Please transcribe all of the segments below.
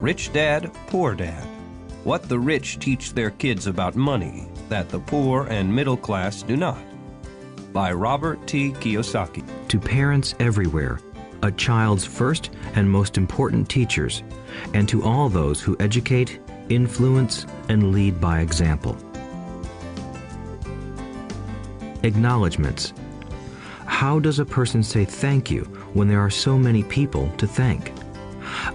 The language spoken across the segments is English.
Rich Dad, Poor Dad. What the rich teach their kids about money that the poor and middle class do not. By Robert Kiyosaki. To parents everywhere, a child's first and most important teachers, and to all those who educate, influence, and lead by example. Acknowledgements. How does a person say thank you when there are so many people to thank?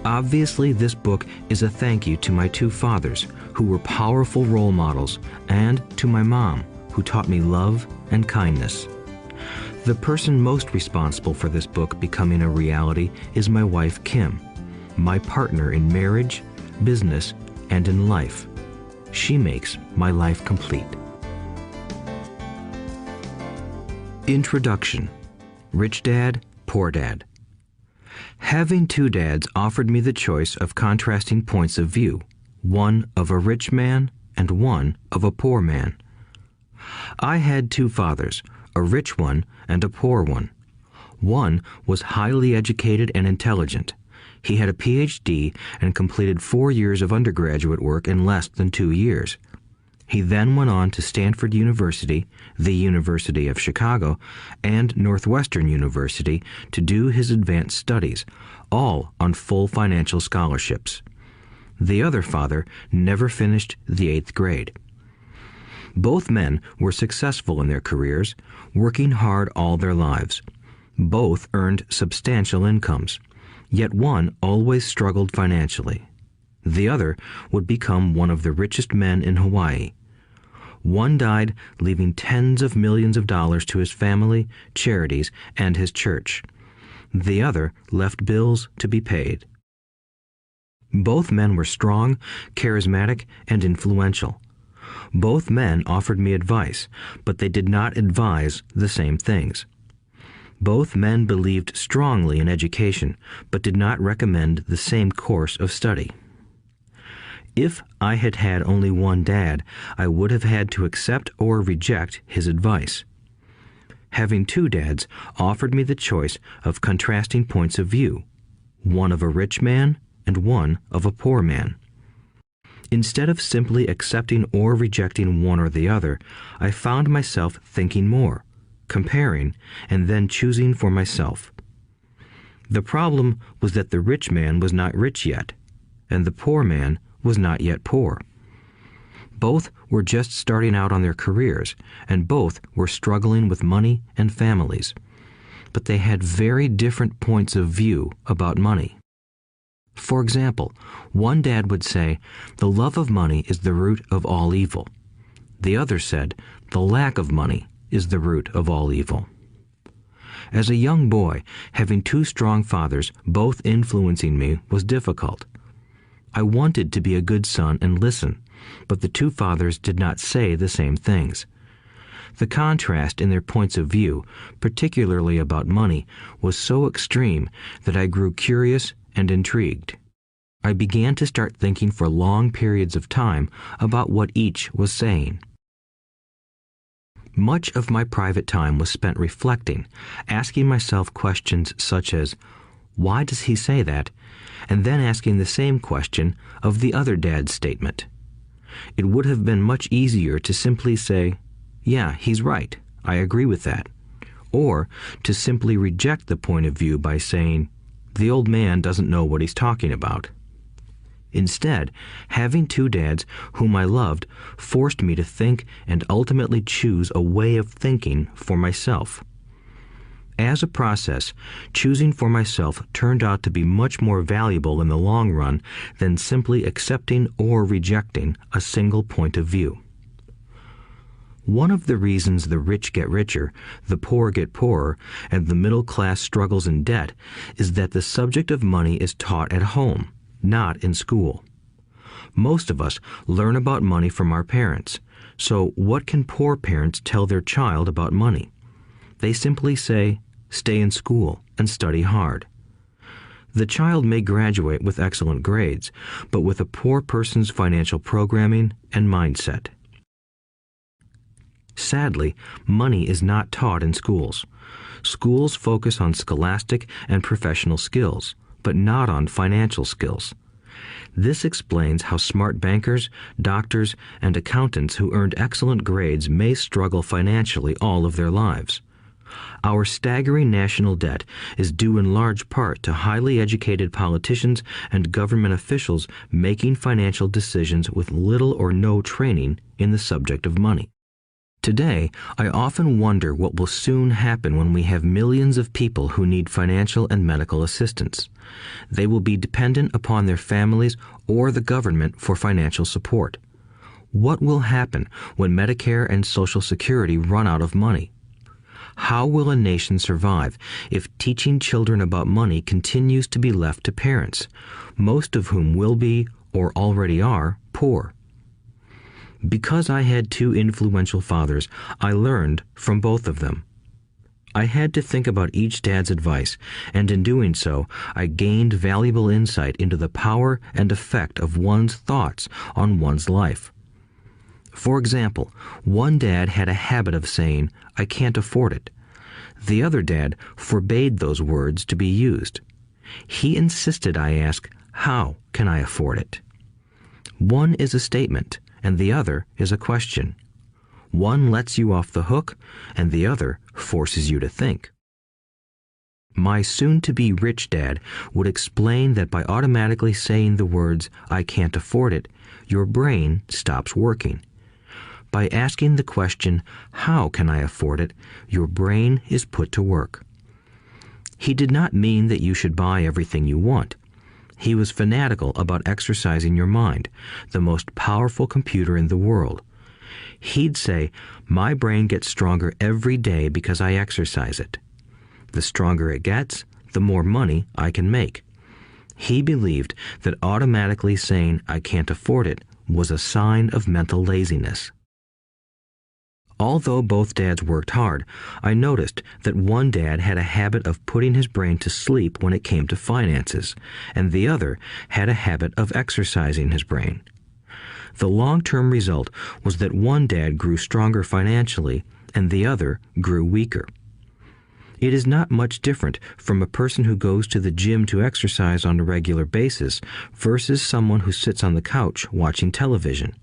Obviously, this book is a thank you to my two fathers, who were powerful role models, and to my mom, who taught me love and kindness. The person most responsible for this book becoming a reality is my wife, Kim, my partner in marriage, business, and in life. She makes my life complete. Introduction. Rich Dad, Poor Dad. Having two dads offered me the choice of contrasting points of view, one of a rich man and one of a poor man. I had two fathers, a rich one and a poor one. One was highly educated and intelligent. He had a PhD and completed 4 years of undergraduate work in less than 2 years. He then went on to Stanford University, the University of Chicago, and Northwestern University to do his advanced studies, all on full financial scholarships. The other father never finished the 8th grade. Both men were successful in their careers, working hard all their lives. Both earned substantial incomes, yet one always struggled financially. The other would become one of the richest men in Hawaii. One died, leaving tens of millions of dollars to his family, charities, and his church. The other left bills to be paid. Both men were strong, charismatic, and influential. Both men offered me advice, but they did not advise the same things. Both men believed strongly in education, but did not recommend the same course of study. If I had had only one dad, I would have had to accept or reject his advice. Having two dads offered me the choice of contrasting points of view, one of a rich man and one of a poor man. Instead of simply accepting or rejecting one or the other, I found myself thinking more, comparing, and then choosing for myself. The problem was that the rich man was not rich yet, and the poor man was not yet poor. Both were just starting out on their careers, and both were struggling with money and families. But they had very different points of view about money. For example, one dad would say, "The love of money is the root of all evil." The other said, "The lack of money is the root of all evil." As a young boy, having two strong fathers, both influencing me, was difficult. I wanted to be a good son and listen, but the two fathers did not say the same things. The contrast in their points of view, particularly about money, was so extreme that I grew curious and intrigued. I began to start thinking for long periods of time about what each was saying. Much of my private time was spent reflecting, asking myself questions such as, "Why does he say that?" and then asking the same question of the other dad's statement. It would have been much easier to simply say, "Yeah, he's right, I agree with that," or to simply reject the point of view by saying, "The old man doesn't know what he's talking about." Instead, having two dads whom I loved forced me to think and ultimately choose a way of thinking for myself. As a process, choosing for myself turned out to be much more valuable in the long run than simply accepting or rejecting a single point of view. One of the reasons the rich get richer, the poor get poorer, and the middle class struggles in debt is that the subject of money is taught at home, not in school. Most of us learn about money from our parents, so what can poor parents tell their child about money? They simply say, "Stay in school and study hard." The child may graduate with excellent grades, but with a poor person's financial programming and mindset. Sadly, money is not taught in schools. Schools focus on scholastic and professional skills, but not on financial skills. This explains how smart bankers, doctors, and accountants who earned excellent grades may struggle financially all of their lives. Our staggering national debt is due in large part to highly educated politicians and government officials making financial decisions with little or no training in the subject of money. Today, I often wonder what will soon happen when we have millions of people who need financial and medical assistance. They will be dependent upon their families or the government for financial support. What will happen when Medicare and Social Security run out of money? How will a nation survive if teaching children about money continues to be left to parents, most of whom will be, or already are, poor? Because I had two influential fathers, I learned from both of them. I had to think about each dad's advice, and in doing so, I gained valuable insight into the power and effect of one's thoughts on one's life. For example, one dad had a habit of saying, "I can't afford it." The other dad forbade those words to be used. He insisted I ask, "How can I afford it?" One is a statement, and the other is a question. One lets you off the hook, and the other forces you to think. My soon-to-be rich dad would explain that by automatically saying the words, "I can't afford it," your brain stops working. By asking the question, "How can I afford it?" your brain is put to work. He did not mean that you should buy everything you want. He was fanatical about exercising your mind, the most powerful computer in the world. He'd say, "My brain gets stronger every day because I exercise it. The stronger it gets, the more money I can make." He believed that automatically saying, "I can't afford it," was a sign of mental laziness. Although both dads worked hard, I noticed that one dad had a habit of putting his brain to sleep when it came to finances, and the other had a habit of exercising his brain. The long-term result was that one dad grew stronger financially, and the other grew weaker. It is not much different from a person who goes to the gym to exercise on a regular basis versus someone who sits on the couch watching television.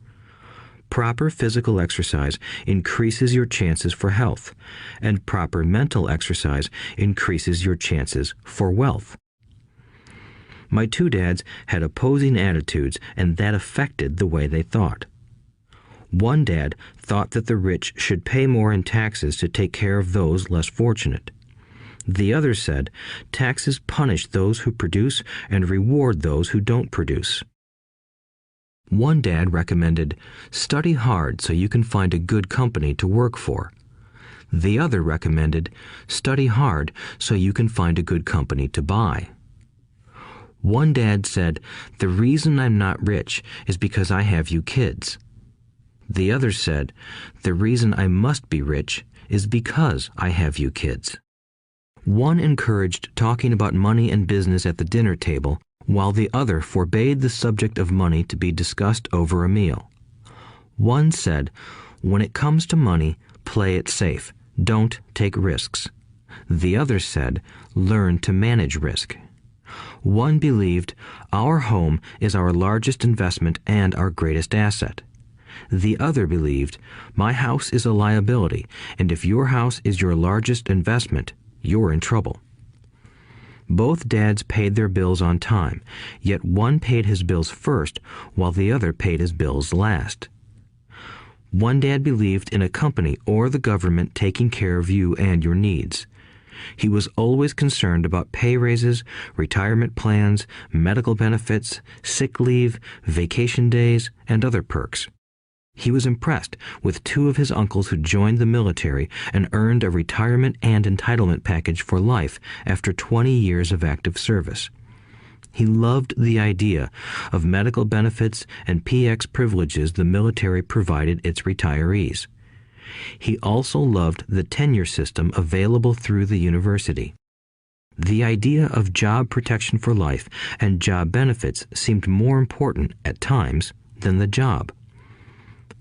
Proper physical exercise increases your chances for health, and proper mental exercise increases your chances for wealth. My two dads had opposing attitudes, and that affected the way they thought. One dad thought that the rich should pay more in taxes to take care of those less fortunate. The other said, taxes punish those who produce and reward those who don't produce. One dad recommended, study hard so you can find a good company to work for. The other recommended, study hard so you can find a good company to buy. One dad said, the reason I'm not rich is because I have you kids. The other said, the reason I must be rich is because I have you kids. One encouraged talking about money and business at the dinner table, while the other forbade the subject of money to be discussed over a meal. One said, when it comes to money, play it safe. Don't take risks. The other said, learn to manage risk. One believed, our home is our largest investment and our greatest asset. The other believed, my house is a liability, and if your house is your largest investment, you're in trouble. Both dads paid their bills on time, yet one paid his bills first while the other paid his bills last. One dad believed in a company or the government taking care of you and your needs. He was always concerned about pay raises, retirement plans, medical benefits, sick leave, vacation days, and other perks. He was impressed with two of his uncles who joined the military and earned a retirement and entitlement package for life after 20 years of active service. He loved the idea of medical benefits and PX privileges the military provided its retirees. He also loved the tenure system available through the university. The idea of job protection for life and job benefits seemed more important at times than the job.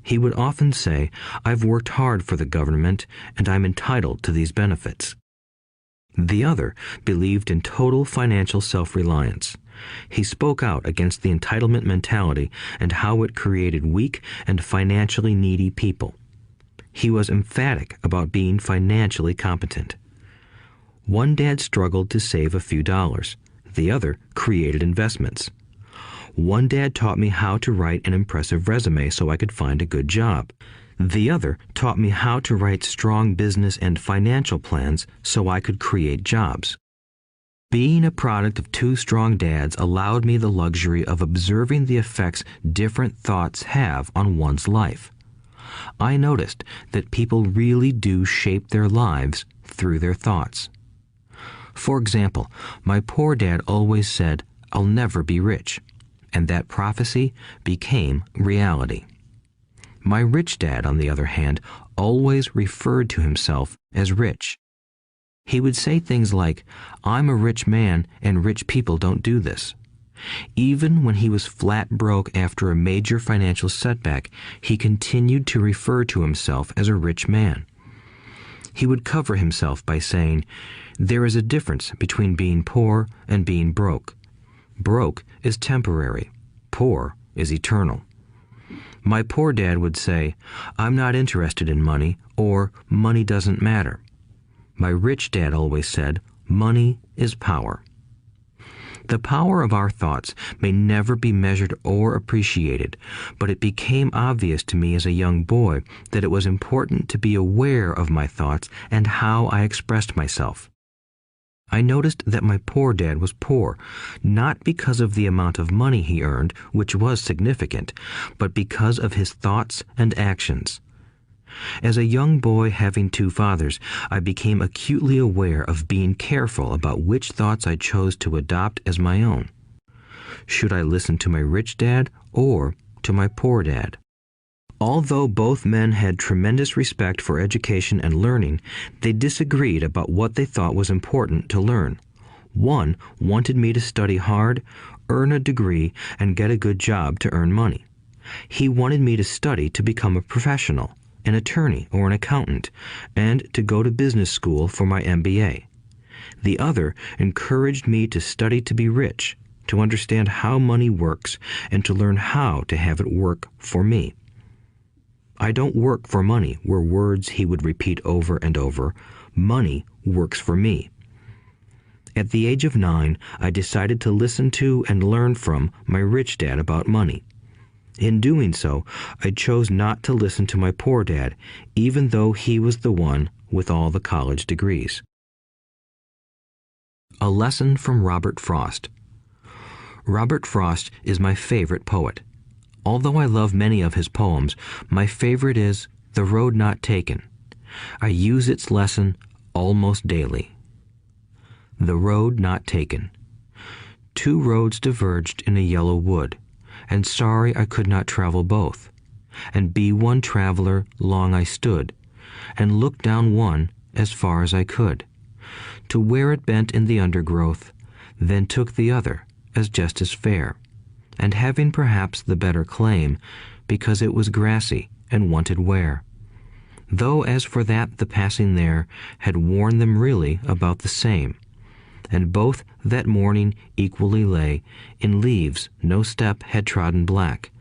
He would often say, I've worked hard for the government and I'm entitled to these benefits. The other believed in total financial self-reliance. He spoke out against the entitlement mentality and how it created weak and financially needy people. He was emphatic about being financially competent. One dad struggled to save a few dollars. The other created investments. One dad taught me how to write an impressive resume so I could find a good job. The other taught me how to write strong business and financial plans so I could create jobs. Being a product of two strong dads allowed me the luxury of observing the effects different thoughts have on one's life. I noticed that people really do shape their lives through their thoughts. For example, my poor dad always said, "I'll never be rich," and that prophecy became reality. My rich dad, on the other hand, always referred to himself as rich. He would say things like, "I'm a rich man and rich people don't do this." Even when he was flat broke after a major financial setback, he continued to refer to himself as a rich man. He would cover himself by saying, "There is a difference between being poor and being broke. Broke is temporary. Poor is eternal." My poor dad would say, "I'm not interested in money," or "money doesn't matter." My rich dad always said, "Money is power." The power of our thoughts may never be measured or appreciated, but it became obvious to me as a young boy that it was important to be aware of my thoughts and how I expressed myself. I noticed that my poor dad was poor, not because of the amount of money he earned, which was significant, but because of his thoughts and actions. As a young boy having two fathers, I became acutely aware of being careful about which thoughts I chose to adopt as my own. Should I listen to my rich dad or to my poor dad? Although both men had tremendous respect for education and learning, they disagreed about what they thought was important to learn. One wanted me to study hard, earn a degree, and get a good job to earn money. He wanted me to study to become a professional, an attorney or an accountant, and to go to business school for my MBA. The other encouraged me to study to be rich, to understand how money works, and to learn how to have it work for me. "I don't work for money" were words he would repeat over and over. "Money works for me." At the age of 9, I decided to listen to and learn from my rich dad about money. In doing so, I chose not to listen to my poor dad, even though he was the one with all the college degrees. A lesson from Robert Frost. Robert Frost is my favorite poet. Although I love many of his poems, my favorite is "The Road Not Taken." I use its lesson almost daily. The road not taken. Two roads diverged in a yellow wood, and sorry I could not travel both. And be one traveler long I stood, and looked down one as far as I could, to where it bent in the undergrowth, then took the other as just as fair, and having perhaps the better claim, because it was grassy and wanted wear. Though as for that the passing there had worn them really about the same, and both that morning equally lay in leaves no step had trodden black.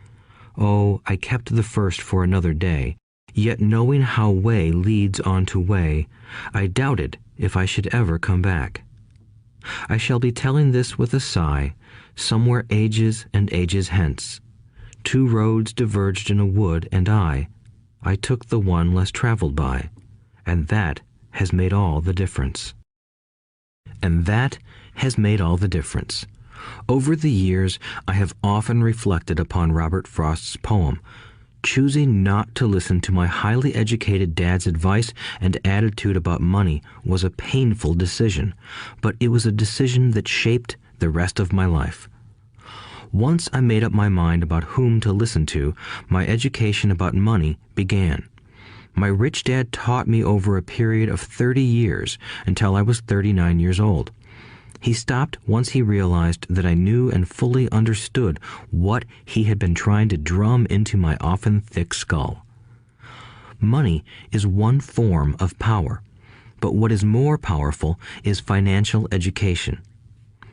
Oh, I kept the first for another day, yet knowing how way leads on to way, I doubted if I should ever come back. I shall be telling this with a sigh, somewhere ages and ages hence. Two roads diverged in a wood, and I took the one less traveled by, and that has made all the difference. And that has made all the difference. Over the years, I have often reflected upon Robert Frost's poem. Choosing not to listen to my highly educated dad's advice and attitude about money was a painful decision, but it was a decision that shaped the rest of my life. Once I made up my mind about whom to listen to, my education about money began. My rich dad taught me over a period of 30 years until I was 39 years old. He stopped once he realized that I knew and fully understood what he had been trying to drum into my often thick skull. Money is one form of power, but what is more powerful is financial education.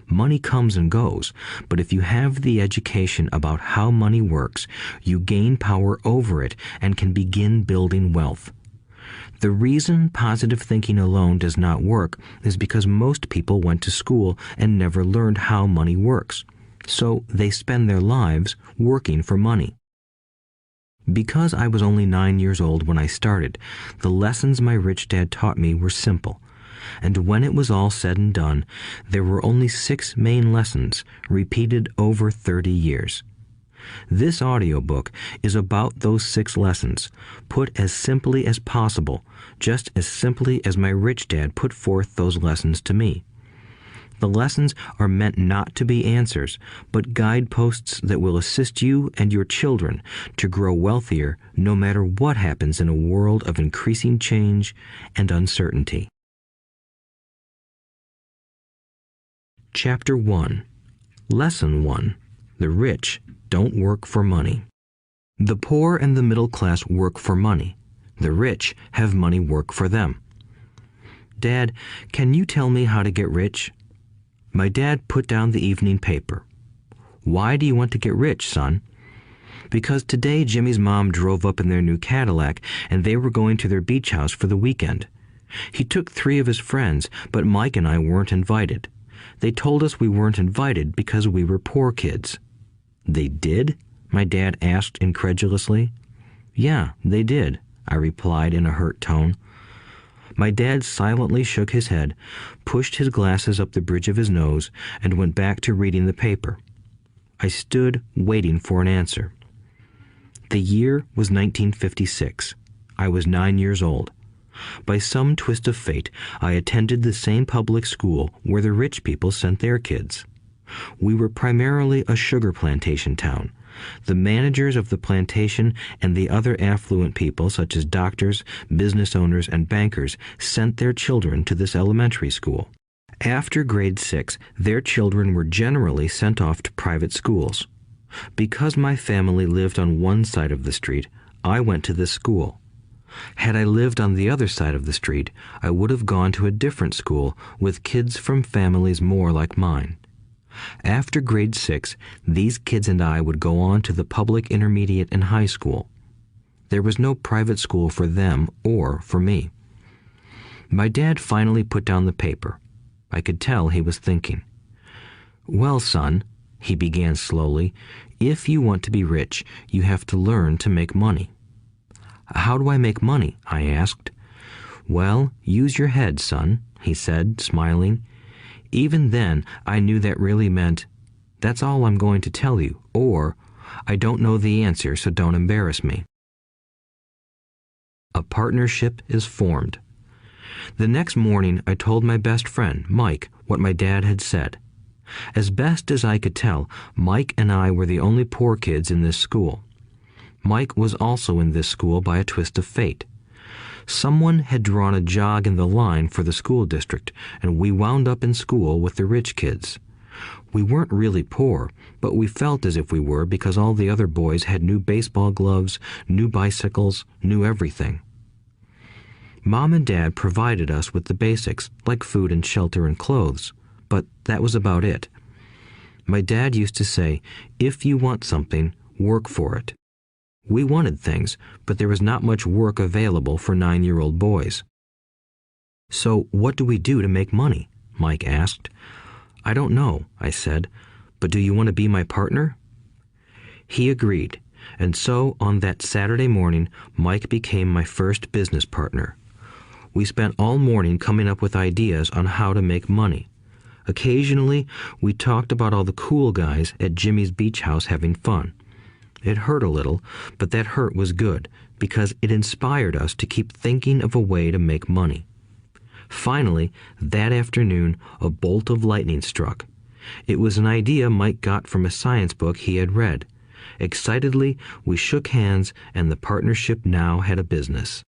Money comes and goes, but if you have the education about how money works, you gain power over it and can begin building wealth. The reason positive thinking alone does not work is because most people went to school and never learned how money works, so they spend their lives working for money. Because I was only 9 years old when I started, the lessons my rich dad taught me were simple. And when it was all said and done, there were only 6 main lessons, repeated over 30 years. This audiobook is about those 6 lessons, put as simply as possible, just as simply as my rich dad put forth those lessons to me. The lessons are meant not to be answers, but guideposts that will assist you and your children to grow wealthier no matter what happens in a world of increasing change and uncertainty. Chapter 1. Lesson 1. The rich don't work for money. The poor and the middle class work for money. The rich have money work for them. Dad, can you tell me how to get rich? My dad put down the evening paper. Why do you want to get rich, son? Because today Jimmy's mom drove up in their new Cadillac and they were going to their beach house for the weekend. He took 3 of his friends, but Mike and I weren't invited. They told us we weren't invited because we were poor kids. They did? My dad asked incredulously. Yeah, they did, I replied in a hurt tone. My dad silently shook his head, pushed his glasses up the bridge of his nose, and went back to reading the paper. I stood waiting for an answer. The year was 1956. I was 9 years old. By some twist of fate, I attended the same public school where the rich people sent their kids. We were primarily a sugar plantation town. The managers of the plantation and the other affluent people, such as doctors, business owners, and bankers, sent their children to this elementary school. After grade 6, their children were generally sent off to private schools. Because my family lived on one side of the street, I went to this school. Had I lived on the other side of the street, I would have gone to a different school with kids from families more like mine. After grade 6, these kids and I would go on to the public intermediate and high school. There was no private school for them or for me. My dad finally put down the paper. I could tell he was thinking. Well, son, he began slowly, if you want to be rich, you have to learn to make money. How do I make money? I asked. Well, use your head, son, he said, smiling. Even then, I knew that really meant, that's all I'm going to tell you, or, I don't know the answer, so don't embarrass me. A partnership is formed. The next morning, I told my best friend, Mike, what my dad had said. As best as I could tell, Mike and I were the only poor kids in this school. Mike was also in this school by a twist of fate. Someone had drawn a jog in the line for the school district, and we wound up in school with the rich kids. We weren't really poor, but we felt as if we were because all the other boys had new baseball gloves, new bicycles, new everything. Mom and Dad provided us with the basics, like food and shelter and clothes, but that was about it. My dad used to say, if you want something, work for it. We wanted things, but there was not much work available for 9-year-old boys. So what do we do to make money? Mike asked. I don't know, I said, but do you want to be my partner? He agreed, and so on that Saturday morning, Mike became my first business partner. We spent all morning coming up with ideas on how to make money. Occasionally, we talked about all the cool guys at Jimmy's beach house having fun. It hurt a little, but that hurt was good because it inspired us to keep thinking of a way to make money. Finally, that afternoon, a bolt of lightning struck. It was an idea Mike got from a science book he had read. Excitedly, we shook hands, and the partnership now had a business.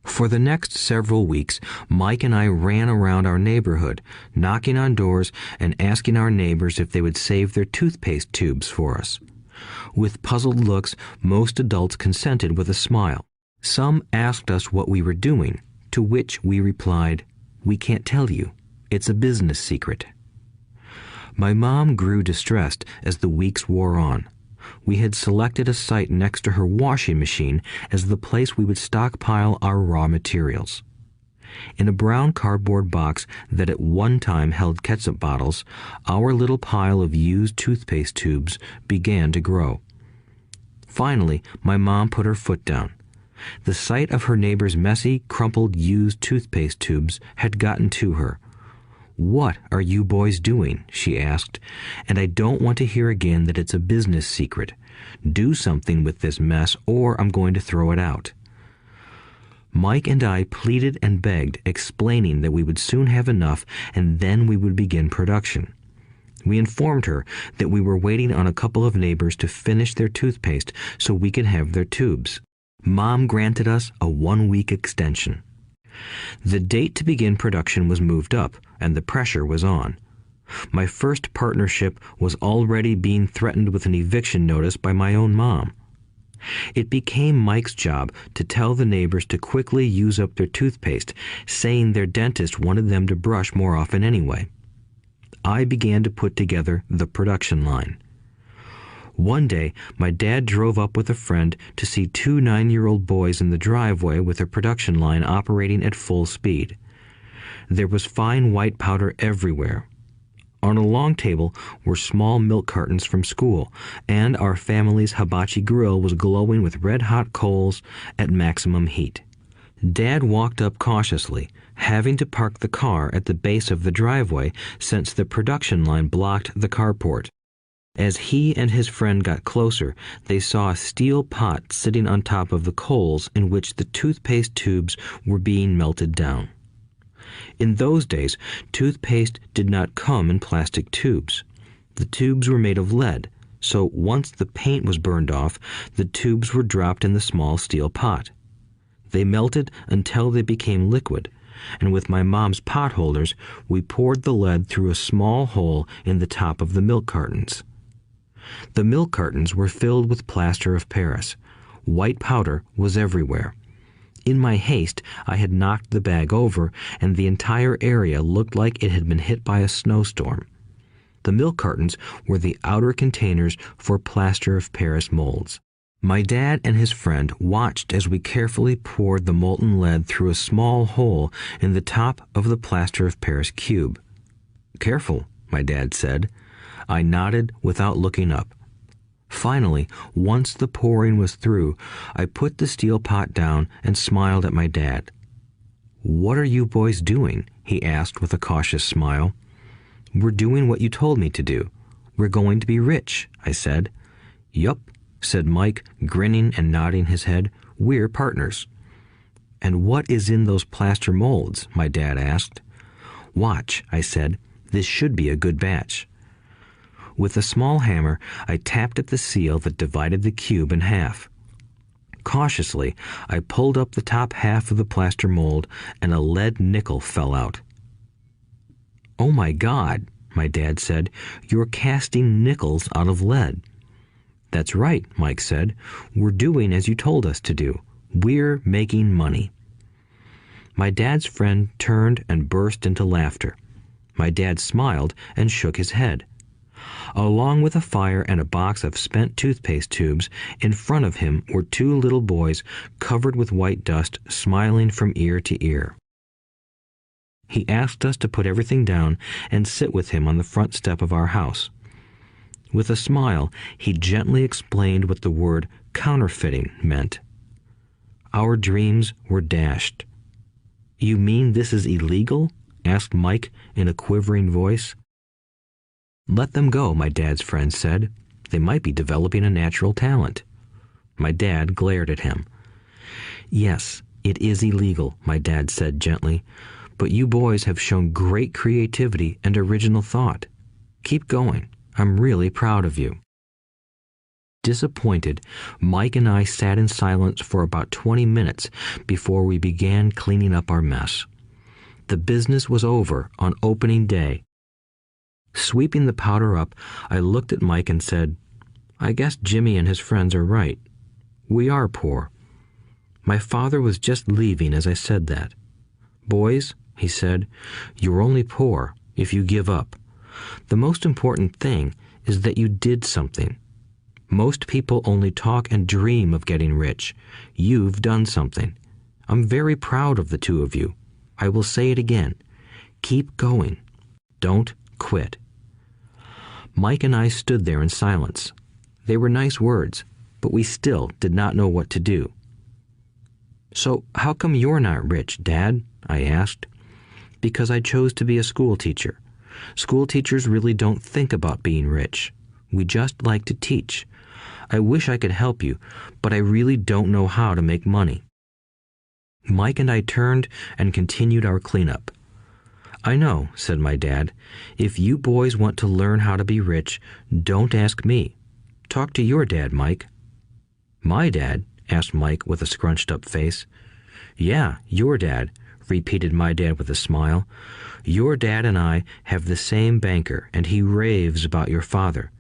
For the next several weeks, Mike and I ran around our neighborhood, knocking on doors and asking our neighbors if they would save their toothpaste tubes for us. With puzzled looks, most adults consented with a smile. Some asked us what we were doing, to which we replied, "We can't tell you. It's a business secret." My mom grew distressed as the weeks wore on. We had selected a site next to her washing machine as the place we would stockpile our raw materials. In a brown cardboard box that at one time held ketchup bottles, our little pile of used toothpaste tubes began to grow. Finally, my mom put her foot down. The sight of her neighbor's messy, crumpled used toothpaste tubes had gotten to her. "What are you boys doing?" she asked, "and I don't want to hear again that it's a business secret. Do something with this mess or I'm going to throw it out." Mike and I pleaded and begged, explaining that we would soon have enough and then we would begin production. We informed her that we were waiting on a couple of neighbors to finish their toothpaste so we could have their tubes. Mom granted us a 1-week extension. The date to begin production was moved up, and the pressure was on. My first partnership was already being threatened with an eviction notice by my own mom. It became Mike's job to tell the neighbors to quickly use up their toothpaste, saying their dentist wanted them to brush more often anyway. I began to put together the production line. One day, my dad drove up with a friend to see 2 9-year-old boys in the driveway with their production line operating at full speed. There was fine white powder everywhere. On a long table were small milk cartons from school, and our family's hibachi grill was glowing with red-hot coals at maximum heat. Dad walked up cautiously, having to park the car at the base of the driveway since the production line blocked the carport. As he and his friend got closer, they saw a steel pot sitting on top of the coals in which the toothpaste tubes were being melted down. In those days, toothpaste did not come in plastic tubes. The tubes were made of lead, so once the paint was burned off, the tubes were dropped in the small steel pot. They melted until they became liquid, and with my mom's pot holders, we poured the lead through a small hole in the top of the milk cartons. The milk cartons were filled with plaster of Paris. White powder was everywhere. In my haste, I had knocked the bag over, and the entire area looked like it had been hit by a snowstorm. The milk cartons were the outer containers for plaster of Paris molds. My dad and his friend watched as we carefully poured the molten lead through a small hole in the top of the plaster of Paris cube. "Careful," my dad said. I nodded without looking up. Finally, once the pouring was through, I put the steel pot down and smiled at my dad. "What are you boys doing?" he asked with a cautious smile. "We're doing what you told me to do. We're going to be rich," I said. "Yup," said Mike, grinning and nodding his head. "We're partners." "And what is in those plaster molds?" my dad asked. "Watch," I said. "This should be a good batch." With a small hammer, I tapped at the seal that divided the cube in half. Cautiously, I pulled up the top half of the plaster mold, and a lead nickel fell out. "Oh my God," my dad said, "you're casting nickels out of lead." "That's right," Mike said. "We're doing as you told us to do. We're making money." My dad's friend turned and burst into laughter. My dad smiled and shook his head. Along with a fire and a box of spent toothpaste tubes, in front of him were 2 little boys covered with white dust, smiling from ear to ear. He asked us to put everything down and sit with him on the front step of our house. With a smile, he gently explained what the word counterfeiting meant. Our dreams were dashed. "You mean this is illegal?" asked Mike in a quivering voice. "Let them go," my dad's friend said. "They might be developing a natural talent." My dad glared at him. "Yes, it is illegal," my dad said gently, "but you boys have shown great creativity and original thought. Keep going. I'm really proud of you." Disappointed, Mike and I sat in silence for about 20 minutes before we began cleaning up our mess. The business was over on opening day. Sweeping the powder up, I looked at Mike and said, "I guess Jimmy and his friends are right. We are poor." My father was just leaving as I said that. "Boys," he said, "you're only poor if you give up. The most important thing is that you did something. Most people only talk and dream of getting rich. You've done something. I'm very proud of the two of you. I will say it again. Keep going. Don't quit." Mike and I stood there in silence. They were nice words, but we still did not know what to do. "So how come you're not rich, Dad?" I asked. "Because I chose to be a school teacher. School teachers really don't think about being rich. We just like to teach. I wish I could help you, but I really don't know how to make money." Mike and I turned and continued our cleanup. "I know," said my dad. "If you boys want to learn how to be rich, don't ask me. Talk to your dad, Mike." "My dad?" asked Mike with a scrunched-up face. "Yeah, your dad," repeated my dad with a smile. "Your dad and I have the same banker, and he raves about your father.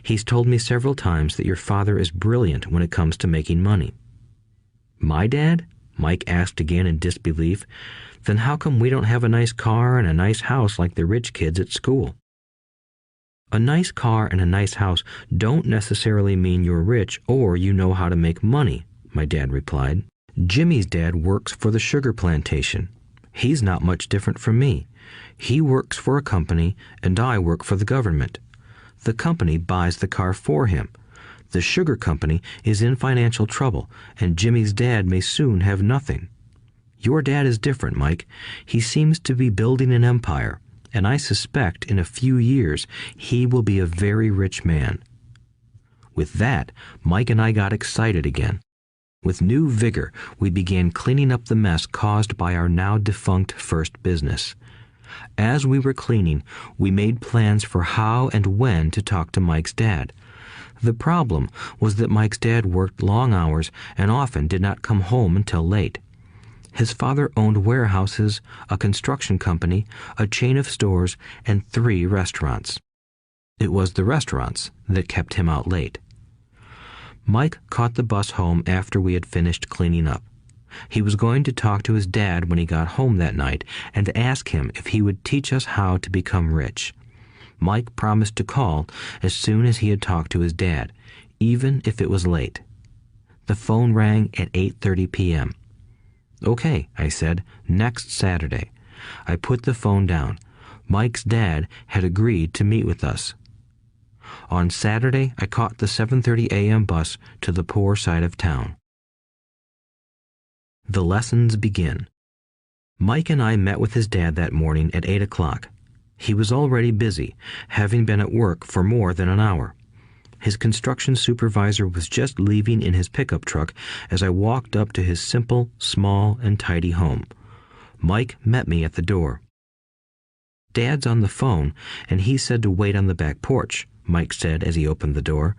He's told me several times that your father is brilliant when it comes to making money." "My dad?" Mike asked again in disbelief. "Then how come we don't have a nice car and a nice house like the rich kids at school?" "A nice car and a nice house don't necessarily mean you're rich or you know how to make money," my dad replied. "Jimmy's dad works for the sugar plantation. He's not much different from me. He works for a company and I work for the government. The company buys the car for him. The sugar company is in financial trouble, and Jimmy's dad may soon have nothing. Your dad is different, Mike. He seems to be building an empire, and I suspect in a few years he will be a very rich man." With that, Mike and I got excited again. With new vigor, we began cleaning up the mess caused by our now defunct first business. As we were cleaning, we made plans for how and when to talk to Mike's dad. The problem was that Mike's dad worked long hours and often did not come home until late. His father owned warehouses, a construction company, a chain of stores, and 3 restaurants. It was the restaurants that kept him out late. Mike caught the bus home after we had finished cleaning up. He was going to talk to his dad when he got home that night and ask him if he would teach us how to become rich. Mike promised to call as soon as he had talked to his dad, even if it was late. The phone rang at 8:30 p.m. "Okay," I said, "next Saturday." I put the phone down. Mike's dad had agreed to meet with us. On Saturday, I caught the 7:30 a.m. bus to the poor side of town. The lessons begin. Mike and I met with his dad that morning at 8 o'clock. He was already busy, having been at work for more than an hour. His construction supervisor was just leaving in his pickup truck as I walked up to his simple, small, and tidy home. Mike met me at the door. "Dad's on the phone, and he said to wait on the back porch," Mike said as he opened the door.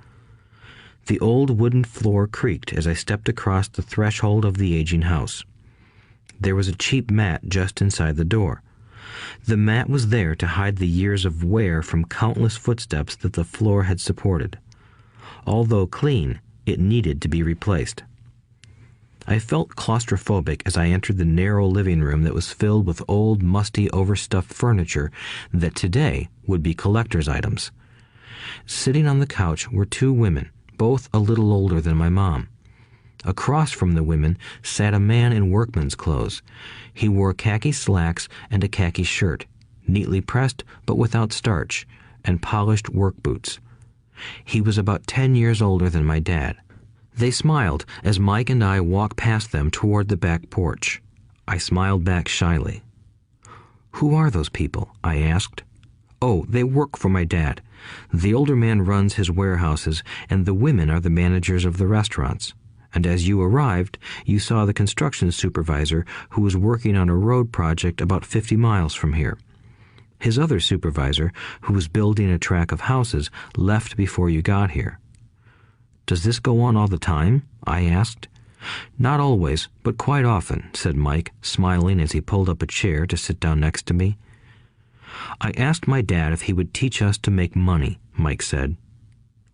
The old wooden floor creaked as I stepped across the threshold of the aging house. There was a cheap mat just inside the door. The mat was there to hide the years of wear from countless footsteps that the floor had supported. Although clean, it needed to be replaced. I felt claustrophobic as I entered the narrow living room that was filled with old, musty, overstuffed furniture that today would be collector's items. Sitting on the couch were 2 women, both a little older than my mom. Across from the women sat a man in workman's clothes. He wore khaki slacks and a khaki shirt, neatly pressed but without starch, and polished work boots. He was about 10 years older than my dad. They smiled as Mike and I walked past them toward the back porch. I smiled back shyly. "Who are those people?" I asked. "Oh, they work for my dad. The older man runs his warehouses, and the women are the managers of the restaurants. And as you arrived, you saw the construction supervisor who was working on a road project about 50 miles from here. His other supervisor, who was building a track of houses, left before you got here." "Does this go on all the time?" I asked. "Not always, but quite often," said Mike, smiling as he pulled up a chair to sit down next to me. "I asked my dad if he would teach us to make money," Mike said.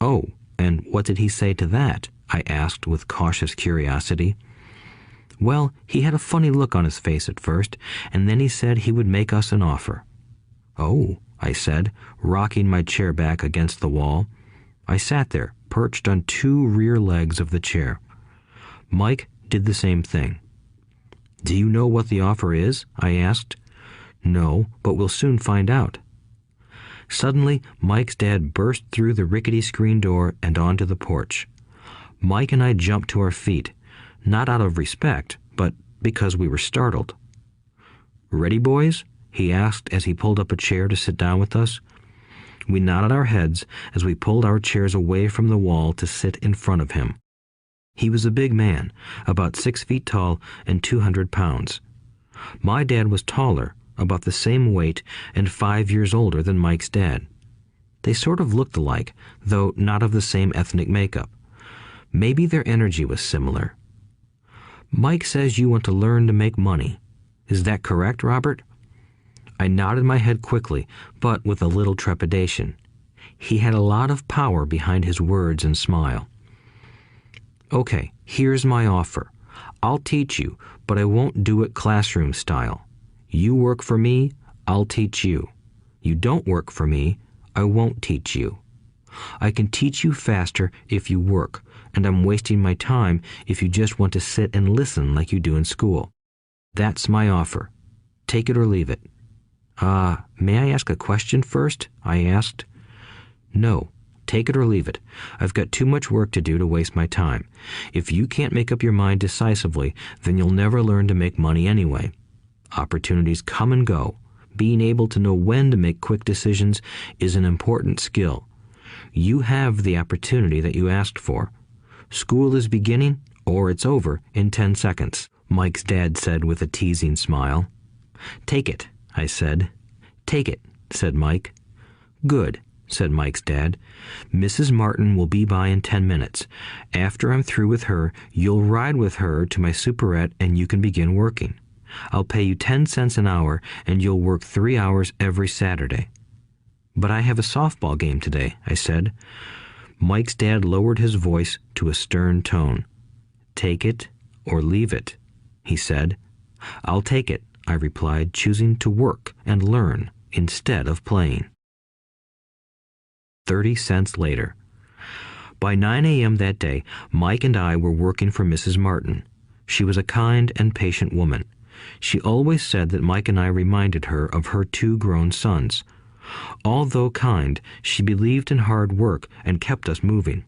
"Oh, and what did he say to that?" I asked with cautious curiosity. "Well, he had a funny look on his face at first, and then he said he would make us an offer." "Oh, I said, rocking my chair back against the wall. I sat there, perched on two rear legs of the chair. Mike did the same thing. "Do you know what the offer is?" I asked. "No, but we'll soon find out." Suddenly, Mike's dad burst through the rickety screen door and onto the porch. Mike and I jumped to our feet, not out of respect, but because we were startled. "Ready, boys?" he asked as he pulled up a chair to sit down with us. We nodded our heads as we pulled our chairs away from the wall to sit in front of him. He was a big man, about 6 feet tall and 200 pounds. My dad was taller, about the same weight, and 5 years older than Mike's dad. They sort of looked alike, though not of the same ethnic makeup. Maybe their energy was similar. "Mike says you want to learn to make money. Is that correct, Robert?" I nodded my head quickly, but with a little trepidation. He had a lot of power behind his words and smile. "Okay, here's my offer. I'll teach you, but I won't do it classroom style. You work for me, I'll teach you. You don't work for me, I won't teach you. I can teach you faster if you work, and I'm wasting my time if you just want to sit and listen like you do in school. That's my offer. Take it or leave it." May I ask a question first?" I asked. "No. Take it or leave it. I've got too much work to do to waste my time. If you can't make up your mind decisively, then you'll never learn to make money anyway. Opportunities come and go. Being able to know when to make quick decisions is an important skill. You have the opportunity that you asked for. School is beginning, or it's over, in 10 seconds, Mike's dad said with a teasing smile. "Take it," I said. "Take it," said Mike. "Good," said Mike's dad. "Mrs. Martin will be by in 10 minutes. After I'm through with her, you'll ride with her to my superette and you can begin working. I'll pay you 10 cents an hour and you'll work 3 hours every Saturday." "But I have a softball game today," I said. Mike's dad lowered his voice to a stern tone. "Take it or leave it," he said. "I'll take it," I replied, choosing to work and learn instead of playing. 30 cents later. By 9 a.m. that day, Mike and I were working for Mrs. Martin. She was a kind and patient woman. She always said that Mike and I reminded her of her 2 grown sons. Although kind, she believed in hard work and kept us moving.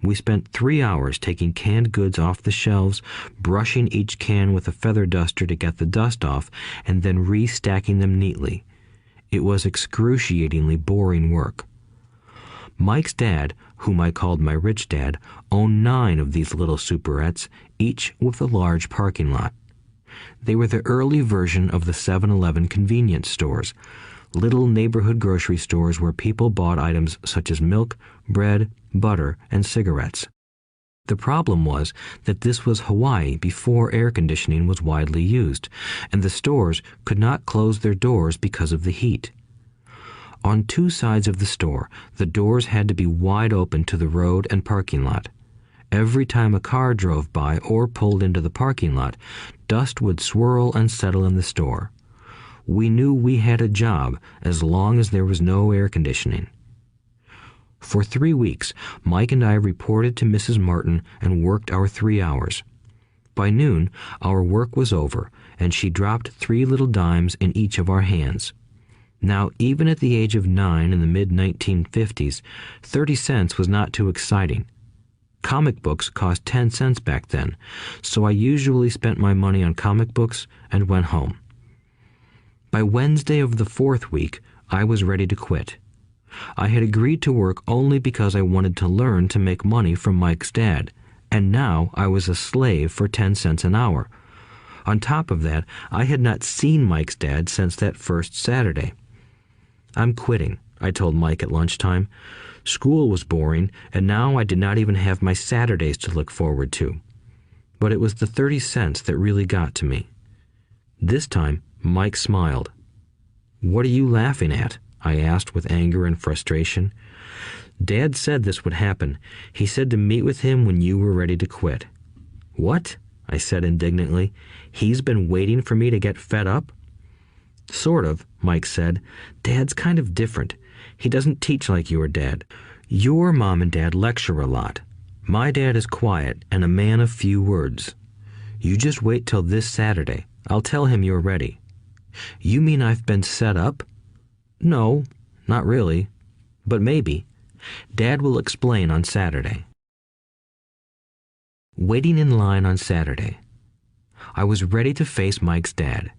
We spent 3 hours taking canned goods off the shelves, brushing each can with a feather duster to get the dust off, and then restacking them neatly. It was excruciatingly boring work. Mike's dad, whom I called my rich dad, owned 9 of these little superettes, each with a large parking lot. They were the early version of the 7-Eleven convenience stores, little neighborhood grocery stores where people bought items such as milk, bread, butter, and cigarettes. The problem was that this was Hawaii before air conditioning was widely used, and the stores could not close their doors because of the heat. On 2 sides of the store, the doors had to be wide open to the road and parking lot. Every time a car drove by or pulled into the parking lot, dust would swirl and settle in the store. We knew we had a job as long as there was no air conditioning. For 3 weeks, Mike and I reported to Mrs. Martin and worked our 3 hours. By noon, our work was over, and she dropped 3 little dimes in each of our hands. Now, even at the age of 9 in the mid-1950s, 30 cents was not too exciting. Comic books cost 10 cents back then, so I usually spent my money on comic books and went home. By Wednesday of the 4th week, I was ready to quit. I had agreed to work only because I wanted to learn to make money from Mike's dad, and now I was a slave for 10 cents an hour. On top of that, I had not seen Mike's dad since that first Saturday. "I'm quitting," I told Mike at lunchtime. School was boring, and now I did not even have my Saturdays to look forward to. But it was the 30 cents that really got to me. This time, Mike smiled. "What are you laughing at?" I asked with anger and frustration. "Dad said this would happen. He said to meet with him when you were ready to quit." "What?" I said indignantly. "He's been waiting for me to get fed up?" Sort of, Mike said. Dad's kind of different. He doesn't teach like your dad. Your mom and dad lecture a lot. My dad is quiet and a man of few words. You just wait till this Saturday. I'll tell him you're ready. You mean I've been set up? No, not really. But maybe. Dad will explain on Saturday. Waiting in line on Saturday. I was ready to face Mike's dad.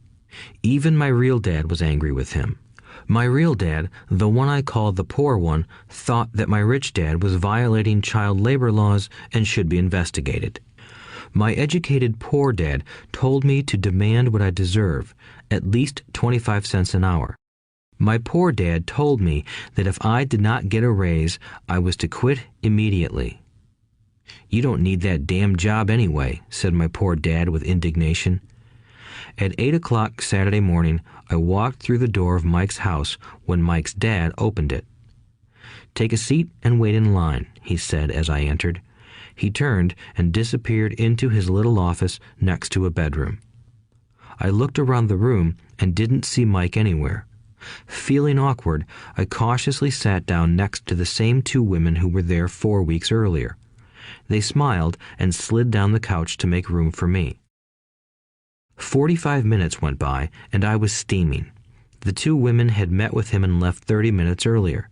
Even my real dad was angry with him. My real dad, the one I called the poor one, thought that my rich dad was violating child labor laws and should be investigated. My educated poor dad told me to demand what I deserve, at least 25 cents an hour. My poor dad told me that if I did not get a raise, I was to quit immediately. You don't need that damn job anyway, said my poor dad with indignation. At 8 o'clock Saturday morning, I walked through the door of Mike's house when Mike's dad opened it. Take a seat and wait in line, he said as I entered. He turned and disappeared into his little office next to a bedroom. I looked around the room and didn't see Mike anywhere. Feeling awkward, I cautiously sat down next to the same two women who were there 4 weeks earlier. They smiled and slid down the couch to make room for me. 45 minutes went by, and I was steaming. The two women had met with him and left 30 minutes earlier.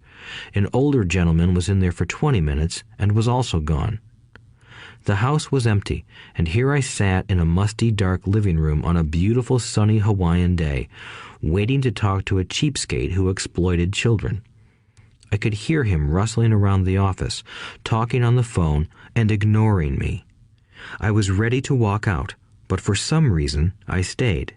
An older gentleman was in there for 20 minutes and was also gone. The house was empty, and here I sat in a musty, dark living room on a beautiful, sunny Hawaiian day, waiting to talk to a cheapskate who exploited children. I could hear him rustling around the office, talking on the phone, and ignoring me. I was ready to walk out, but for some reason I stayed.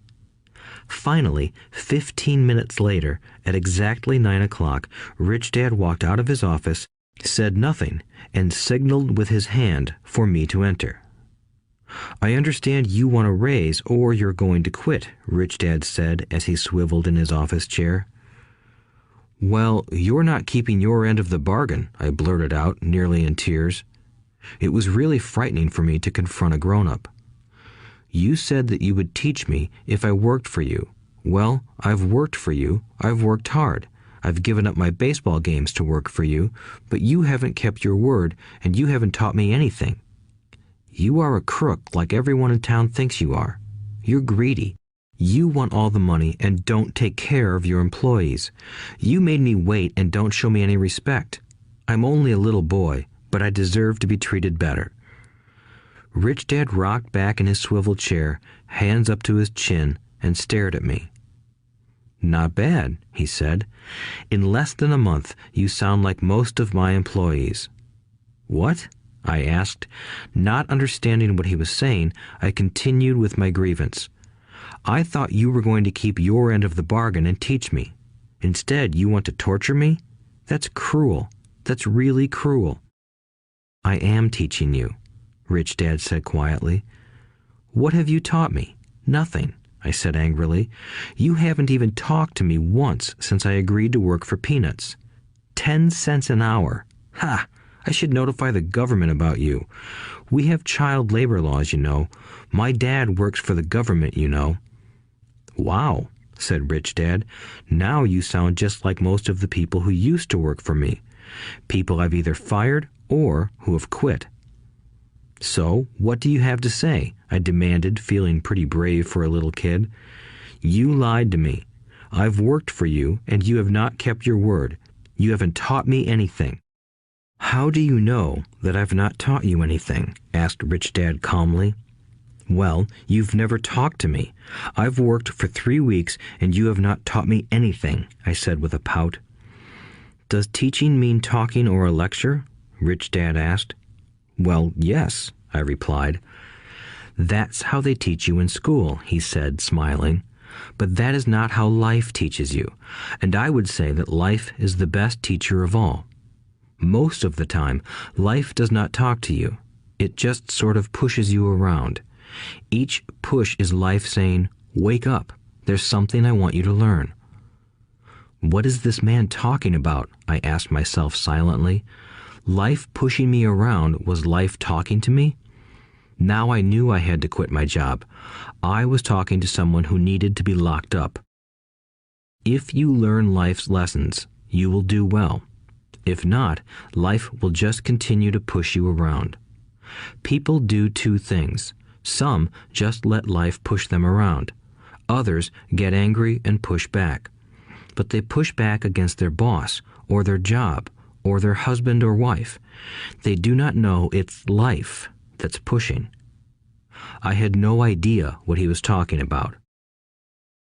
Finally, 15 minutes later, at exactly 9 o'clock, Rich Dad walked out of his office, said nothing, and signaled with his hand for me to enter. I understand you want a raise or you're going to quit, Rich Dad said as he swiveled in his office chair. Well, you're not keeping your end of the bargain, I blurted out, nearly in tears. It was really frightening for me to confront a grown-up. You said that you would teach me if I worked for you. Well, I've worked for you. I've worked hard. I've given up my baseball games to work for you, but you haven't kept your word, and you haven't taught me anything. You are a crook like everyone in town thinks you are. You're greedy. You want all the money and don't take care of your employees. You made me wait and don't show me any respect. I'm only a little boy, but I deserve to be treated better. Rich Dad rocked back in his swivel chair, hands up to his chin, and stared at me. Not bad, he said. In less than a month, you sound like most of my employees. What? I asked. Not understanding what he was saying, I continued with my grievance. I thought you were going to keep your end of the bargain and teach me. Instead, you want to torture me? That's cruel. That's really cruel. I am teaching you, Rich Dad said quietly. What have you taught me? Nothing, I said angrily. You haven't even talked to me once since I agreed to work for peanuts. 10 cents an hour. Ha! I should notify the government about you. We have child labor laws, you know. My dad works for the government, you know. Wow, said Rich Dad. Now you sound just like most of the people who used to work for me. People I've either fired or who have quit. So, what do you have to say? I demanded, feeling pretty brave for a little kid. You lied to me. I've worked for you, and you have not kept your word. You haven't taught me anything. How do you know that I've not taught you anything? Asked Rich Dad calmly. Well, you've never talked to me. I've worked for 3 weeks, and you have not taught me anything, I said with a pout. Does teaching mean talking or a lecture? Rich Dad asked. Well, yes, I replied. That's how they teach you in school, he said, smiling. But that is not how life teaches you, and I would say that life is the best teacher of all. Most of the time, life does not talk to you. It just sort of pushes you around. Each push is life saying, wake up, there's something I want you to learn. What is this man talking about? I asked myself silently. Life pushing me around was life talking to me? Now I knew I had to quit my job. I was talking to someone who needed to be locked up. If you learn life's lessons, you will do well. If not, life will just continue to push you around. People do two things. Some just let life push them around. Others get angry and push back. But they push back against their boss, or their job, or their husband or wife. They do not know it's life that's pushing. I had no idea what he was talking about.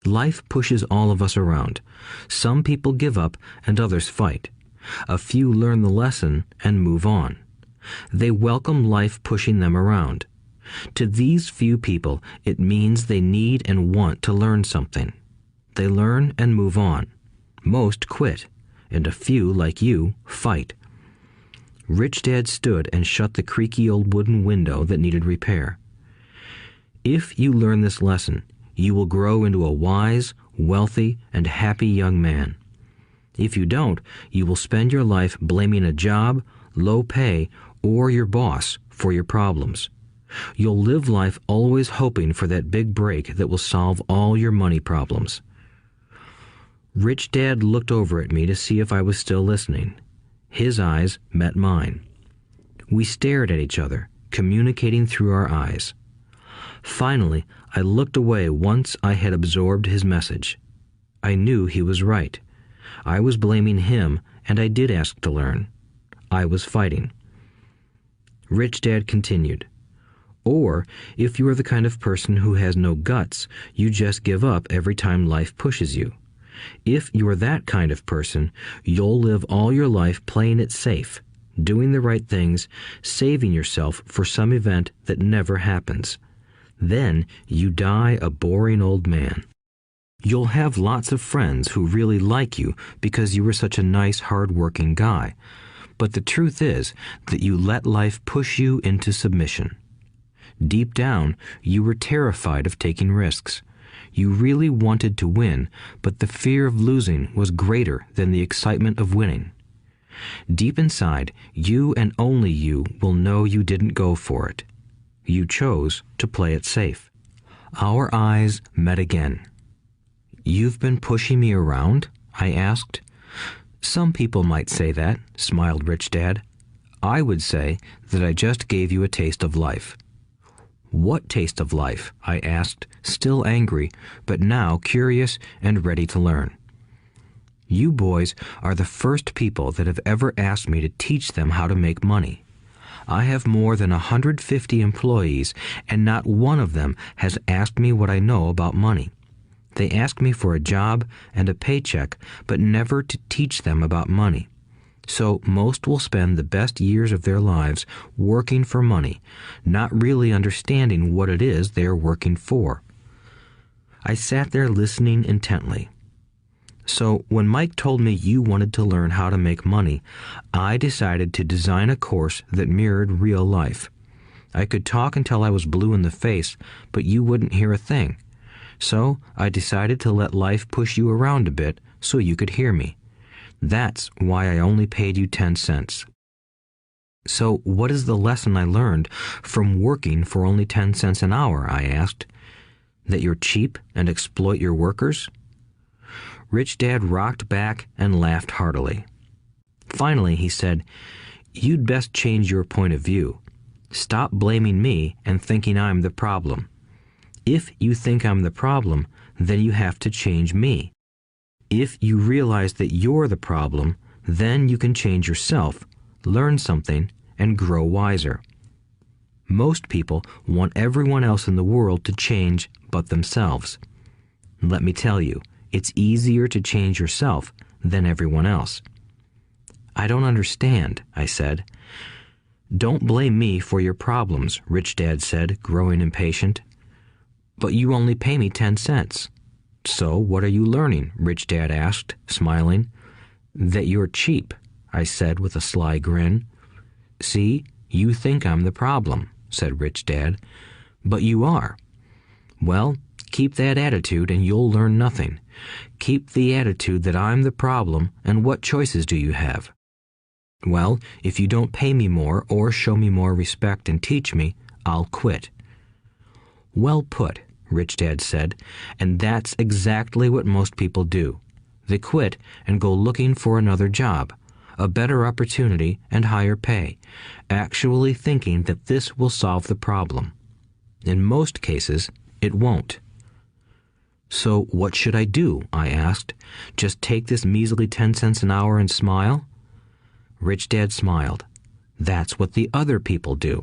Life pushes all of us around. Some people give up and others fight. A few learn the lesson and move on. They welcome life pushing them around. To these few people, it means they need and want to learn something. They learn and move on. Most quit, and a few, like you, fight. Rich Dad stood and shut the creaky old wooden window that needed repair. If you learn this lesson, you will grow into a wise, wealthy, and happy young man. If you don't, you will spend your life blaming a job, low pay, or your boss for your problems. You'll live life always hoping for that big break that will solve all your money problems. Rich Dad looked over at me to see if I was still listening. His eyes met mine. We stared at each other, communicating through our eyes. Finally, I looked away once I had absorbed his message. I knew he was right. I was blaming him, and I did ask to learn. I was fighting. Rich Dad continued. Or, if you are the kind of person who has no guts, you just give up every time life pushes you. If you are that kind of person, you'll live all your life playing it safe, doing the right things, saving yourself for some event that never happens. Then you die a boring old man. You'll have lots of friends who really like you because you were such a nice, hard-working guy. But the truth is that you let life push you into submission. Deep down, you were terrified of taking risks. You really wanted to win, but the fear of losing was greater than the excitement of winning. Deep inside, you and only you will know you didn't go for it. You chose to play it safe. Our eyes met again. "You've been pushing me around?" I asked. "Some people might say that," smiled Rich Dad. "I would say that I just gave you a taste of life." "What taste of life?" I asked, still angry, but now curious and ready to learn. "You boys are the first people that have ever asked me to teach them how to make money. I have more than 150 employees, and not one of them has asked me what I know about money. They ask me for a job and a paycheck, but never to teach them about money. So most will spend the best years of their lives working for money, not really understanding what it is they are working for." I sat there listening intently. "So when Mike told me you wanted to learn how to make money, I decided to design a course that mirrored real life. I could talk until I was blue in the face, but you wouldn't hear a thing. So I decided to let life push you around a bit so you could hear me. That's why I only paid you 10 cents. "So what is the lesson I learned from working for only 10 cents an hour?" I asked. "That you're cheap and exploit your workers?" Rich Dad rocked back and laughed heartily. Finally, he said, "You'd best change your point of view. Stop blaming me and thinking I'm the problem. If you think I'm the problem, then you have to change me. If you realize that you're the problem, then you can change yourself, learn something, and grow wiser. Most people want everyone else in the world to change but themselves. Let me tell you, it's easier to change yourself than everyone else." "I don't understand," I said. "Don't blame me for your problems," Rich Dad said, growing impatient. "But you only pay me 10 cents. "So what are you learning?" Rich Dad asked, smiling. "That you're cheap," I said with a sly grin. "See, you think I'm the problem," said Rich Dad. "But you are. Well, keep that attitude and you'll learn nothing. Keep the attitude that I'm the problem, and what choices do you have?" "Well, if you don't pay me more or show me more respect and teach me, I'll quit." "Well put," Rich Dad said, "and that's exactly what most people do. They quit and go looking for another job, a better opportunity and higher pay, actually thinking that this will solve the problem. In most cases, it won't. So what should I do? I asked. Just take this measly 10 cents an hour and smile? Rich Dad smiled. That's what the other people do.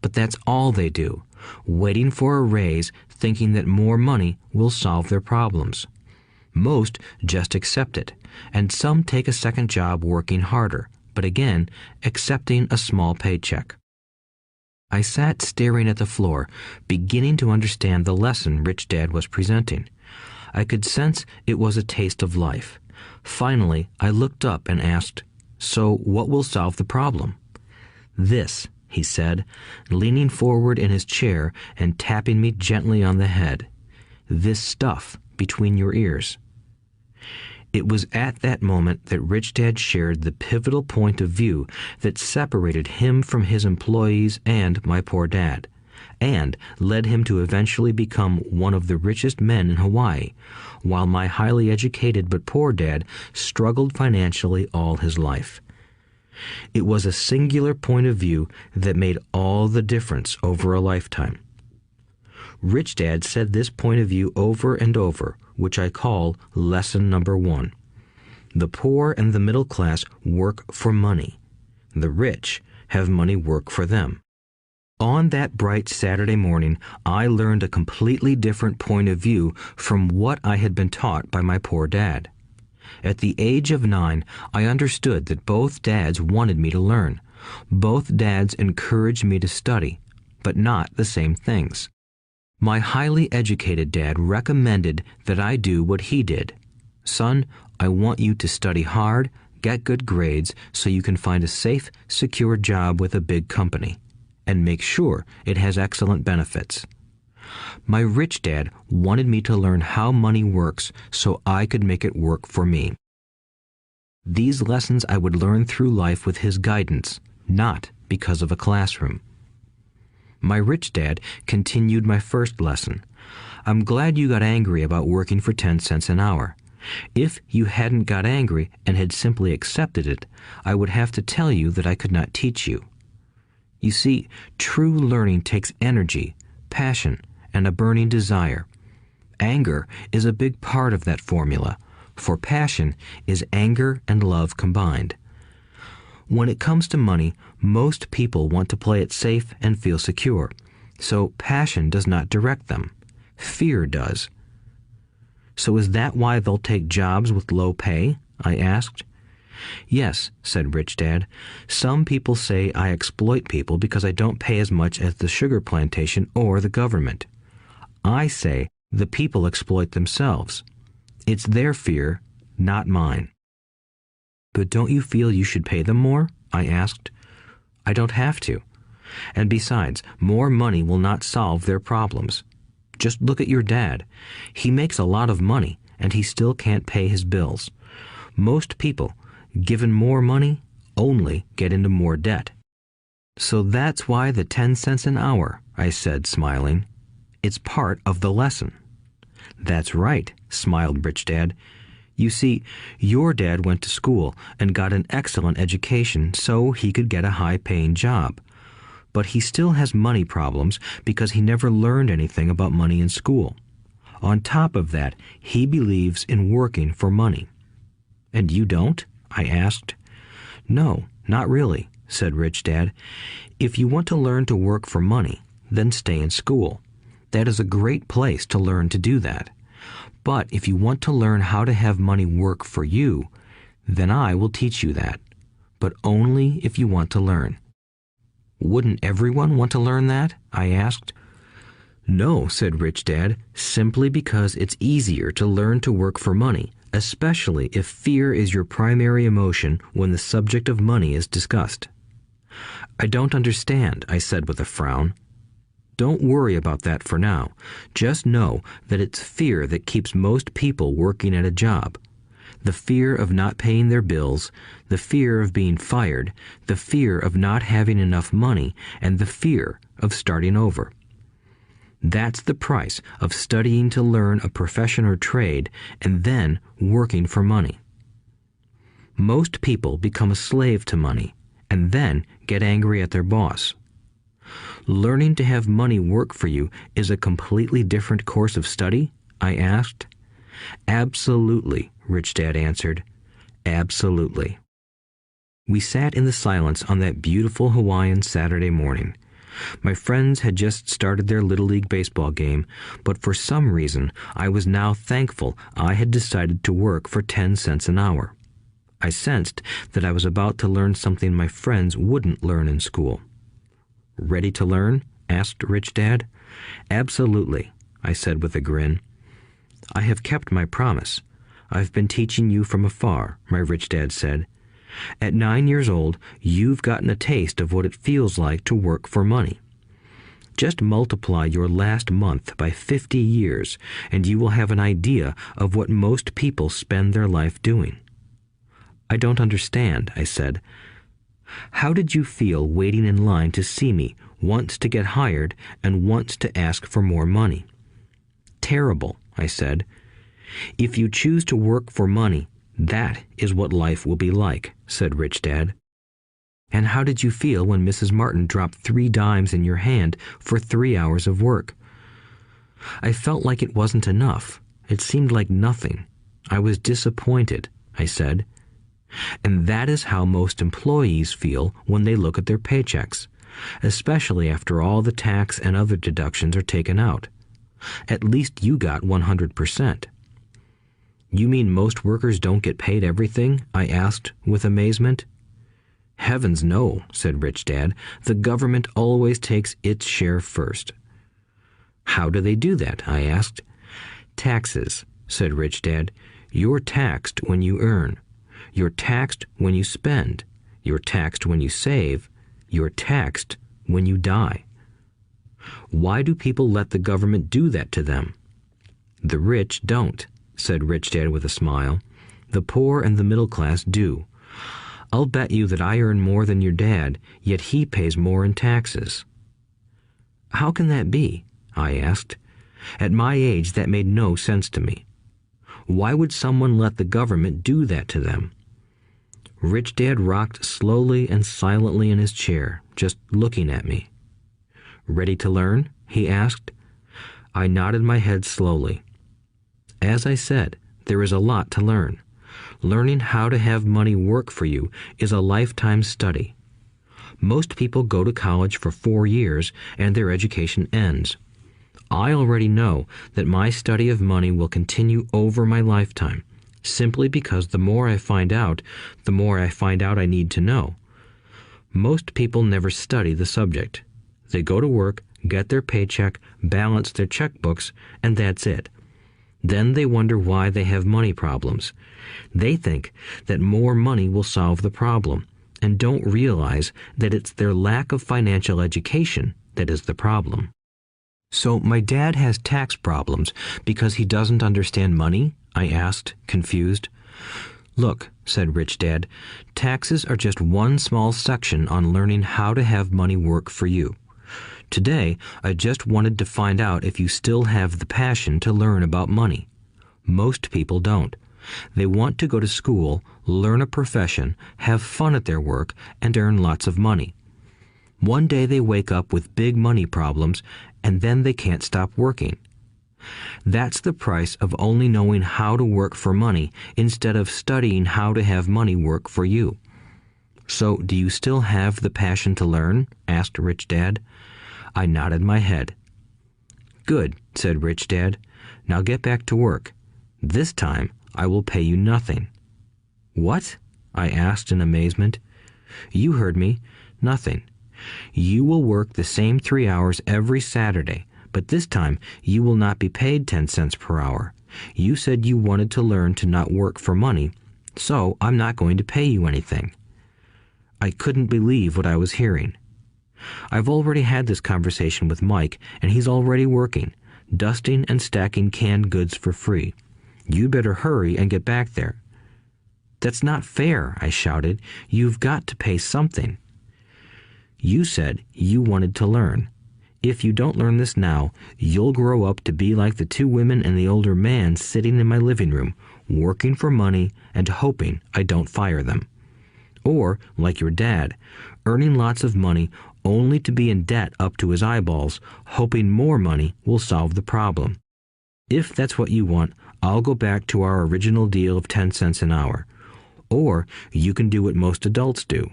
But that's all they do, waiting for a raise, thinking that more money will solve their problems. Most just accept it, and some take a second job working harder, but again, accepting a small paycheck. I sat staring at the floor, beginning to understand the lesson Rich Dad was presenting. I could sense it was a taste of life. Finally, I looked up and asked, "So what will solve the problem?" "This," he said, leaning forward in his chair and tapping me gently on the head. "This stuff between your ears." It was at that moment that Rich Dad shared the pivotal point of view that separated him from his employees and my poor dad, and led him to eventually become one of the richest men in Hawaii, while my highly educated but poor dad struggled financially all his life. It was a singular point of view that made all the difference over a lifetime. Rich Dad said this point of view over and over, which I call lesson number 1. The poor and the middle class work for money. The rich have money work for them. On that bright Saturday morning, I learned a completely different point of view from what I had been taught by my poor dad. At the age of 9, I understood that both dads wanted me to learn. Both dads encouraged me to study, but not the same things. My highly educated dad recommended that I do what he did. "Son, I want you to study hard, get good grades so you can find a safe, secure job with a big company, and make sure it has excellent benefits." My rich dad wanted me to learn how money works so I could make it work for me. These lessons I would learn through life with his guidance, not because of a classroom. My rich dad continued my first lesson. "I'm glad you got angry about working for 10 cents an hour. If you hadn't got angry and had simply accepted it, I would have to tell you that I could not teach you. You see, true learning takes energy, passion, and a burning desire. Anger is a big part of that formula, for passion is anger and love combined. When it comes to money, most people want to play it safe and feel secure, so passion does not direct them. Fear does." "So is that why they'll take jobs with low pay?" I asked. "Yes," said Rich Dad. "Some people say I exploit people because I don't pay as much as the sugar plantation or the government. I say the people exploit themselves. It's their fear, not mine." "But don't you feel you should pay them more?" I asked. "I don't have to. And besides, more money will not solve their problems. Just look at your dad. He makes a lot of money, and he still can't pay his bills. Most people, given more money, only get into more debt." "So that's why the 10 cents an hour," I said, smiling. "It's part of the lesson." "That's right," smiled Rich Dad. "You see, your dad went to school and got an excellent education so he could get a high-paying job. But he still has money problems because he never learned anything about money in school. On top of that, he believes in working for money." "And you don't?" I asked. "No, not really," said Rich Dad. "If you want to learn to work for money, then stay in school. That is a great place to learn to do that. But if you want to learn how to have money work for you, then I will teach you that. But only if you want to learn." "Wouldn't everyone want to learn that?" I asked. "No," said Rich Dad, "simply because it's easier to learn to work for money, especially if fear is your primary emotion when the subject of money is discussed." "I don't understand," I said with a frown. "Don't worry about that for now. Just know that it's fear that keeps most people working at a job. The fear of not paying their bills, the fear of being fired, the fear of not having enough money, and the fear of starting over. That's the price of studying to learn a profession or trade and then working for money. Most people become a slave to money and then get angry at their boss. Learning to have money work for you is a completely different course of study? I asked. Absolutely, Rich Dad answered. Absolutely. We sat in the silence on that beautiful Hawaiian Saturday morning. My friends had just started their Little League baseball game, but for some reason I was now thankful I had decided to work for 10 cents an hour. I sensed that I was about to learn something my friends wouldn't learn in school. Ready to learn? Asked Rich Dad. Absolutely, I said with a grin. I have kept my promise. I've been teaching you from afar, my Rich Dad said. At 9 years old, you've gotten a taste of what it feels like to work for money. Just multiply your last month by 50 years, and you will have an idea of what most people spend their life doing. I don't understand, I said. How did you feel waiting in line to see me, once to get hired and once to ask for more money? Terrible, I said. If you choose to work for money, that is what life will be like, said Rich Dad. And how did you feel when Mrs. Martin dropped 3 dimes in your hand for 3 hours of work? I felt like it wasn't enough. It seemed like nothing. I was disappointed, I said. And that is how most employees feel when they look at their paychecks, especially after all the tax and other deductions are taken out. At least you got 100%. You mean most workers don't get paid everything? I asked with amazement. Heavens no, said Rich Dad. The government always takes its share first. How do they do that? I asked. Taxes, said Rich Dad. You're taxed when you earn. You're taxed when you spend. You're taxed when you save. You're taxed when you die. Why do people let the government do that to them? The rich don't, said Rich Dad with a smile. The poor and the middle class do. I'll bet you that I earn more than your dad, yet he pays more in taxes. How can that be? I asked. At my age, that made no sense to me. Why would someone let the government do that to them? Rich Dad rocked slowly and silently in his chair, just looking at me. Ready to learn? He asked. I nodded my head slowly. As I said, there is a lot to learn. Learning how to have money work for you is a lifetime study. Most people go to college for 4 years and their education ends. I already know that my study of money will continue over my lifetime, simply because the more I find out, the more I need to know. Most people never study the subject. They go to work, get their paycheck, balance their checkbooks, and that's it. Then they wonder why they have money problems. They think that more money will solve the problem, and don't realize that it's their lack of financial education that is the problem. So my dad has tax problems because he doesn't understand money? I asked, confused. Look, said Rich Dad, taxes are just one small section on learning how to have money work for you. Today, I just wanted to find out if you still have the passion to learn about money. Most people don't. They want to go to school, learn a profession, have fun at their work, and earn lots of money. One day they wake up with big money problems, and then they can't stop working. That's the price of only knowing how to work for money instead of studying how to have money work for you. So, do you still have the passion to learn? Asked Rich Dad. I nodded my head. Good, said Rich Dad. Now get back to work. This time, I will pay you nothing. What? I asked in amazement. You heard me. Nothing. You will work the same 3 hours every Saturday, but this time you will not be paid 10 cents per hour. You said you wanted to learn to not work for money, so I'm not going to pay you anything. I couldn't believe what I was hearing. I've already had this conversation with Mike, and he's already working, dusting and stacking canned goods for free. You'd better hurry and get back there. That's not fair, I shouted. You've got to pay something. You said you wanted to learn. If you don't learn this now, you'll grow up to be like the two women and the older man sitting in my living room, working for money and hoping I don't fire them. Or, like your dad, earning lots of money only to be in debt up to his eyeballs, hoping more money will solve the problem. If that's what you want, I'll go back to our original deal of 10 cents an hour. Or you can do what most adults do.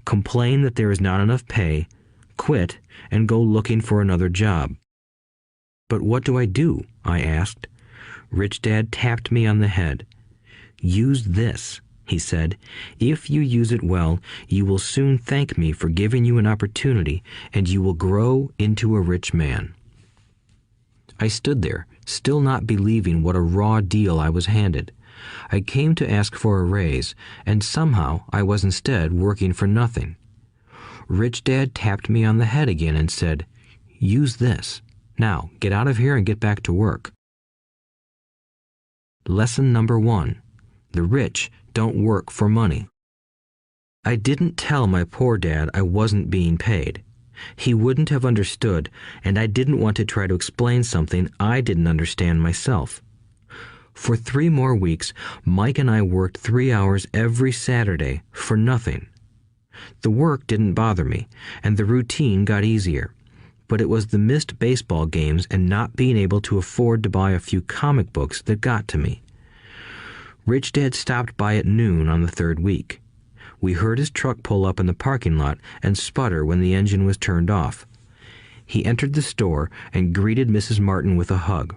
Complain that there is not enough pay, quit, and go looking for another job. But what do I do? I asked. Rich Dad tapped me on the head. Use this, he said. If you use it well, you will soon thank me for giving you an opportunity, and you will grow into a rich man. I stood there, still not believing what a raw deal I was handed. I came to ask for a raise, and somehow I was instead working for nothing. Rich Dad tapped me on the head again and said, "Use this. Now, get out of here and get back to work." Lesson number 1. The rich don't work for money. I didn't tell my poor dad I wasn't being paid. He wouldn't have understood, and I didn't want to try to explain something I didn't understand myself. For 3 more weeks, Mike and I worked 3 hours every Saturday for nothing. The work didn't bother me, and the routine got easier. But it was the missed baseball games and not being able to afford to buy a few comic books that got to me. Rich Dad stopped by at noon on the 3rd week. We heard his truck pull up in the parking lot and sputter when the engine was turned off. He entered the store and greeted Mrs. Martin with a hug.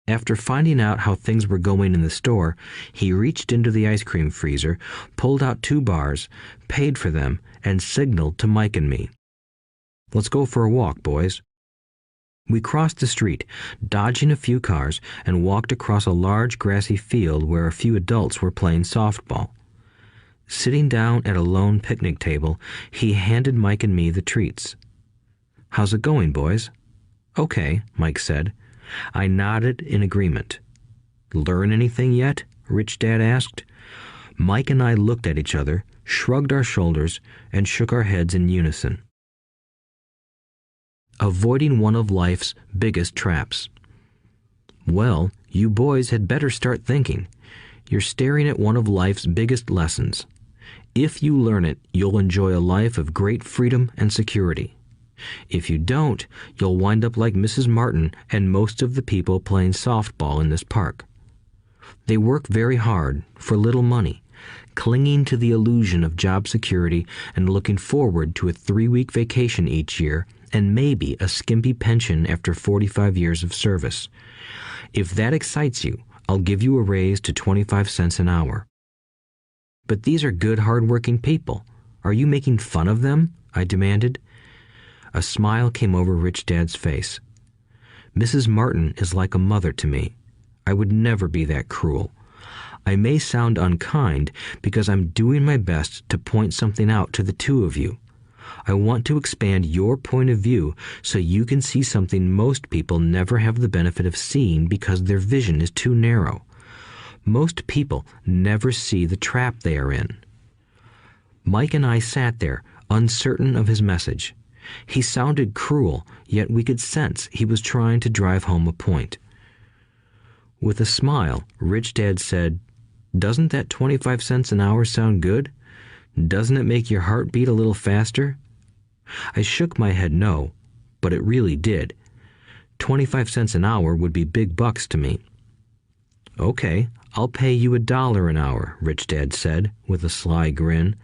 After finding out how things were going in the store, he reached into the ice cream freezer, pulled out 2 bars, paid for them, and signaled to Mike and me. "Let's go for a walk, boys." We crossed the street, dodging a few cars, and walked across a large grassy field where a few adults were playing softball. Sitting down at a lone picnic table, he handed Mike and me the treats. "How's it going, boys?" "Okay," Mike said. I nodded in agreement. "Learn anything yet?" Rich Dad asked. Mike and I looked at each other, shrugged our shoulders, and shook our heads in unison. Avoiding one of life's biggest traps. Well, you boys had better start thinking. You're staring at one of life's biggest lessons. If you learn it, you'll enjoy a life of great freedom and security. If you don't, you'll wind up like Mrs. Martin and most of the people playing softball in this park. They work very hard for little money, clinging to the illusion of job security and looking forward to a 3-week vacation each year and maybe a skimpy pension after 45 years of service. If that excites you, I'll give you a raise to 25 cents an hour. But these are good, hard-working people. Are you making fun of them? I demanded. A smile came over Rich Dad's face. Mrs. Martin is like a mother to me. I would never be that cruel. I may sound unkind because I'm doing my best to point something out to the two of you. I want to expand your point of view so you can see something most people never have the benefit of seeing because their vision is too narrow. Most people never see the trap they are in. Mike and I sat there, uncertain of his message. He sounded cruel, yet we could sense he was trying to drive home a point. With a smile, Rich Dad said, "Doesn't that 25 cents an hour sound good? Doesn't it make your heart beat a little faster?" I shook my head no, but it really did. 25 cents an hour would be big bucks to me. "Okay, I'll pay you $1 an hour," Rich Dad said, with a sly grin.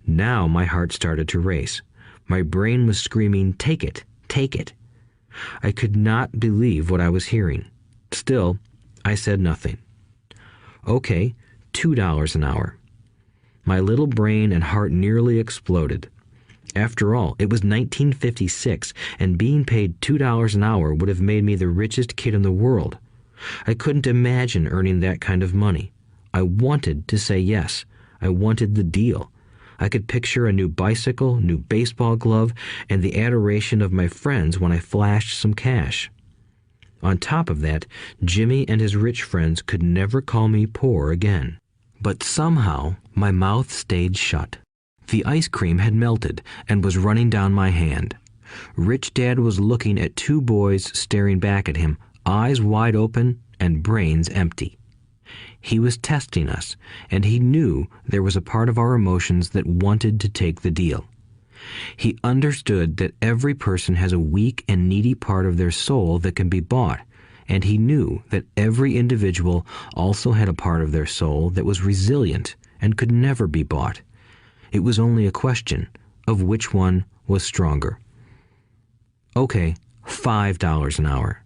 Now my heart started to race. My brain was screaming, "Take it, take it." I could not believe what I was hearing. Still, I said nothing. "Okay, $2 an hour." My little brain and heart nearly exploded. After all, it was 1956, and being paid $2 an hour would have made me the richest kid in the world. I couldn't imagine earning that kind of money. I wanted to say yes. I wanted the deal. I could picture a new bicycle, new baseball glove, and the adoration of my friends when I flashed some cash. On top of that, Jimmy and his rich friends could never call me poor again. But somehow, my mouth stayed shut. The ice cream had melted and was running down my hand. Rich Dad was looking at two boys staring back at him, eyes wide open and brains empty. He was testing us, and he knew there was a part of our emotions that wanted to take the deal. He understood that every person has a weak and needy part of their soul that can be bought, and he knew that every individual also had a part of their soul that was resilient and could never be bought. It was only a question of which one was stronger. Okay, $5 an hour.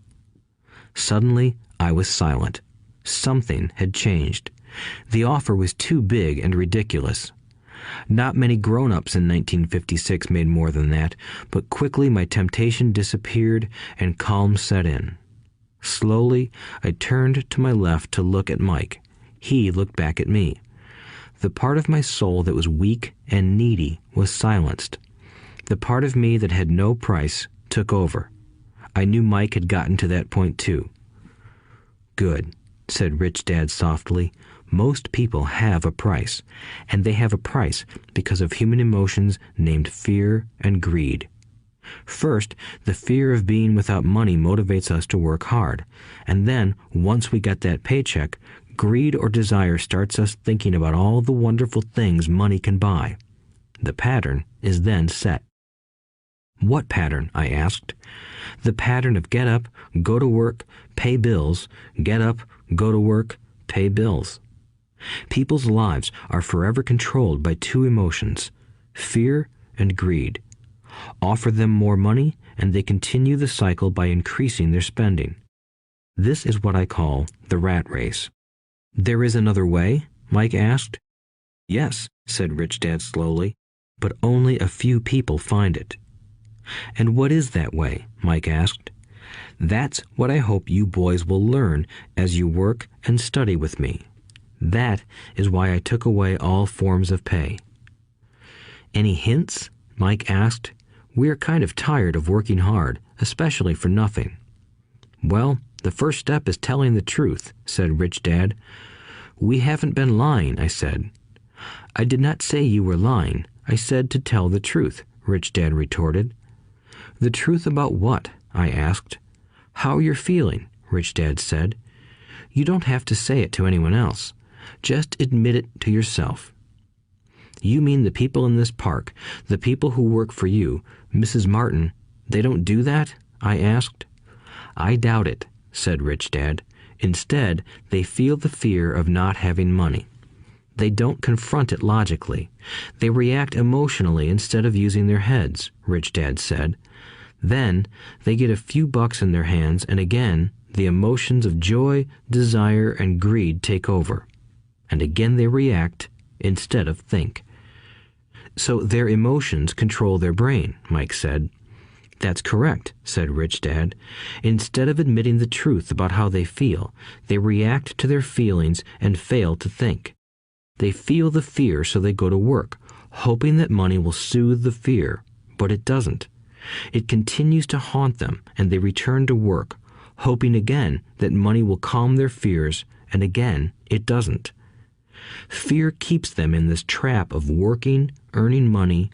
Suddenly, I was silent. Something had changed. The offer was too big and ridiculous. Not many grown-ups in 1956 made more than that, but quickly my temptation disappeared and calm set in. Slowly, I turned to my left to look at Mike. He looked back at me. The part of my soul that was weak and needy was silenced. The part of me that had no price took over. I knew Mike had gotten to that point too. "Good," said Rich Dad softly. "Most people have a price, and they have a price because of human emotions named fear and greed. First, the fear of being without money motivates us to work hard, and then, once we get that paycheck, greed or desire starts us thinking about all the wonderful things money can buy. The pattern is then set." "What pattern?" I asked. "The pattern of get up, go to work, pay bills, get up, go to work, pay bills." People's lives are forever controlled by two emotions, fear and greed. Offer them more money, and they continue the cycle by increasing their spending. This is what I call the rat race. "There is another way?" Mike asked. "Yes," said Rich Dad slowly, "but only a few people find it." "And what is that way?" Mike asked. "That's what I hope you boys will learn as you work and study with me. That is why I took away all forms of pay." "Any hints?" Mike asked. "We're kind of tired of working hard, especially for nothing." "Well, the first step is telling the truth," said Rich Dad. "We haven't been lying," I said. "I did not say you were lying. I said to tell the truth," Rich Dad retorted. "The truth about what?" I asked. "How you're feeling," Rich Dad said. "You don't have to say it to anyone else. Just admit it to yourself." "You mean the people in this park, the people who work for you, Mrs. Martin, they don't do that?" I asked. "I doubt it," said Rich Dad. "Instead, they feel the fear of not having money. They don't confront it logically. They react emotionally instead of using their heads," Rich Dad said. "Then they get a few bucks in their hands, and again, the emotions of joy, desire, and greed take over. And again they react instead of think." "So their emotions control their brain," Mike said. "That's correct," said Rich Dad. "Instead of admitting the truth about how they feel, they react to their feelings and fail to think. They feel the fear, so they go to work, hoping that money will soothe the fear, but it doesn't. It continues to haunt them, and they return to work, hoping again that money will calm their fears, and again it doesn't. Fear keeps them in this trap of working, earning money,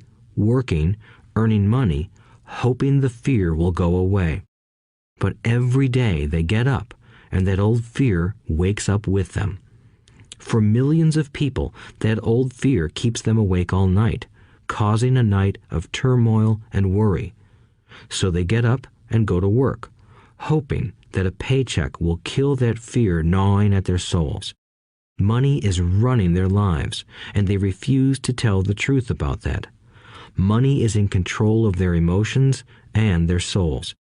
hoping the fear will go away. But every day they get up, and that old fear wakes up with them. For millions of people, that old fear keeps them awake all night, causing a night of turmoil and worry. So they get up and go to work, hoping that a paycheck will kill that fear gnawing at their souls. Money is running their lives, and they refuse to tell the truth about that. Money is in control of their emotions and their souls."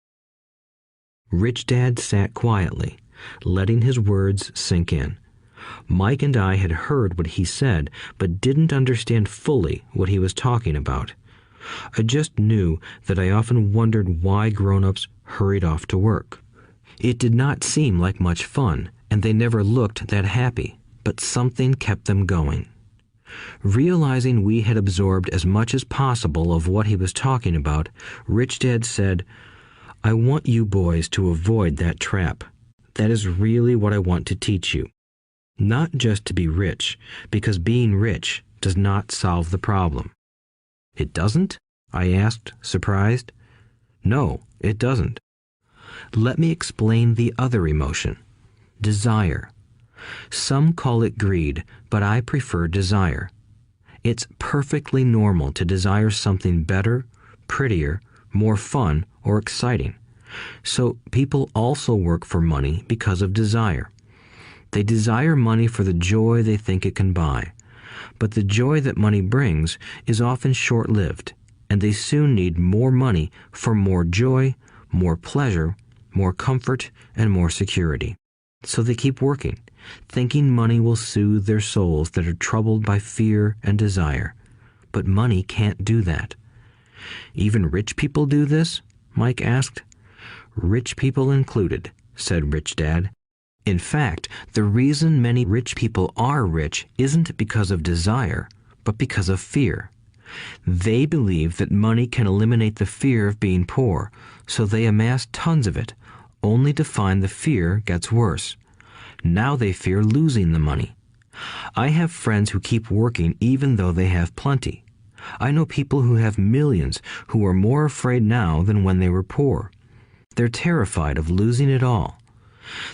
Rich Dad sat quietly, letting his words sink in. Mike and I had heard what he said, but didn't understand fully what he was talking about. I just knew that I often wondered why grown-ups hurried off to work. It did not seem like much fun, and they never looked that happy, but something kept them going. Realizing we had absorbed as much as possible of what he was talking about, Rich Dad said, "I want you boys to avoid that trap. That is really what I want to teach you. Not just to be rich, because being rich does not solve the problem." "It doesn't?" I asked, surprised. No, it doesn't. Let me explain the other emotion, desire. Some call it greed, but I prefer desire. It's perfectly normal to desire something better, prettier, more fun, or exciting. So people also work for money because of desire. They desire money for the joy they think it can buy. But the joy that money brings is often short-lived, and they soon need more money for more joy, more pleasure, more comfort, and more security. So they keep working, thinking money will soothe their souls that are troubled by fear and desire. But money can't do that. Even rich people do this? Mike asked. Rich people included, said Rich Dad. In fact, the reason many rich people are rich isn't because of desire, but because of fear. They believe that money can eliminate the fear of being poor, so they amass tons of it, only to find the fear gets worse. Now they fear losing the money. I have friends who keep working even though they have plenty. I know people who have millions who are more afraid now than when they were poor. They're terrified of losing it all.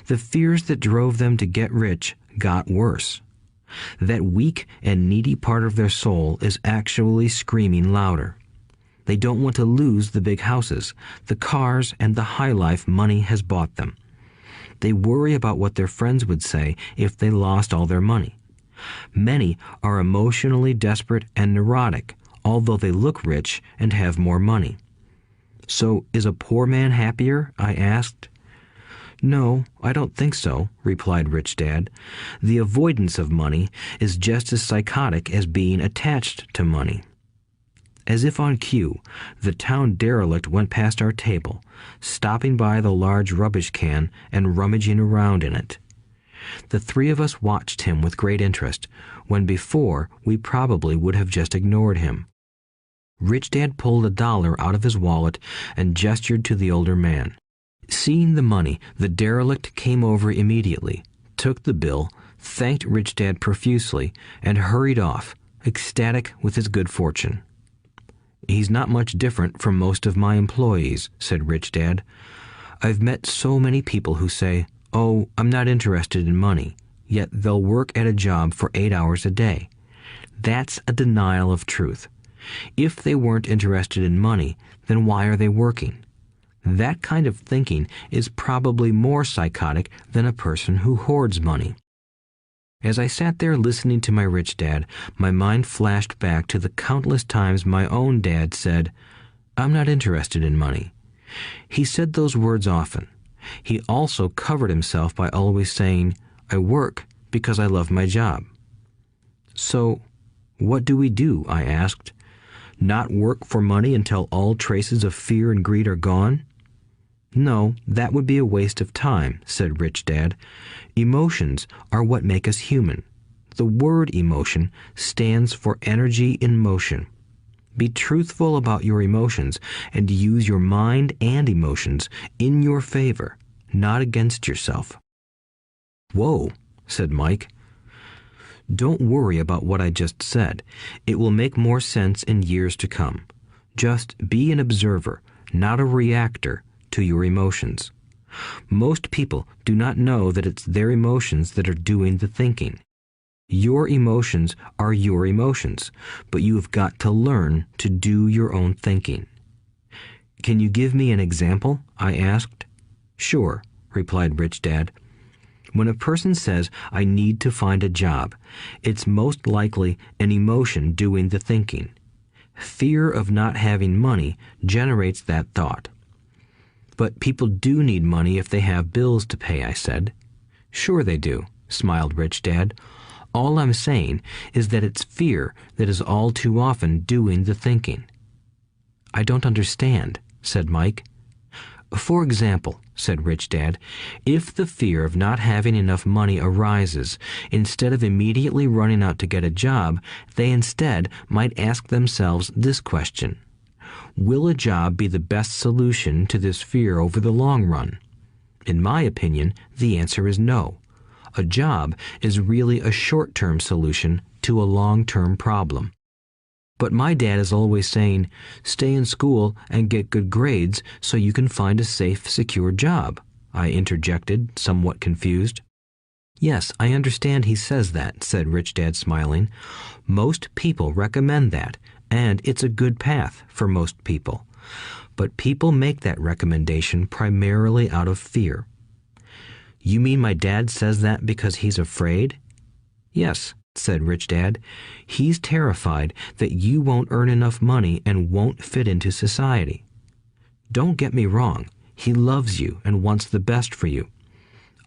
The fears that drove them to get rich got worse. That weak and needy part of their soul is actually screaming louder. They don't want to lose the big houses, the cars, and the high life money has bought them. They worry about what their friends would say if they lost all their money. Many are emotionally desperate and neurotic, although they look rich and have more money. So, is a poor man happier? I asked. No, I don't think so, replied Rich Dad. The avoidance of money is just as psychotic as being attached to money. As if on cue, the town derelict went past our table, stopping by the large rubbish can and rummaging around in it. The three of us watched him with great interest, when before we probably would have just ignored him. Rich Dad pulled $1 out of his wallet and gestured to the older man. Seeing the money, the derelict came over immediately, took the bill, thanked Rich Dad profusely, and hurried off, ecstatic with his good fortune. He's not much different from most of my employees, said Rich Dad. I've met so many people who say, "Oh, I'm not interested in money," yet they'll work at a job for 8 hours a day. That's a denial of truth. If they weren't interested in money, then why are they working? That kind of thinking is probably more psychotic than a person who hoards money. As I sat there listening to my rich dad, my mind flashed back to the countless times my own dad said, "I'm not interested in money." He said those words often. He also covered himself by always saying, "I work because I love my job." So, what do we do? I asked. Not work for money until all traces of fear and greed are gone? No, that would be a waste of time, said Rich Dad. Emotions are what make us human. The word emotion stands for energy in motion. Be truthful about your emotions and use your mind and emotions in your favor, not against yourself. Whoa, said Mike. Don't worry about what I just said. It will make more sense in years to come. Just be an observer, not a reactor, to your emotions. Most people do not know that it's their emotions that are doing the thinking. Your emotions are your emotions, but you have got to learn to do your own thinking. Can you give me an example? I asked. Sure, replied Rich Dad. When a person says, "I need to find a job," it's most likely an emotion doing the thinking. Fear of not having money generates that thought. But people do need money if they have bills to pay, I said. Sure they do, smiled Rich Dad. All I'm saying is that it's fear that is all too often doing the thinking. I don't understand, said Mike. For example, said Rich Dad, if the fear of not having enough money arises, instead of immediately running out to get a job, they instead might ask themselves this question. Will a job be the best solution to this fear over the long run? In my opinion, the answer is no. A job is really a short-term solution to a long-term problem. But my dad is always saying, stay in school and get good grades so you can find a safe, secure job, I interjected, somewhat confused. Yes, I understand he says that, said Rich Dad, smiling. Most people recommend that, and it's a good path for most people. But people make that recommendation primarily out of fear. You mean my dad says that because he's afraid? Yes, said Rich Dad. He's terrified that you won't earn enough money and won't fit into society. Don't get me wrong. He loves you and wants the best for you.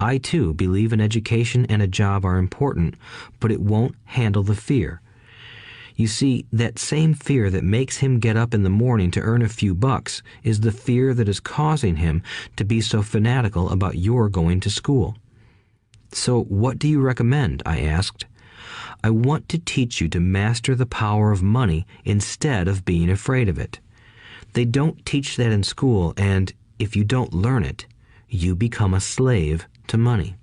I, too, believe an education and a job are important, but it won't handle the fear. You see, that same fear that makes him get up in the morning to earn a few bucks is the fear that is causing him to be so fanatical about your going to school. So what do you recommend? I asked. I want to teach you to master the power of money instead of being afraid of it. They don't teach that in school, and if you don't learn it, you become a slave to money.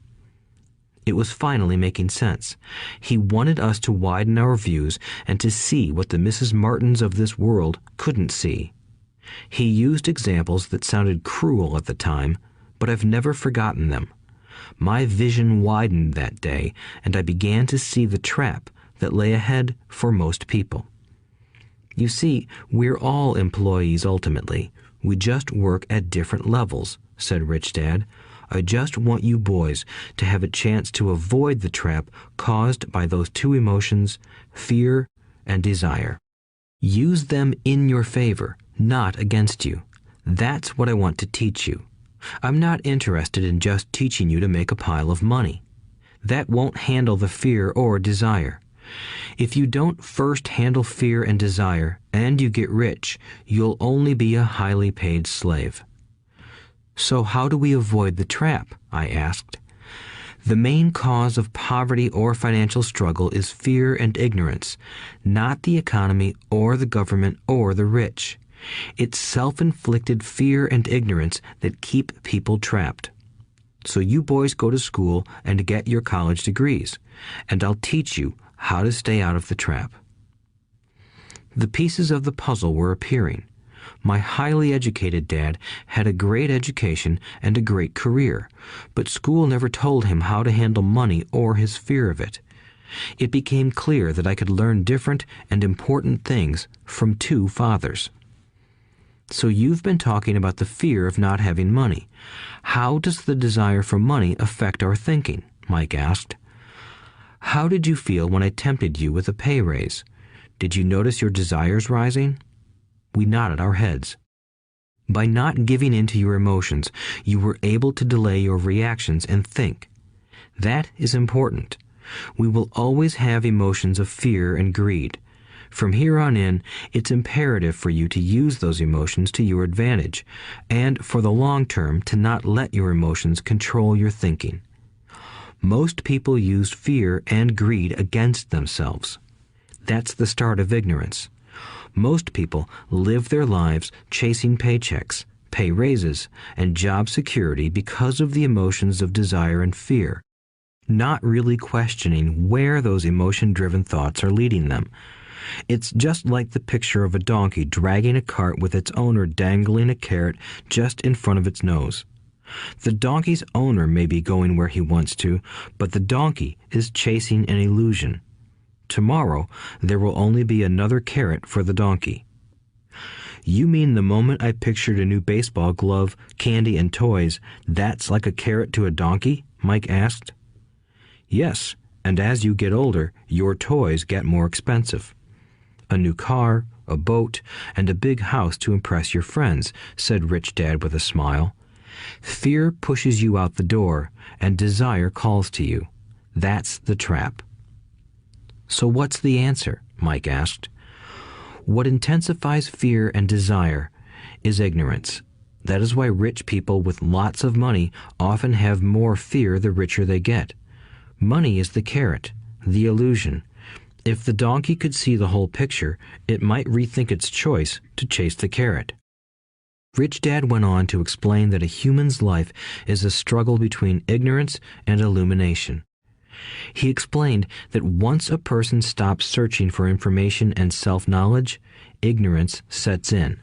It was finally making sense. He wanted us to widen our views and to see what the Mrs. Martins of this world couldn't see. He used examples that sounded cruel at the time, but I've never forgotten them. My vision widened that day, and I began to see the trap that lay ahead for most people. You see, we're all employees ultimately. We just work at different levels, said Rich Dad. I just want you boys to have a chance to avoid the trap caused by those two emotions, fear and desire. Use them in your favor, not against you. That's what I want to teach you. I'm not interested in just teaching you to make a pile of money. That won't handle the fear or desire. If you don't first handle fear and desire, and you get rich, you'll only be a highly paid slave. So how do we avoid the trap? I asked. The main cause of poverty or financial struggle is fear and ignorance, not the economy or the government or the rich. It's self-inflicted fear and ignorance that keep people trapped. So you boys go to school and get your college degrees, and I'll teach you how to stay out of the trap. The pieces of the puzzle were appearing. My highly educated dad had a great education and a great career, but school never told him how to handle money or his fear of it. It became clear that I could learn different and important things from two fathers. So you've been talking about the fear of not having money. How does the desire for money affect our thinking? Mike asked. How did you feel when I tempted you with a pay raise? Did you notice your desires rising? We nodded our heads. By not giving in to your emotions, you were able to delay your reactions and think. That is important. We will always have emotions of fear and greed. From here on in, it's imperative for you to use those emotions to your advantage, and for the long term to not let your emotions control your thinking. Most people use fear and greed against themselves. That's the start of ignorance. Most people live their lives chasing paychecks, pay raises, and job security because of the emotions of desire and fear, not really questioning where those emotion-driven thoughts are leading them. It's just like the picture of a donkey dragging a cart with its owner dangling a carrot just in front of its nose. The donkey's owner may be going where he wants to, but the donkey is chasing an illusion. Tomorrow, there will only be another carrot for the donkey. You mean the moment I pictured a new baseball glove, candy, and toys, that's like a carrot to a donkey? Mike asked. Yes, and as you get older, your toys get more expensive. A new car, a boat, and a big house to impress your friends, said Rich Dad with a smile. Fear pushes you out the door, and desire calls to you. That's the trap. So what's the answer? Mike asked. What intensifies fear and desire is ignorance. That is why rich people with lots of money often have more fear the richer they get. Money is the carrot, the illusion. If the donkey could see the whole picture, it might rethink its choice to chase the carrot. Rich Dad went on to explain that a human's life is a struggle between ignorance and illumination. He explained that once a person stops searching for information and self-knowledge, ignorance sets in.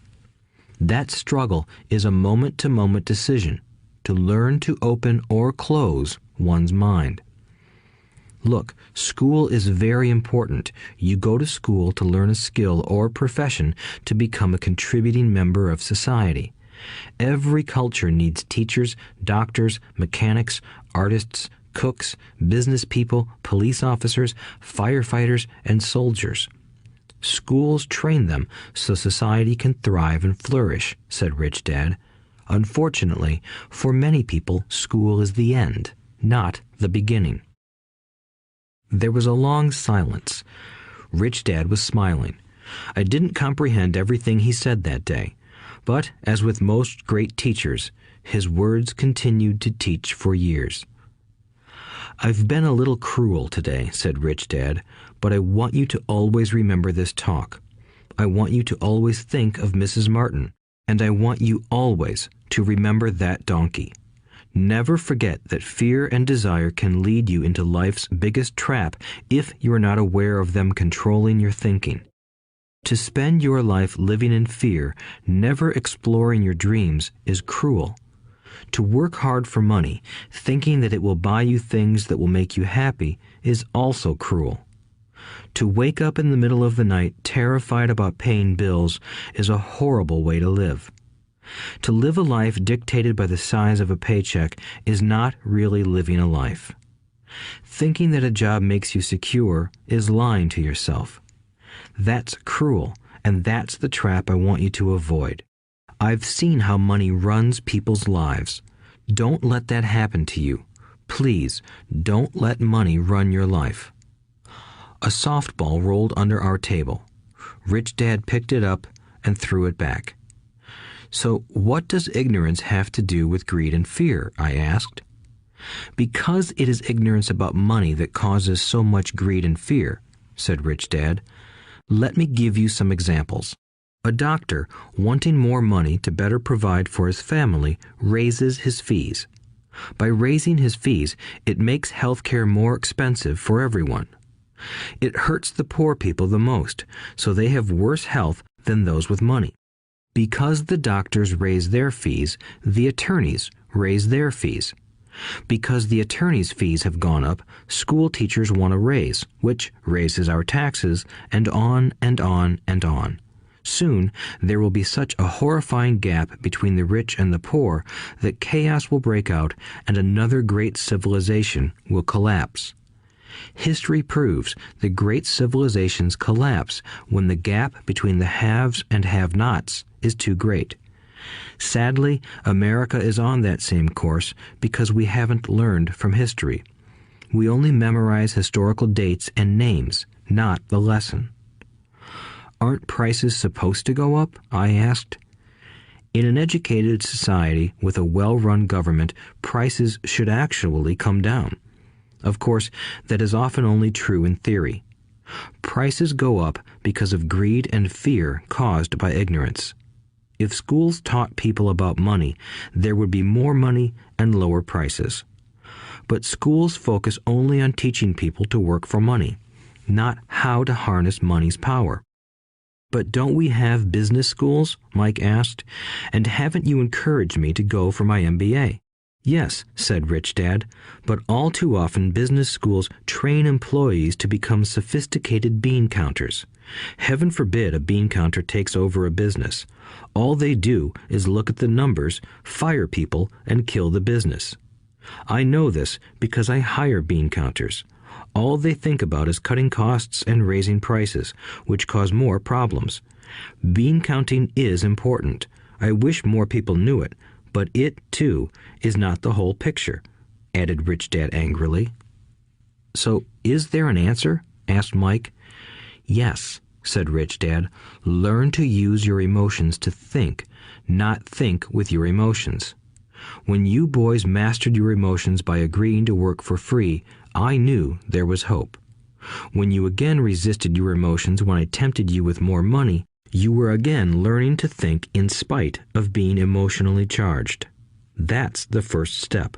That struggle is a moment-to-moment decision to learn to open or close one's mind. Look, school is very important. You go to school to learn a skill or profession to become a contributing member of society. Every culture needs teachers, doctors, mechanics, artists, cooks, business people, police officers, firefighters, and soldiers. Schools train them so society can thrive and flourish, said Rich Dad. Unfortunately, for many people, school is the end, not the beginning. There was a long silence. Rich Dad was smiling. I didn't comprehend everything he said that day, but as with most great teachers, his words continued to teach for years. I've been a little cruel today, said Rich Dad, but I want you to always remember this talk. I want you to always think of Mrs. Martin, and I want you always to remember that donkey. Never forget that fear and desire can lead you into life's biggest trap if you are not aware of them controlling your thinking. To spend your life living in fear, never exploring your dreams, is cruel. To work hard for money, thinking that it will buy you things that will make you happy, is also cruel. To wake up in the middle of the night terrified about paying bills is a horrible way to live. To live a life dictated by the size of a paycheck is not really living a life. Thinking that a job makes you secure is lying to yourself. That's cruel, and that's the trap I want you to avoid. I've seen how money runs people's lives. Don't let that happen to you. Please, don't let money run your life. A softball rolled under our table. Rich Dad picked it up and threw it back. So what does ignorance have to do with greed and fear? I asked. Because it is ignorance about money that causes so much greed and fear, said Rich Dad. Let me give you some examples. A doctor, wanting more money to better provide for his family, raises his fees. By raising his fees, it makes healthcare more expensive for everyone. It hurts the poor people the most, so they have worse health than those with money. Because the doctors raise their fees, the attorneys raise their fees. Because the attorneys' fees have gone up, school teachers want a raise, which raises our taxes, and on and on and on. Soon, there will be such a horrifying gap between the rich and the poor that chaos will break out and another great civilization will collapse. History proves that great civilizations collapse when the gap between the haves and have-nots is too great. Sadly, America is on that same course because we haven't learned from history. We only memorize historical dates and names, not the lesson. Aren't prices supposed to go up? I asked. In an educated society with a well-run government, prices should actually come down. Of course, that is often only true in theory. Prices go up because of greed and fear caused by ignorance. If schools taught people about money, there would be more money and lower prices. But schools focus only on teaching people to work for money, not how to harness money's power. But don't we have business schools? Mike asked. And haven't you encouraged me to go for my MBA? Yes, said Rich Dad, but all too often business schools train employees to become sophisticated bean counters. Heaven forbid a bean counter takes over a business. All they do is look at the numbers, fire people, and kill the business. I know this because I hire bean counters. All they think about is cutting costs and raising prices, which cause more problems. Bean counting is important. I wish more people knew it, but it, too, is not the whole picture, added Rich Dad angrily. So, is there an answer? Asked Mike. Yes, said Rich Dad. Learn to use your emotions to think, not think with your emotions. When you boys mastered your emotions by agreeing to work for free, I knew there was hope. When you again resisted your emotions when I tempted you with more money, you were again learning to think in spite of being emotionally charged. That's the first step.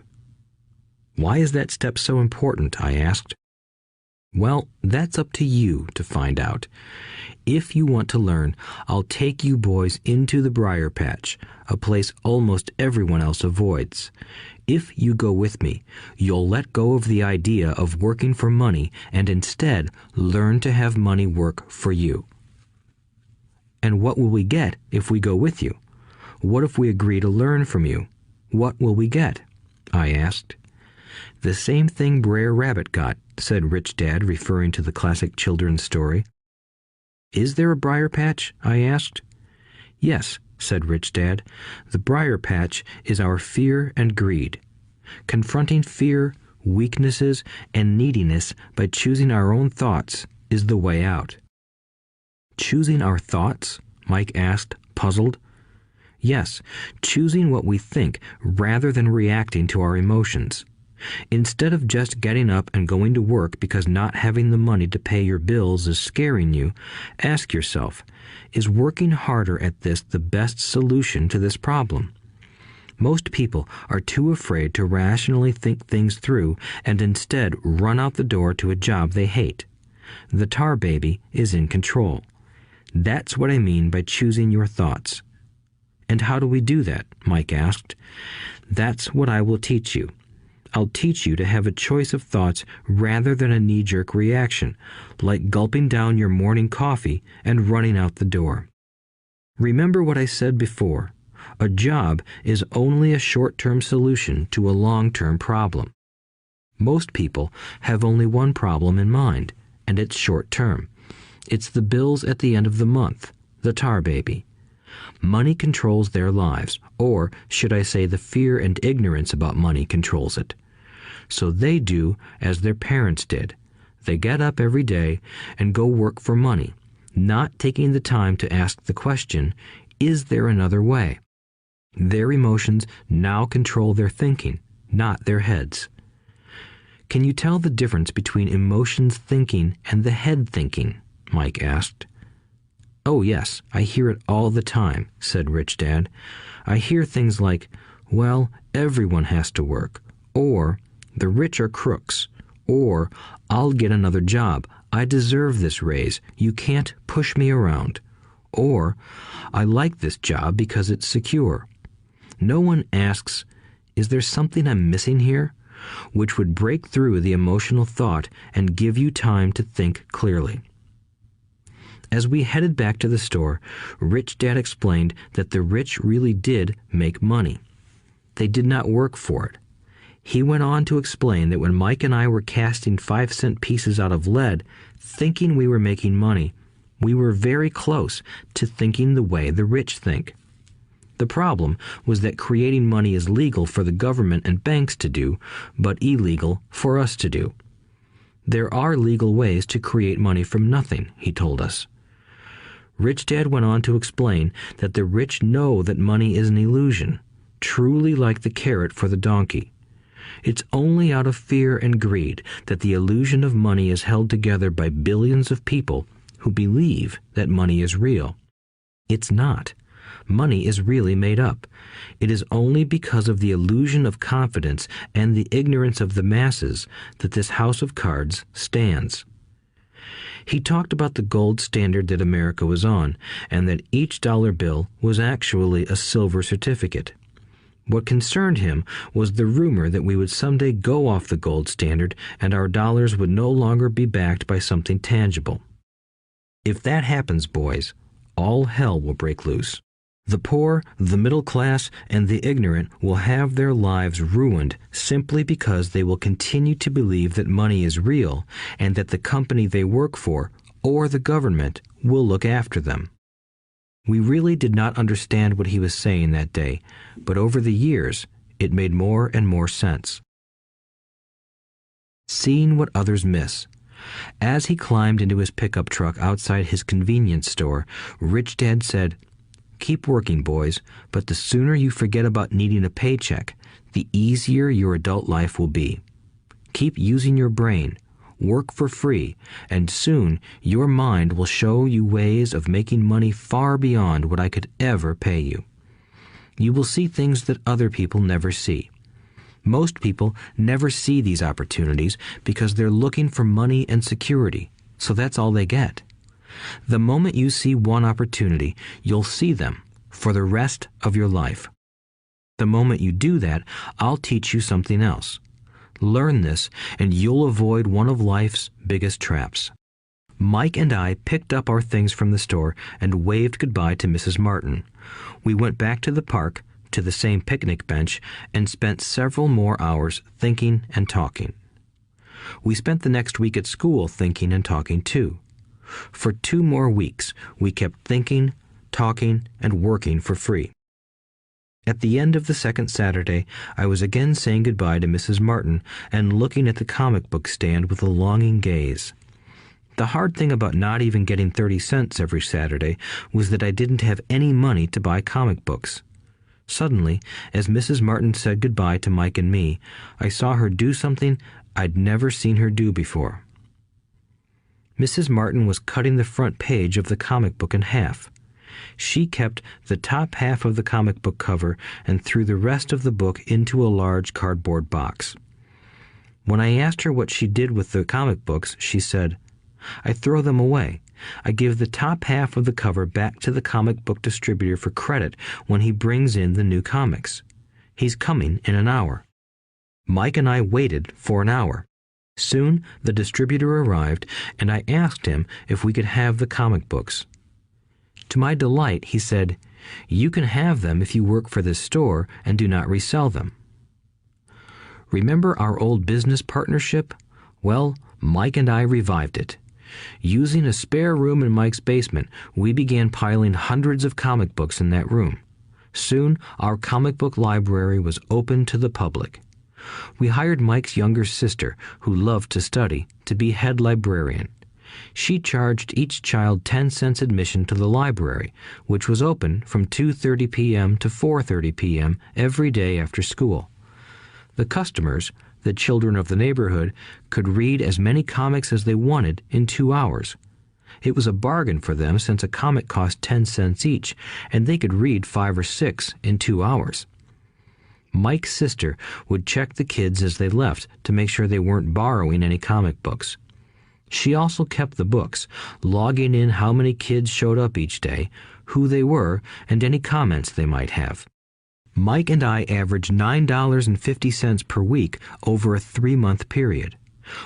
Why is that step so important? I asked. Well, that's up to you to find out. If you want to learn, I'll take you boys into the briar patch, a place almost everyone else avoids. If you go with me, you'll let go of the idea of working for money and instead learn to have money work for you. And what will we get if we go with you? What if we agree to learn from you? What will we get? I asked. The same thing Brer Rabbit got, said Rich Dad, referring to the classic children's story. Is there a briar patch? I asked. Yes, said Rich Dad. The briar patch is our fear and greed. Confronting fear, weaknesses, and neediness by choosing our own thoughts is the way out. Choosing our thoughts? Mike asked, puzzled. Yes, choosing what we think rather than reacting to our emotions. Instead of just getting up and going to work because not having the money to pay your bills is scaring you, ask yourself, is working harder at this the best solution to this problem? Most people are too afraid to rationally think things through and instead run out the door to a job they hate. The tar baby is in control. That's what I mean by choosing your thoughts. And how do we do that? Mike asked. That's what I will teach you. I'll teach you to have a choice of thoughts rather than a knee-jerk reaction, like gulping down your morning coffee and running out the door. Remember what I said before. A job is only a short-term solution to a long-term problem. Most people have only one problem in mind, and it's short-term. It's the bills at the end of the month, the tar baby. Money controls their lives, or should I say the fear and ignorance about money controls it. So they do as their parents did. They get up every day and go work for money, not taking the time to ask the question, is there another way? Their emotions now control their thinking, not their heads. Can you tell the difference between emotions thinking and the head thinking? Mike asked. Oh yes, I hear it all the time, said Rich Dad. I hear things like, well, everyone has to work, or the rich are crooks, or I'll get another job, I deserve this raise, you can't push me around, or I like this job because it's secure. No one asks, is there something I'm missing here? Which would break through the emotional thought and give you time to think clearly. As we headed back to the store, Rich Dad explained that the rich really did make money. They did not work for it. He went on to explain that when Mike and I were casting 5-cent pieces out of lead, thinking we were making money, we were very close to thinking the way the rich think. The problem was that creating money is legal for the government and banks to do, but illegal for us to do. There are legal ways to create money from nothing, he told us. Rich Dad went on to explain that the rich know that money is an illusion, truly like the carrot for the donkey. It's only out of fear and greed that the illusion of money is held together by billions of people who believe that money is real. It's not. Money is really made up. It is only because of the illusion of confidence and the ignorance of the masses that this house of cards stands. He talked about the gold standard that America was on, and that each dollar bill was actually a silver certificate. What concerned him was the rumor that we would someday go off the gold standard and our dollars would no longer be backed by something tangible. If that happens, boys, all hell will break loose. The poor, the middle class, and the ignorant will have their lives ruined simply because they will continue to believe that money is real and that the company they work for, or the government, will look after them. We really did not understand what he was saying that day, but over the years, it made more and more sense. Seeing what others miss. As he climbed into his pickup truck outside his convenience store, Rich Dad said, "Keep working, boys, but the sooner you forget about needing a paycheck, the easier your adult life will be. Keep using your brain, work for free, and soon your mind will show you ways of making money far beyond what I could ever pay you. You will see things that other people never see. Most people never see these opportunities because they're looking for money and security, so that's all they get. The moment you see one opportunity, you'll see them for the rest of your life. The moment you do that, I'll teach you something else. Learn this, and you'll avoid one of life's biggest traps. Mike and I picked up our things from the store and waved goodbye to Mrs. Martin. We went back to the park, to the same picnic bench, and spent several more hours thinking and talking. We spent the next week at school thinking and talking too. For 2 more weeks, we kept thinking, talking, and working for free. At the end of the second Saturday, I was again saying goodbye to Mrs. Martin and looking at the comic book stand with a longing gaze. The hard thing about not even getting 30 cents every Saturday was that I didn't have any money to buy comic books. Suddenly, as Mrs. Martin said goodbye to Mike and me, I saw her do something I'd never seen her do before. Mrs. Martin was cutting the front page of the comic book in half. She kept the top half of the comic book cover and threw the rest of the book into a large cardboard box. When I asked her what she did with the comic books, she said, "I throw them away. I give the top half of the cover back to the comic book distributor for credit when he brings in the new comics. He's coming in an hour." Mike and I waited for an hour. Soon the distributor arrived, and I asked him if we could have the comic books. To my delight, he said, "You can have them if you work for this store and do not resell them." Remember our old business partnership? Well, Mike and I revived it. Using a spare room in Mike's basement, we began piling hundreds of comic books in that room. Soon, our comic book library was open to the public. We hired Mike's younger sister, who loved to study, to be head librarian. She charged each child 10 cents admission to the library, which was open from 2:30 p.m. to 4:30 p.m. every day after school. The customers, the children of the neighborhood, could read as many comics as they wanted in 2 hours. It was a bargain for them since a comic cost 10 cents each, and they could read 5 or 6 in 2 hours. Mike's sister would check the kids as they left to make sure they weren't borrowing any comic books. She also kept the books, logging in how many kids showed up each day, who they were, and any comments they might have. Mike and I averaged $9.50 per week over a 3-month period.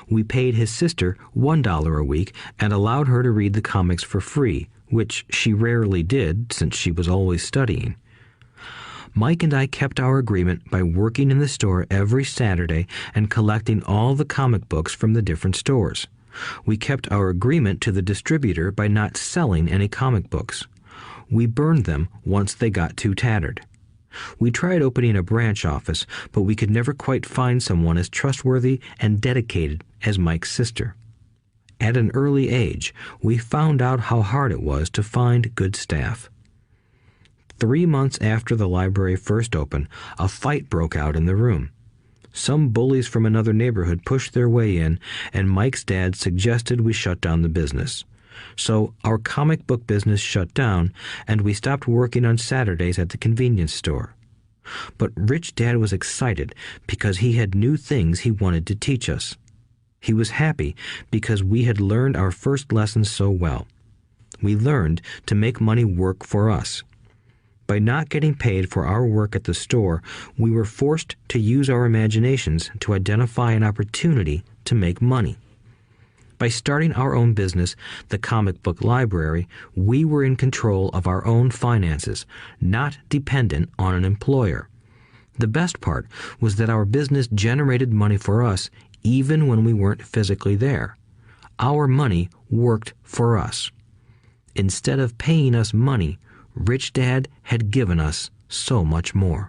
We paid his sister $1 a week and allowed her to read the comics for free, which she rarely did since she was always studying. Mike and I kept our agreement by working in the store every Saturday and collecting all the comic books from the different stores. We kept our agreement to the distributor by not selling any comic books. We burned them once they got too tattered. We tried opening a branch office, but we could never quite find someone as trustworthy and dedicated as Mike's sister. At an early age, we found out how hard it was to find good staff. 3 months after the library first opened, a fight broke out in the room. Some bullies from another neighborhood pushed their way in, and Mike's dad suggested we shut down the business. So our comic book business shut down, and we stopped working on Saturdays at the convenience store. But Rich Dad was excited because he had new things he wanted to teach us. He was happy because we had learned our first lessons so well. We learned to make money work for us. By not getting paid for our work at the store, we were forced to use our imaginations to identify an opportunity to make money. By starting our own business, the comic book library, we were in control of our own finances, not dependent on an employer. The best part was that our business generated money for us even when we weren't physically there. Our money worked for us. Instead of paying us money, Rich Dad had given us so much more.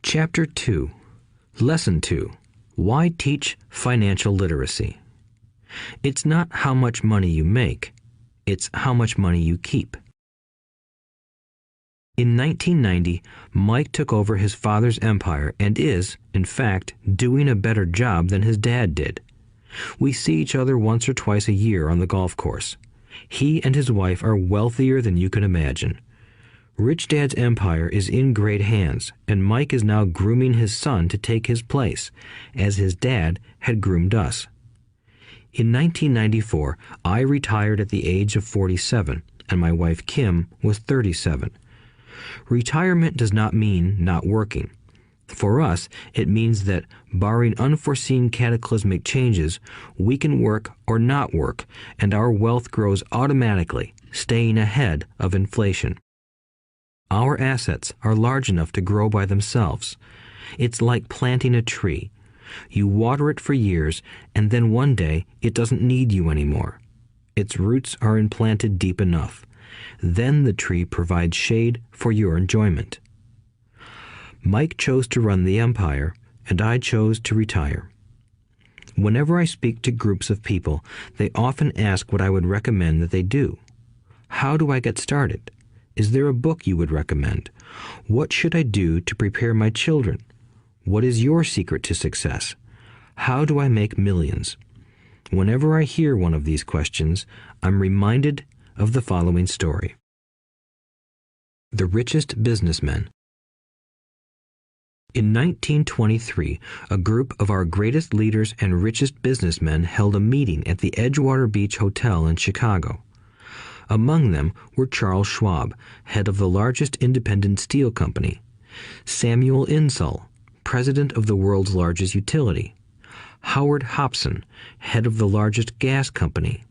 Chapter 2. Lesson 2. Why teach financial literacy? It's not how much money you make, it's how much money you keep. In 1990, Mike took over his father's empire and is, in fact, doing a better job than his dad did. We see each other once or twice a year on the golf course. He and his wife are wealthier than you can imagine. Rich Dad's empire is in great hands, and Mike is now grooming his son to take his place, as his dad had groomed us. In 1994, I retired at the age of 47, and my wife Kim was 37. Retirement does not mean not working. For us, it means that, barring unforeseen cataclysmic changes, we can work or not work, and our wealth grows automatically, staying ahead of inflation. Our assets are large enough to grow by themselves. It's like planting a tree. You water it for years, and then one day it doesn't need you anymore. Its roots are implanted deep enough. Then the tree provides shade for your enjoyment. Mike chose to run the empire, and I chose to retire. Whenever I speak to groups of people, they often ask what I would recommend that they do. How do I get started? Is there a book you would recommend? What should I do to prepare my children? What is your secret to success? How do I make millions? Whenever I hear one of these questions, I'm reminded of the following story. The Richest Businessmen. In 1923, a group of our greatest leaders and richest businessmen held a meeting at the Edgewater Beach Hotel in Chicago. Among them were Charles Schwab, head of the largest independent steel company; Samuel Insull, president of the world's largest utility; Howard Hobson, head of the largest gas company;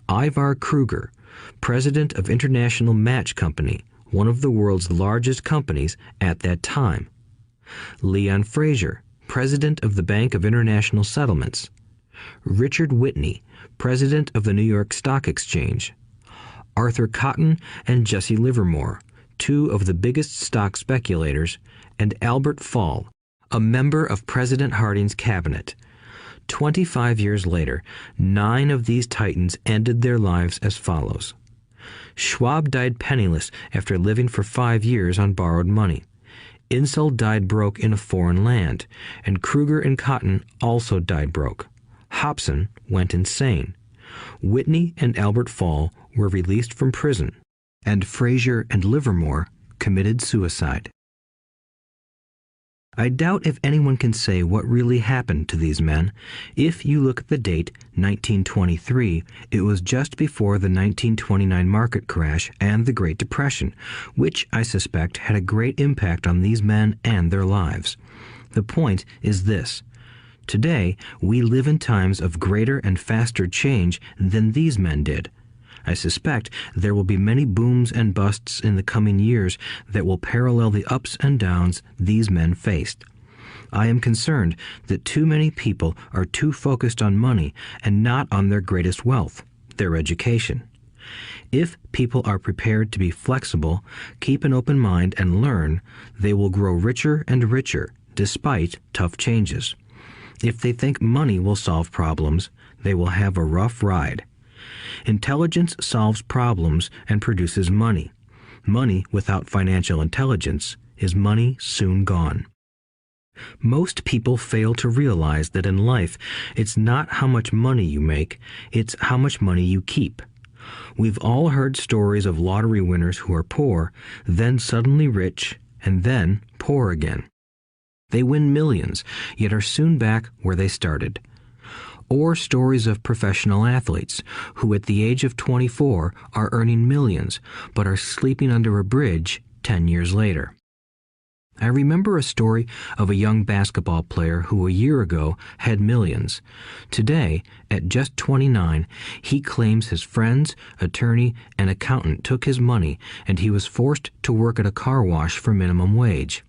Ivar Kruger, president of International Match Company, one of the world's largest companies at that time; Leon Fraser, president of the Bank of International Settlements; Richard Whitney, president of the New York Stock Exchange; Arthur Cotton and Jesse Livermore, two of the biggest stock speculators; and Albert Fall, a member of President Harding's cabinet. 25 years later, 9 of these titans ended their lives as follows. Schwab died penniless after living for 5 years on borrowed money. Insull died broke in a foreign land, and Kruger and Cotton also died broke. Hobson went insane. Whitney and Albert Fall were released from prison, and Fraser and Livermore committed suicide. I doubt if anyone can say what really happened to these men. If you look at the date, 1923, it was just before the 1929 market crash and the Great Depression, which I suspect had a great impact on these men and their lives. The point is this. Today, we live in times of greater and faster change than these men did. I suspect there will be many booms and busts in the coming years that will parallel the ups and downs these men faced. I am concerned that too many people are too focused on money and not on their greatest wealth, their education. If people are prepared to be flexible, keep an open mind, and learn, they will grow richer and richer despite tough changes. If they think money will solve problems, they will have a rough ride. Intelligence solves problems and produces money. Money without financial intelligence is money soon gone. Most people fail to realize that in life, it's not how much money you make, it's how much money you keep. We've all heard stories of lottery winners who are poor, then suddenly rich, and then poor again. They win millions, yet are soon back where they started. Or stories of professional athletes who at the age of 24 are earning millions but are sleeping under a bridge 10 years later. I remember a story of a young basketball player who a year ago had millions. Today, at just 29, he claims his friends, attorney, and accountant took his money and he was forced to work at a car wash for minimum wage.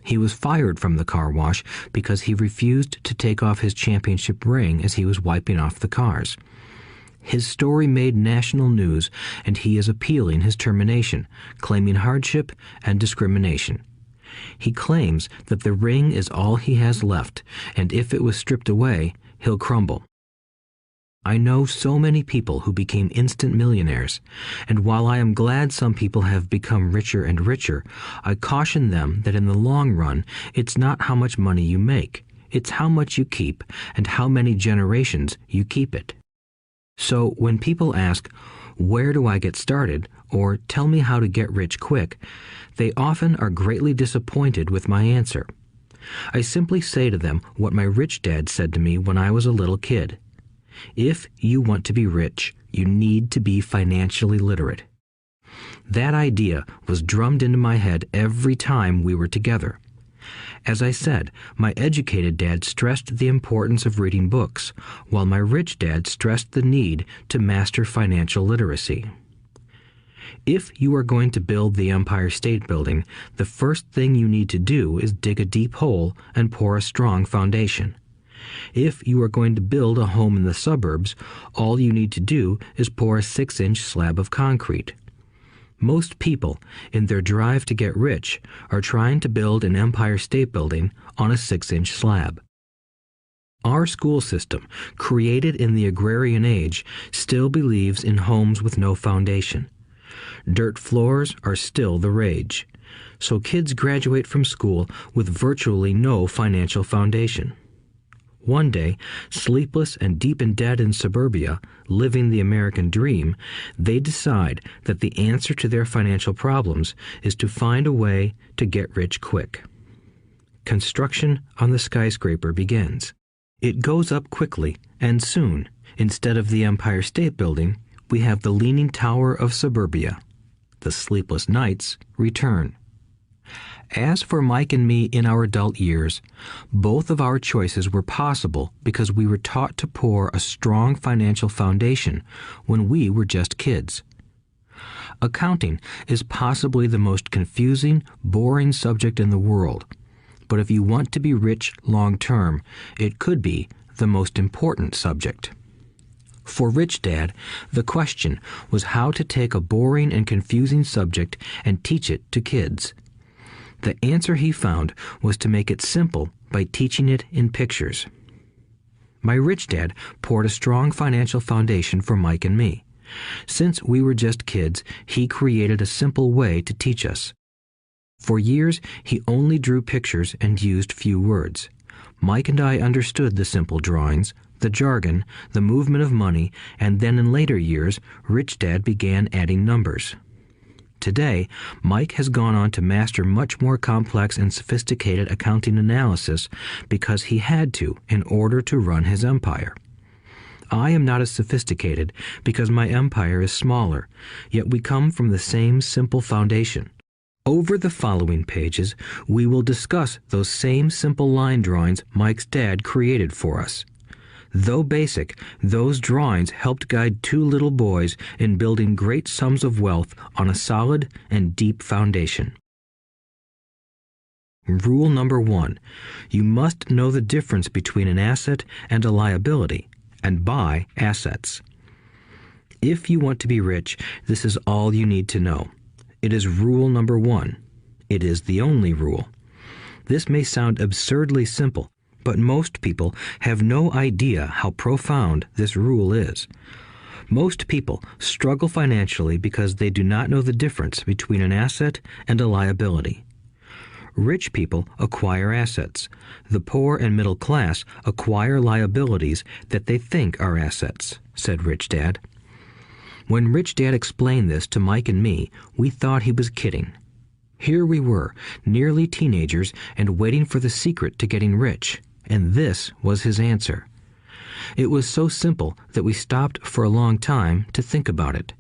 He was fired from the car wash because he refused to take off his championship ring as he was wiping off the cars. His story made national news, and he is appealing his termination, claiming hardship and discrimination. He claims that the ring is all he has left, and if it was stripped away, he'll crumble. I know so many people who became instant millionaires, and while I am glad some people have become richer and richer, I caution them that in the long run, it's not how much money you make, it's how much you keep and how many generations you keep it. So when people ask, where do I get started, or tell me how to get rich quick, they often are greatly disappointed with my answer. I simply say to them what my rich dad said to me when I was a little kid. If you want to be rich, you need to be financially literate. That idea was drummed into my head every time we were together. As I said, my educated dad stressed the importance of reading books, while my rich dad stressed the need to master financial literacy. If you are going to build the Empire State Building, the first thing you need to do is dig a deep hole and pour a strong foundation. If you are going to build a home in the suburbs, all you need to do is pour a 6-inch slab of concrete. Most people, in their drive to get rich, are trying to build an Empire State Building on a 6-inch slab. Our school system, created in the agrarian age, still believes in homes with no foundation. Dirt floors are still the rage, so kids graduate from school with virtually no financial foundation. One day, sleepless and deep in debt in suburbia, living the American dream, they decide that the answer to their financial problems is to find a way to get rich quick. Construction on the skyscraper begins. It goes up quickly, and soon, instead of the Empire State Building, we have the Leaning Tower of suburbia. The sleepless nights return. As for Mike and me in our adult years, both of our choices were possible because we were taught to pour a strong financial foundation when we were just kids. Accounting is possibly the most confusing, boring subject in the world, but if you want to be rich long term, it could be the most important subject. For Rich Dad, the question was how to take a boring and confusing subject and teach it to kids. The answer he found was to make it simple by teaching it in pictures. My rich dad poured a strong financial foundation for Mike and me. Since we were just kids, he created a simple way to teach us. For years, he only drew pictures and used few words. Mike and I understood the simple drawings, the jargon, the movement of money, and then in later years, Rich Dad began adding numbers. Today, Mike has gone on to master much more complex and sophisticated accounting analysis because he had to in order to run his empire. I am not as sophisticated because my empire is smaller, yet we come from the same simple foundation. Over the following pages, we will discuss those same simple line drawings Mike's dad created for us. Though basic, those drawings helped guide two little boys in building great sums of wealth on a solid and deep foundation. Rule number 1. You must know the difference between an asset and a liability, and buy assets. If you want to be rich, this is all you need to know. It is rule number 1. It is the only rule. This may sound absurdly simple, but most people have no idea how profound this rule is. Most people struggle financially because they do not know the difference between an asset and a liability. Rich people acquire assets. The poor and middle class acquire liabilities that they think are assets, said Rich Dad. When Rich Dad explained this to Mike and me, we thought he was kidding. Here we were, nearly teenagers, and waiting for the secret to getting rich. And this was his answer. It was so simple that we stopped for a long time to think about it.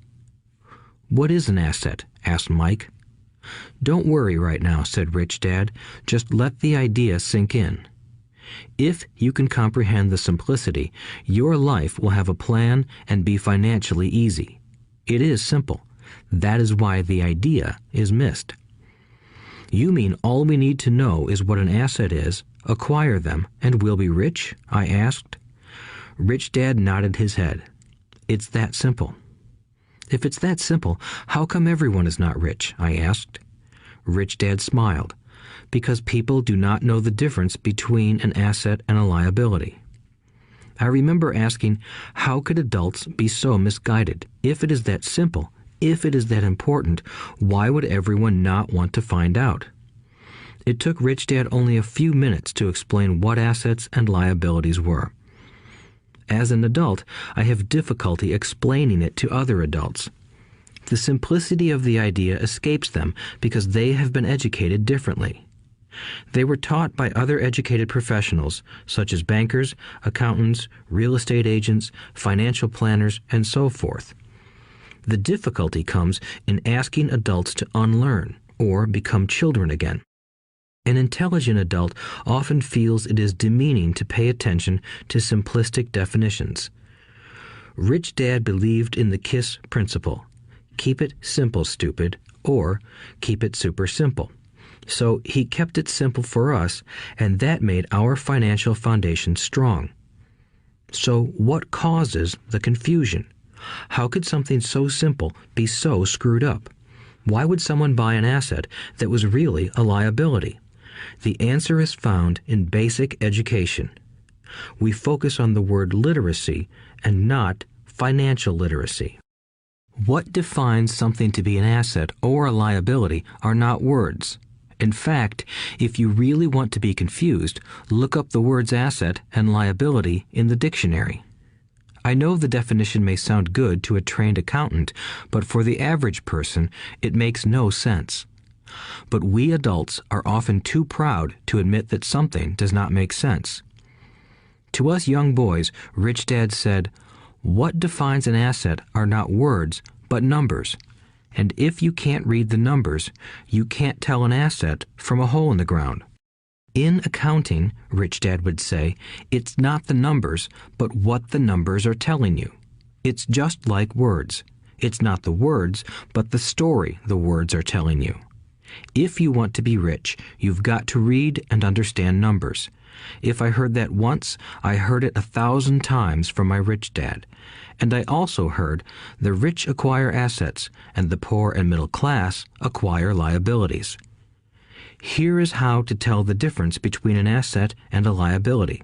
"What is an asset?" asked Mike. "Don't worry right now," said Rich Dad. "Just let the idea sink in. If you can comprehend the simplicity, your life will have a plan and be financially easy. It is simple. That is why the idea is missed." "You mean all we need to know is what an asset is, acquire them, and we'll be rich?" I asked. Rich Dad nodded his head. "It's that simple." "If it's that simple, how come everyone is not rich?" I asked. Rich Dad smiled. "Because people do not know the difference between an asset and a liability." I remember asking, how could adults be so misguided? If it is that simple, if it is that important, why would everyone not want to find out? It took Rich Dad only a few minutes to explain what assets and liabilities were. As an adult, I have difficulty explaining it to other adults. The simplicity of the idea escapes them because they have been educated differently. They were taught by other educated professionals, such as bankers, accountants, real estate agents, financial planners, and so forth. The difficulty comes in asking adults to unlearn or become children again. An intelligent adult often feels it is demeaning to pay attention to simplistic definitions. Rich Dad believed in the KISS principle. Keep it simple, stupid, or keep it super simple. So he kept it simple for us, and that made our financial foundation strong. So what causes the confusion? How could something so simple be so screwed up? Why would someone buy an asset that was really a liability? The answer is found in basic education. We focus on the word literacy and not financial literacy. What defines something to be an asset or a liability are not words. In fact, if you really want to be confused, look up the words asset and liability in the dictionary. I know the definition may sound good to a trained accountant, but for the average person, it makes no sense. But we adults are often too proud to admit that something does not make sense. To us young boys, Rich Dad said, "What defines an asset are not words, but numbers. And if you can't read the numbers, you can't tell an asset from a hole in the ground." In accounting, Rich Dad would say, it's not the numbers, but what the numbers are telling you. It's just like words. It's not the words, but the story the words are telling you. If you want to be rich, you've got to read and understand numbers. If I heard that once, I heard it 1,000 times from my rich dad. And I also heard the rich acquire assets and the poor and middle class acquire liabilities. Here is how to tell the difference between an asset and a liability.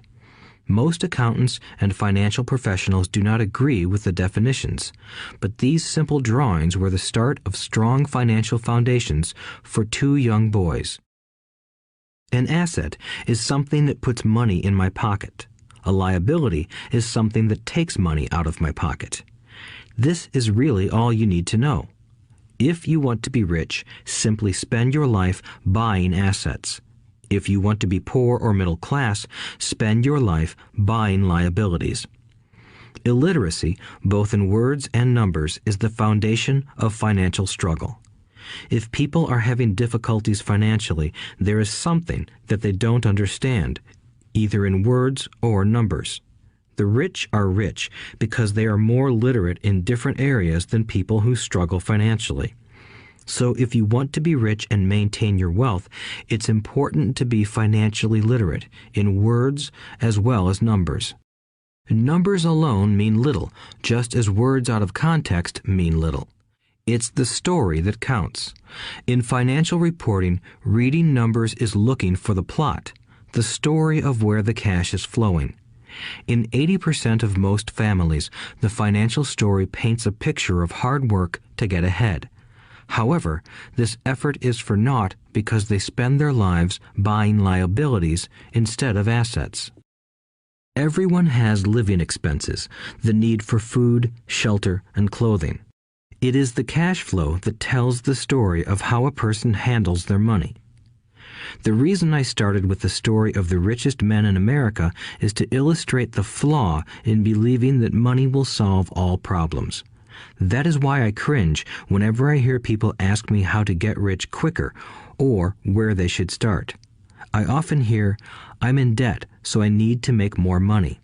Most accountants and financial professionals do not agree with the definitions, but these simple drawings were the start of strong financial foundations for two young boys. An asset is something that puts money in my pocket. A liability is something that takes money out of my pocket. This is really all you need to know. If you want to be rich, simply spend your life buying assets. If you want to be poor or middle class, spend your life buying liabilities. Illiteracy, both in words and numbers, is the foundation of financial struggle. If people are having difficulties financially, there is something that they don't understand, either in words or numbers. The rich are rich because they are more literate in different areas than people who struggle financially. So if you want to be rich and maintain your wealth, it's important to be financially literate in words as well as numbers. Numbers alone mean little, just as words out of context mean little. It's the story that counts. In financial reporting, reading numbers is looking for the plot, the story of where the cash is flowing. In 80% of most families, the financial story paints a picture of hard work to get ahead. However, this effort is for naught because they spend their lives buying liabilities instead of assets. Everyone has living expenses, the need for food, shelter, and clothing. It is the cash flow that tells the story of how a person handles their money. The reason I started with the story of the richest men in America is to illustrate the flaw in believing that money will solve all problems. That is why I cringe whenever I hear people ask me how to get rich quicker or where they should start. I often hear, "I'm in debt, so I need to make more money."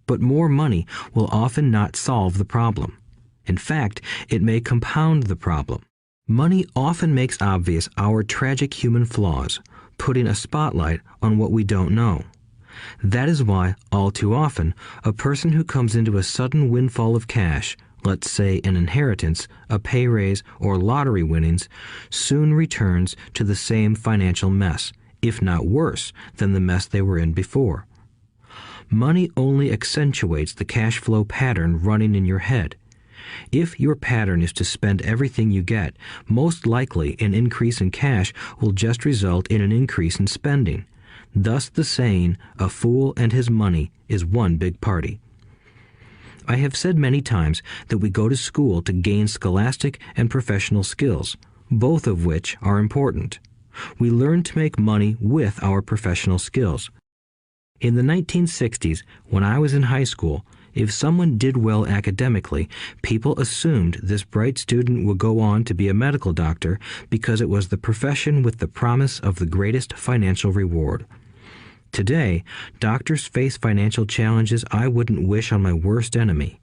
But more money will often not solve the problem. In fact, it may compound the problem. Money often makes obvious our tragic human flaws, putting a spotlight on what we don't know. That is why, all too often, a person who comes into a sudden windfall of cash, let's say an inheritance, a pay raise, or lottery winnings, soon returns to the same financial mess, if not worse than the mess they were in before. Money only accentuates the cash flow pattern running in your head. If your pattern is to spend everything you get, most likely an increase in cash will just result in an increase in spending. Thus the saying, "A fool and his money is one big party." I have said many times that we go to school to gain scholastic and professional skills, both of which are important. We learn to make money with our professional skills. In the 1960s, when I was in high school, if someone did well academically, people assumed this bright student would go on to be a medical doctor because it was the profession with the promise of the greatest financial reward. Today, doctors face financial challenges I wouldn't wish on my worst enemy.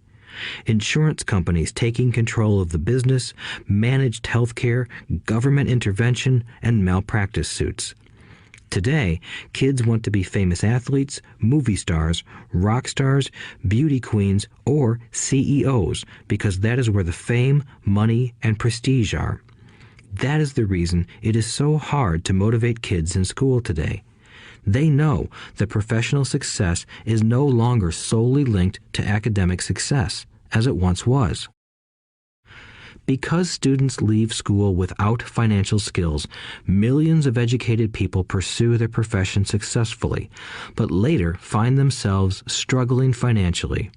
Insurance companies taking control of the business, managed health care, government intervention, and malpractice suits. Today, kids want to be famous athletes, movie stars, rock stars, beauty queens, or CEOs because that is where the fame, money, and prestige are. That is the reason it is so hard to motivate kids in school today. They know that professional success is no longer solely linked to academic success, as it once was. Because students leave school without financial skills, millions of educated people pursue their profession successfully, but later find themselves struggling financially.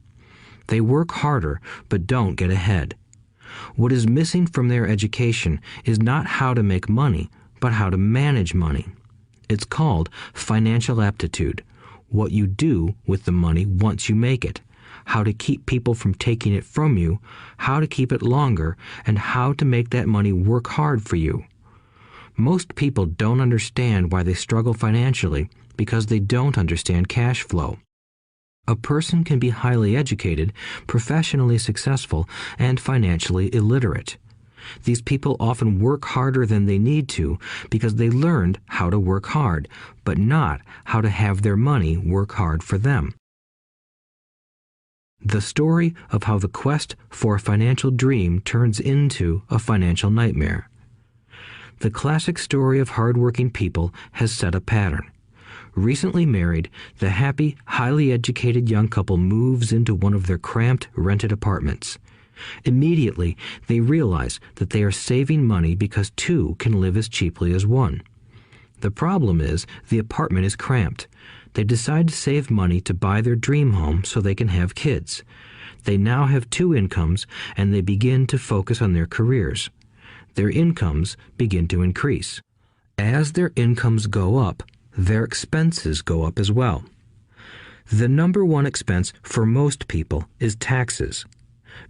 They work harder, but don't get ahead. What is missing from their education is not how to make money, but how to manage money. It's called financial aptitude, what you do with the money once you make it, how to keep people from taking it from you, how to keep it longer, and how to make that money work hard for you. Most people don't understand why they struggle financially because they don't understand cash flow. A person can be highly educated, professionally successful, and financially illiterate. These people often work harder than they need to because they learned how to work hard, but not how to have their money work hard for them. The story of how the quest for a financial dream turns into a financial nightmare. The classic story of hardworking people has set a pattern. Recently married, the happy, highly educated young couple moves into one of their cramped, rented apartments. Immediately, they realize that they are saving money because two can live as cheaply as one. The problem is the apartment is cramped. They decide to save money to buy their dream home so they can have kids. They now have two incomes, and they begin to focus on their careers. Their incomes begin to increase. As their incomes go up, their expenses go up as well. The number one expense for most people is taxes.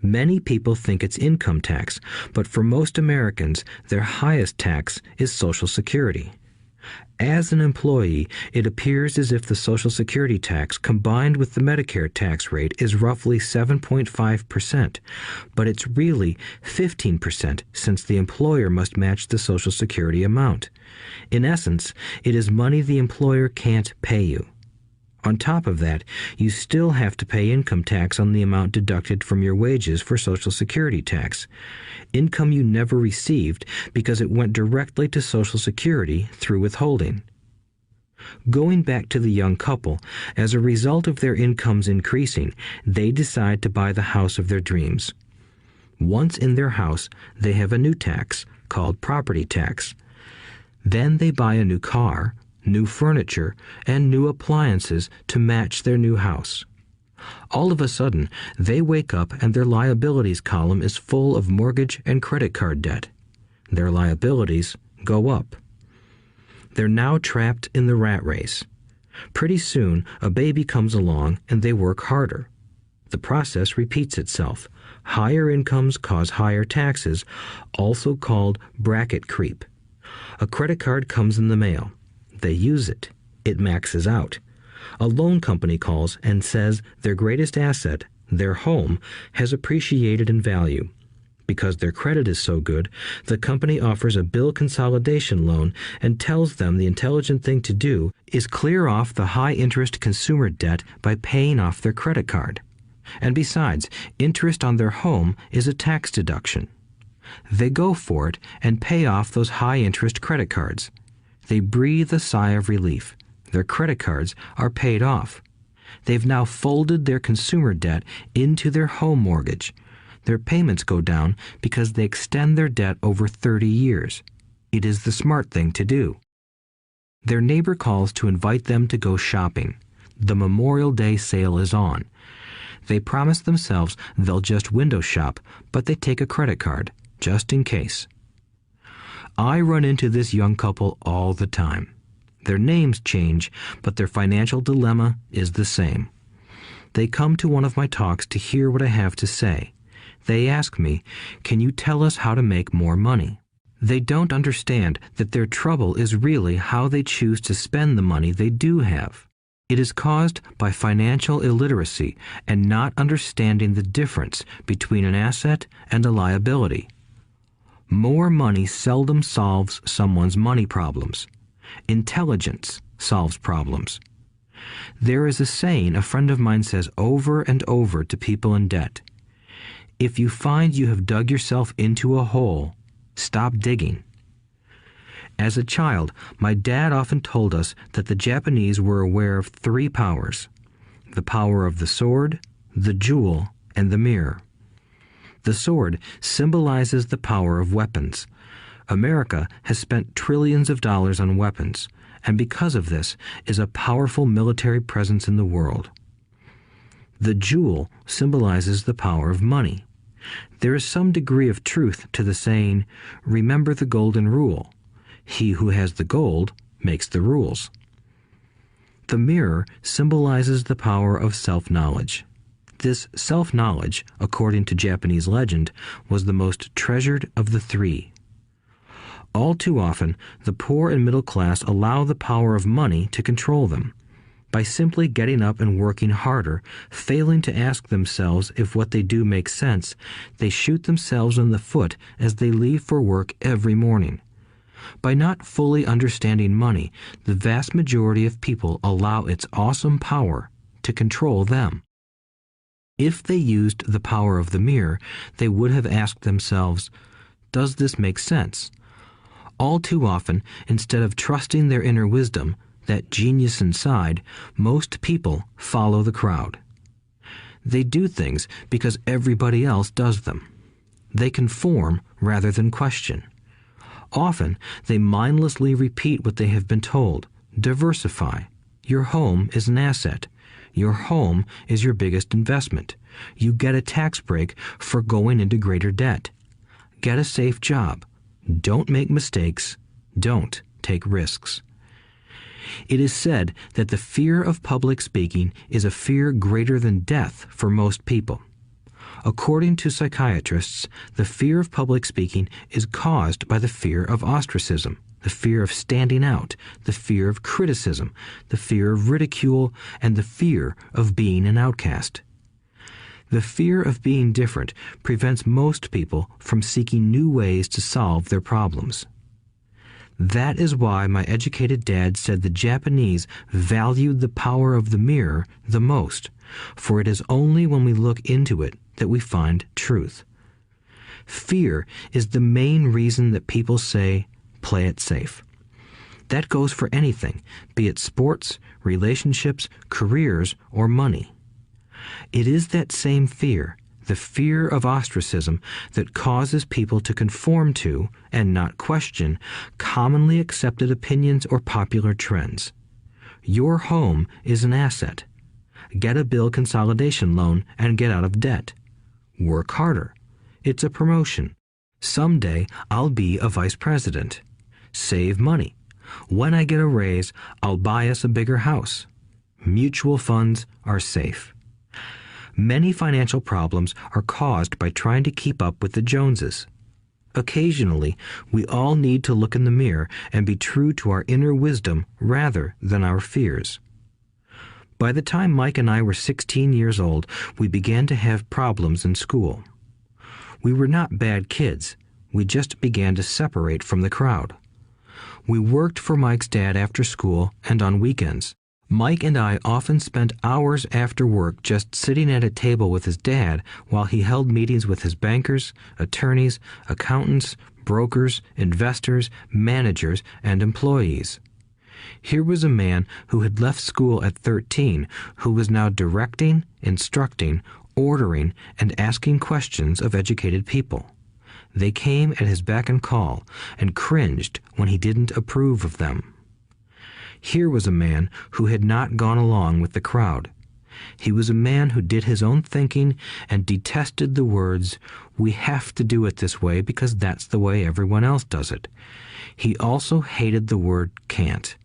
Many people think it's income tax, but for most Americans, their highest tax is Social Security. As an employee, it appears as if the Social Security tax combined with the Medicare tax rate is roughly 7.5%, but it's really 15% since the employer must match the Social Security amount. In essence, it is money the employer can't pay you. On top of that, you still have to pay income tax on the amount deducted from your wages for Social Security tax. Income you never received because it went directly to Social Security through withholding. Going back to the young couple, as a result of their incomes increasing, they decide to buy the house of their dreams. Once in their house, they have a new tax called property tax. Then they buy a new car, new furniture, and new appliances to match their new house. All of a sudden, they wake up and their liabilities column is full of mortgage and credit card debt. Their liabilities go up. They're now trapped in the rat race. Pretty soon, a baby comes along and they work harder. The process repeats itself. Higher incomes cause higher taxes, also called bracket creep. A credit card comes in the mail. They use it. It maxes out. A loan company calls and says their greatest asset, their home, has appreciated in value. Because their credit is so good, the company offers a bill consolidation loan and tells them the intelligent thing to do is clear off the high-interest consumer debt by paying off their credit card. And besides, interest on their home is a tax deduction. They go for it and pay off those high-interest credit cards. They breathe a sigh of relief. Their credit cards are paid off. They've now folded their consumer debt into their home mortgage. Their payments go down because they extend their debt over 30 years. It is the smart thing to do. Their neighbor calls to invite them to go shopping. The Memorial Day sale is on. They promise themselves they'll just window shop, but they take a credit card, just in case. I run into this young couple all the time. Their names change, but their financial dilemma is the same. They come to one of my talks to hear what I have to say. They ask me, "Can you tell us how to make more money?" They don't understand that their trouble is really how they choose to spend the money they do have. It is caused by financial illiteracy and not understanding the difference between an asset and a liability. More money seldom solves someone's money problems. Intelligence solves problems. There is a saying a friend of mine says over and over to people in debt. If you find you have dug yourself into a hole, stop digging. As a child, my dad often told us that the Japanese were aware of 3 powers: the power of the sword, the jewel, and the mirror. The sword symbolizes the power of weapons. America has spent trillions of dollars on weapons, and because of this is a powerful military presence in the world. The jewel symbolizes the power of money. There is some degree of truth to the saying, "Remember the golden rule. He who has the gold makes the rules." The mirror symbolizes the power of self-knowledge. This self-knowledge, according to Japanese legend, was the most treasured of the 3. All too often, the poor and middle class allow the power of money to control them. By simply getting up and working harder, failing to ask themselves if what they do makes sense, they shoot themselves in the foot as they leave for work every morning. By not fully understanding money, the vast majority of people allow its awesome power to control them. If they used the power of the mirror, they would have asked themselves, "Does this make sense?" All too often, instead of trusting their inner wisdom, that genius inside, most people follow the crowd. They do things because everybody else does them. They conform rather than question. Often, they mindlessly repeat what they have been told. Diversify. Your home is an asset. Your home is your biggest investment. You get a tax break for going into greater debt. Get a safe job. Don't make mistakes. Don't take risks. It is said that the fear of public speaking is a fear greater than death for most people. According to psychiatrists, the fear of public speaking is caused by the fear of ostracism, the fear of standing out, the fear of criticism, the fear of ridicule, and the fear of being an outcast. The fear of being different prevents most people from seeking new ways to solve their problems. That is why my educated dad said the Japanese valued the power of the mirror the most, for it is only when we look into it that we find truth. Fear is the main reason that people say, "Play it safe." That goes for anything, be it sports, relationships, careers, or money. It is that same fear, the fear of ostracism, that causes people to conform to, and not question, commonly accepted opinions or popular trends. Your home is an asset. Get a bill consolidation loan and get out of debt. Work harder. It's a promotion. Someday I'll be a vice president. Save money. When I get a raise, I'll buy us a bigger house. Mutual funds are safe. Many financial problems are caused by trying to keep up with the Joneses. Occasionally, we all need to look in the mirror and be true to our inner wisdom rather than our fears. By the time Mike and I were 16 years old, we began to have problems in school. We were not bad kids. We just began to separate from the crowd. We worked for Mike's dad after school and on weekends. Mike and I often spent hours after work just sitting at a table with his dad while he held meetings with his bankers, attorneys, accountants, brokers, investors, managers, and employees. Here was a man who had left school at 13, who was now directing, instructing, ordering, and asking questions of educated people. They came at his beck and call and cringed when he didn't approve of them. Here was a man who had not gone along with the crowd. He was a man who did his own thinking and detested the words, "We have to do it this way because that's the way everyone else does it." He also hated the word "can't."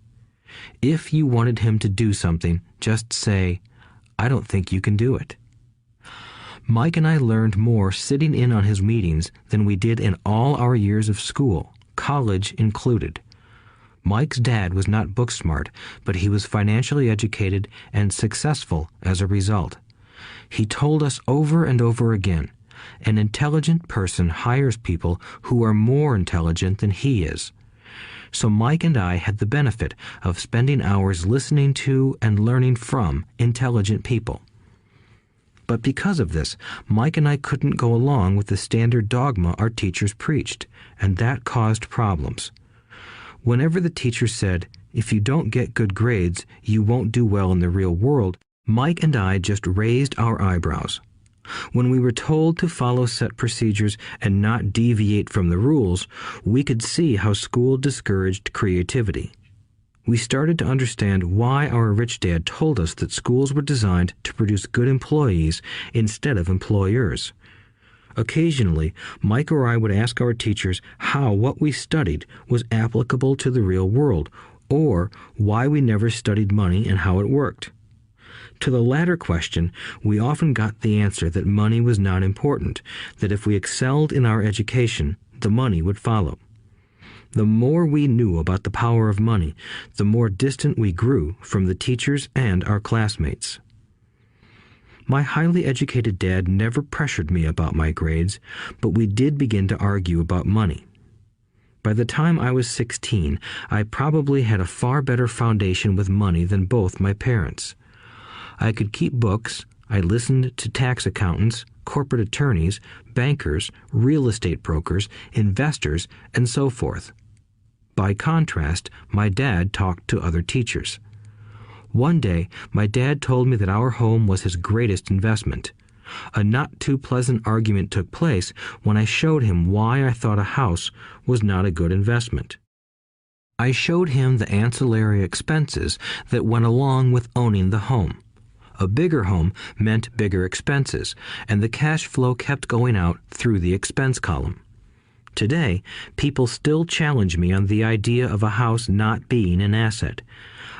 If you wanted him to do something, just say, "I don't think you can do it." Mike and I learned more sitting in on his meetings than we did in all our years of school, college included. Mike's dad was not book smart, but he was financially educated and successful as a result. He told us over and over again, an intelligent person hires people who are more intelligent than he is. So Mike and I had the benefit of spending hours listening to and learning from intelligent people. But because of this, Mike and I couldn't go along with the standard dogma our teachers preached, and that caused problems. Whenever the teacher said, "If you don't get good grades, you won't do well in the real world," Mike and I just raised our eyebrows. When we were told to follow set procedures and not deviate from the rules, we could see how school discouraged creativity. We started to understand why our rich dad told us that schools were designed to produce good employees instead of employers. Occasionally, Mike or I would ask our teachers how what we studied was applicable to the real world, or why we never studied money and how it worked. To the latter question, we often got the answer that money was not important, that if we excelled in our education, the money would follow. The more we knew about the power of money, the more distant we grew from the teachers and our classmates. My highly educated dad never pressured me about my grades, but we did begin to argue about money. By the time I was 16, I probably had a far better foundation with money than both my parents. I could keep books, I listened to tax accountants, corporate attorneys, bankers, real estate brokers, investors, and so forth. By contrast, my dad talked to other teachers. One day, my dad told me that our home was his greatest investment. A not too pleasant argument took place when I showed him why I thought a house was not a good investment. I showed him the ancillary expenses that went along with owning the home. A bigger home meant bigger expenses, and the cash flow kept going out through the expense column. Today, people still challenge me on the idea of a house not being an asset.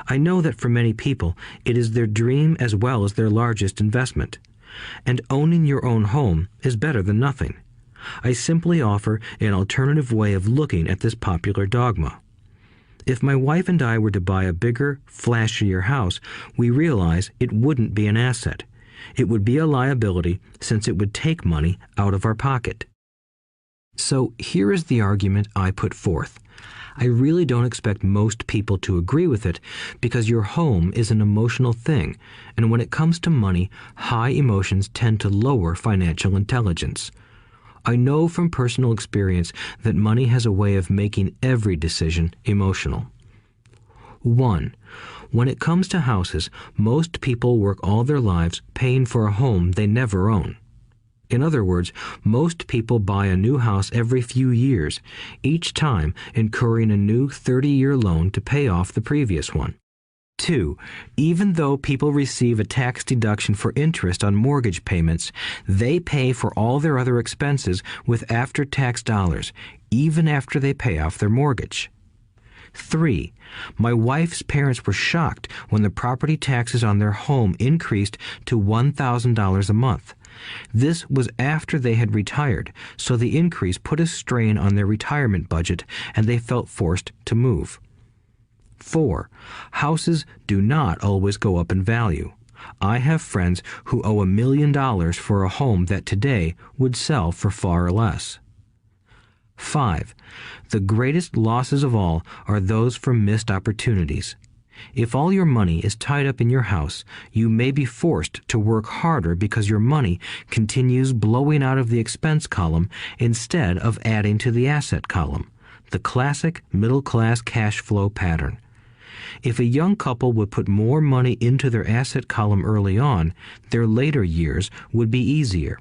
I know that for many people, it is their dream as well as their largest investment. And owning your own home is better than nothing. I simply offer an alternative way of looking at this popular dogma. If my wife and I were to buy a bigger, flashier house, we realize it wouldn't be an asset. It would be a liability since it would take money out of our pocket. So here is the argument I put forth. I really don't expect most people to agree with it because your home is an emotional thing, and when it comes to money, high emotions tend to lower financial intelligence. I know from personal experience that money has a way of making every decision emotional. 1. When it comes to houses, most people work all their lives paying for a home they never own. In other words, most people buy a new house every few years, each time incurring a new 30-year loan to pay off the previous one. 2. Even though people receive a tax deduction for interest on mortgage payments, they pay for all their other expenses with after-tax dollars, even after they pay off their mortgage. 3. My wife's parents were shocked when the property taxes on their home increased to $1,000 a month. This was after they had retired, so the increase put a strain on their retirement budget and they felt forced to move. 4. Houses do not always go up in value. I have friends who owe $1 million for a home that today would sell for far less. 5. The greatest losses of all are those from missed opportunities. If all your money is tied up in your house, you may be forced to work harder because your money continues blowing out of the expense column instead of adding to the asset column, the classic middle-class cash flow pattern. If a young couple would put more money into their asset column early on, their later years would be easier.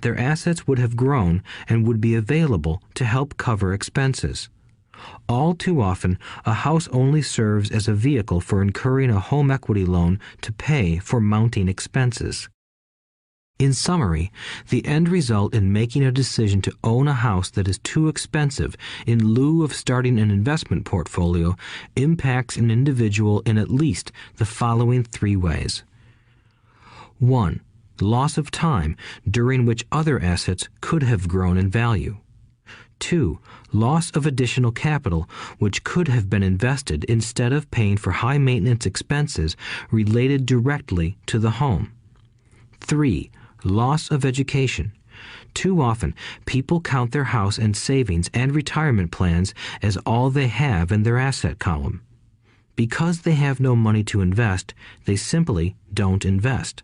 Their assets would have grown and would be available to help cover expenses. All too often, a house only serves as a vehicle for incurring a home equity loan to pay for mounting expenses. In summary, the end result in making a decision to own a house that is too expensive in lieu of starting an investment portfolio impacts an individual in at least the following 3 ways. 1. Loss of time during which other assets could have grown in value. 2. Loss of additional capital which could have been invested instead of paying for high maintenance expenses related directly to the home. 3. Loss of education. Too often, people count their house and savings and retirement plans as all they have in their asset column. Because they have no money to invest, they simply don't invest.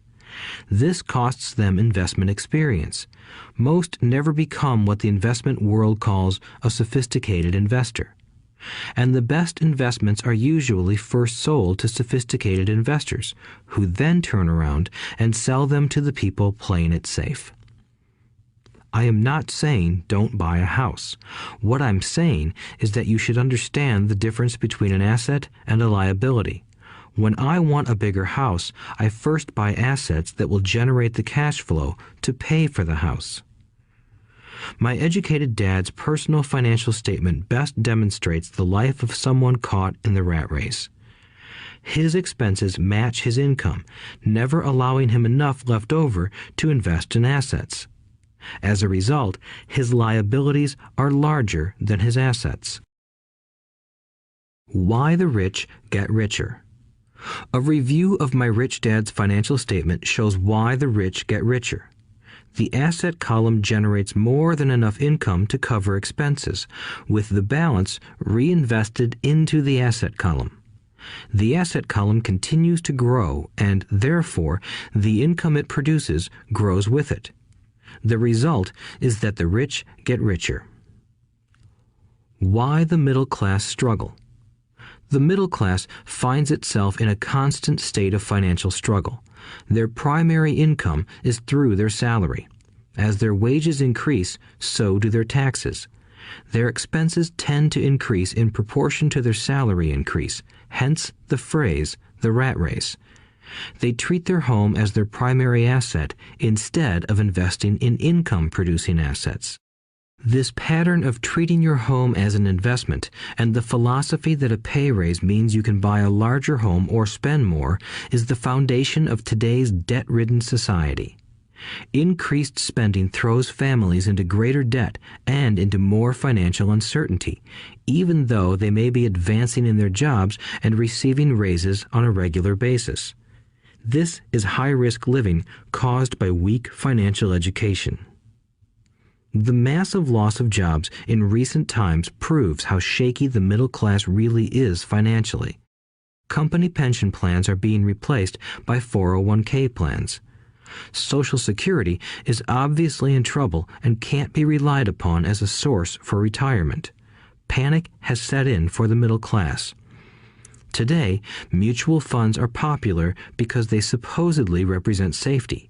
This costs them investment experience. Most never become what the investment world calls a sophisticated investor. And the best investments are usually first sold to sophisticated investors, who then turn around and sell them to the people playing it safe. I am not saying don't buy a house. What I'm saying is that you should understand the difference between an asset and a liability. When I want a bigger house, I first buy assets that will generate the cash flow to pay for the house. My educated dad's personal financial statement best demonstrates the life of someone caught in the rat race. His expenses match his income, never allowing him enough left over to invest in assets. As a result, his liabilities are larger than his assets. Why the rich get richer. A review of my rich dad's financial statement shows why the rich get richer. The asset column generates more than enough income to cover expenses, with the balance reinvested into the asset column. The asset column continues to grow, and therefore the income it produces grows with it. The result is that the rich get richer. Why the middle class struggle. The middle class finds itself in a constant state of financial struggle. Their primary income is through their salary. As their wages increase, so do their taxes. Their expenses tend to increase in proportion to their salary increase, hence the phrase, the rat race. They treat their home as their primary asset instead of investing in income-producing assets. This pattern of treating your home as an investment and the philosophy that a pay raise means you can buy a larger home or spend more is the foundation of today's debt-ridden society. Increased spending throws families into greater debt and into more financial uncertainty, even though they may be advancing in their jobs and receiving raises on a regular basis. This is high-risk living caused by weak financial education. The massive loss of jobs in recent times proves how shaky the middle class really is financially. Company pension plans are being replaced by 401k plans. Social Security is obviously in trouble and can't be relied upon as a source for retirement. Panic has set in for the middle class. Today, mutual funds are popular because they supposedly represent safety.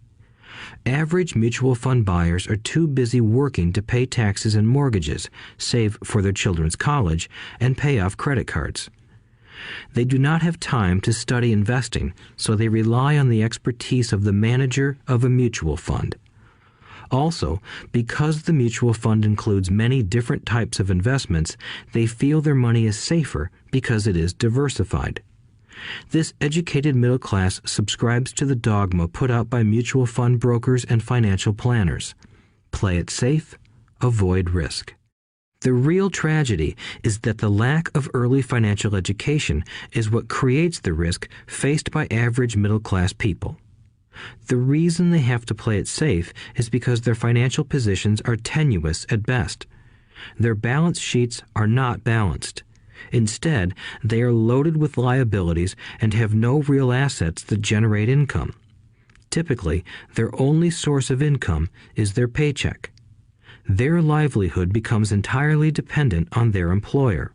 Average mutual fund buyers are too busy working to pay taxes and mortgages, save for their children's college, and pay off credit cards. They do not have time to study investing, so they rely on the expertise of the manager of a mutual fund. Also, because the mutual fund includes many different types of investments, they feel their money is safer because it is diversified. This educated middle class subscribes to the dogma put out by mutual fund brokers and financial planners. Play it safe, avoid risk. The real tragedy is that the lack of early financial education is what creates the risk faced by average middle-class people. The reason they have to play it safe is because their financial positions are tenuous at best. Their balance sheets are not balanced. Instead, they are loaded with liabilities and have no real assets that generate income. Typically, their only source of income is their paycheck. Their livelihood becomes entirely dependent on their employer.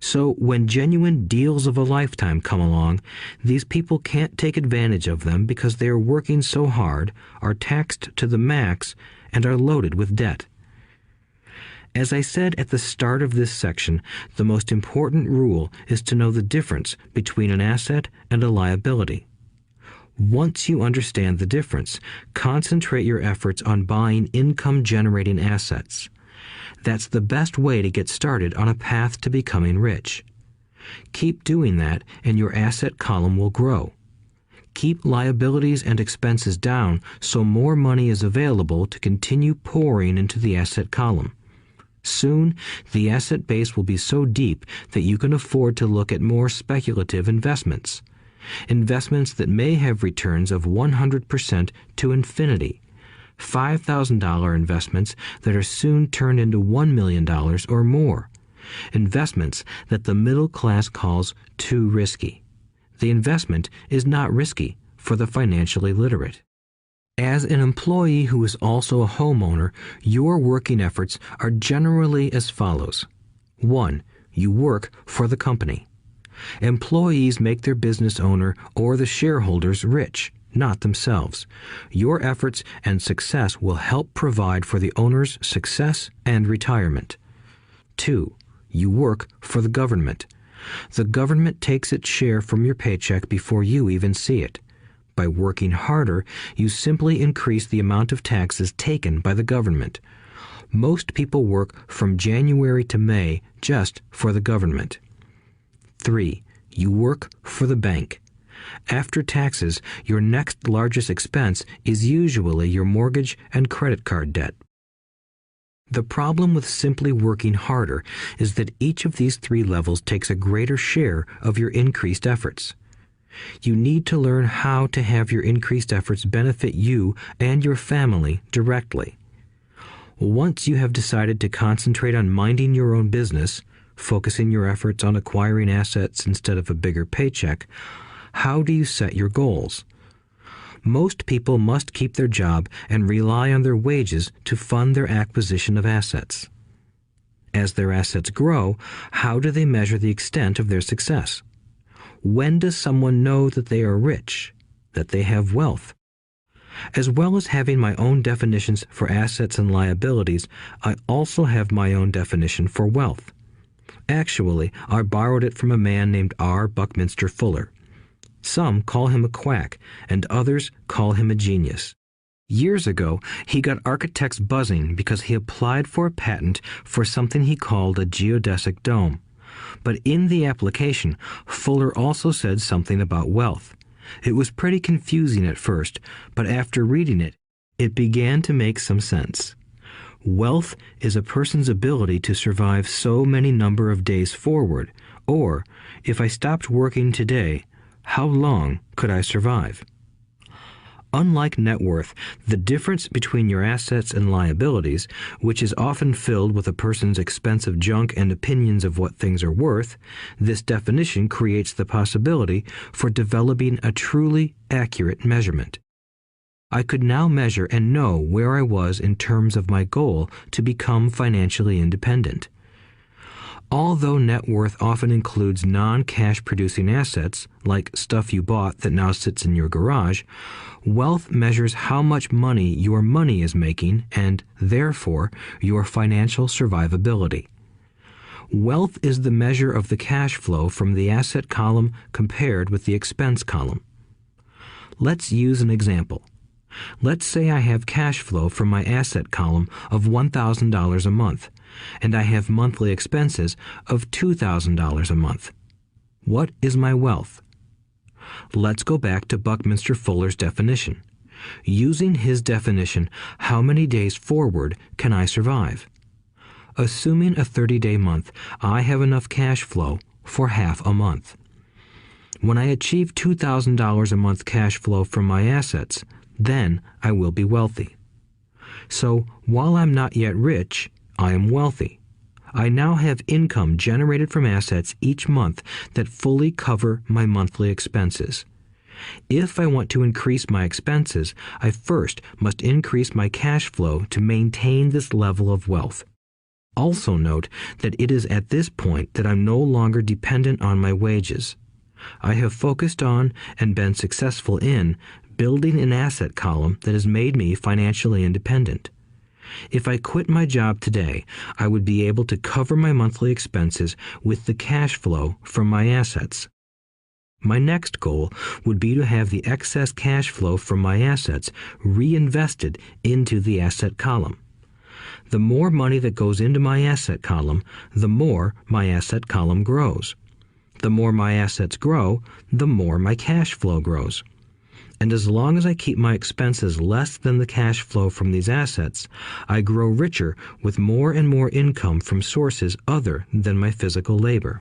So when genuine deals of a lifetime come along, these people can't take advantage of them because they are working so hard, are taxed to the max, and are loaded with debt. As I said at the start of this section, the most important rule is to know the difference between an asset and a liability. Once you understand the difference, concentrate your efforts on buying income-generating assets. That's the best way to get started on a path to becoming rich. Keep doing that and your asset column will grow. Keep liabilities and expenses down so more money is available to continue pouring into the asset column. Soon, the asset base will be so deep that you can afford to look at more speculative investments. Investments that may have returns of 100% to infinity. $5,000 investments that are soon turned into $1 million or more. Investments that the middle class calls too risky. The investment is not risky for the financially literate. As an employee who is also a homeowner, your working efforts are generally as follows. 1. You work for the company. Employees make their business owner or the shareholders rich, not themselves. Your efforts and success will help provide for the owner's success and retirement. 2. You work for the government. The government takes its share from your paycheck before you even see it. By working harder, you simply increase the amount of taxes taken by the government. Most people work from January to May just for the government. 3. You work for the bank. After taxes, your next largest expense is usually your mortgage and credit card debt. The problem with simply working harder is that each of these 3 levels takes a greater share of your increased efforts. You need to learn how to have your increased efforts benefit you and your family directly. Once you have decided to concentrate on minding your own business, focusing your efforts on acquiring assets instead of a bigger paycheck, how do you set your goals? Most people must keep their job and rely on their wages to fund their acquisition of assets. As their assets grow, how do they measure the extent of their success? When does someone know that they are rich, that they have wealth? As well as having my own definitions for assets and liabilities, I also have my own definition for wealth. Actually, I borrowed it from a man named R. Buckminster Fuller. Some call him a quack, and others call him a genius. Years ago, he got architects buzzing because he applied for a patent for something he called a geodesic dome. But in the application, Fuller also said something about wealth. It was pretty confusing at first, but after reading it, it began to make some sense. Wealth is a person's ability to survive so many number of days forward, or, if I stopped working today, how long could I survive? Unlike net worth, the difference between your assets and liabilities, which is often filled with a person's expensive junk and opinions of what things are worth, this definition creates the possibility for developing a truly accurate measurement. I could now measure and know where I was in terms of my goal to become financially independent. Although net worth often includes non-cash producing assets, like stuff you bought that now sits in your garage, wealth measures how much money your money is making and, therefore, your financial survivability. Wealth is the measure of the cash flow from the asset column compared with the expense column. Let's use an example. Let's say I have cash flow from my asset column of $1,000 a month, and I have monthly expenses of $2,000 a month. What is my wealth? Let's go back to Buckminster Fuller's definition. Using his definition, how many days forward can I survive? Assuming a 30-day month, I have enough cash flow for half a month. When I achieve $2,000 a month cash flow from my assets, then I will be wealthy. So, while I'm not yet rich, I am wealthy. I now have income generated from assets each month that fully cover my monthly expenses. If I want to increase my expenses, I first must increase my cash flow to maintain this level of wealth. Also note that it is at this point that I'm no longer dependent on my wages. I have focused on and been successful in building an asset column that has made me financially independent. If I quit my job today, I would be able to cover my monthly expenses with the cash flow from my assets. My next goal would be to have the excess cash flow from my assets reinvested into the asset column. The more money that goes into my asset column, the more my asset column grows. The more my assets grow, the more my cash flow grows. And as long as I keep my expenses less than the cash flow from these assets, I grow richer with more and more income from sources other than my physical labor.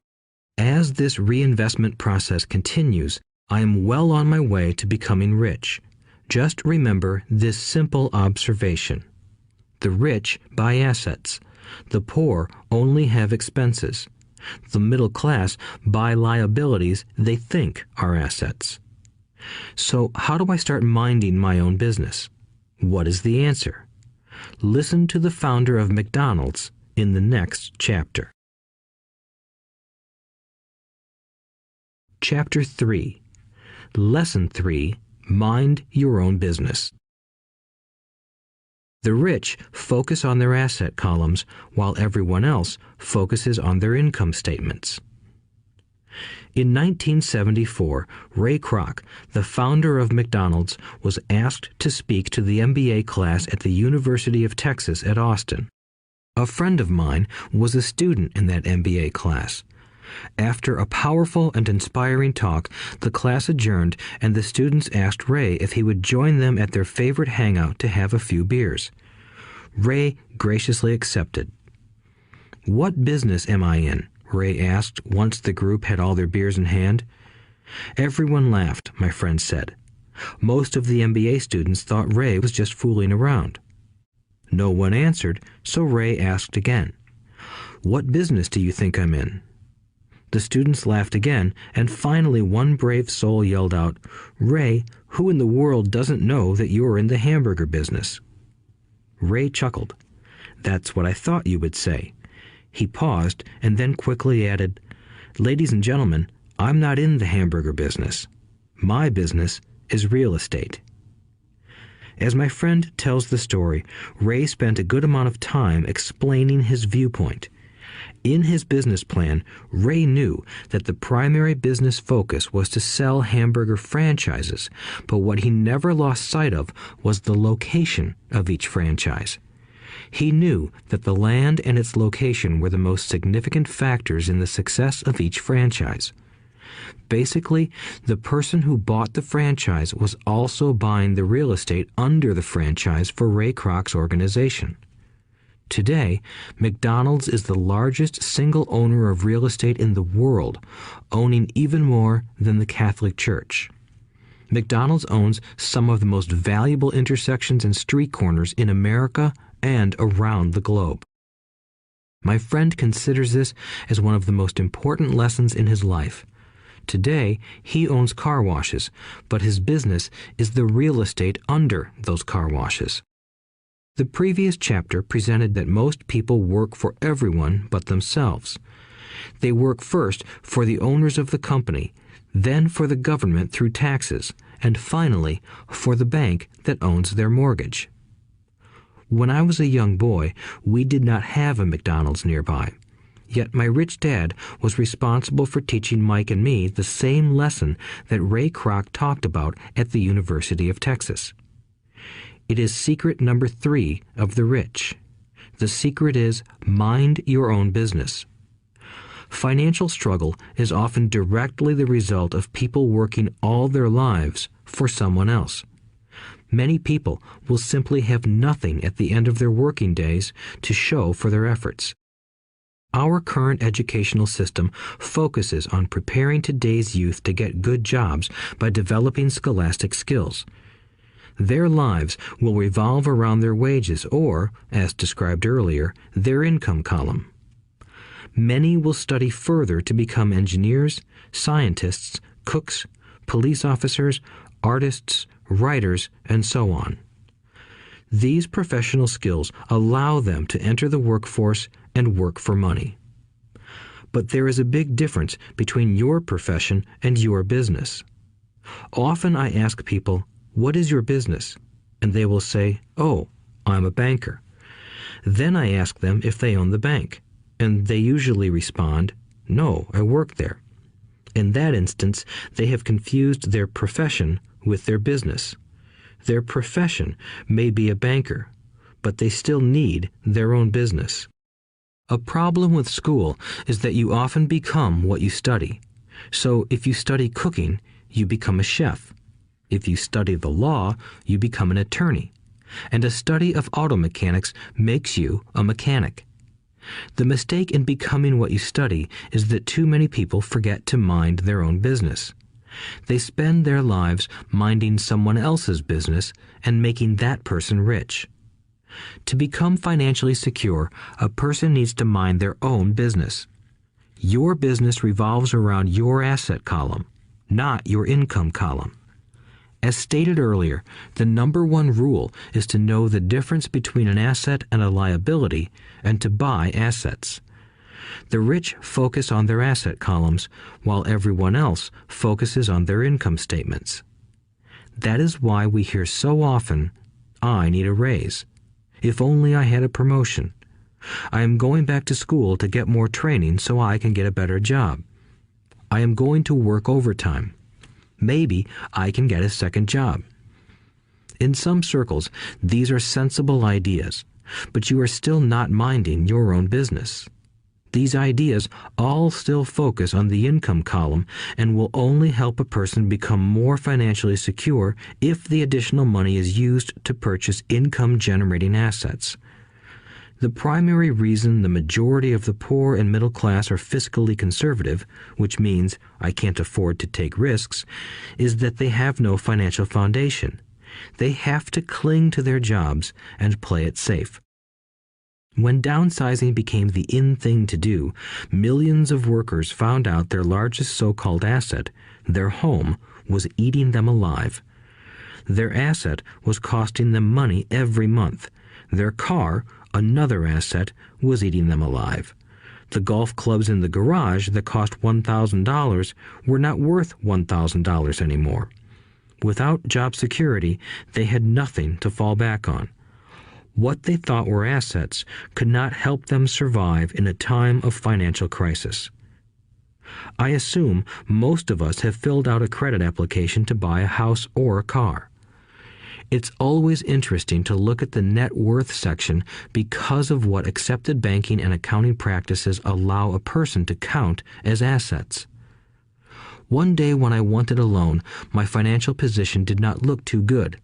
As this reinvestment process continues, I am well on my way to becoming rich. Just remember this simple observation. The rich buy assets. The poor only have expenses. The middle class buy liabilities they think are assets. So how do I start minding my own business? What is the answer? Listen to the founder of McDonald's in the next chapter. Chapter 3. Lesson 3. Mind your own business. The rich focus on their asset columns while everyone else focuses on their income statements. In 1974, Ray Kroc, the founder of McDonald's, was asked to speak to the MBA class at the University of Texas at Austin. A friend of mine was a student in that MBA class. After a powerful and inspiring talk, the class adjourned and the students asked Ray if he would join them at their favorite hangout to have a few beers. Ray graciously accepted. "What business am I in?" Ray asked once the group had all their beers in hand. Everyone laughed, my friend said. Most of the MBA students thought Ray was just fooling around. No one answered, so Ray asked again. "What business do you think I'm in?" The students laughed again, and finally one brave soul yelled out, "Ray, who in the world doesn't know that you're in the hamburger business?" Ray chuckled. "That's what I thought you would say." He paused and then quickly added, "Ladies and gentlemen, I'm not in the hamburger business. My business is real estate." As my friend tells the story, Ray spent a good amount of time explaining his viewpoint. In his business plan, Ray knew that the primary business focus was to sell hamburger franchises, but what he never lost sight of was the location of each franchise. He knew that the land and its location were the most significant factors in the success of each franchise. Basically, the person who bought the franchise was also buying the real estate under the franchise for Ray Kroc's organization. Today, McDonald's is the largest single owner of real estate in the world, owning even more than the Catholic Church. McDonald's owns some of the most valuable intersections and street corners in America and around the globe. My friend considers this as one of the most important lessons in his life. Today, he owns car washes, but his business is the real estate under those car washes. The previous chapter presented that most people work for everyone but themselves. They work first for the owners of the company, then for the government through taxes, and finally for the bank that owns their mortgage. When I was a young boy, we did not have a McDonald's nearby. Yet my rich dad was responsible for teaching Mike and me the same lesson that Ray Kroc talked about at the University of Texas. It is secret number 3 of the rich. The secret is mind your own business. Financial struggle is often directly the result of people working all their lives for someone else. Many people will simply have nothing at the end of their working days to show for their efforts. Our current educational system focuses on preparing today's youth to get good jobs by developing scholastic skills. Their lives will revolve around their wages or, as described earlier, their income column. Many will study further to become engineers, scientists, cooks, police officers, artists, writers, and so on. These professional skills allow them to enter the workforce and work for money. But there is a big difference between your profession and your business. Often I ask people, "What is your business?" And they will say, "Oh, I'm a banker." Then I ask them if they own the bank, and they usually respond, "No, I work there." In that instance, they have confused their profession with their business. Their profession may be a banker, but they still need their own business. A problem with school is that you often become what you study. So if you study cooking, you become a chef. If you study the law, you become an attorney. And a study of auto mechanics makes you a mechanic. The mistake in becoming what you study is that too many people forget to mind their own business. They spend their lives minding someone else's business and making that person rich. To become financially secure, a person needs to mind their own business. Your business revolves around your asset column, not your income column. As stated earlier, the number one rule is to know the difference between an asset and a liability and to buy assets. The rich focus on their asset columns, while everyone else focuses on their income statements. That is why we hear so often, "I need a raise. If only I had a promotion. I am going back to school to get more training so I can get a better job. I am going to work overtime. Maybe I can get a second job." In some circles, these are sensible ideas, but you are still not minding your own business. These ideas all still focus on the income column and will only help a person become more financially secure if the additional money is used to purchase income-generating assets. The primary reason the majority of the poor and middle class are fiscally conservative, which means I can't afford to take risks, is that they have no financial foundation. They have to cling to their jobs and play it safe. When downsizing became the in thing to do, millions of workers found out their largest so-called asset, their home, was eating them alive. Their asset was costing them money every month. Their car, another asset, was eating them alive. The golf clubs in the garage that cost $1,000 were not worth $1,000 anymore. Without job security, they had nothing to fall back on. What they thought were assets could not help them survive in a time of financial crisis. I assume most of us have filled out a credit application to buy a house or a car. It's always interesting to look at the net worth section because of what accepted banking and accounting practices allow a person to count as assets. One day when I wanted a loan, my financial position did not look too good.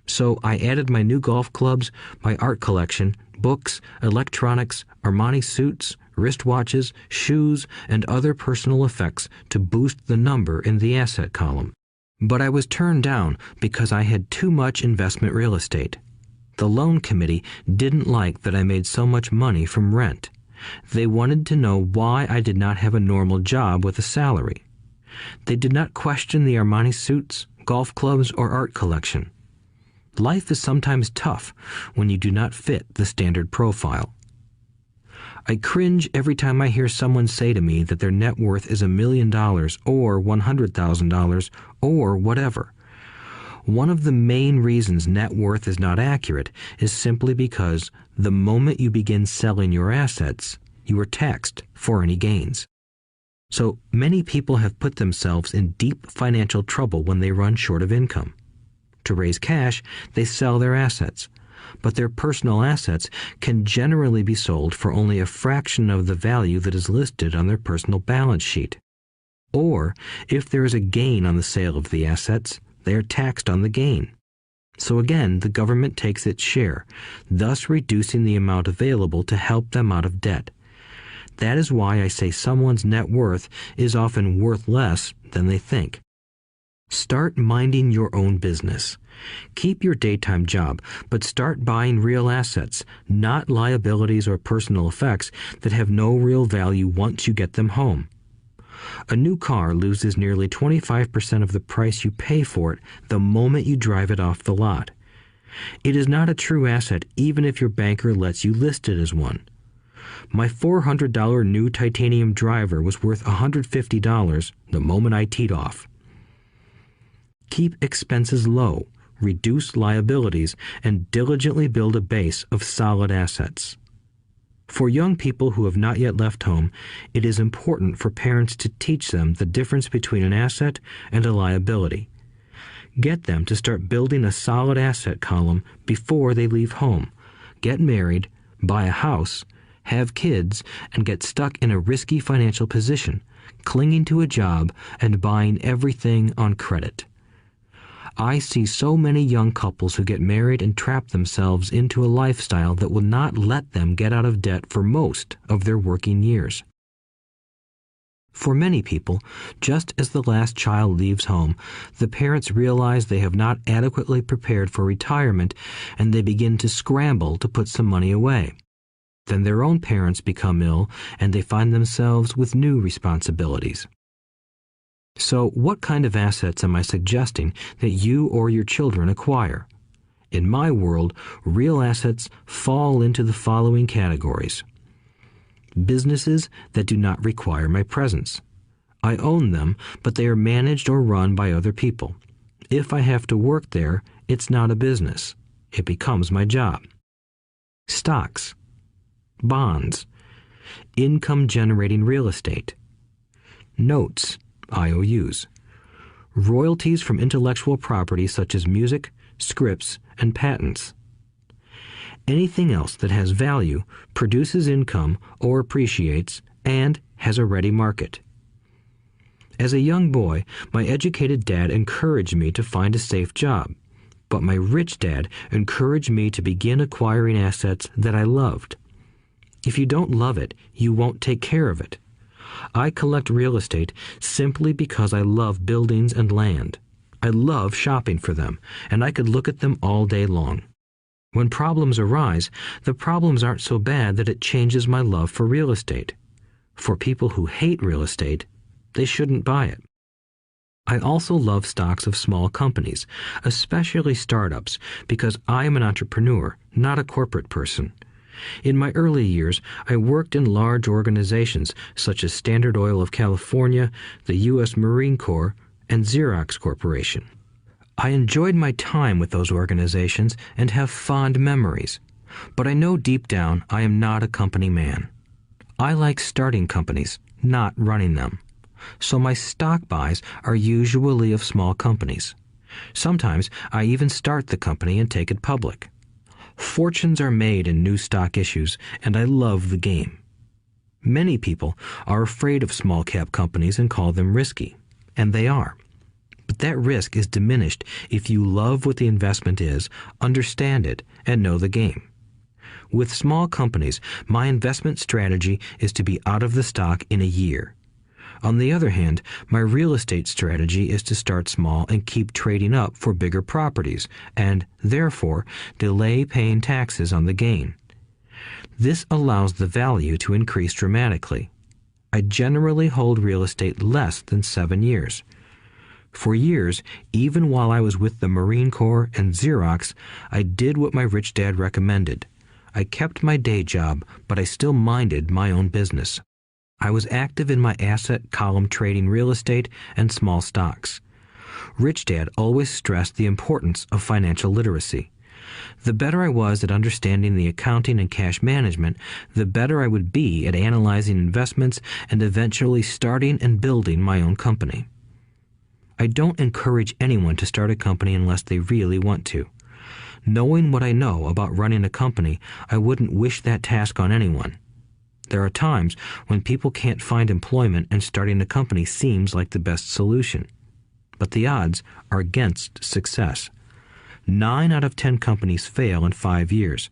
So I added my new golf clubs, my art collection, books, electronics, Armani suits, wristwatches, shoes, and other personal effects to boost the number in the asset column. But I was turned down because I had too much investment real estate. The loan committee didn't like that I made so much money from rent. They wanted to know why I did not have a normal job with a salary. They did not question the Armani suits, golf clubs, or art collection. Life is sometimes tough when you do not fit the standard profile. I cringe every time I hear someone say to me that their net worth is $1 million or $100,000 or whatever. One of the main reasons net worth is not accurate is simply because the moment you begin selling your assets, you are taxed for any gains. So many people have put themselves in deep financial trouble when they run short of income. To raise cash, they sell their assets, but their personal assets can generally be sold for only a fraction of the value that is listed on their personal balance sheet. Or, if there is a gain on the sale of the assets, they are taxed on the gain. So again, the government takes its share, thus reducing the amount available to help them out of debt. That is why I say someone's net worth is often worth less than they think. Start minding your own business. Keep your daytime job, but start buying real assets, not liabilities or personal effects that have no real value once you get them home. A new car loses nearly 25% of the price you pay for it the moment you drive it off the lot. It is not a true asset even if your banker lets you list it as one. My $400 new titanium driver was worth $150 the moment I teed off. Keep expenses low, reduce liabilities, and diligently build a base of solid assets. For young people who have not yet left home, it is important for parents to teach them the difference between an asset and a liability. Get them to start building a solid asset column before they leave home, get married, buy a house, have kids, and get stuck in a risky financial position, clinging to a job and buying everything on credit. I see so many young couples who get married and trap themselves into a lifestyle that will not let them get out of debt for most of their working years. For many people, just as the last child leaves home, the parents realize they have not adequately prepared for retirement and they begin to scramble to put some money away. Then their own parents become ill and they find themselves with new responsibilities. So, what kind of assets am I suggesting that you or your children acquire? In my world, real assets fall into the following categories. Businesses that do not require my presence. I own them, but they are managed or run by other people. If I have to work there, it's not a business. It becomes my job. Stocks, bonds, income-generating real estate, notes, IOUs, royalties from intellectual property such as music, scripts, and patents. Anything else that has value, produces income, or appreciates, and has a ready market. As a young boy, my educated dad encouraged me to find a safe job, but my rich dad encouraged me to begin acquiring assets that I loved. If you don't love it, you won't take care of it. I collect real estate simply because I love buildings and land. I love shopping for them, and I could look at them all day long. When problems arise, the problems aren't so bad that it changes my love for real estate. For people who hate real estate, they shouldn't buy it. I also love stocks of small companies, especially startups, because I am an entrepreneur, not a corporate person. In my early years, I worked in large organizations such as Standard Oil of California, the U.S. Marine Corps, and Xerox Corporation. I enjoyed my time with those organizations and have fond memories, but I know deep down I am not a company man. I like starting companies, not running them. So my stock buys are usually of small companies. Sometimes I even start the company and take it public. Fortunes are made in new stock issues, and I love the game. Many people are afraid of small-cap companies and call them risky, and they are. But that risk is diminished if you love what the investment is, understand it, and know the game. With small companies, my investment strategy is to be out of the stock in a year. On the other hand, my real estate strategy is to start small and keep trading up for bigger properties, and, therefore, delay paying taxes on the gain. This allows the value to increase dramatically. I generally hold real estate less than 7 years. For years, even while I was with the Marine Corps and Xerox, I did what my rich dad recommended. I kept my day job, but I still minded my own business. I was active in my asset column trading real estate and small stocks. Rich Dad always stressed the importance of financial literacy. The better I was at understanding the accounting and cash management, the better I would be at analyzing investments and eventually starting and building my own company. I don't encourage anyone to start a company unless they really want to. Knowing what I know about running a company, I wouldn't wish that task on anyone. There are times when people can't find employment and starting a company seems like the best solution. But the odds are against success. 9 out of 10 companies fail in 5 years.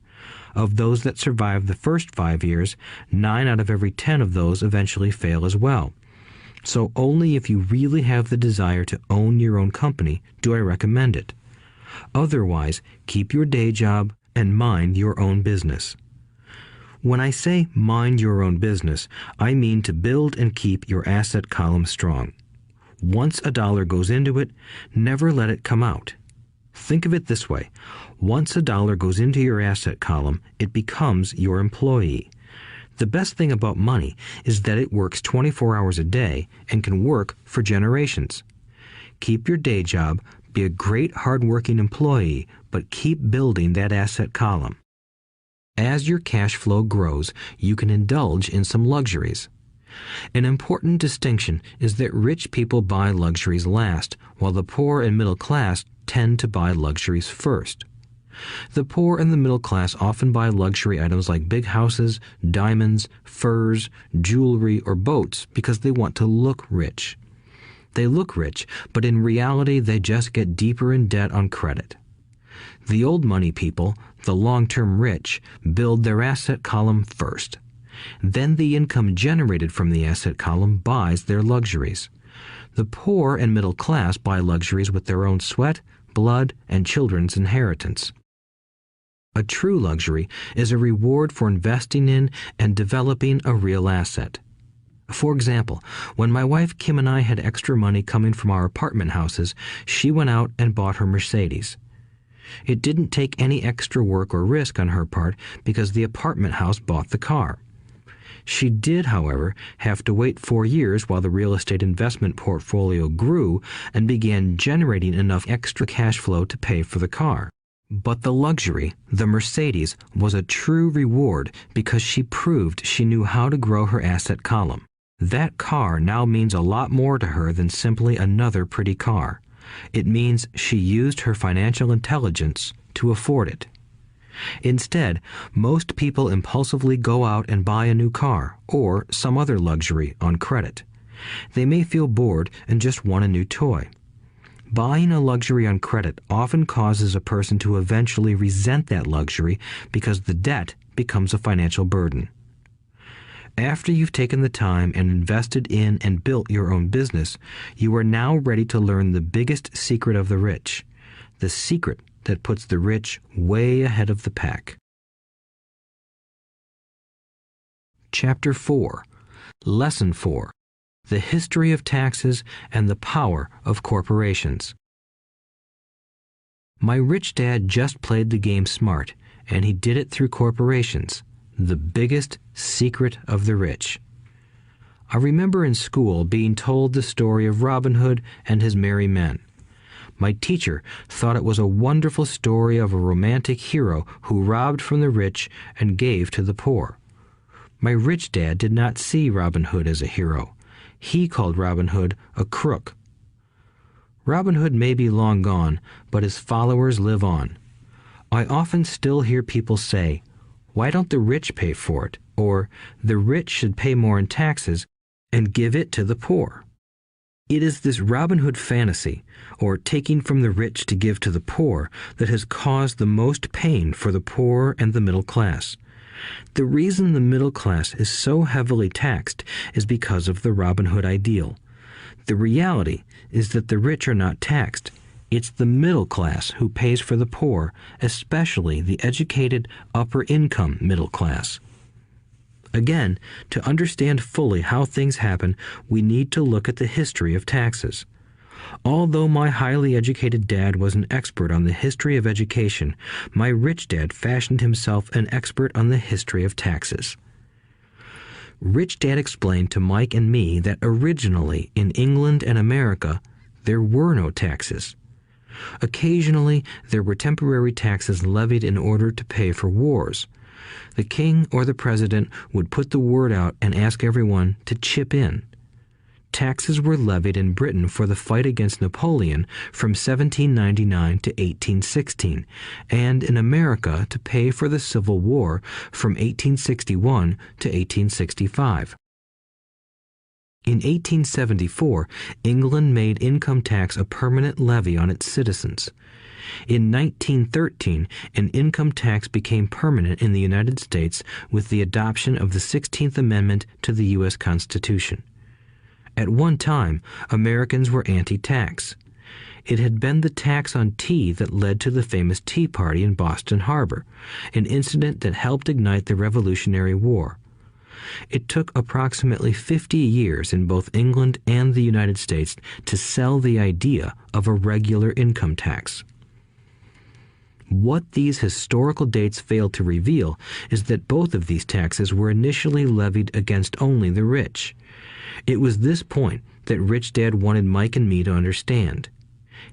Of those that survive the first 5 years, 9 out of every 10 of those eventually fail as well. So only if you really have the desire to own your own company do I recommend it. Otherwise, keep your day job and mind your own business. When I say mind your own business, I mean to build and keep your asset column strong. Once a dollar goes into it, never let it come out. Think of it this way. Once a dollar goes into your asset column, it becomes your employee. The best thing about money is that it works 24 hours a day and can work for generations. Keep your day job, be a great hard-working employee, but keep building that asset column. As your cash flow grows, you can indulge in some luxuries. An important distinction is that rich people buy luxuries last, while the poor and middle class tend to buy luxuries first. The poor and the middle class often buy luxury items like big houses, diamonds, furs, jewelry, or boats because they want to look rich. They look rich, but in reality they just get deeper in debt on credit. The old money people, the long-term rich, build their asset column first. Then the income generated from the asset column buys their luxuries. The poor and middle class buy luxuries with their own sweat, blood, and children's inheritance. A true luxury is a reward for investing in and developing a real asset. For example, when my wife Kim and I had extra money coming from our apartment houses, she went out and bought her Mercedes. It didn't take any extra work or risk on her part because the apartment house bought the car. She did, however, have to wait 4 years while the real estate investment portfolio grew and began generating enough extra cash flow to pay for the car. But the luxury, the Mercedes, was a true reward because she proved she knew how to grow her asset column. That car now means a lot more to her than simply another pretty car. It means she used her financial intelligence to afford it. Instead, most people impulsively go out and buy a new car or some other luxury on credit. They may feel bored and just want a new toy. Buying a luxury on credit often causes a person to eventually resent that luxury because the debt becomes a financial burden. After you've taken the time and invested in and built your own business, you are now ready to learn the biggest secret of the rich, the secret that puts the rich way ahead of the pack. Chapter 4. Lesson 4. The History of Taxes and the Power of Corporations. My rich dad just played the game smart, and he did it through corporations, the biggest secret of the rich. I remember in school being told the story of Robin Hood and his merry men. My teacher thought it was a wonderful story of a romantic hero who robbed from the rich and gave to the poor. My rich dad did not see Robin Hood as a hero. He called Robin Hood a crook. Robin Hood may be long gone, but his followers live on. I often still hear people say, "Why don't the rich pay for it?" Or, "The rich should pay more in taxes and give it to the poor." It is this Robin Hood fantasy, or taking from the rich to give to the poor, that has caused the most pain for the poor and the middle class. The reason the middle class is so heavily taxed is because of the Robin Hood ideal. The reality is that the rich are not taxed. It's the middle class who pays for the poor, especially the educated, upper-income middle class. Again, to understand fully how things happen, we need to look at the history of taxes. Although my highly educated dad was an expert on the history of education, my rich dad fashioned himself an expert on the history of taxes. Rich Dad explained to Mike and me that originally in England and America, there were no taxes. Occasionally, there were temporary taxes levied in order to pay for wars. The king or the president would put the word out and ask everyone to chip in. Taxes were levied in Britain for the fight against Napoleon from 1799 to 1816, and in America to pay for the Civil War from 1861 to 1865. In 1874, England made income tax a permanent levy on its citizens. In 1913, an income tax became permanent in the United States with the adoption of the 16th Amendment to the U.S. Constitution. At one time, Americans were anti-tax. It had been the tax on tea that led to the famous Tea Party in Boston Harbor, an incident that helped ignite the Revolutionary War. It took approximately 50 years in both England and the United States to sell the idea of a regular income tax. What these historical dates fail to reveal is that both of these taxes were initially levied against only the rich. It was this point that Rich Dad wanted Mike and me to understand.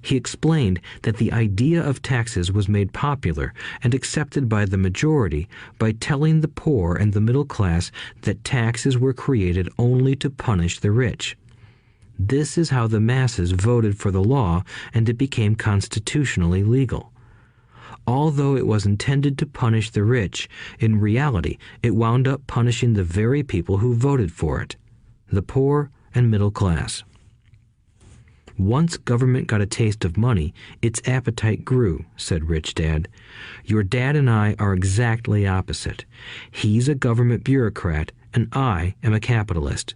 He explained that the idea of taxes was made popular and accepted by the majority by telling the poor and the middle class that taxes were created only to punish the rich. This is how the masses voted for the law, and it became constitutionally legal. Although it was intended to punish the rich, in reality it wound up punishing the very people who voted for it, the poor and middle class. Once government got a taste of money, its appetite grew, said Rich Dad. Your dad and I are exactly opposite. He's a government bureaucrat, and I am a capitalist.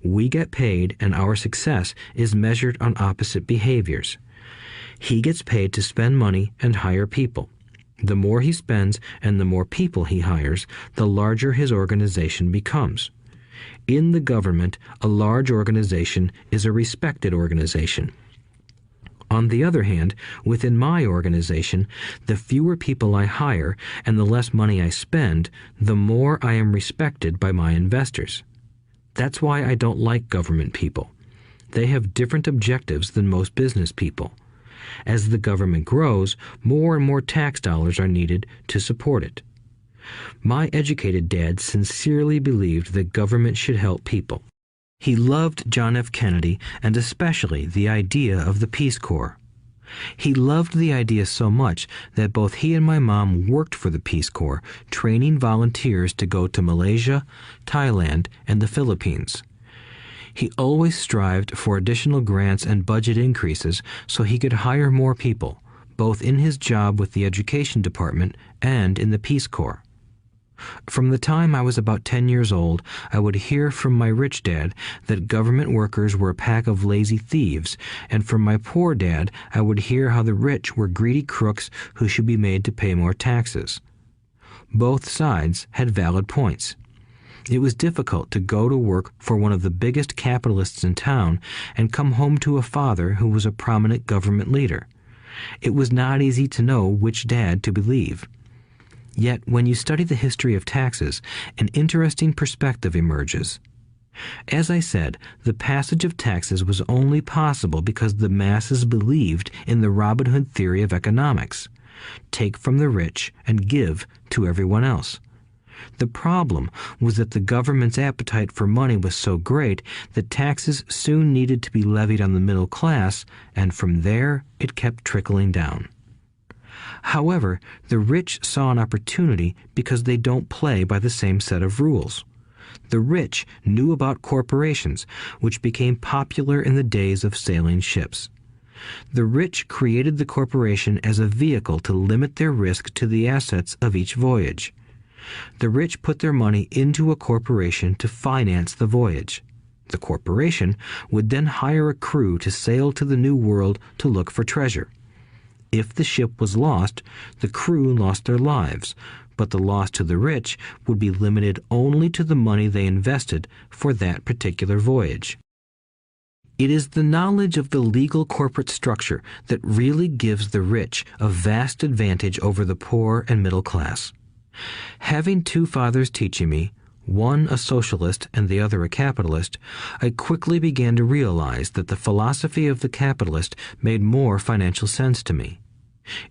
We get paid, and our success is measured on opposite behaviors. He gets paid to spend money and hire people. The more he spends and the more people he hires, the larger his organization becomes. In the government, a large organization is a respected organization. On the other hand, within my organization, the fewer people I hire and the less money I spend, the more I am respected by my investors. That's why I don't like government people. They have different objectives than most business people. As the government grows, more and more tax dollars are needed to support it. My educated dad sincerely believed that government should help people. He loved John F. Kennedy and especially the idea of the Peace Corps. He loved the idea so much that both he and my mom worked for the Peace Corps, training volunteers to go to Malaysia, Thailand, and the Philippines. He always strived for additional grants and budget increases so he could hire more people, both in his job with the Education Department and in the Peace Corps. From the time I was about 10 years old, I would hear from my rich dad that government workers were a pack of lazy thieves, and from my poor dad I would hear how the rich were greedy crooks who should be made to pay more taxes. Both sides had valid points. It was difficult to go to work for one of the biggest capitalists in town and come home to a father who was a prominent government leader. It was not easy to know which dad to believe. Yet, when you study the history of taxes, an interesting perspective emerges. As I said, the passage of taxes was only possible because the masses believed in the Robin Hood theory of economics. Take from the rich and give to everyone else. The problem was that the government's appetite for money was so great that taxes soon needed to be levied on the middle class, and from there it kept trickling down. However, the rich saw an opportunity because they don't play by the same set of rules. The rich knew about corporations, which became popular in the days of sailing ships. The rich created the corporation as a vehicle to limit their risk to the assets of each voyage. The rich put their money into a corporation to finance the voyage. The corporation would then hire a crew to sail to the New World to look for treasure. If the ship was lost, the crew lost their lives, but the loss to the rich would be limited only to the money they invested for that particular voyage. It is the knowledge of the legal corporate structure that really gives the rich a vast advantage over the poor and middle class. Having two fathers teaching me, one a socialist and the other a capitalist, I quickly began to realize that the philosophy of the capitalist made more financial sense to me.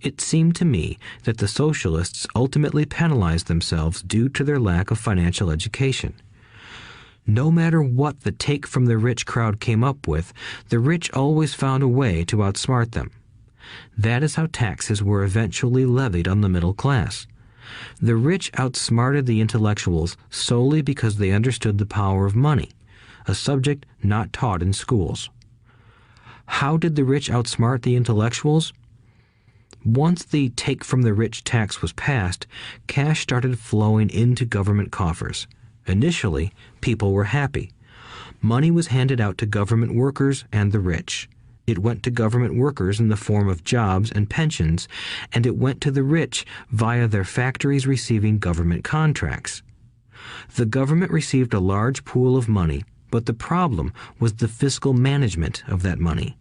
It seemed to me that the socialists ultimately penalized themselves due to their lack of financial education. No matter what the take from the rich crowd came up with, the rich always found a way to outsmart them. That is how taxes were eventually levied on the middle class. The rich outsmarted the intellectuals solely because they understood the power of money, a subject not taught in schools. How did the rich outsmart the intellectuals? Once the take from the rich tax was passed, cash started flowing into government coffers. Initially, people were happy. Money was handed out to government workers and the rich. It went to government workers in the form of jobs and pensions, and it went to the rich via their factories receiving government contracts. The government received a large pool of money, but the problem was the fiscal management of that money.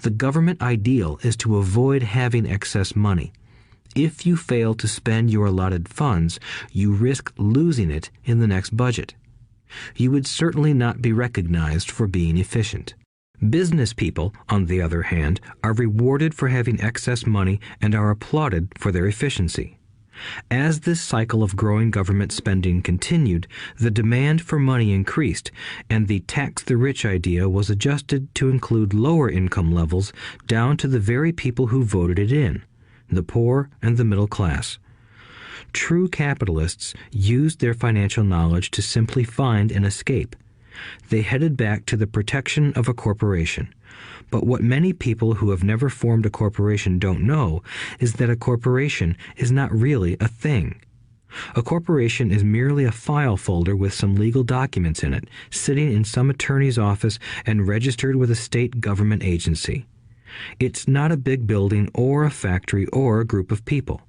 The government ideal is to avoid having excess money. If you fail to spend your allotted funds, you risk losing it in the next budget. You would certainly not be recognized for being efficient. Business people, on the other hand, are rewarded for having excess money and are applauded for their efficiency. As this cycle of growing government spending continued, the demand for money increased, and the tax the rich idea was adjusted to include lower income levels down to the very people who voted it in, the poor and the middle class. True capitalists used their financial knowledge to simply find an escape. They headed back to the protection of a corporation. But what many people who have never formed a corporation don't know is that a corporation is not really a thing. A corporation is merely a file folder with some legal documents in it, sitting in some attorney's office and registered with a state government agency. It's not a big building or a factory or a group of people.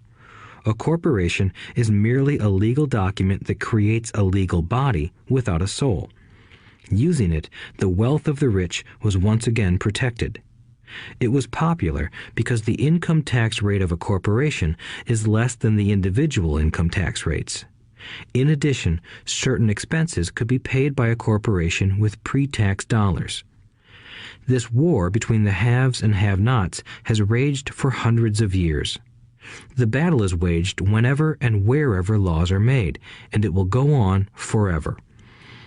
A corporation is merely a legal document that creates a legal body without a soul. Using it, the wealth of the rich was once again protected. It was popular because the income tax rate of a corporation is less than the individual income tax rates. In addition, certain expenses could be paid by a corporation with pre-tax dollars. This war between the haves and have-nots has raged for hundreds of years. The battle is waged whenever and wherever laws are made, and it will go on forever.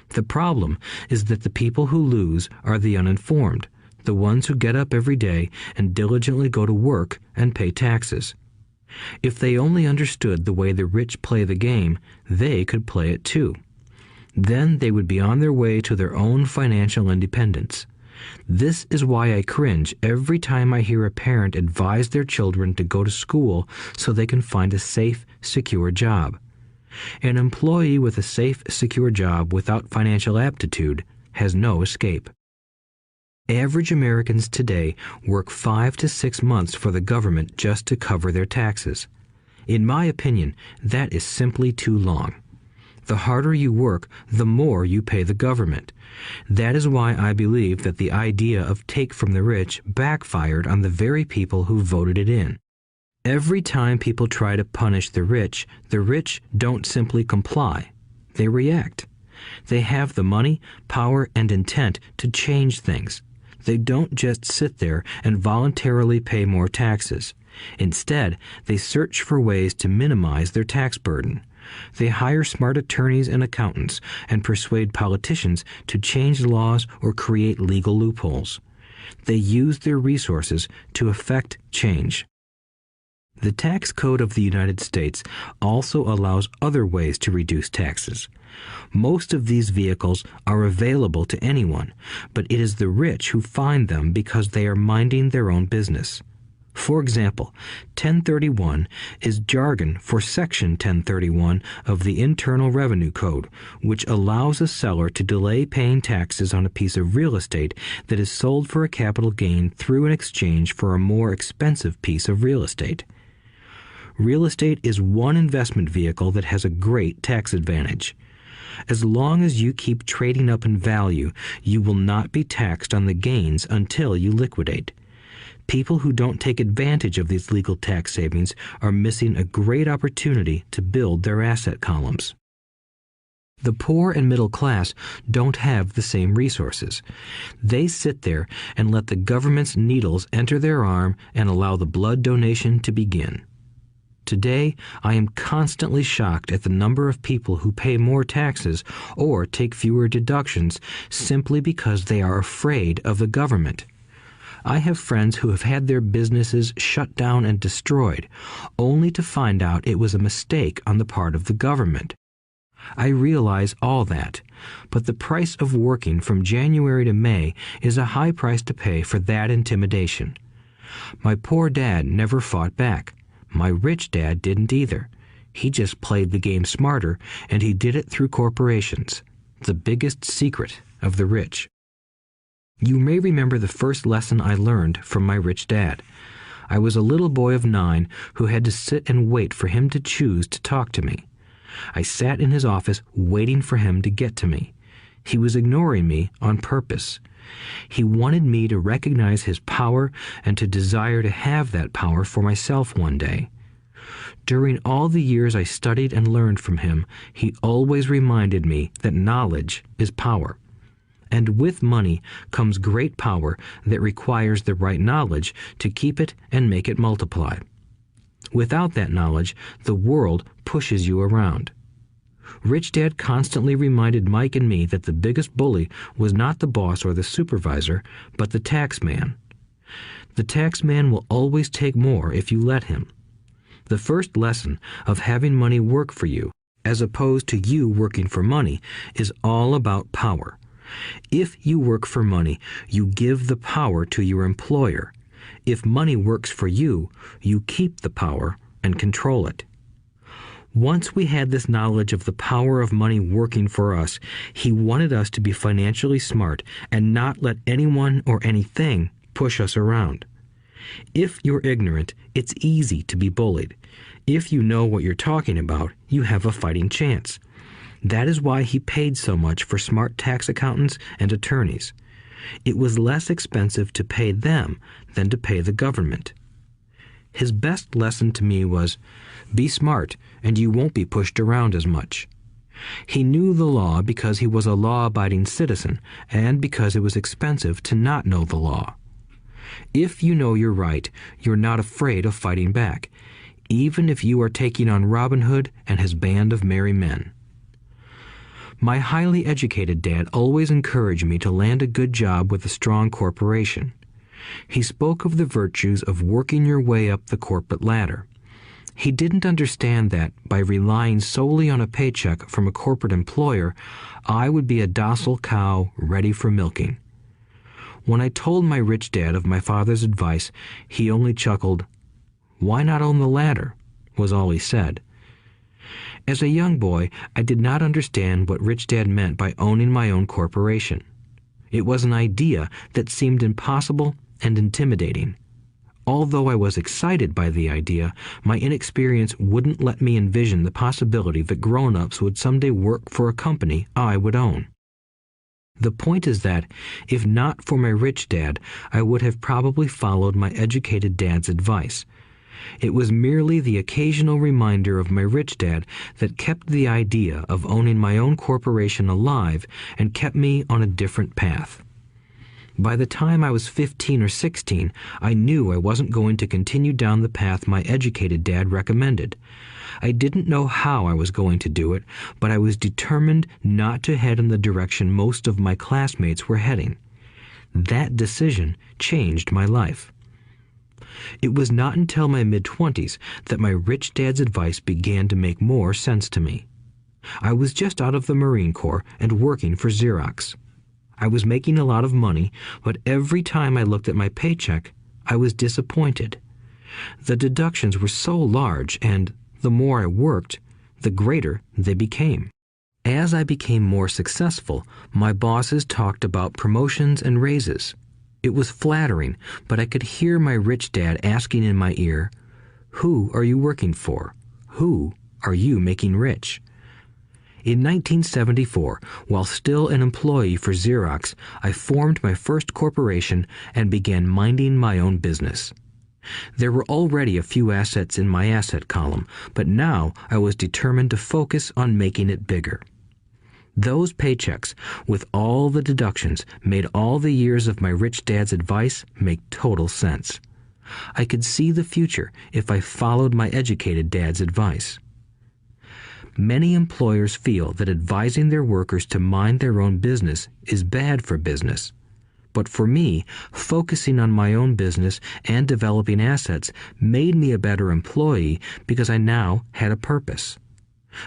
The problem is that the people who lose are the uninformed, the ones who get up every day and diligently go to work and pay taxes. If they only understood the way the rich play the game, they could play it too. Then they would be on their way to their own financial independence. This is why I cringe every time I hear a parent advise their children to go to school so they can find a safe, secure job. An employee with a safe, secure job without financial aptitude has no escape. Average Americans today work 5 to 6 months for the government just to cover their taxes. In my opinion, that is simply too long. The harder you work, the more you pay the government. That is why I believe that the idea of take from the rich backfired on the very people who voted it in. Every time people try to punish the rich don't simply comply. They react. They have the money, power, and intent to change things. They don't just sit there and voluntarily pay more taxes. Instead, they search for ways to minimize their tax burden. They hire smart attorneys and accountants and persuade politicians to change laws or create legal loopholes. They use their resources to effect change. The tax code of the United States also allows other ways to reduce taxes. Most of these vehicles are available to anyone, but it is the rich who find them because they are minding their own business. For example, 1031 is jargon for Section 1031 of the Internal Revenue Code, which allows a seller to delay paying taxes on a piece of real estate that is sold for a capital gain through an exchange for a more expensive piece of real estate. Real estate is one investment vehicle that has a great tax advantage. As long as you keep trading up in value, you will not be taxed on the gains until you liquidate. People who don't take advantage of these legal tax savings are missing a great opportunity to build their asset columns. The poor and middle class don't have the same resources. They sit there and let the government's needles enter their arm and allow the blood donation to begin. Today, I am constantly shocked at the number of people who pay more taxes or take fewer deductions simply because they are afraid of the government. I have friends who have had their businesses shut down and destroyed, only to find out it was a mistake on the part of the government. I realize all that, but the price of working from January to May is a high price to pay for that intimidation. My poor dad never fought back. My rich dad didn't either. He just played the game smarter, and he did it through corporations, the biggest secret of the rich. You may remember the first lesson I learned from my rich dad. I was a little boy of 9 who had to sit and wait for him to choose to talk to me. I sat in his office waiting for him to get to me. He was ignoring me on purpose. He wanted me to recognize his power and to desire to have that power for myself one day. During all the years I studied and learned from him, he always reminded me that knowledge is power. and with money comes great power that requires the right knowledge to keep it and make it multiply. Without that knowledge, the world pushes you around. Rich Dad constantly reminded Mike and me that the biggest bully was not the boss or the supervisor, but the tax man. The tax man will always take more if you let him. The first lesson of having money work for you, as opposed to you working for money, is all about power. If you work for money, you give the power to your employer. If money works for you, you keep the power and control it. Once we had this knowledge of the power of money working for us, he wanted us to be financially smart and not let anyone or anything push us around. If you're ignorant, it's easy to be bullied. If you know what you're talking about, you have a fighting chance. That is why he paid so much for smart tax accountants and attorneys. It was less expensive to pay them than to pay the government. His best lesson to me was, be smart and you won't be pushed around as much. He knew the law because he was a law-abiding citizen and because it was expensive to not know the law. If you know you're right, you're not afraid of fighting back, even if you are taking on Robin Hood and his band of merry men. My highly educated dad always encouraged me to land a good job with a strong corporation. He spoke of the virtues of working your way up the corporate ladder. He didn't understand that, by relying solely on a paycheck from a corporate employer, I would be a docile cow ready for milking. When I told my rich dad of my father's advice, he only chuckled. "Why not own the ladder?" was all he said. As a young boy, I did not understand what Rich Dad meant by owning my own corporation. It was an idea that seemed impossible and intimidating. Although I was excited by the idea, my inexperience wouldn't let me envision the possibility that grown-ups would someday work for a company I would own. The point is that, if not for my rich dad, I would have probably followed my educated dad's advice. It was merely the occasional reminder of my rich dad that kept the idea of owning my own corporation alive and kept me on a different path. By the time I was 15 or 16, I knew I wasn't going to continue down the path my educated dad recommended. I didn't know how I was going to do it, but I was determined not to head in the direction most of my classmates were heading. That decision changed my life. It was not until my mid-20s that my rich dad's advice began to make more sense to me. I was just out of the Marine Corps and working for Xerox. I was making a lot of money, but every time I looked at my paycheck, I was disappointed. The deductions were so large, and the more I worked, the greater they became. As I became more successful, my bosses talked about promotions and raises. It was flattering, but I could hear my rich dad asking in my ear, "Who are you working for? Who are you making rich?" In 1974, while still an employee for Xerox, I formed my first corporation and began minding my own business. There were already a few assets in my asset column, but now I was determined to focus on making it bigger. Those paychecks, with all the deductions, made all the years of my rich dad's advice make total sense. I could see the future if I followed my educated dad's advice. Many employers feel that advising their workers to mind their own business is bad for business. But for me, focusing on my own business and developing assets made me a better employee because I now had a purpose.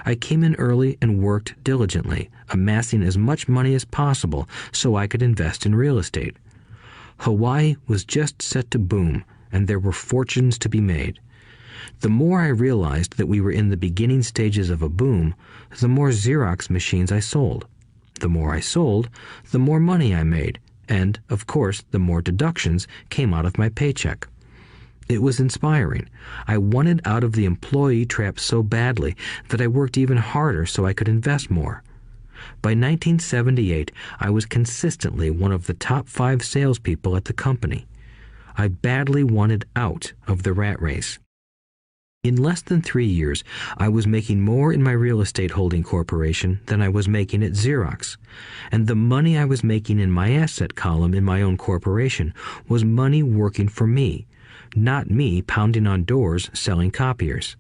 I came in early and worked diligently, amassing as much money as possible so I could invest in real estate. Hawaii was just set to boom, and there were fortunes to be made. The more I realized that we were in the beginning stages of a boom, the more Xerox machines I sold. The more I sold, the more money I made, and, of course, the more deductions came out of my paycheck. It was inspiring. I wanted out of the employee trap so badly that I worked even harder so I could invest more. By 1978, I was consistently one of the top 5 salespeople at the company. I badly wanted out of the rat race. In less than 3 years, I was making more in my real estate holding corporation than I was making at Xerox, and the money I was making in my asset column in my own corporation was money working for me, not me pounding on doors selling copiers.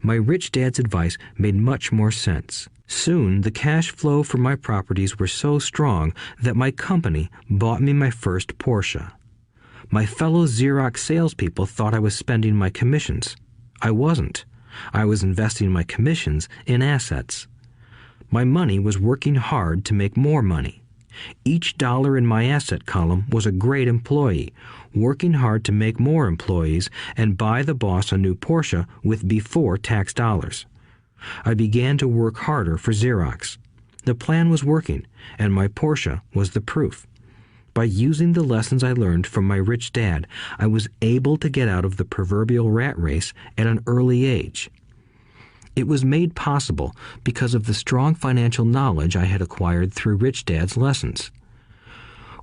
My rich dad's advice made much more sense. Soon, the cash flow from my properties were so strong that my company bought me my first Porsche. My fellow Xerox salespeople thought I was spending my commissions. I wasn't. I was investing my commissions in assets. My money was working hard to make more money. Each dollar in my asset column was a great employee, working hard to make more employees and buy the boss a new Porsche with before-tax dollars. I began to work harder for Xerox. The plan was working, and my Porsche was the proof. By using the lessons I learned from my rich dad, I was able to get out of the proverbial rat race at an early age. It was made possible because of the strong financial knowledge I had acquired through Rich Dad's lessons.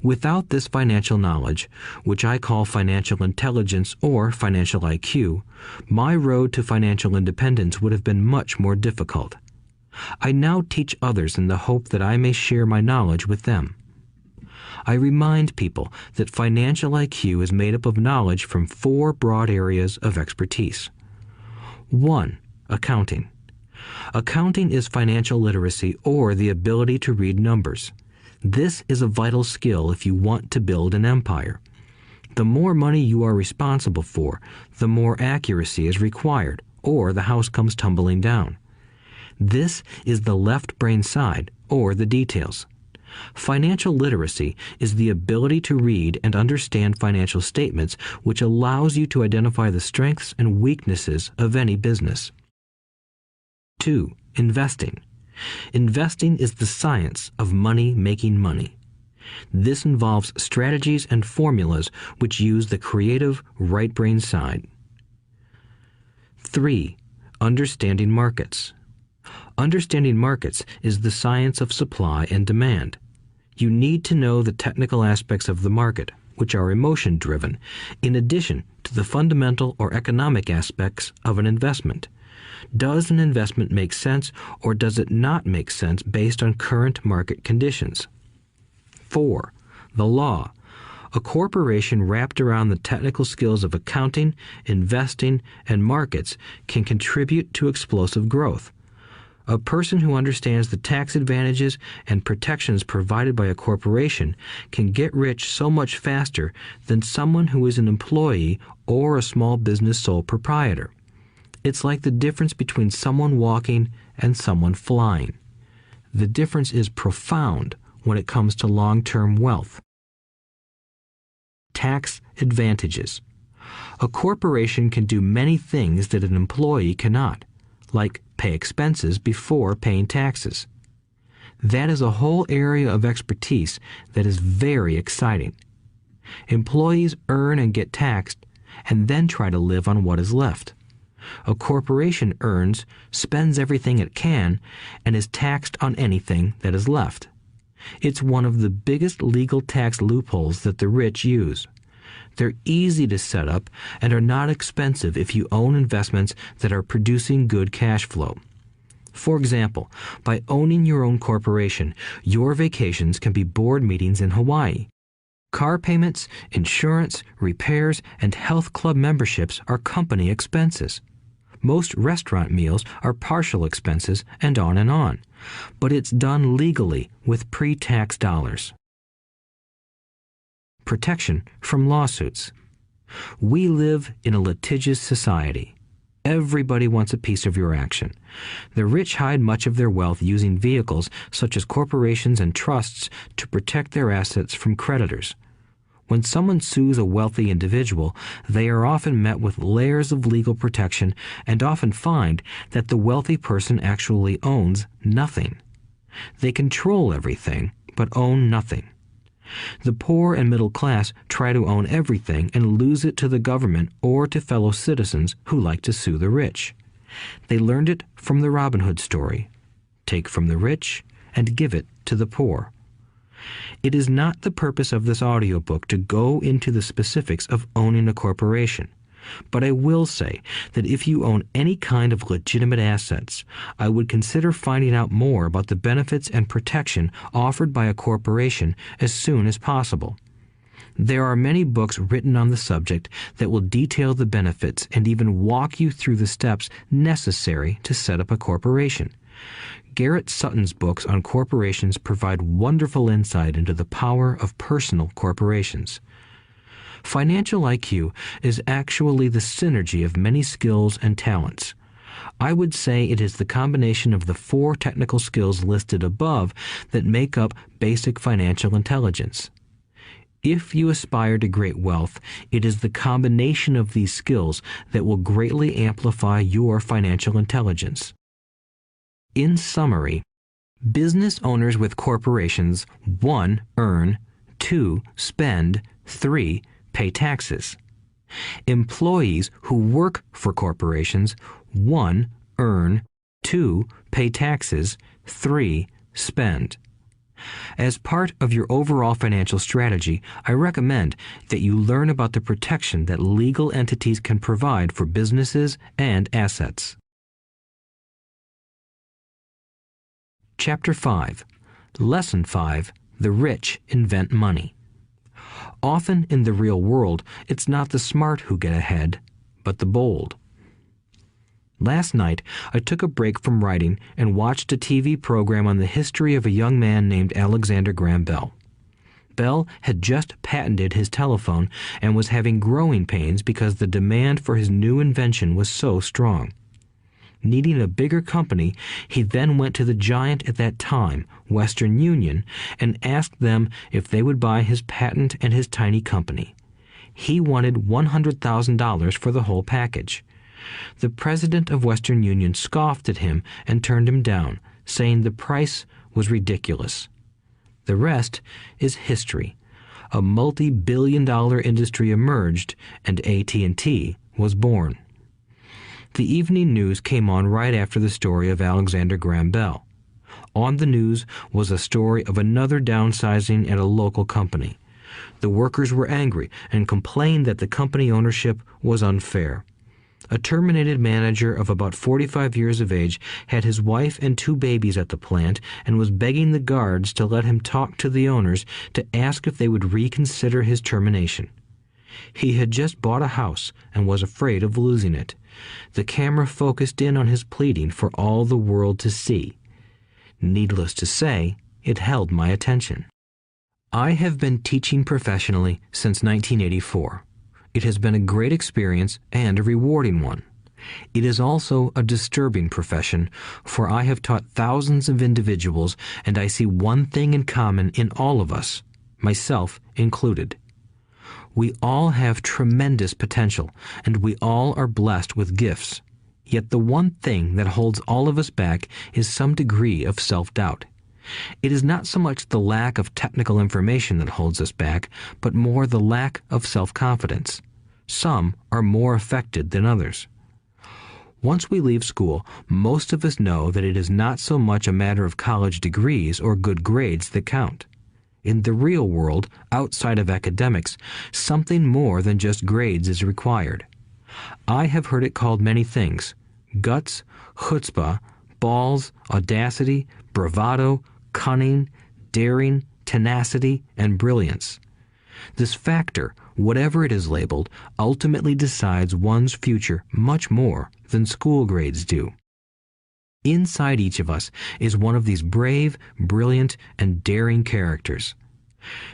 Without this financial knowledge, which I call financial intelligence or financial IQ, my road to financial independence would have been much more difficult. I now teach others in the hope that I may share my knowledge with them. I remind people that financial IQ is made up of knowledge from 4 broad areas of expertise. 1. Accounting. Accounting is financial literacy or the ability to read numbers. This is a vital skill if you want to build an empire. The more money you are responsible for, the more accuracy is required, or the house comes tumbling down. This is the left brain side, or the details. Financial literacy is the ability to read and understand financial statements, which allows you to identify the strengths and weaknesses of any business. 2. Investing. Investing is the science of money making money. This involves strategies and formulas which use the creative right brain side. 3. Understanding markets. Understanding markets is the science of supply and demand. You need to know the technical aspects of the market, which are emotion-driven, in addition to the fundamental or economic aspects of an investment. Does an investment make sense or does it not make sense based on current market conditions? 4. The law. A corporation wrapped around the technical skills of accounting, investing, and markets can contribute to explosive growth. A person who understands the tax advantages and protections provided by a corporation can get rich so much faster than someone who is an employee or a small business sole proprietor. It's like the difference between someone walking and someone flying. The difference is profound when it comes to long-term wealth. Tax advantages. A corporation can do many things that an employee cannot, like pay expenses before paying taxes. That is a whole area of expertise that is very exciting. Employees earn and get taxed, and then try to live on what is left. A corporation earns, spends everything it can, and is taxed on anything that is left. It's one of the biggest legal tax loopholes that the rich use. They're easy to set up and are not expensive if you own investments that are producing good cash flow. For example, by owning your own corporation, your vacations can be board meetings in Hawaii. Car payments, insurance, repairs, and health club memberships are company expenses. Most restaurant meals are partial expenses and on. But it's done legally with pre-tax dollars. Protection from lawsuits. We live in a litigious society. Everybody wants a piece of your action. The rich hide much of their wealth using vehicles such as corporations and trusts to protect their assets from creditors. When someone sues a wealthy individual, they are often met with layers of legal protection and often find that the wealthy person actually owns nothing. They control everything, but own nothing. The poor and middle class try to own everything and lose it to the government or to fellow citizens who like to sue the rich. They learned it from the Robin Hood story. Take from the rich and give it to the poor. It is not the purpose of this audiobook to go into the specifics of owning a corporation. But I will say that if you own any kind of legitimate assets, I would consider finding out more about the benefits and protection offered by a corporation as soon as possible. There are many books written on the subject that will detail the benefits and even walk you through the steps necessary to set up a corporation. Garrett Sutton's books on corporations provide wonderful insight into the power of personal corporations. Financial IQ is actually the synergy of many skills and talents. I would say it is the combination of the 4 technical skills listed above that make up basic financial intelligence. If you aspire to great wealth, it is the combination of these skills that will greatly amplify your financial intelligence. In summary, business owners with corporations 1. Earn, 2. Spend, 3. Pay taxes. Employees who work for corporations 1. Earn, 2. Pay taxes, 3. Spend. As part of your overall financial strategy, I recommend that you learn about the protection that legal entities can provide for businesses and assets. Chapter 5. Lesson 5. The rich invent money. Often in the real world, it's not the smart who get ahead, but the bold. Last night, I took a break from writing and watched a TV program on the history of a young man named Alexander Graham Bell. Bell had just patented his telephone and was having growing pains because the demand for his new invention was so strong. Needing a bigger company, he then went to the giant at that time, Western Union, and asked them if they would buy his patent and his tiny company. He wanted $100,000 for the whole package. The president of Western Union scoffed at him and turned him down, saying the price was ridiculous. The rest is history. A multi-billion-dollar industry emerged, and AT&T was born. The evening news came on right after the story of Alexander Graham Bell. On the news was a story of another downsizing at a local company. The workers were angry and complained that the company ownership was unfair. A terminated manager of about 45 years of age had his wife and 2 babies at the plant and was begging the guards to let him talk to the owners to ask if they would reconsider his termination. He had just bought a house and was afraid of losing it. The camera focused in on his pleading for all the world to see. Needless to say, it held my attention. I have been teaching professionally since 1984. It has been a great experience and a rewarding one. It is also a disturbing profession, for I have taught thousands of individuals, and I see one thing in common in all of us, myself included. We all have tremendous potential, and we all are blessed with gifts. Yet the one thing that holds all of us back is some degree of self-doubt. It is not so much the lack of technical information that holds us back, but more the lack of self-confidence. Some are more affected than others. Once we leave school, most of us know that it is not so much a matter of college degrees or good grades that count. In the real world, outside of academics, something more than just grades is required. I have heard it called many things: guts, chutzpah, balls, audacity, bravado, cunning, daring, tenacity, and brilliance. This factor, whatever it is labeled, ultimately decides one's future much more than school grades do. Inside each of us is one of these brave, brilliant, and daring characters.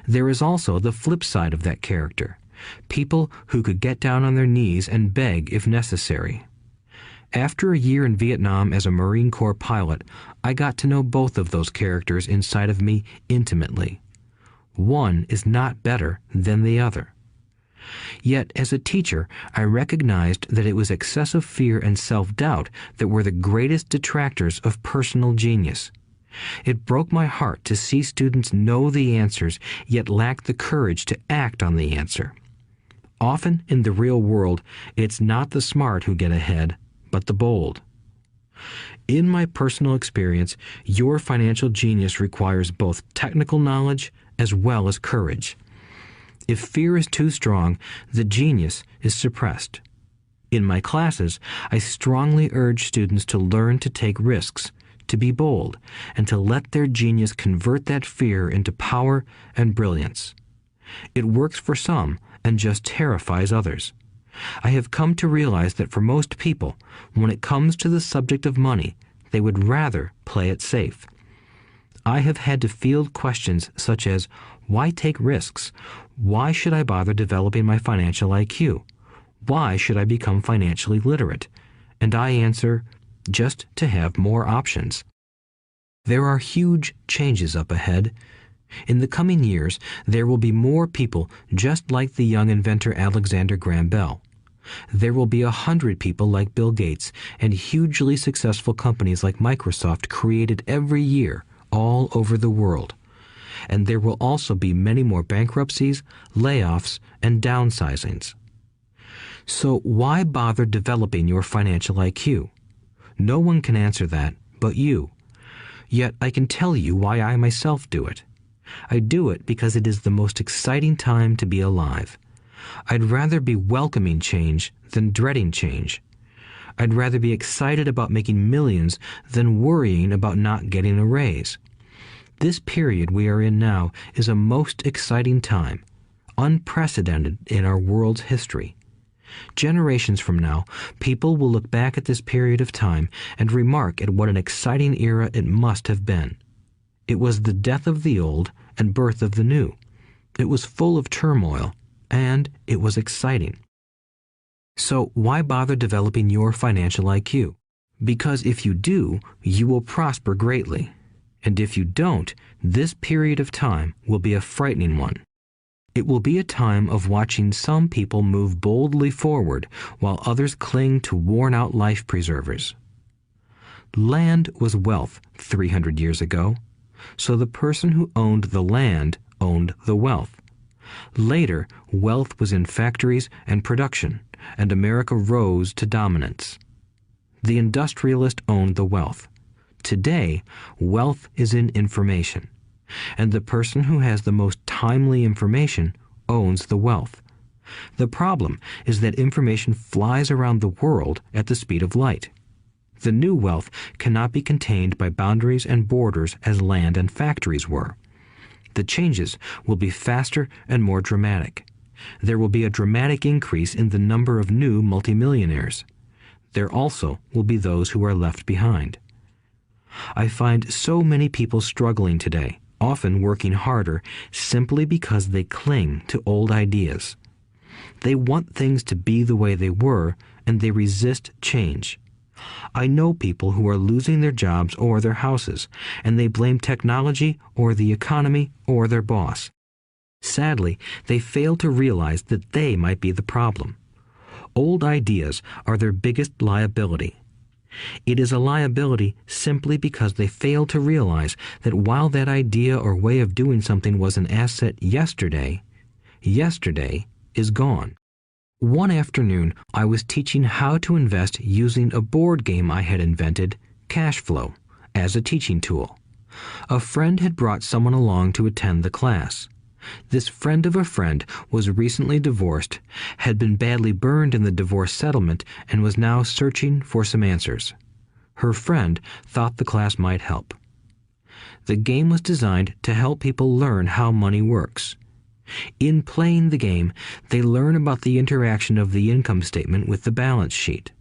There is also the flip side of that character, people who could get down on their knees and beg if necessary. After a year in Vietnam as a Marine Corps pilot, I got to know both of those characters inside of me intimately. One is not better than the other. Yet, as a teacher, I recognized that it was excessive fear and self-doubt that were the greatest detractors of personal genius. It broke my heart to see students know the answers, yet lack the courage to act on the answer. Often in the real world, it's not the smart who get ahead, but the bold. In my personal experience, your financial genius requires both technical knowledge as well as courage. If fear is too strong, the genius is suppressed. In my classes, I strongly urge students to learn to take risks, to be bold, and to let their genius convert that fear into power and brilliance. It works for some and just terrifies others. I have come to realize that for most people, when it comes to the subject of money, they would rather play it safe. I have had to field questions such as, why take risks? Why should I bother developing my financial IQ? Why should I become financially literate? And I answer, just to have more options. There are huge changes up ahead. In the coming years, there will be more people just like the young inventor Alexander Graham Bell. There will be 100 people like Bill Gates and hugely successful companies like Microsoft created every year all over the world. And there will also be many more bankruptcies, layoffs, and downsizings. So why bother developing your financial IQ? No one can answer that but you. Yet I can tell you why I myself do it. I do it because it is the most exciting time to be alive. I'd rather be welcoming change than dreading change. I'd rather be excited about making millions than worrying about not getting a raise. This period we are in now is a most exciting time, unprecedented in our world's history. Generations from now, people will look back at this period of time and remark at what an exciting era it must have been. It was the death of the old and birth of the new. It was full of turmoil, and it was exciting. So why bother developing your financial IQ? Because if you do, you will prosper greatly. And if you don't, this period of time will be a frightening one. It will be a time of watching some people move boldly forward while others cling to worn-out life preservers. Land was wealth 300 years ago, so the person who owned the land owned the wealth. Later, wealth was in factories and production, and America rose to dominance. The industrialist owned the wealth. Today, wealth is in information, and the person who has the most timely information owns the wealth. The problem is that information flies around the world at the speed of light. The new wealth cannot be contained by boundaries and borders as land and factories were. The changes will be faster and more dramatic. There will be a dramatic increase in the number of new multimillionaires. There also will be those who are left behind. I find so many people struggling today, often working harder, simply because they cling to old ideas. They want things to be the way they were, and they resist change. I know people who are losing their jobs or their houses, and they blame technology or the economy or their boss. Sadly, they fail to realize that they might be the problem. Old ideas are their biggest liability. It is a liability simply because they fail to realize that while that idea or way of doing something was an asset yesterday, yesterday is gone. One afternoon, I was teaching how to invest using a board game I had invented, Cash Flow, as a teaching tool. A friend had brought someone along to attend the class. This friend of a friend was recently divorced, had been badly burned in the divorce settlement, and was now searching for some answers. Her friend thought the class might help. The game was designed to help people learn how money works. In playing the game, they learn about the interaction of the income statement with the balance sheet.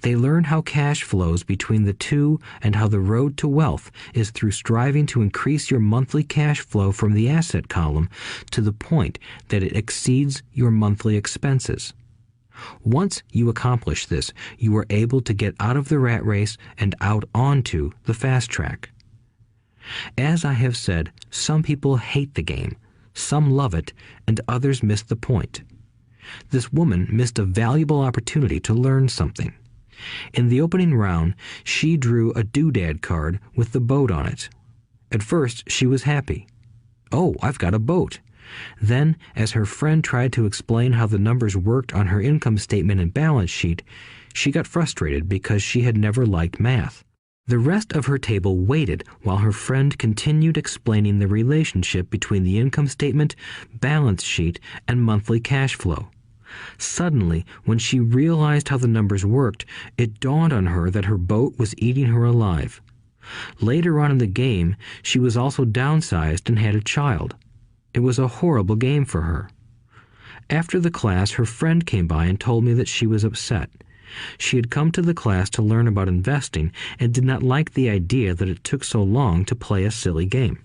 They learn how cash flows between the two and how the road to wealth is through striving to increase your monthly cash flow from the asset column to the point that it exceeds your monthly expenses. Once you accomplish this, you are able to get out of the rat race and out onto the fast track. As I have said, some people hate the game, some love it, and others miss the point. This woman missed a valuable opportunity to learn something. In the opening round, she drew a doodad card with the boat on it. At first, she was happy. "Oh, I've got a boat." Then, as her friend tried to explain how the numbers worked on her income statement and balance sheet, she got frustrated because she had never liked math. The rest of her table waited while her friend continued explaining the relationship between the income statement, balance sheet, and monthly cash flow. Suddenly, when she realized how the numbers worked, it dawned on her that her boat was eating her alive. Later on in the game, she was also downsized and had a child. It was a horrible game for her. After the class, her friend came by and told me that she was upset. She had come to the class to learn about investing and did not like the idea that it took so long to play a silly game.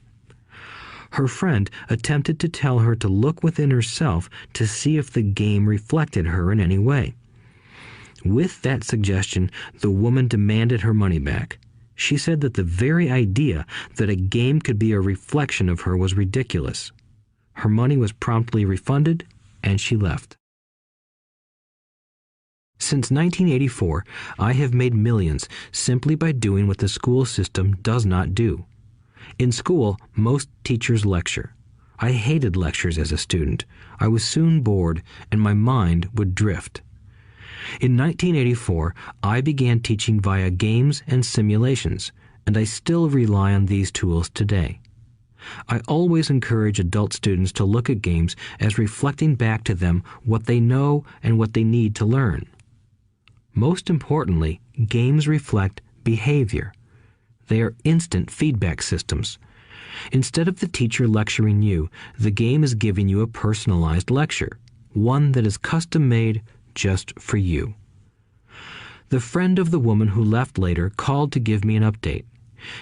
Her friend attempted to tell her to look within herself to see if the game reflected her in any way. With that suggestion, the woman demanded her money back. She said that the very idea that a game could be a reflection of her was ridiculous. Her money was promptly refunded, and she left. Since 1984, I have made millions simply by doing what the school system does not do. In school, most teachers lecture. I hated lectures as a student. I was soon bored, and my mind would drift. In 1984, I began teaching via games and simulations, and I still rely on these tools today. I always encourage adult students to look at games as reflecting back to them what they know and what they need to learn. Most importantly, games reflect behavior. They are instant feedback systems. Instead of the teacher lecturing you, the game is giving you a personalized lecture, one that is custom-made just for you. The friend of the woman who left later called to give me an update.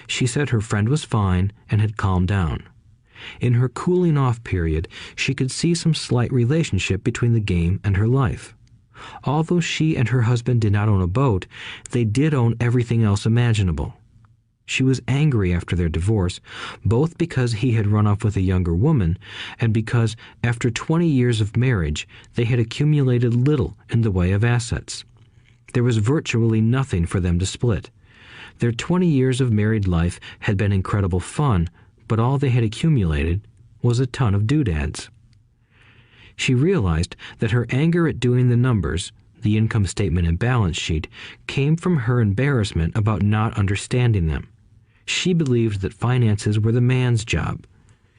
She said her friend was fine and had calmed down. In her cooling off period, she could see some slight relationship between the game and her life. Although she and her husband did not own a boat, they did own everything else imaginable. She was angry after their divorce, both because he had run off with a younger woman and because, after 20 years of marriage, they had accumulated little in the way of assets. There was virtually nothing for them to split. Their 20 years of married life had been incredible fun, but all they had accumulated was a ton of doodads. She realized that her anger at doing the numbers, the income statement and balance sheet, came from her embarrassment about not understanding them. She believed that finances were the man's job.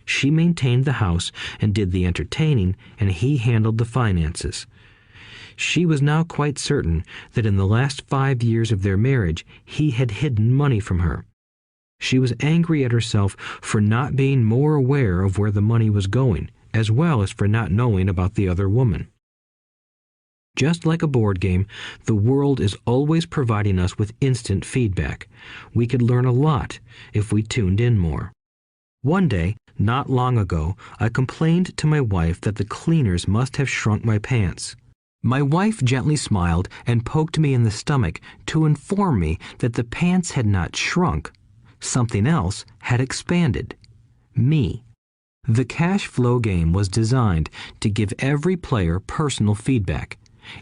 She maintained the house and did the entertaining, and he handled the finances. She was now quite certain that in the last 5 years of their marriage, he had hidden money from her. She was angry at herself for not being more aware of where the money was going, as well as for not knowing about the other woman. Just like a board game, the world is always providing us with instant feedback. We could learn a lot if we tuned in more. One day, not long ago, I complained to my wife that the cleaners must have shrunk my pants. My wife gently smiled and poked me in the stomach to inform me that the pants had not shrunk. Something else had expanded. Me. The cash flow game was designed to give every player personal feedback.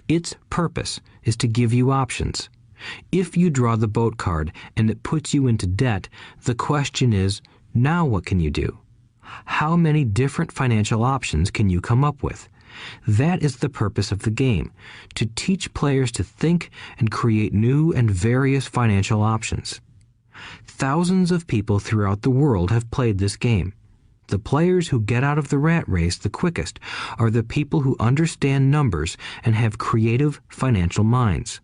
Its purpose is to give you options. If you draw the boat card and it puts you into debt, the question is, now what can you do? How many different financial options can you come up with? That is the purpose of the game, to teach players to think and create new and various financial options. Thousands of people throughout the world have played this game. The players who get out of the rat race the quickest are the people who understand numbers and have creative financial minds.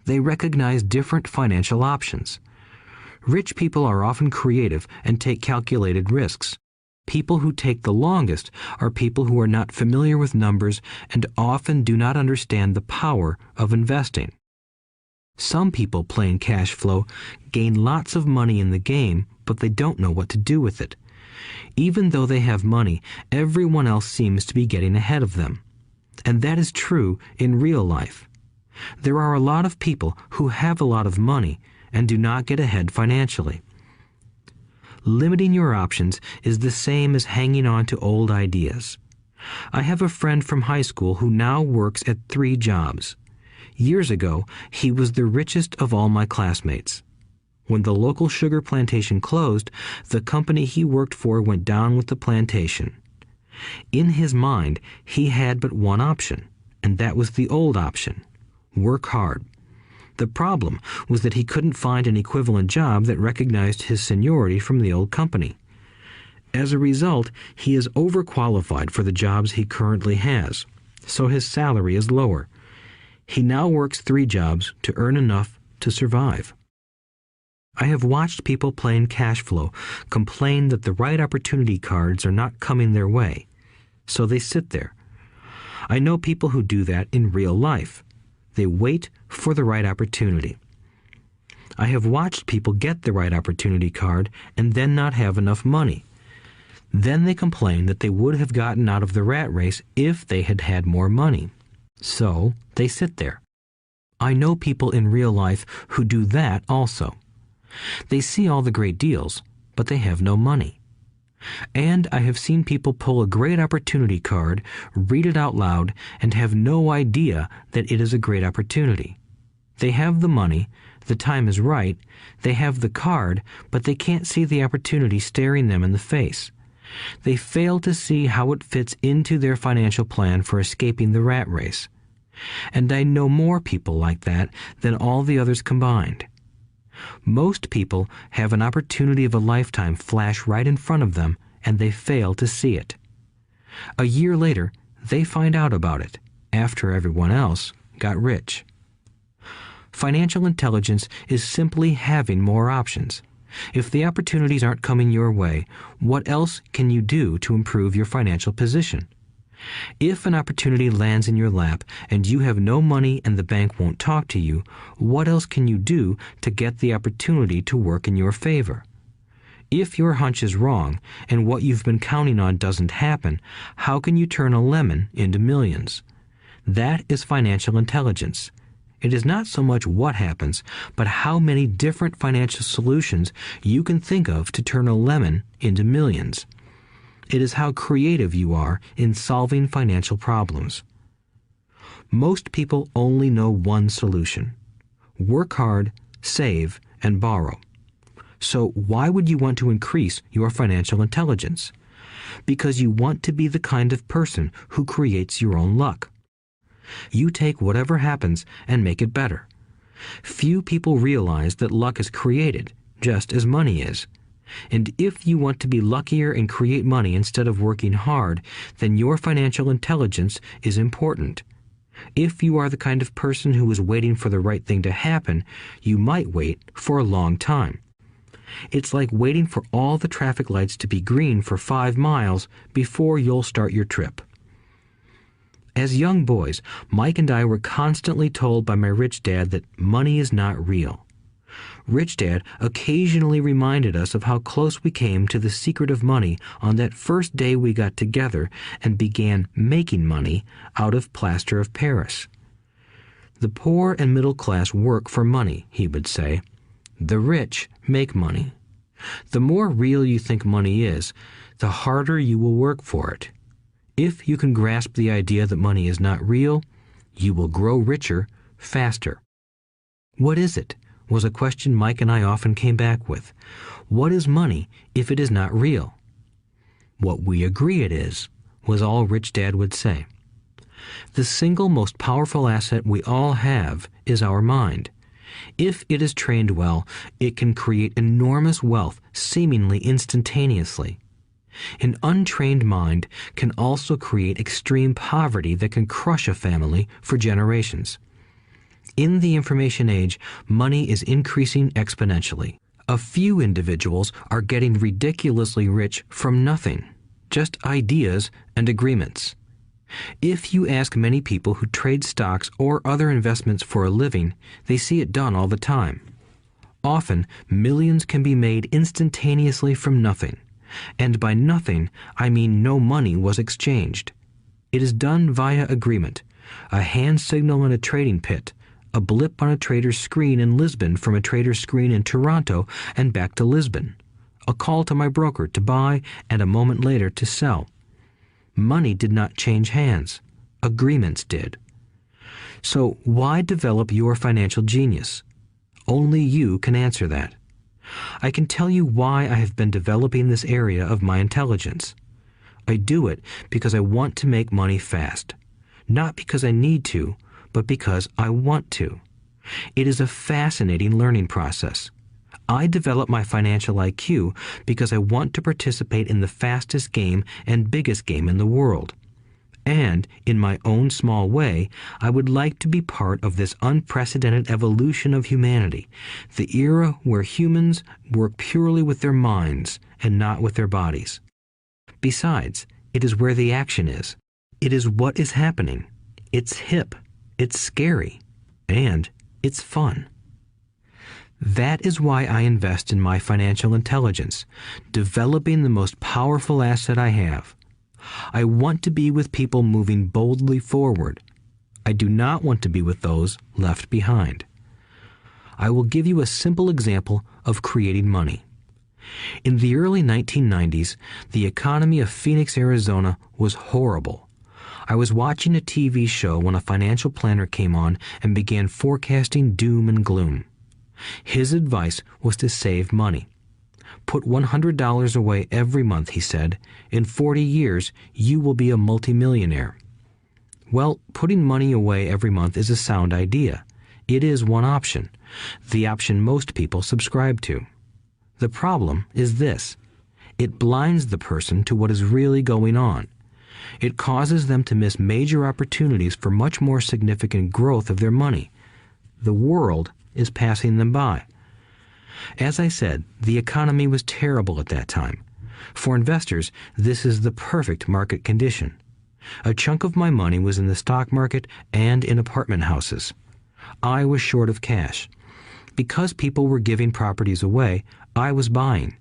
They recognize different financial options. Rich people are often creative and take calculated risks. People who take the longest are people who are not familiar with numbers and often do not understand the power of investing. Some people playing cash flow gain lots of money in the game, but they don't know what to do with it. Even though they have money, everyone else seems to be getting ahead of them. And that is true in real life. There are a lot of people who have a lot of money and do not get ahead financially. Limiting your options is the same as hanging on to old ideas. I have a friend from high school who now works at 3 jobs. Years ago, he was the richest of all my classmates. When the local sugar plantation closed, the company he worked for went down with the plantation. In his mind, he had but one option, and that was the old option: work hard. The problem was that he couldn't find an equivalent job that recognized his seniority from the old company. As a result, he is overqualified for the jobs he currently has. so his salary is lower. He now works 3 jobs to earn enough to survive. I have watched people playing cash flow complain that the right opportunity cards are not coming their way, so they sit there. I know people who do that in real life. They wait for the right opportunity. I have watched people get the right opportunity card and then not have enough money. Then they complain that they would have gotten out of the rat race if they had had more money. So they sit there. I know people in real life who do that also. They see all the great deals, but they have no money. And I have seen people pull a great opportunity card, read it out loud, and have no idea that it is a great opportunity. They have the money, the time is right, they have the card, but they can't see the opportunity staring them in the face. They fail to see how it fits into their financial plan for escaping the rat race. And I know more people like that than all the others combined. Most people have an opportunity of a lifetime flash right in front of them, and they fail to see it. A year later, they find out about it, after everyone else got rich. Financial intelligence is simply having more options. If the opportunities aren't coming your way, what else can you do to improve your financial position? If an opportunity lands in your lap and you have no money and the bank won't talk to you, what else can you do to get the opportunity to work in your favor? If your hunch is wrong and what you've been counting on doesn't happen, how can you turn a lemon into millions? That is financial intelligence. It is not so much what happens, but how many different financial solutions you can think of to turn a lemon into millions. It is how creative you are in solving financial problems. Most people only know one solution: work hard, save, and borrow. So why would you want to increase your financial intelligence? Because you want to be the kind of person who creates your own luck. You take whatever happens and make it better. Few people realize that luck is created, just as money is. And if you want to be luckier and create money instead of working hard, then your financial intelligence is important. If you are the kind of person who is waiting for the right thing to happen, you might wait for a long time. It's like waiting for all the traffic lights to be green for 5 miles before you'll start your trip. As young boys, Mike and I were constantly told by my rich dad that money is not real. Rich Dad occasionally reminded us of how close we came to the secret of money on that first day we got together and began making money out of plaster of Paris. The poor and middle class work for money, he would say. The rich make money. The more real you think money is, the harder you will work for it. If you can grasp the idea that money is not real, you will grow richer faster. What is it? Was a question Mike and I often came back with. What is money if it is not real? What we agree it is, was all Rich Dad would say. The single most powerful asset we all have is our mind. If it is trained well, it can create enormous wealth seemingly instantaneously. An untrained mind can also create extreme poverty that can crush a family for generations. In the information age, money is increasing exponentially. A few individuals are getting ridiculously rich from nothing, just ideas and agreements. If you ask many people who trade stocks or other investments for a living, they see it done all the time. Often, millions can be made instantaneously from nothing. And by nothing, I mean no money was exchanged. It is done via agreement, a hand signal in a trading pit, a blip on a trader's screen in Lisbon from a trader's screen in Toronto and back to Lisbon, a call to my broker to buy and a moment later to sell. Money did not change hands. Agreements did. So why develop your financial genius? Only you can answer that. I can tell you why I have been developing this area of my intelligence. I do it because I want to make money fast. Not because I need to, but because I want to. It is a fascinating learning process. I develop my financial IQ because I want to participate in the fastest game and biggest game in the world. And, in my own small way, I would like to be part of this unprecedented evolution of humanity, the era where humans work purely with their minds and not with their bodies. Besides, it is where the action is. It is what is happening. It's hip, it's scary, and it's fun. That is why I invest in my financial intelligence, developing the most powerful asset I have. I want to be with people moving boldly forward. I do not want to be with those left behind. I will give you a simple example of creating money. In the early 1990s, the economy of Phoenix, Arizona was horrible. I was watching a TV show when a financial planner came on and began forecasting doom and gloom. His advice was to save money. Put $100 away every month, he said. In 40 years, you will be a multimillionaire. Well, putting money away every month is a sound idea. It is one option, the option most people subscribe to. The problem is this. It blinds the person to what is really going on. It causes them to miss major opportunities for much more significant growth of their money. The world is passing them by. As I said, the economy was terrible at that time. For investors, this is the perfect market condition. A chunk of my money was in the stock market and in apartment houses. I was short of cash. Because people were giving properties away, I was buying.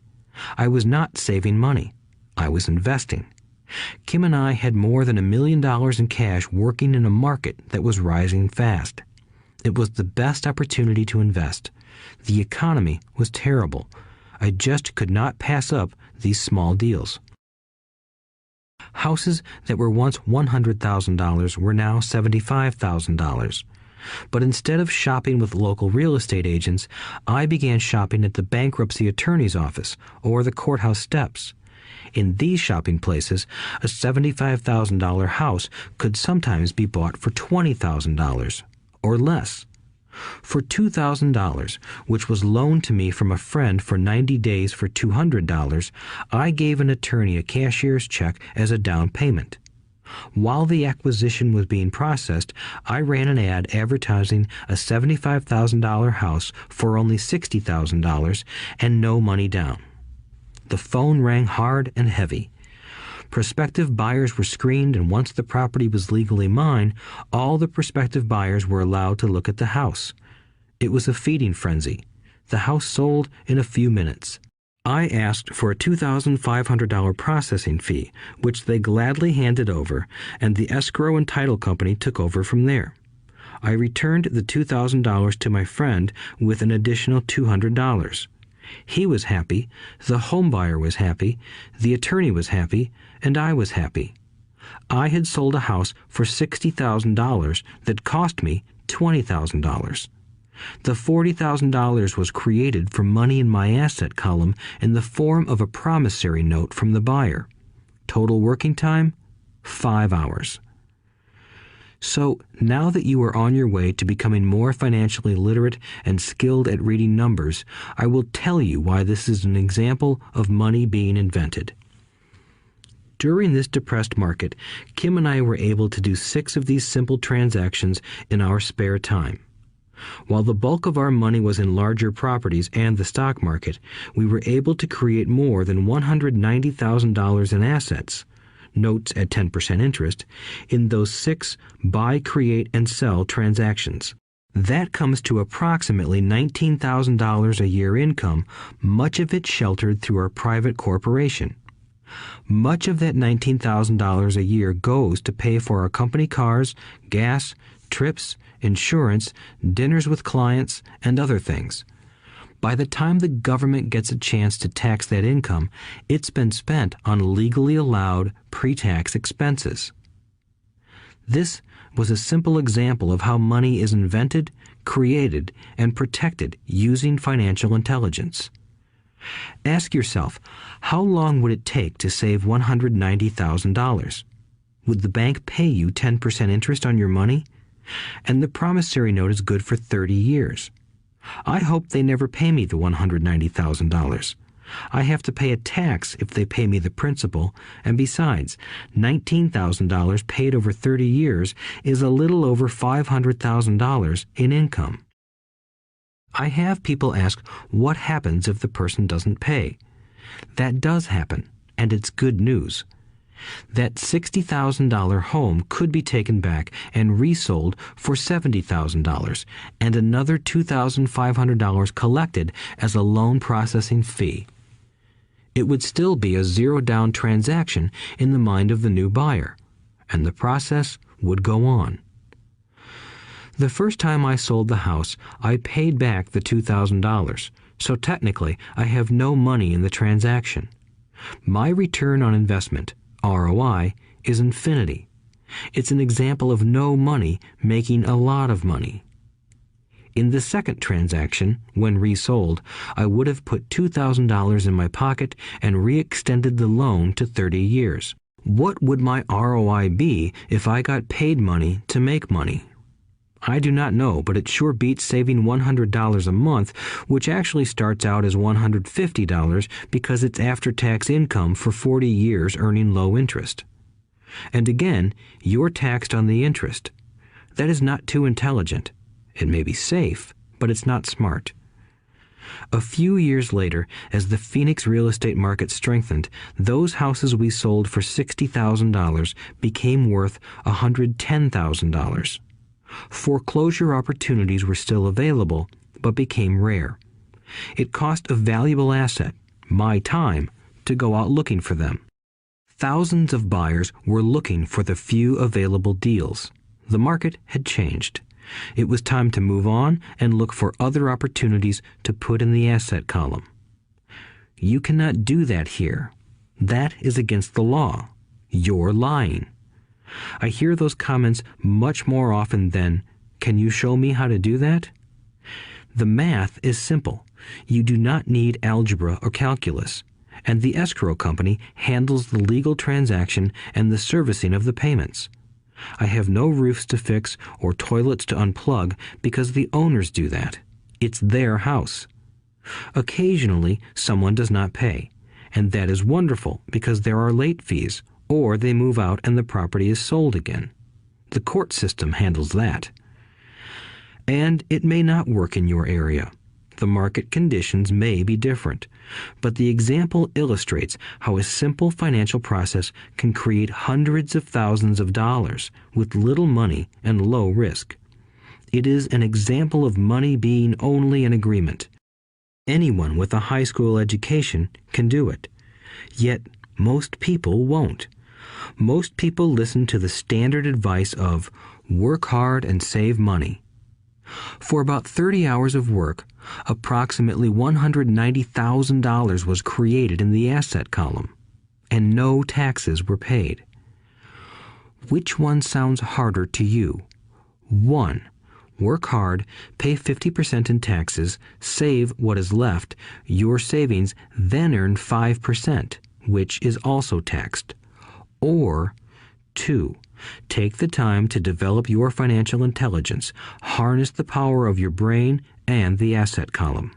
I was not saving money. I was investing. Kim and I had more than $1 million in cash working in a market that was rising fast. It was the best opportunity to invest. The economy was terrible. I just could not pass up these small deals. Houses that were once $100,000 were now $75,000. But instead of shopping with local real estate agents, I began shopping at the bankruptcy attorney's office or the courthouse steps. In these shopping places, a $75,000 house could sometimes be bought for $20,000 or less. For $2,000, which was loaned to me from a friend for 90 days for $200, I gave an attorney a cashier's check as a down payment. While the acquisition was being processed, I ran an ad advertising a $75,000 house for only $60,000 and no money down. The phone rang hard and heavy. Prospective buyers were screened, and once the property was legally mine, all the prospective buyers were allowed to look at the house. It was a feeding frenzy. The house sold in a few minutes. I asked for a $2,500 processing fee, which they gladly handed over, and the escrow and title company took over from there. I returned the $2,000 to my friend with an additional $200. He was happy, the home buyer was happy, the attorney was happy, and I was happy. I had sold a house for $60,000 that cost me $20,000. The $40,000 was created from money in my asset column in the form of a promissory note from the buyer. Total working time, 5 hours. So, now that you are on your way to becoming more financially literate and skilled at reading numbers, I will tell you why this is an example of money being invented. During this depressed market, Kim and I were able to do 6 of these simple transactions in our spare time. While the bulk of our money was in larger properties and the stock market, we were able to create more than $190,000 in assets, notes at 10% interest, in those 6 buy, create, and sell transactions. That comes to approximately $19,000 a year income, much of it sheltered through our private corporation. Much of that $19,000 a year goes to pay for our company cars, gas, trips, insurance, dinners with clients, and other things. By the time the government gets a chance to tax that income, it's been spent on legally allowed pre-tax expenses. This was a simple example of how money is invented, created, and protected using financial intelligence. Ask yourself, how long would it take to save $190,000? Would the bank pay you 10% interest on your money? And the promissory note is good for 30 years. I hope they never pay me the $190,000. I have to pay a tax if they pay me the principal, and besides, $19,000 paid over 30 years is a little over $500,000 in income. I have people ask what happens if the person doesn't pay. That does happen, and it's good news. That $60,000 home could be taken back and resold for $70,000 and another $2,500 collected as a loan processing fee. It would still be a zero-down transaction in the mind of the new buyer, and the process would go on. The first time I sold the house, I paid back the $2,000, so technically I have no money in the transaction. My return on investment, ROI, is infinity. It's an example of no money making a lot of money. In the second transaction, when resold, I would have put $2,000 in my pocket and re-extended the loan to 30 years. What would my ROI be if I got paid money to make money? I do not know, but it sure beats saving $100 a month, which actually starts out as $150 because it's after-tax income for 40 years earning low interest. And again, you're taxed on the interest. That is not too intelligent. It may be safe, but it's not smart. A few years later, as the Phoenix real estate market strengthened, those houses we sold for $60,000 became worth $110,000. Foreclosure opportunities were still available, but became rare. It cost a valuable asset, my time, to go out looking for them. Thousands of buyers were looking for the few available deals. The market had changed. It was time to move on and look for other opportunities to put in the asset column. You cannot do that here. That is against the law. You're lying. I hear those comments much more often than, "Can you show me how to do that?" The math is simple. You do not need algebra or calculus, and the escrow company handles the legal transaction and the servicing of the payments. I have no roofs to fix or toilets to unplug because the owners do that. It's their house. Occasionally, someone does not pay, and that is wonderful because there are late fees, or they move out and the property is sold again. The court system handles that. And it may not work in your area. The market conditions may be different, but the example illustrates how a simple financial process can create hundreds of thousands of dollars with little money and low risk. It is an example of money being only an agreement. Anyone with a high school education can do it. Yet most people won't. Most people listen to the standard advice of work hard and save money. For about 30 hours of work, approximately $190,000 was created in the asset column, and no taxes were paid. Which one sounds harder to you? 1. Work hard, pay 50% in taxes, save what is left, your savings, then earn 5%, which is also taxed. Or 2. Take the time to develop your financial intelligence, harness the power of your brain and the asset column.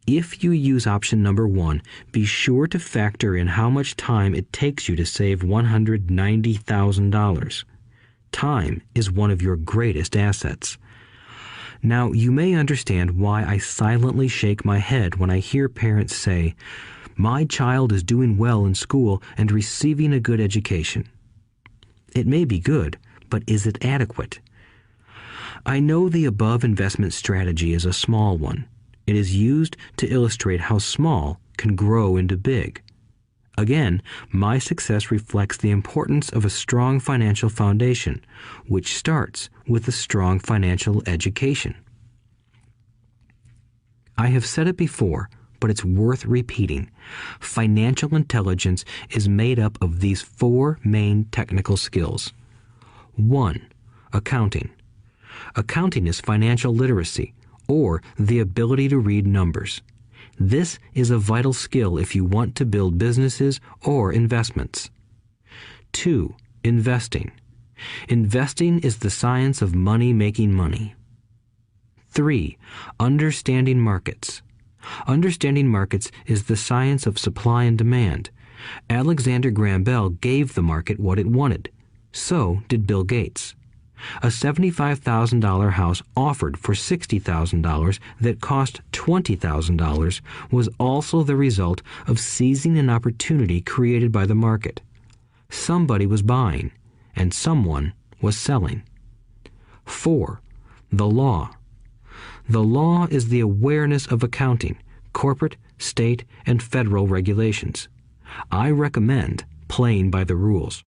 If you use option number 1, be sure to factor in how much time it takes you to save $190,000. Time is one of your greatest assets. Now, you may understand why I silently shake my head when I hear parents say, "My child is doing well in school and receiving a good education." It may be good, but is it adequate? I know the above investment strategy is a small one. It is used to illustrate how small can grow into big. Again, my success reflects the importance of a strong financial foundation, which starts with a strong financial education. I have said it before, but it's worth repeating. Financial intelligence is made up of these 4 main technical skills. 1. Accounting. Accounting is financial literacy, or the ability to read numbers. This is a vital skill if you want to build businesses or investments. 2. Investing. Investing is the science of money making money. 3. Understanding markets. Understanding markets is the science of supply and demand. Alexander Graham Bell gave the market what it wanted. So did Bill Gates. A $75,000 house offered for $60,000 that cost $20,000 was also the result of seizing an opportunity created by the market. Somebody was buying, and someone was selling. 4. The law. The law is the awareness of accounting, corporate, state, and federal regulations. I recommend playing by the rules.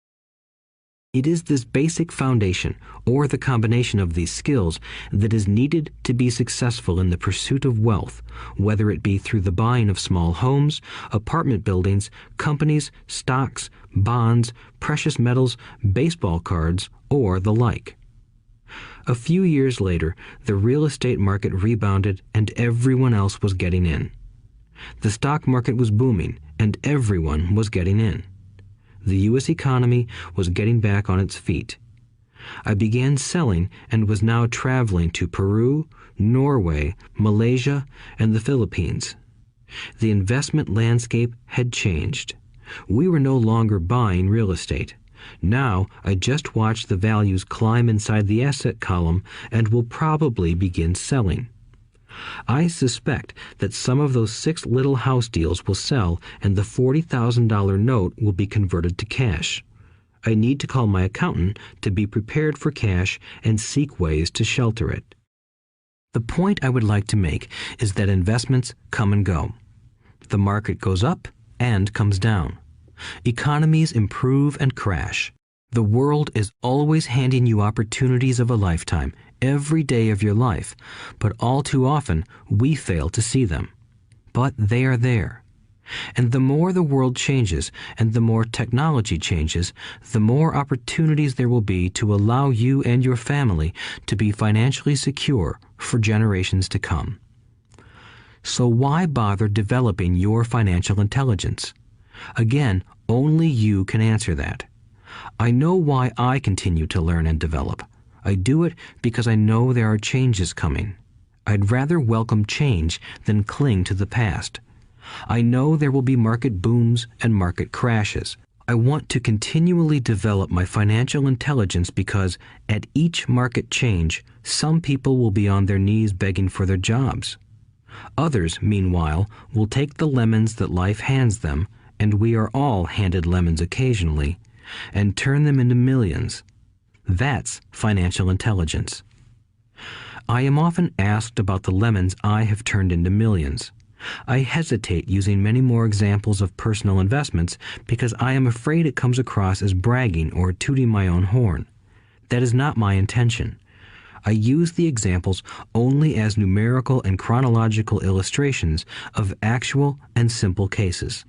It is this basic foundation, or the combination of these skills, that is needed to be successful in the pursuit of wealth, whether it be through the buying of small homes, apartment buildings, companies, stocks, bonds, precious metals, baseball cards, or the like. A few years later, the real estate market rebounded and everyone else was getting in. The stock market was booming and everyone was getting in. The U.S. economy was getting back on its feet. I began selling and was now traveling to Peru, Norway, Malaysia, and the Philippines. The investment landscape had changed. We were no longer buying real estate. Now I just watch the values climb inside the asset column and will probably begin selling. I suspect that some of those 6 little house deals will sell and the $40,000 note will be converted to cash. I need to call my accountant to be prepared for cash and seek ways to shelter it. The point I would like to make is that investments come and go. The market goes up and comes down. Economies improve and crash. The world is always handing you opportunities of a lifetime, every day of your life, but all too often we fail to see them. But they are there. And the more the world changes and the more technology changes, the more opportunities there will be to allow you and your family to be financially secure for generations to come. So why bother developing your financial intelligence? Again, only you can answer that. I know why I continue to learn and develop. I do it because I know there are changes coming. I'd rather welcome change than cling to the past. I know there will be market booms and market crashes. I want to continually develop my financial intelligence because at each market change, some people will be on their knees begging for their jobs. Others, meanwhile, will take the lemons that life hands them, and we are all handed lemons occasionally, and turn them into millions. That's financial intelligence. I am often asked about the lemons I have turned into millions. I hesitate using many more examples of personal investments because I am afraid it comes across as bragging or tooting my own horn. That is not my intention. I use the examples only as numerical and chronological illustrations of actual and simple cases.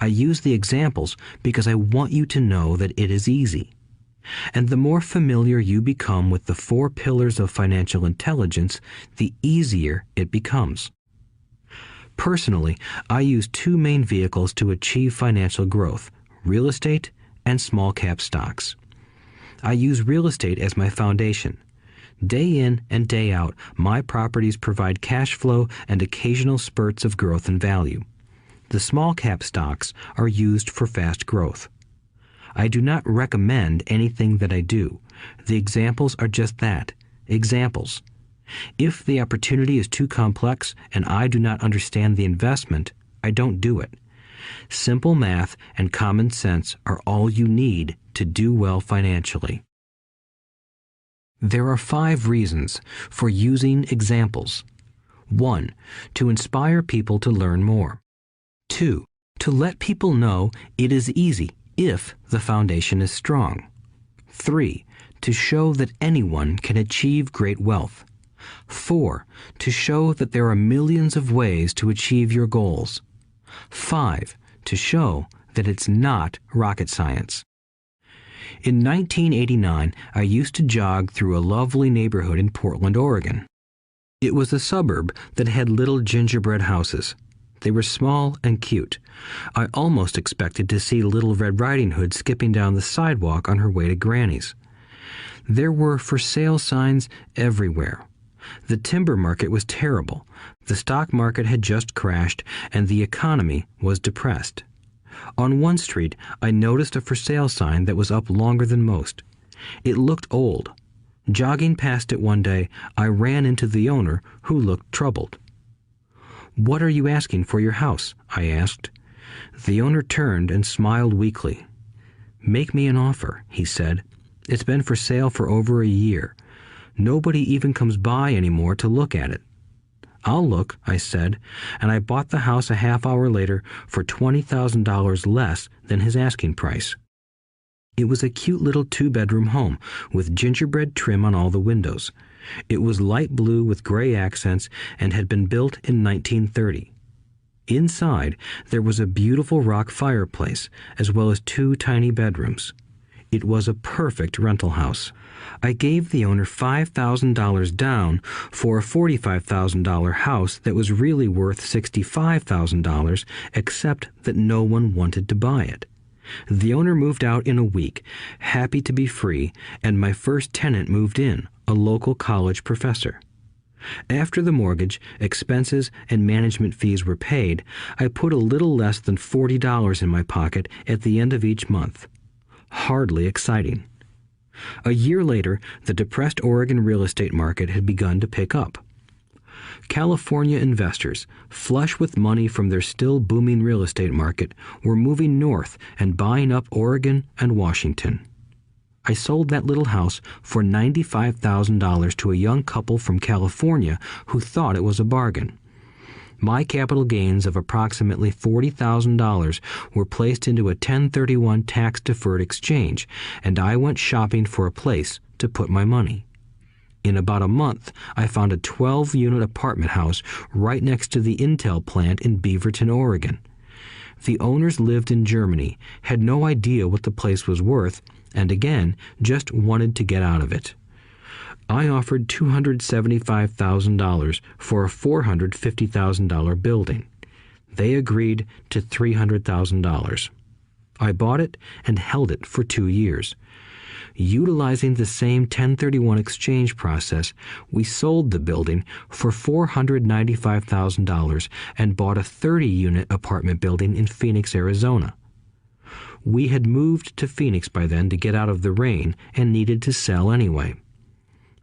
I use the examples because I want you to know that it is easy. And the more familiar you become with the 4 pillars of financial intelligence, the easier it becomes. Personally, I use 2 main vehicles to achieve financial growth: real estate and small cap stocks. I use real estate as my foundation. Day in and day out, my properties provide cash flow and occasional spurts of growth and value. The small cap stocks are used for fast growth. I do not recommend anything that I do. The examples are just that, examples. If the opportunity is too complex and I do not understand the investment, I don't do it. Simple math and common sense are all you need to do well financially. There are 5 reasons for using examples. 1. To inspire people to learn more. 2. To let people know it is easy if the foundation is strong. 3. To show that anyone can achieve great wealth. 4. To show that there are millions of ways to achieve your goals. 5. To show that it's not rocket science. In 1989, I used to jog through a lovely neighborhood in Portland, Oregon. It was a suburb that had little gingerbread houses. They were small and cute. I almost expected to see Little Red Riding Hood skipping down the sidewalk on her way to Granny's. There were for sale signs everywhere. The timber market was terrible. The stock market had just crashed, and the economy was depressed. On one street, I noticed a for sale sign that was up longer than most. It looked old. Jogging past it one day, I ran into the owner, who looked troubled. "What are you asking for your house?" I asked. The owner turned and smiled weakly. "Make me an offer," he said. "It's been for sale for over a year. Nobody even comes by anymore to look at it." "I'll look," I said, and I bought the house a half hour later for $20,000 less than his asking price. It was a cute little 2-bedroom home with gingerbread trim on all the windows. It was light blue with gray accents and had been built in 1930. Inside, there was a beautiful rock fireplace, as well as 2 tiny bedrooms. It was a perfect rental house. I gave the owner $5,000 down for a $45,000 house that was really worth $65,000, except that no one wanted to buy it. The owner moved out in a week, happy to be free, and my first tenant moved in, a local college professor. After the mortgage, expenses, and management fees were paid, I put a little less than $40 in my pocket at the end of each month. Hardly exciting. A year later, the depressed Oregon real estate market had begun to pick up. California investors, flush with money from their still booming real estate market, were moving north and buying up Oregon and Washington. I sold that little house for $95,000 to a young couple from California who thought it was a bargain. My capital gains of approximately $40,000 were placed into a 1031 tax-deferred exchange, and I went shopping for a place to put my money. In about a month, I found a 12-unit apartment house right next to the Intel plant in Beaverton, Oregon. The owners lived in Germany, had no idea what the place was worth, and again, just wanted to get out of it. I offered $275,000 for a $450,000 building. They agreed to $300,000. I bought it and held it for 2 years. Utilizing the same 1031 exchange process, we sold the building for $495,000 and bought a 30-unit apartment building in Phoenix, Arizona. We had moved to Phoenix by then to get out of the rain and needed to sell anyway.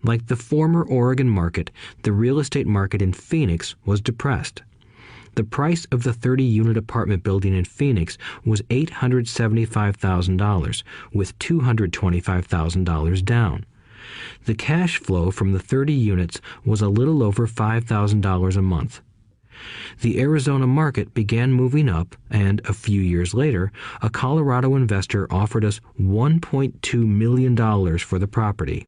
Like the former Oregon market, the real estate market in Phoenix was depressed. The price of the 30-unit apartment building in Phoenix was $875,000, with $225,000 down. The cash flow from the 30 units was a little over $5,000 a month. The Arizona market began moving up, and a few years later, a Colorado investor offered us $1.2 million for the property.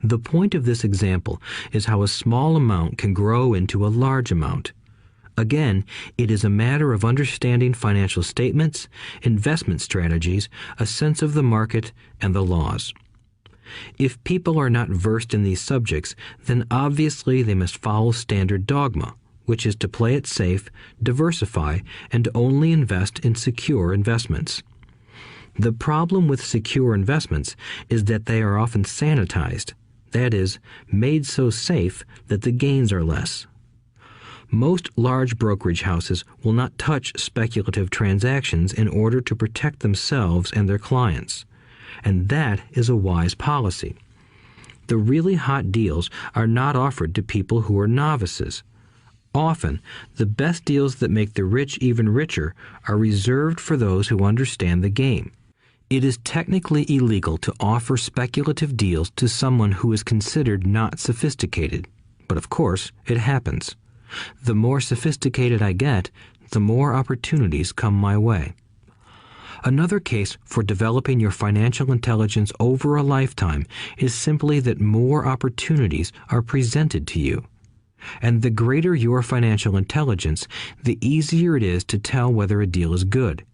The point of this example is how a small amount can grow into a large amount. Again, it is a matter of understanding financial statements, investment strategies, a sense of the market, and the laws. If people are not versed in these subjects, then obviously they must follow standard dogma, which is to play it safe, diversify, and only invest in secure investments. The problem with secure investments is that they are often sanitized, that is, made so safe that the gains are less. Most large brokerage houses will not touch speculative transactions in order to protect themselves and their clients, and that is a wise policy. The really hot deals are not offered to people who are novices. Often, the best deals that make the rich even richer are reserved for those who understand the game. It is technically illegal to offer speculative deals to someone who is considered not sophisticated, but of course, it happens. The more sophisticated I get, the more opportunities come my way. Another case for developing your financial intelligence over a lifetime is simply that more opportunities are presented to you. And the greater your financial intelligence, the easier it is to tell whether a deal is good.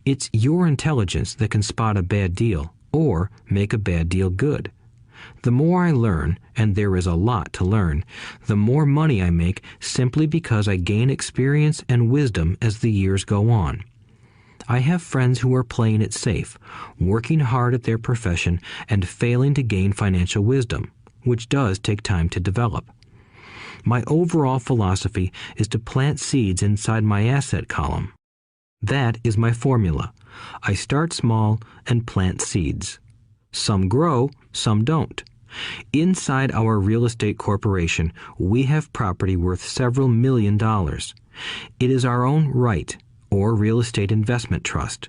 It's your intelligence that can spot a bad deal or make a bad deal good. The more I learn, and there is a lot to learn, the more money I make simply because I gain experience and wisdom as the years go on. I have friends who are playing it safe, working hard at their profession and failing to gain financial wisdom, which does take time to develop. My overall philosophy is to plant seeds inside my asset column. That is my formula. I start small and plant seeds. Some grow, some don't. Inside our real estate corporation, we have property worth several $1 million. It is our own right, or real estate investment trust.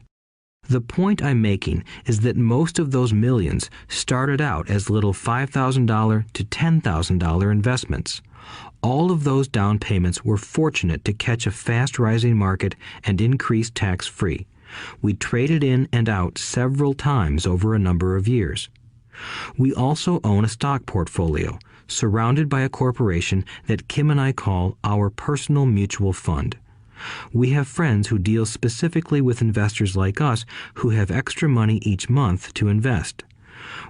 The point I'm making is that most of those millions started out as little $5,000 to $10,000 investments. All of those down payments were fortunate to catch a fast-rising market and increase tax-free. We traded in and out several times over a number of years. We also own a stock portfolio, surrounded by a corporation that Kim and I call our personal mutual fund. We have friends who deal specifically with investors like us who have extra money each month to invest.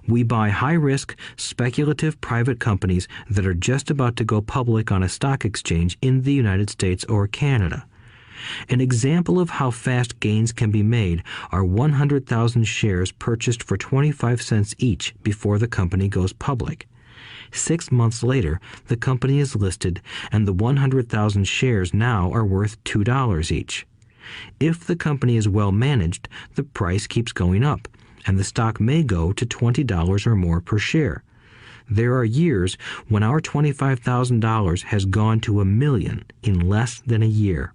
We buy high-risk, speculative private companies that are just about to go public on a stock exchange in the United States or Canada. An example of how fast gains can be made are 100,000 shares purchased for 25 cents each before the company goes public. 6 months later, the company is listed, and the 100,000 shares now are worth $2 each. If the company is well managed, the price keeps going up, and the stock may go to $20 or more per share. There are years when our $25,000 has gone to $1 million in less than a year.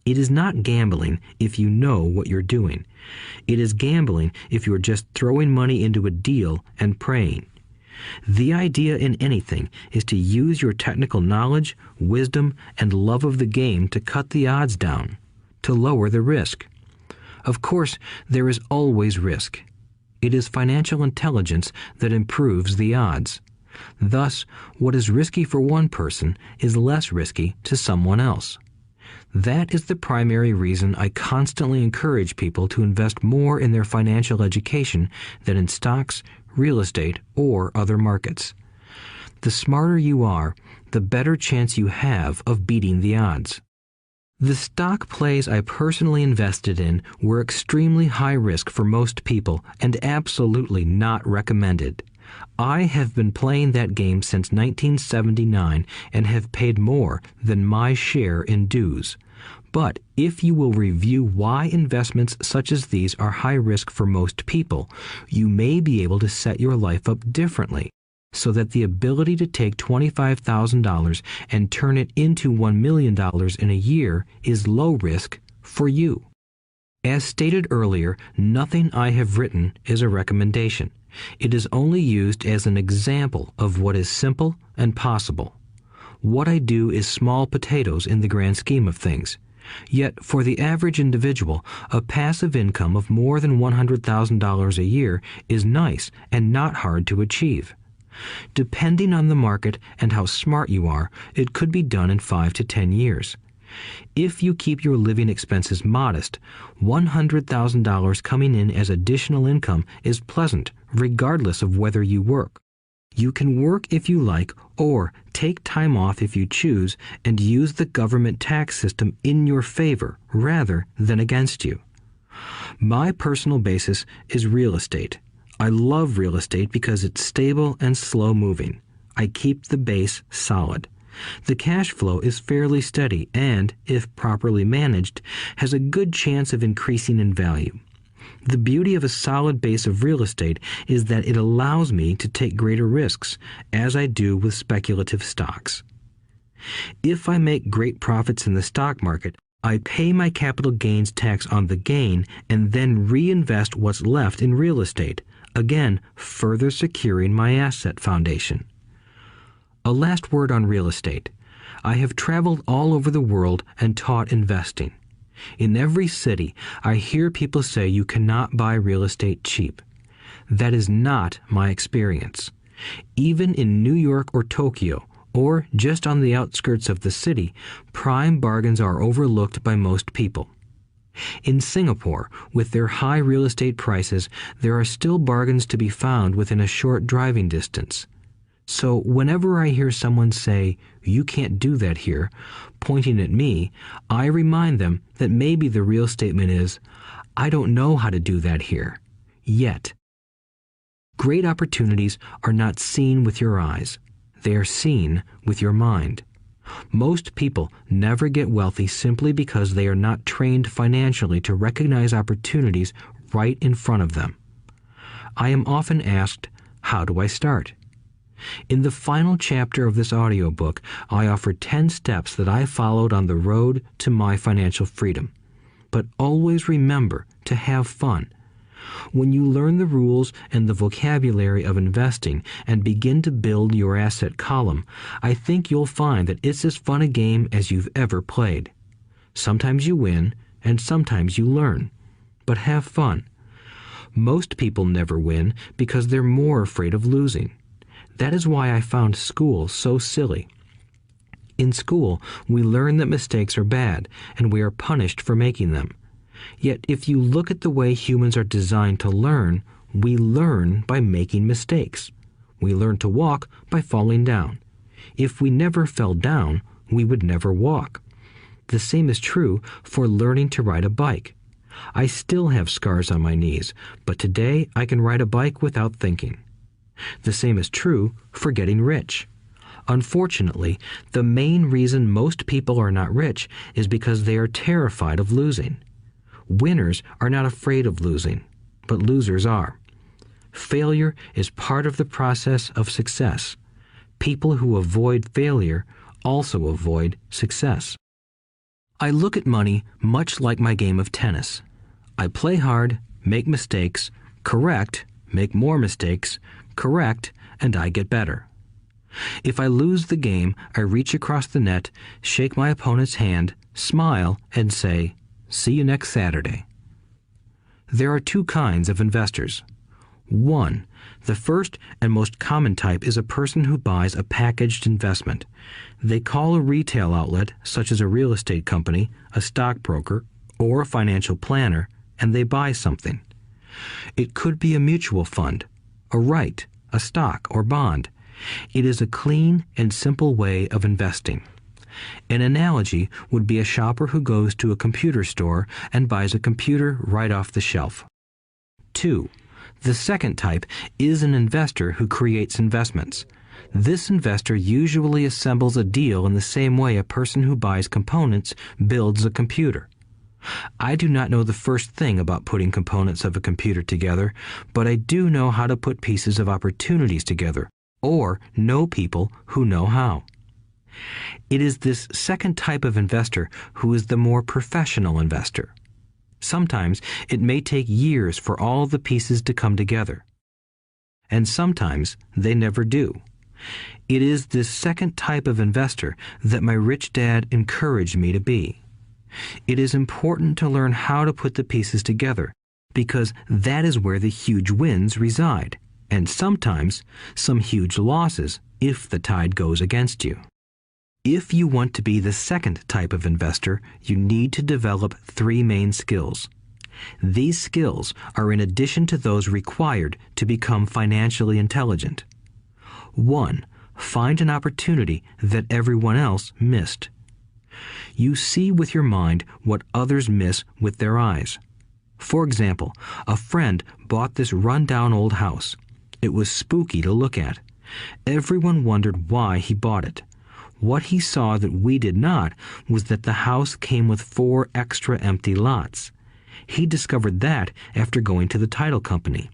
It is not gambling if you know what you're doing. It is gambling if you're just throwing money into a deal and praying. The idea in anything is to use your technical knowledge, wisdom, and love of the game to cut the odds down, to lower the risk. Of course, there is always risk. It is financial intelligence that improves the odds. Thus, what is risky for one person is less risky to someone else. That is the primary reason I constantly encourage people to invest more in their financial education than in stocks, real estate, or other markets. The smarter you are, the better chance you have of beating the odds. The stock plays I personally invested in were extremely high risk for most people and absolutely not recommended. I have been playing that game since 1979 and have paid more than my share in dues. But if you will review why investments such as these are high risk for most people, you may be able to set your life up differently, so that the ability to take $25,000 and turn it into $1 million in a year is low risk for you. As stated earlier, nothing I have written is a recommendation. It is only used as an example of what is simple and possible. What I do is small potatoes in the grand scheme of things. Yet, for the average individual, a passive income of more than $100,000 a year is nice and not hard to achieve. Depending on the market and how smart you are, it could be done in 5 to 10 years. If you keep your living expenses modest, $100,000 coming in as additional income is pleasant, regardless of whether you work. You can work if you like, or take time off if you choose, and use the government tax system in your favor rather than against you. My personal basis is real estate. I love real estate because it's stable and slow-moving. I keep the base solid. The cash flow is fairly steady and, if properly managed, has a good chance of increasing in value. The beauty of a solid base of real estate is that it allows me to take greater risks, as I do with speculative stocks. If I make great profits in the stock market, I pay my capital gains tax on the gain and then reinvest what's left in real estate, again further securing my asset foundation. A last word on real estate. I have traveled all over the world and taught investing. In every city, I hear people say you cannot buy real estate cheap. That is not my experience. Even in New York or Tokyo, or just on the outskirts of the city, prime bargains are overlooked by most people. In Singapore, with their high real estate prices, there are still bargains to be found within a short driving distance. So whenever I hear someone say, "You can't do that here," pointing at me, I remind them that maybe the real statement is, "I don't know how to do that here. Yet." Great opportunities are not seen with your eyes. They are seen with your mind. Most people never get wealthy simply because they are not trained financially to recognize opportunities right in front of them. I am often asked, how do I start? In the final chapter of this audiobook, I offer 10 steps that I followed on the road to my financial freedom. But always remember to have fun. When you learn the rules and the vocabulary of investing and begin to build your asset column, I think you'll find that it's as fun a game as you've ever played. Sometimes you win, and sometimes you learn. But have fun. Most people never win because they're more afraid of losing. That is why I found school so silly. In school, we learn that mistakes are bad, and we are punished for making them. Yet if you look at the way humans are designed to learn, we learn by making mistakes. We learn to walk by falling down. If we never fell down, we would never walk. The same is true for learning to ride a bike. I still have scars on my knees, but today I can ride a bike without thinking. The same is true for getting rich. Unfortunately, the main reason most people are not rich is because they are terrified of losing. Winners are not afraid of losing, but losers are. Failure is part of the process of success. People who avoid failure also avoid success. I look at money much like my game of tennis. I play hard, make mistakes, correct, make more mistakes, correct, and I get better. If I lose the game, I reach across the net, shake my opponent's hand, smile, and say, "See you next Saturday." There are two kinds of investors. One, the first and most common type is a person who buys a packaged investment. They call a retail outlet, such as a real estate company, a stockbroker, or a financial planner, and they buy something. It could be a mutual fund, a right, a stock, or bond. It is a clean and simple way of investing. An analogy would be a shopper who goes to a computer store and buys a computer right off the shelf. 2. The second type is an investor who creates investments. This investor usually assembles a deal in the same way a person who buys components builds a computer. I do not know the first thing about putting components of a computer together, but I do know how to put pieces of opportunities together, or know people who know how. It is this second type of investor who is the more professional investor. Sometimes it may take years for all the pieces to come together. And sometimes they never do. It is this second type of investor that my rich dad encouraged me to be. It is important to learn how to put the pieces together, because that is where the huge wins reside, and sometimes some huge losses if the tide goes against you. If you want to be the second type of investor, you need to develop 3 main skills. These skills are in addition to those required to become financially intelligent. 1. Find an opportunity that everyone else missed. You see with your mind what others miss with their eyes. For example, a friend bought this run-down old house. It was spooky to look at. Everyone wondered why he bought it. What he saw that we did not was that the house came with 4 extra empty lots. He discovered that after going to the title company.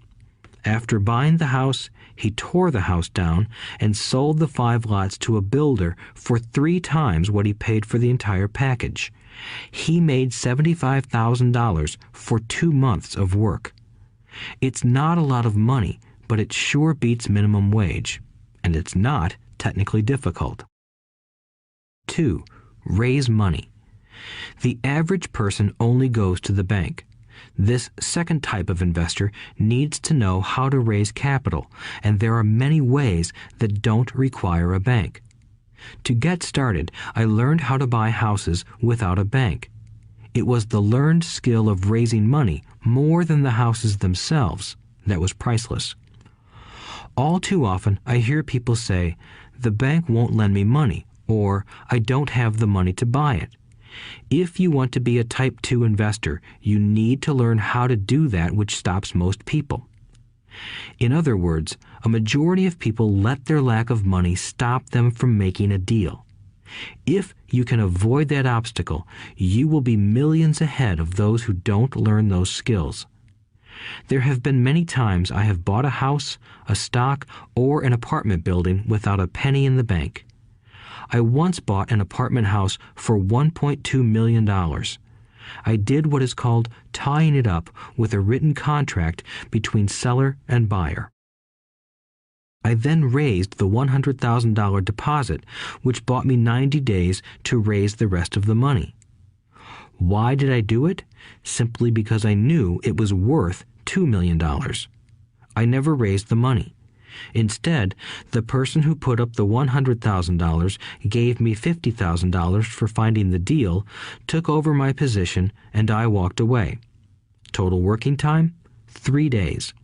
After buying the house, he tore the house down and sold the 5 lots to a builder for 3 times what he paid for the entire package. He made $75,000 for 2 months of work. It's not a lot of money, but it sure beats minimum wage, and it's not technically difficult. 2. Raise money. The average person only goes to the bank. This second type of investor needs to know how to raise capital, and there are many ways that don't require a bank. To get started, I learned how to buy houses without a bank. It was the learned skill of raising money more than the houses themselves that was priceless. All too often, I hear people say, "The bank won't lend me money," or "I don't have the money to buy it." If you want to be a Type 2 investor, you need to learn how to do that which stops most people. In other words, a majority of people let their lack of money stop them from making a deal. If you can avoid that obstacle, you will be millions ahead of those who don't learn those skills. There have been many times I have bought a house, a stock, or an apartment building without a penny in the bank. I once bought an apartment house for $1.2 million. I did what is called tying it up with a written contract between seller and buyer. I then raised the $100,000 deposit, which bought me 90 days to raise the rest of the money. Why did I do it? Simply because I knew it was worth $2 million. I never raised the money. Instead, the person who put up the $100,000 gave me $50,000 for finding the deal, took over my position, and I walked away. Total working time? 3 days.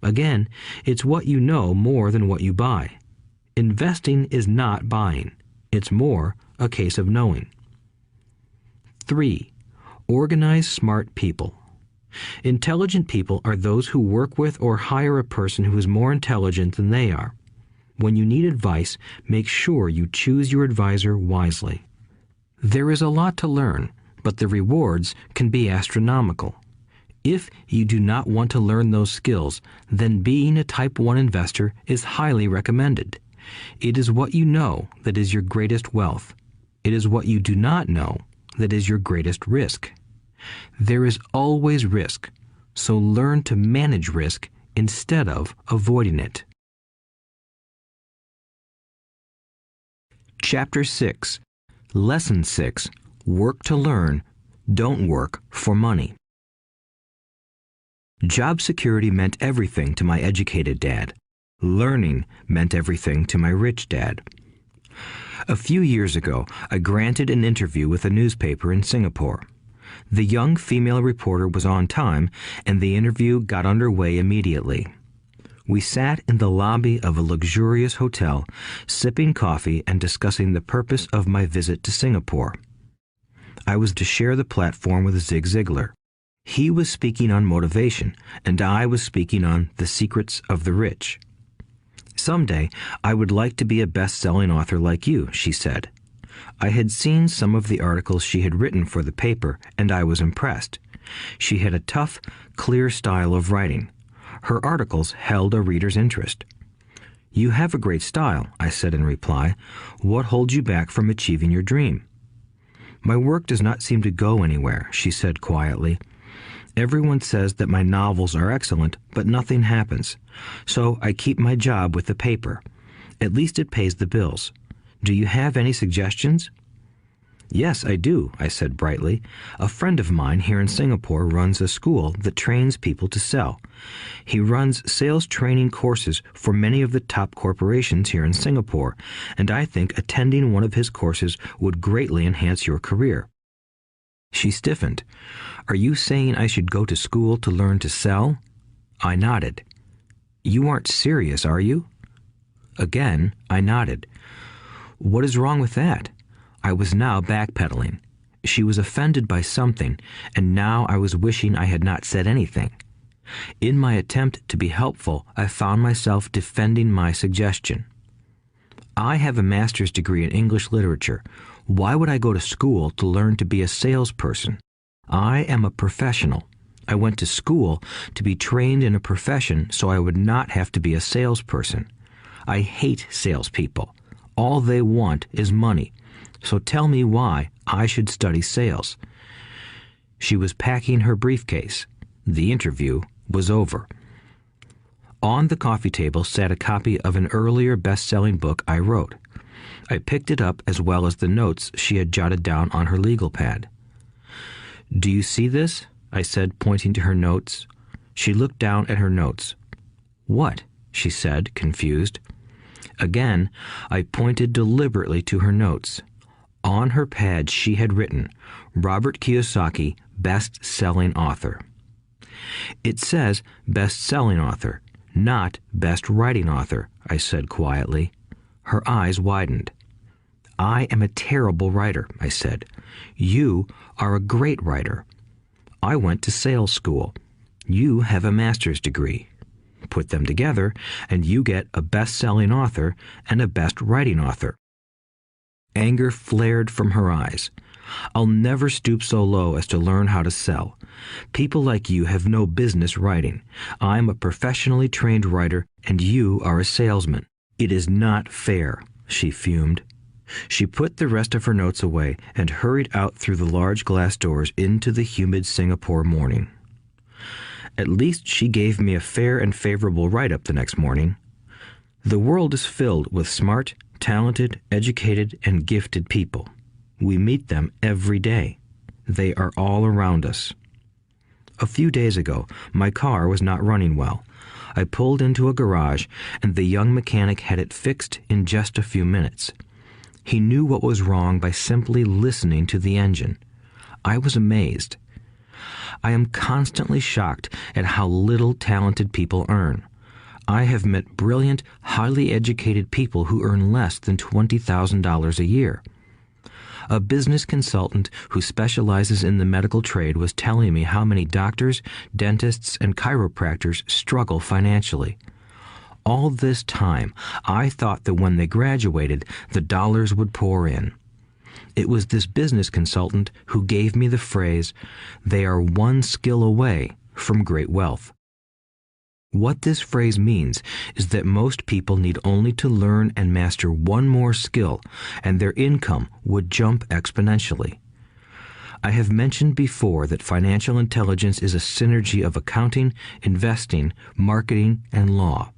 Again, it's what you know more than what you buy. Investing is not buying. It's more a case of knowing. 3. Organize smart people. Intelligent people are those who work with or hire a person who is more intelligent than they are. When you need advice, make sure you choose your advisor wisely. There is a lot to learn, but the rewards can be astronomical. If you do not want to learn those skills, then being a Type 1 investor is highly recommended. It is what you know that is your greatest wealth. It is what you do not know that is your greatest risk. There is always risk, so learn to manage risk instead of avoiding it. Chapter 6. Lesson 6. Work to learn, don't work for money. Job security meant everything to my educated dad. Learning meant everything to my rich dad. A few years ago, I granted an interview with a newspaper in Singapore. The young female reporter was on time, and the interview got underway immediately. We sat in the lobby of a luxurious hotel, sipping coffee and discussing the purpose of my visit to Singapore. I was to share the platform with Zig Ziglar. He was speaking on motivation, and I was speaking on the secrets of the rich. Someday, I would like to be a best-selling author like you, she said. I had seen some of the articles she had written for the paper, and I was impressed. She had a tough, clear style of writing. Her articles held a reader's interest. You have a great style, I said in reply. What holds you back from achieving your dream? My work does not seem to go anywhere, she said quietly. Everyone says that my novels are excellent, but nothing happens. So I keep my job with the paper. At least it pays the bills. Do you have any suggestions? Yes, I do, I said brightly. A friend of mine here in Singapore runs a school that trains people to sell. He runs sales training courses for many of the top corporations here in Singapore, and I think attending one of his courses would greatly enhance your career. She stiffened. Are you saying I should go to school to learn to sell? I nodded. You aren't serious, are you? Again, I nodded. What is wrong with that? I was now backpedaling. She was offended by something, and now I was wishing I had not said anything. In my attempt to be helpful, I found myself defending my suggestion. I have a master's degree in English literature. Why would I go to school to learn to be a salesperson? I am a professional. I went to school to be trained in a profession so I would not have to be a salesperson. I hate salespeople. All they want is money. So tell me why I should study sales. She was packing her briefcase. The interview was over. On the coffee table sat a copy of an earlier best-selling book I wrote. I picked it up as well as the notes she had jotted down on her legal pad. Do you see this? I said, pointing to her notes. She looked down at her notes. What? She said, confused. Again, I pointed deliberately to her notes. On her pad she had written, Robert Kiyosaki, best-selling author. It says best-selling author, not best writing author, I said quietly. Her eyes widened. I am a terrible writer, I said. You are a great writer. I went to sales school. You have a master's degree. Put them together, and you get a best-selling author and a best-writing author. Anger flared from her eyes. I'll never stoop so low as to learn how to sell. People like you have no business writing. I'm a professionally trained writer, and you are a salesman. It is not fair, she fumed. She put the rest of her notes away and hurried out through the large glass doors into the humid Singapore morning. At least she gave me a fair and favorable write-up the next morning. The world is filled with smart, talented, educated, and gifted people. We meet them every day. They are all around us. A few days ago, my car was not running well. I pulled into a garage, and the young mechanic had it fixed in just a few minutes. He knew what was wrong by simply listening to the engine. I was amazed. I am constantly shocked at how little talented people earn. I have met brilliant, highly educated people who earn less than $20,000 a year. A business consultant who specializes in the medical trade was telling me how many doctors, dentists, and chiropractors struggle financially. All this time, I thought that when they graduated, the dollars would pour in. It was this business consultant who gave me the phrase, "They are one skill away from great wealth." What this phrase means is that most people need only to learn and master one more skill, and their income would jump exponentially. I have mentioned before that financial intelligence is a synergy of accounting, investing, marketing, and law.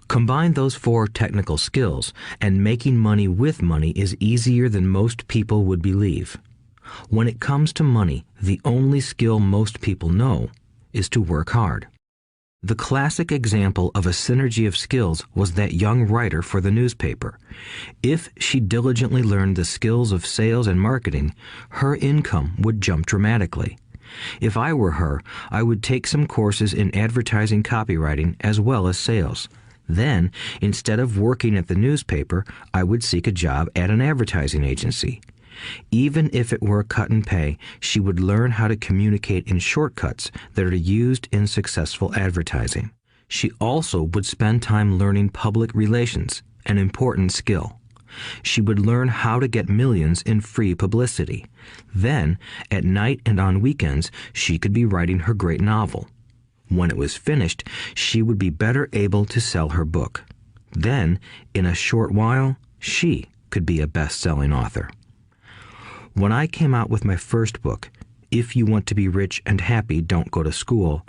Combine those 4 technical skills, and making money with money is easier than most people would believe. When it comes to money, the only skill most people know is to work hard. The classic example of a synergy of skills was that young writer for the newspaper. If she diligently learned the skills of sales and marketing, her income would jump dramatically. If I were her, I would take some courses in advertising copywriting as well as sales. Then, instead of working at the newspaper, I would seek a job at an advertising agency. Even if it were a cut in pay, she would learn how to communicate in shortcuts that are used in successful advertising. She also would spend time learning public relations, an important skill. She would learn how to get millions in free publicity. Then, at night and on weekends, she could be writing her great novel. When it was finished, she would be better able to sell her book. Then, in a short while, she could be a best-selling author. When I came out with my first book, If You Want to Be Rich and Happy, Don't Go to School,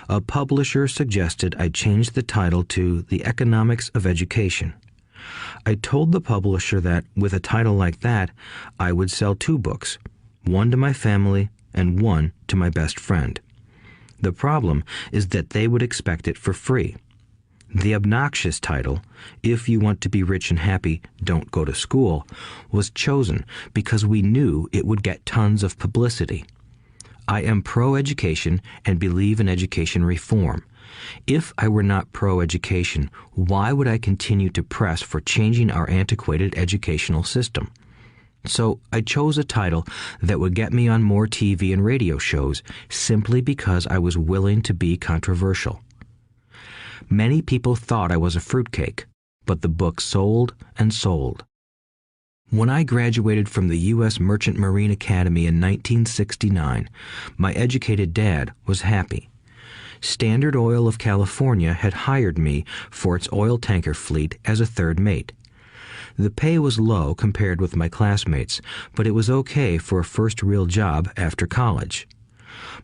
a publisher suggested I change the title to The Economics of Education. I told the publisher that, with a title like that, I would sell 2 books, one to my family and one to my best friend. The problem is that they would expect it for free. The obnoxious title, If You Want to Be Rich and Happy, Don't Go to School, was chosen because we knew it would get tons of publicity. I am pro-education and believe in education reform. If I were not pro-education, why would I continue to press for changing our antiquated educational system? So I chose a title that would get me on more TV and radio shows simply because I was willing to be controversial. Many people thought I was a fruitcake, but the book sold and sold. When I graduated from the U.S. Merchant Marine Academy in 1969, my educated dad was happy. Standard Oil of California had hired me for its oil tanker fleet as a third mate. The pay was low compared with my classmates, but it was okay for a first real job after college.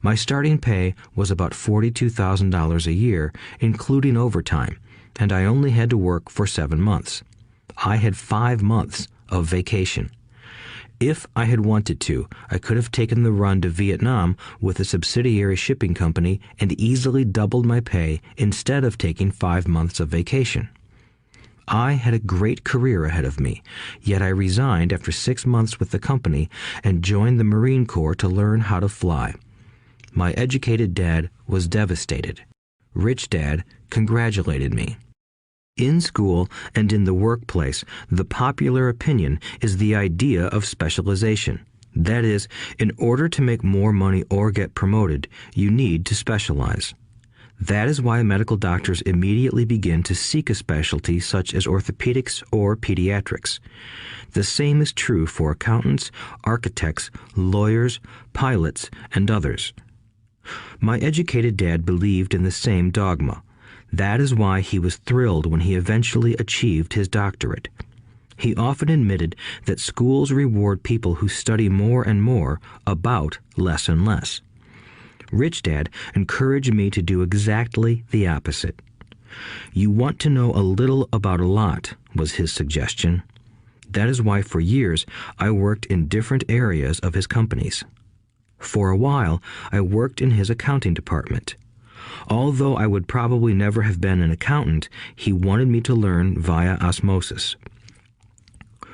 My starting pay was about $42,000 a year, including overtime, and I only had to work for 7 months. I had 5 months of vacation. If I had wanted to, I could have taken the run to Vietnam with a subsidiary shipping company and easily doubled my pay instead of taking 5 months of vacation. I had a great career ahead of me, yet I resigned after 6 months with the company and joined the Marine Corps to learn how to fly. My educated dad was devastated. Rich Dad congratulated me. In school and in the workplace, the popular opinion is the idea of specialization. That is, in order to make more money or get promoted, you need to specialize. That is why medical doctors immediately begin to seek a specialty such as orthopedics or pediatrics. The same is true for accountants, architects, lawyers, pilots, and others. My educated dad believed in the same dogma. That is why he was thrilled when he eventually achieved his doctorate. He often admitted that schools reward people who study more and more about less and less. Rich Dad encouraged me to do exactly the opposite. You want to know a little about a lot, was his suggestion. That is why for years I worked in different areas of his companies. For a while, I worked in his accounting department. Although I would probably never have been an accountant, he wanted me to learn via osmosis.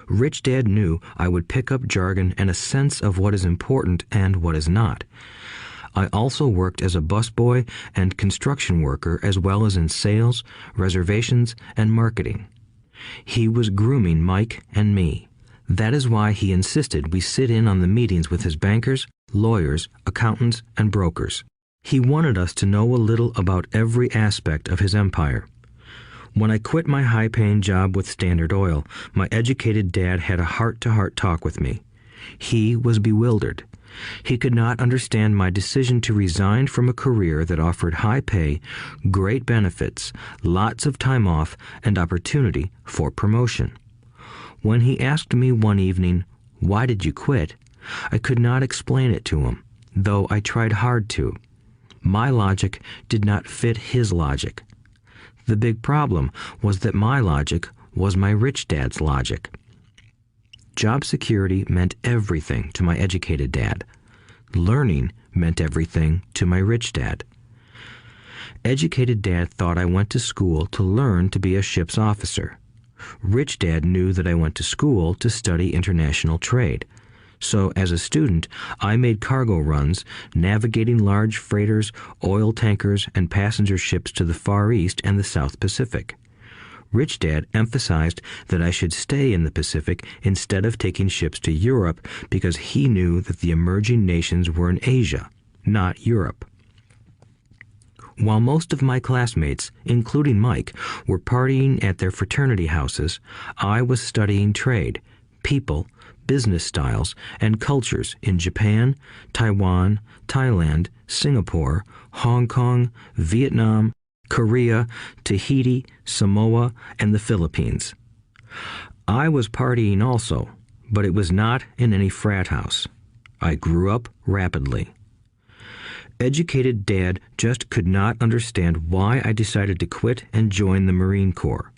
Rich Dad knew I would pick up jargon and a sense of what is important and what is not. I also worked as a busboy and construction worker as well as in sales, reservations, and marketing. He was grooming Mike and me. That is why he insisted we sit in on the meetings with his bankers, lawyers, accountants, and brokers. He wanted us to know a little about every aspect of his empire. When I quit my high-paying job with Standard Oil, my educated dad had a heart-to-heart talk with me. He was bewildered. He could not understand my decision to resign from a career that offered high pay, great benefits, lots of time off, and opportunity for promotion. When he asked me one evening, "Why did you quit?" I could not explain it to him, though I tried hard to. My logic did not fit his logic. The big problem was that my logic was my rich dad's logic. Job security meant everything to my educated dad. Learning meant everything to my rich dad. Educated dad thought I went to school to learn to be a ship's officer. Rich dad knew that I went to school to study international trade. So as a student, I made cargo runs, navigating large freighters, oil tankers, and passenger ships to the Far East and the South Pacific. Rich Dad emphasized that I should stay in the Pacific instead of taking ships to Europe because he knew that the emerging nations were in Asia, not Europe. While most of my classmates, including Mike, were partying at their fraternity houses, I was studying trade, people, business styles, and cultures in Japan, Taiwan, Thailand, Singapore, Hong Kong, Vietnam, Korea, Tahiti, Samoa, and the Philippines. I was partying also, but it was not in any frat house. I grew up rapidly. Educated Dad just could not understand why I decided to quit and join the Marine Corps.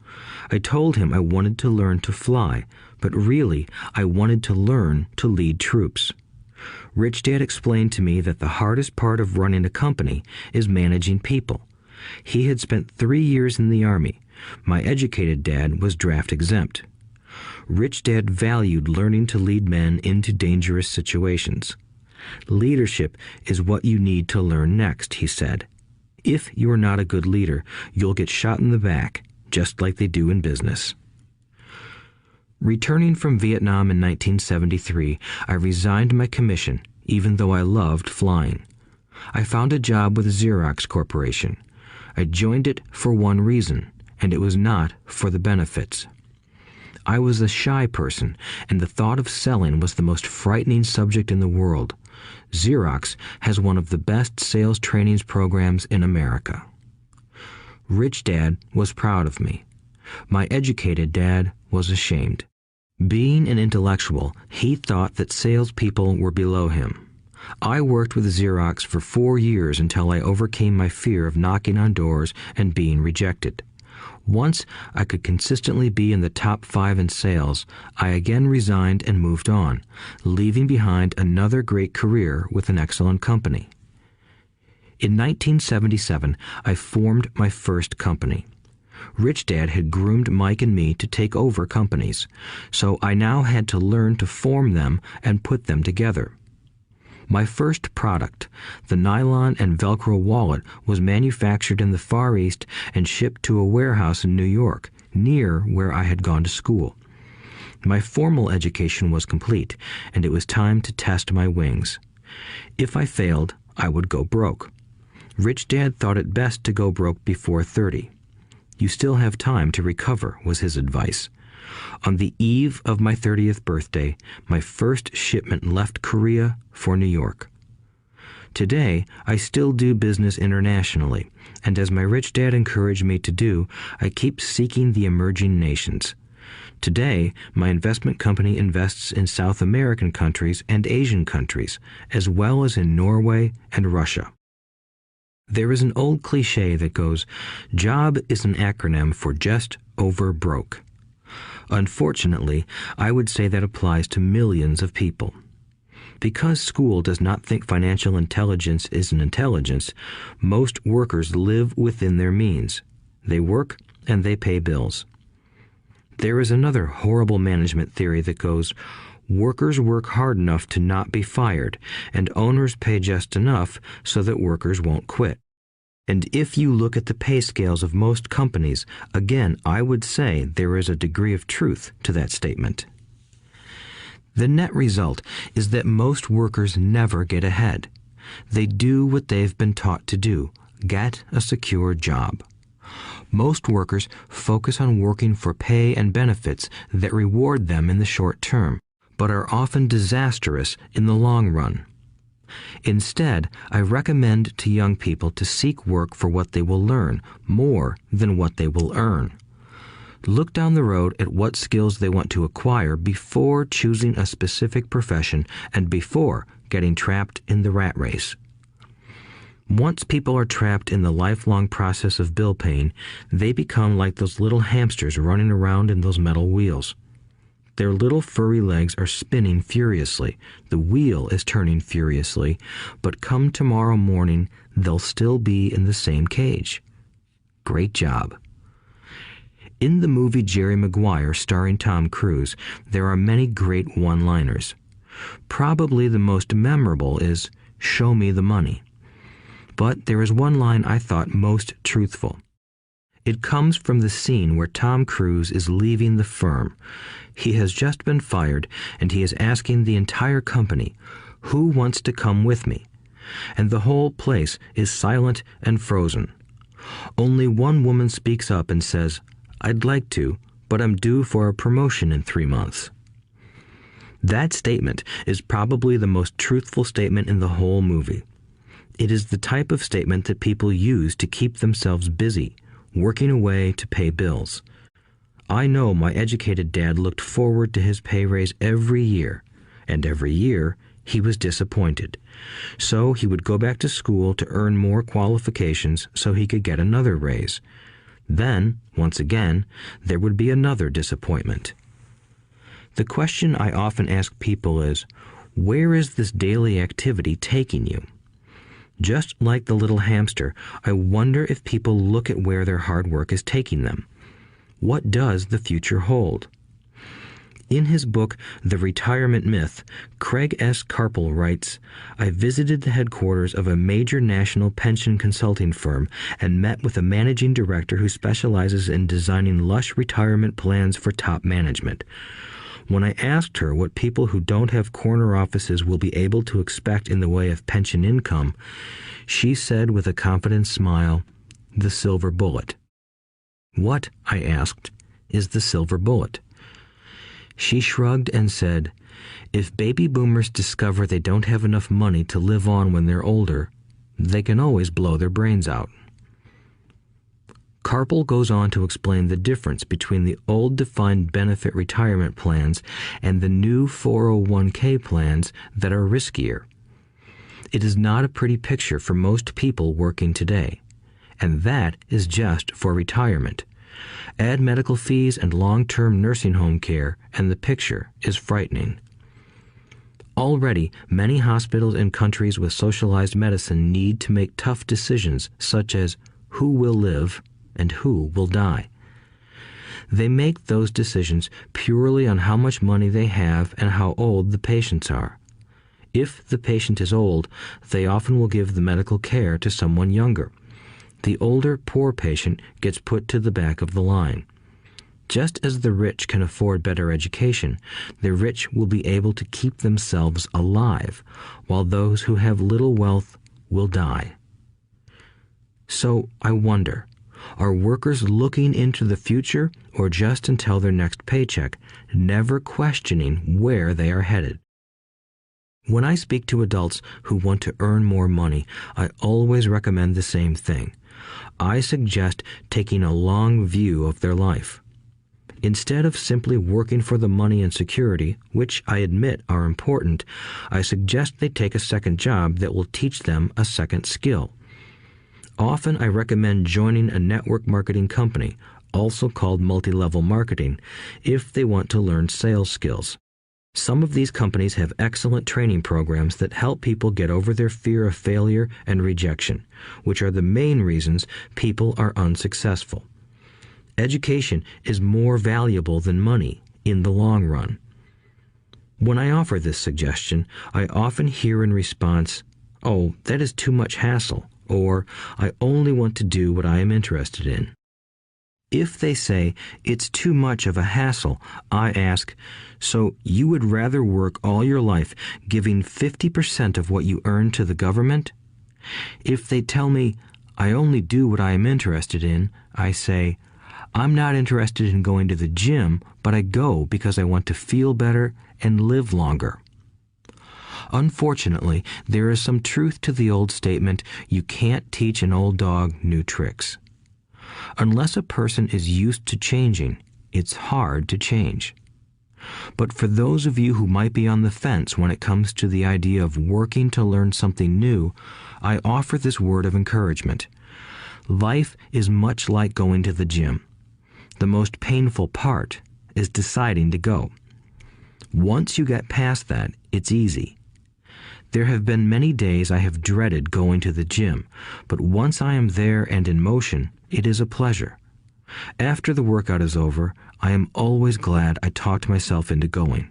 I told him I wanted to learn to fly, but really I wanted to learn to lead troops. Rich Dad explained to me that the hardest part of running a company is managing people. He had spent 3 years in the Army. My educated dad was draft exempt. Rich Dad valued learning to lead men into dangerous situations. Leadership is what you need to learn next, he said. If you are not a good leader, you'll get shot in the back, just like they do in business. Returning from Vietnam in 1973, I resigned my commission, even though I loved flying. I found a job with Xerox Corporation. I joined it for one reason, and it was not for the benefits. I was a shy person, and the thought of selling was the most frightening subject in the world. Xerox has one of the best sales trainings programs in America. Rich Dad was proud of me. My educated dad was ashamed. Being an intellectual, he thought that salespeople were below him. I worked with Xerox for 4 years until I overcame my fear of knocking on doors and being rejected. Once I could consistently be in the top 5 in sales, I again resigned and moved on, leaving behind another great career with an excellent company. In 1977, I formed my first company. Rich Dad had groomed Mike and me to take over companies, so I now had to learn to form them and put them together. My first product, the nylon and Velcro wallet, was manufactured in the Far East and shipped to a warehouse in New York, near where I had gone to school. My formal education was complete, and it was time to test my wings. If I failed, I would go broke. Rich Dad thought it best to go broke before 30. You still have time to recover, was his advice. On the eve of my 30th birthday, my first shipment left Korea for New York. Today, I still do business internationally, and as my rich dad encouraged me to do, I keep seeking the emerging nations. Today, my investment company invests in South American countries and Asian countries, as well as in Norway and Russia. There is an old cliche that goes, "Job is an acronym for just over broke." Unfortunately, I would say that applies to millions of people. Because school does not think financial intelligence is an intelligence, most workers live within their means. They work and they pay bills. There is another horrible management theory that goes, workers work hard enough to not be fired, and owners pay just enough so that workers won't quit. And if you look at the pay scales of most companies, again, I would say there is a degree of truth to that statement. The net result is that most workers never get ahead. They do what they've been taught to do, get a secure job. Most workers focus on working for pay and benefits that reward them in the short term, but are often disastrous in the long run. Instead, I recommend to young people to seek work for what they will learn more than what they will earn. Look down the road at what skills they want to acquire before choosing a specific profession and before getting trapped in the rat race. Once people are trapped in the lifelong process of bill paying, they become like those little hamsters running around in those metal wheels. Their little furry legs are spinning furiously, the wheel is turning furiously, but come tomorrow morning, they'll still be in the same cage. Great job. In the movie Jerry Maguire, starring Tom Cruise, there are many great one-liners. Probably the most memorable is, "Show me the money." But there is one line I thought most truthful. It comes from the scene where Tom Cruise is leaving the firm. He has just been fired, and he is asking the entire company, "Who wants to come with me?" And the whole place is silent and frozen. Only one woman speaks up and says, "I'd like to, but I'm due for a promotion in 3 months." That statement is probably the most truthful statement in the whole movie. It is the type of statement that people use to keep themselves busy, working away to pay bills. I know my educated dad looked forward to his pay raise every year, and every year he was disappointed. So he would go back to school to earn more qualifications so he could get another raise. Then, once again, there would be another disappointment. The question I often ask people is, where is this daily activity taking you? Just like the little hamster, I wonder if people look at where their hard work is taking them. What does the future hold? In his book, The Retirement Myth, Craig S. Carpel writes, "I visited the headquarters of a major national pension consulting firm and met with a managing director who specializes in designing lush retirement plans for top management. When I asked her what people who don't have corner offices will be able to expect in the way of pension income, she said with a confident smile, 'The silver bullet.'" "What," I asked, "is the silver bullet?" She shrugged and said, "If baby boomers discover they don't have enough money to live on when they're older, they can always blow their brains out." Carpel goes on to explain the difference between the old defined benefit retirement plans and the new 401k plans that are riskier. It is not a pretty picture for most people working today, and that is just for retirement. Add medical fees and long-term nursing home care, and the picture is frightening. Already, many hospitals in countries with socialized medicine need to make tough decisions such as who will live and who will die. They make those decisions purely on how much money they have and how old the patients are. If the patient is old, they often will give the medical care to someone younger. The older, poor patient gets put to the back of the line. Just as the rich can afford better education, the rich will be able to keep themselves alive, while those who have little wealth will die. So I wonder, are workers looking into the future or just until their next paycheck, never questioning where they are headed? When I speak to adults who want to earn more money, I always recommend the same thing. I suggest taking a long view of their life. Instead of simply working for the money and security, which I admit are important, I suggest they take a second job that will teach them a second skill. Often I recommend joining a network marketing company, also called multi-level marketing, if they want to learn sales skills. Some of these companies have excellent training programs that help people get over their fear of failure and rejection, which are the main reasons people are unsuccessful. Education is more valuable than money in the long run. When I offer this suggestion, I often hear in response, "Oh, that is too much hassle," or "I only want to do what I am interested in." If they say it's too much of a hassle, I ask, so you would rather work all your life giving 50% of what you earn to the government? If they tell me, I only do what I am interested in, I say, I'm not interested in going to the gym, but I go because I want to feel better and live longer. Unfortunately, there is some truth to the old statement, you can't teach an old dog new tricks. Unless a person is used to changing, it's hard to change. But for those of you who might be on the fence when it comes to the idea of working to learn something new, I offer this word of encouragement. Life is much like going to the gym. The most painful part is deciding to go. Once you get past that, it's easy. There have been many days I have dreaded going to the gym, but once I am there and in motion, it is a pleasure. After the workout is over, I am always glad I talked myself into going.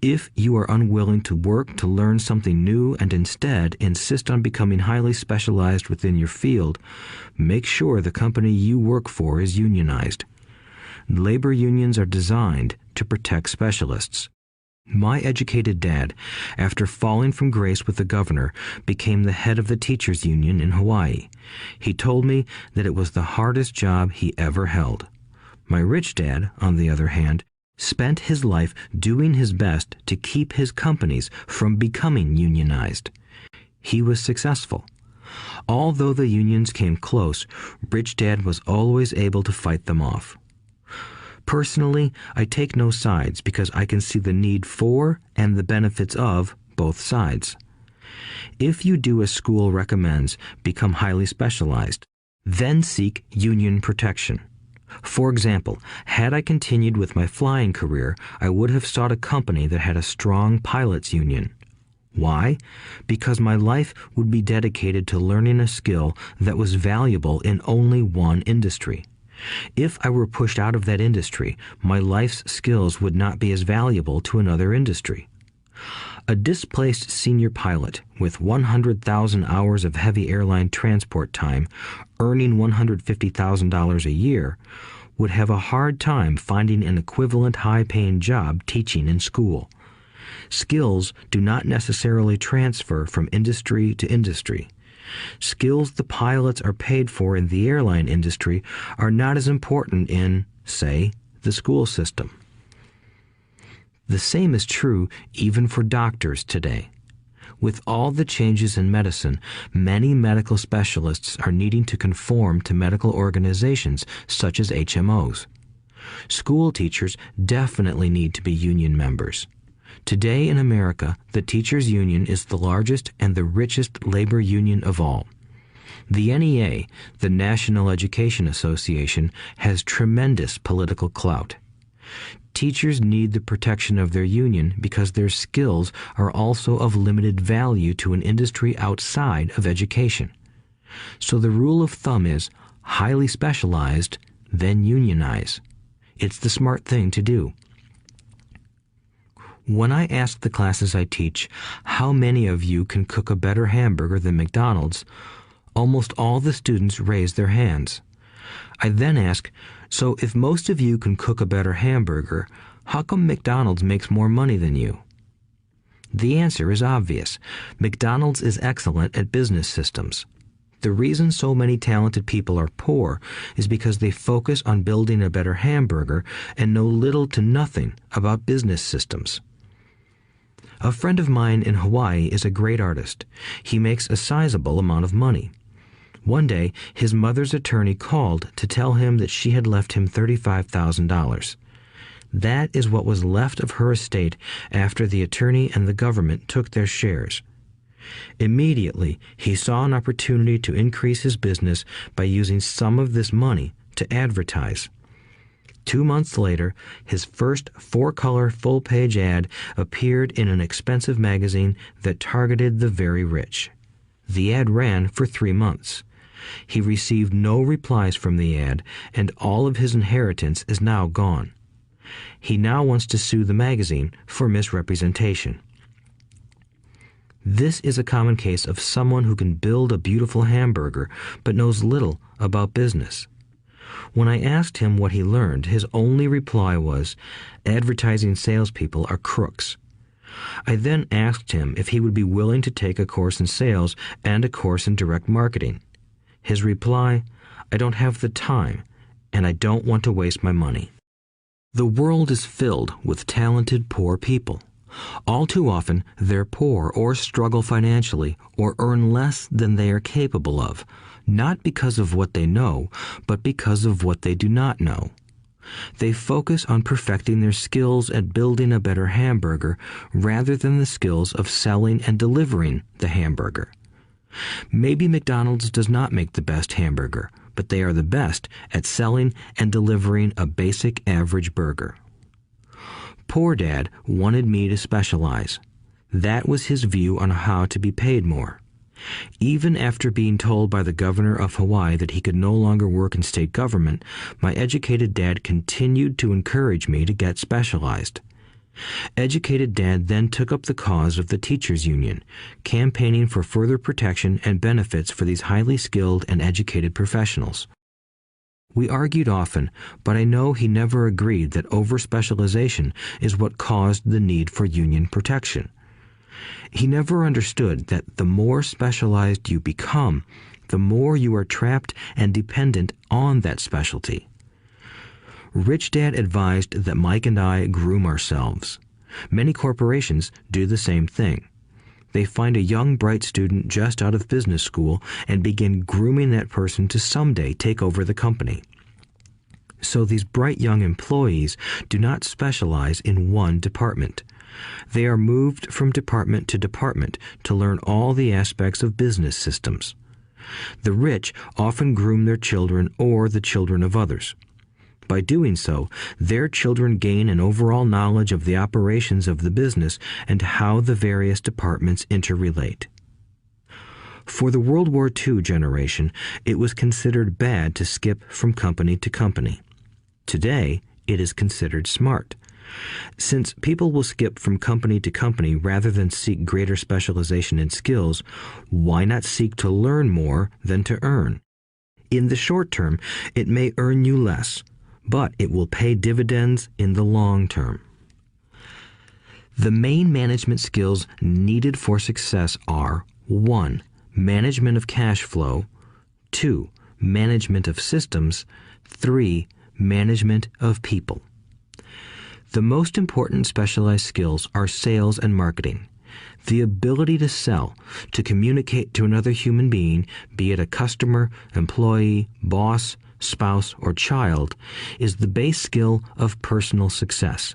If you are unwilling to work to learn something new and instead insist on becoming highly specialized within your field, make sure the company you work for is unionized. Labor unions are designed to protect specialists. My educated dad, after falling from grace with the governor, became the head of the teachers' union in Hawaii. He told me that it was the hardest job he ever held. My rich dad, on the other hand, spent his life doing his best to keep his companies from becoming unionized. He was successful. Although the unions came close, rich dad was always able to fight them off. Personally, I take no sides because I can see the need for and the benefits of both sides. If you do as school recommends, become highly specialized, then seek union protection. For example, had I continued with my flying career, I would have sought a company that had a strong pilots union. Why? Because my life would be dedicated to learning a skill that was valuable in only one industry. If I were pushed out of that industry, my life's skills would not be as valuable to another industry. A displaced senior pilot with 100,000 hours of heavy airline transport time, earning $150,000 a year, would have a hard time finding an equivalent high-paying job teaching in school. Skills do not necessarily transfer from industry to industry. Skills the pilots are paid for in the airline industry are not as important in, say, the school system. The same is true even for doctors today. With all the changes in medicine, many medical specialists are needing to conform to medical organizations such as HMOs. School teachers definitely need to be union members. Today in America, the teachers' union is the largest and the richest labor union of all. The NEA, the National Education Association, has tremendous political clout. Teachers need the protection of their union because their skills are also of limited value to an industry outside of education. So the rule of thumb is highly specialized, then unionize. It's the smart thing to do. When I ask the classes I teach, how many of you can cook a better hamburger than McDonald's, almost all the students raise their hands. I then ask, so if most of you can cook a better hamburger, how come McDonald's makes more money than you? The answer is obvious. McDonald's is excellent at business systems. The reason so many talented people are poor is because they focus on building a better hamburger and know little to nothing about business systems. A friend of mine in Hawaii is a great artist. He makes a sizable amount of money. One day, his mother's attorney called to tell him that she had left him $35,000. That is what was left of her estate after the attorney and the government took their shares. Immediately, he saw an opportunity to increase his business by using some of this money to advertise. 2 months later, his first 4-color full-page ad appeared in an expensive magazine that targeted the very rich. The ad ran for 3 months. He received no replies from the ad, and all of his inheritance is now gone. He now wants to sue the magazine for misrepresentation. This is a common case of someone who can build a beautiful hamburger but knows little about business. When I asked him what he learned, his only reply was, "Advertising salespeople are crooks." I then asked him if he would be willing to take a course in sales and a course in direct marketing. His reply, "I don't have the time, and I don't want to waste my money." The world is filled with talented poor people. All too often, they're poor or struggle financially or earn less than they are capable of, not because of what they know, but because of what they do not know. They focus on perfecting their skills at building a better hamburger rather than the skills of selling and delivering the hamburger. Maybe McDonald's does not make the best hamburger, but they are the best at selling and delivering a basic average burger. Poor Dad wanted me to specialize. That was his view on how to be paid more. Even after being told by the governor of Hawaii that he could no longer work in state government, my educated dad continued to encourage me to get specialized. Educated Dad then took up the cause of the teachers' union, campaigning for further protection and benefits for these highly skilled and educated professionals. We argued often, but I know he never agreed that over-specialization is what caused the need for union protection. He never understood that the more specialized you become, the more you are trapped and dependent on that specialty. Rich Dad advised that Mike and I groom ourselves. Many corporations do the same thing. They find a young, bright student just out of business school and begin grooming that person to someday take over the company. So these bright young employees do not specialize in one department. They are moved from department to department to learn all the aspects of business systems. The rich often groom their children or the children of others. By doing so, their children gain an overall knowledge of the operations of the business and how the various departments interrelate. For the World War II generation, it was considered bad to skip from company to company. Today, it is considered smart. Since people will skip from company to company rather than seek greater specialization in skills, why not seek to learn more than to earn? In the short term, it may earn you less, but it will pay dividends in the long term. The main management skills needed for success are 1. Management of cash flow, 2. Management of systems, 3. Management of people. The most important specialized skills are sales and marketing. The ability to sell, to communicate to another human being, be it a customer, employee, boss, spouse, or child, is the base skill of personal success.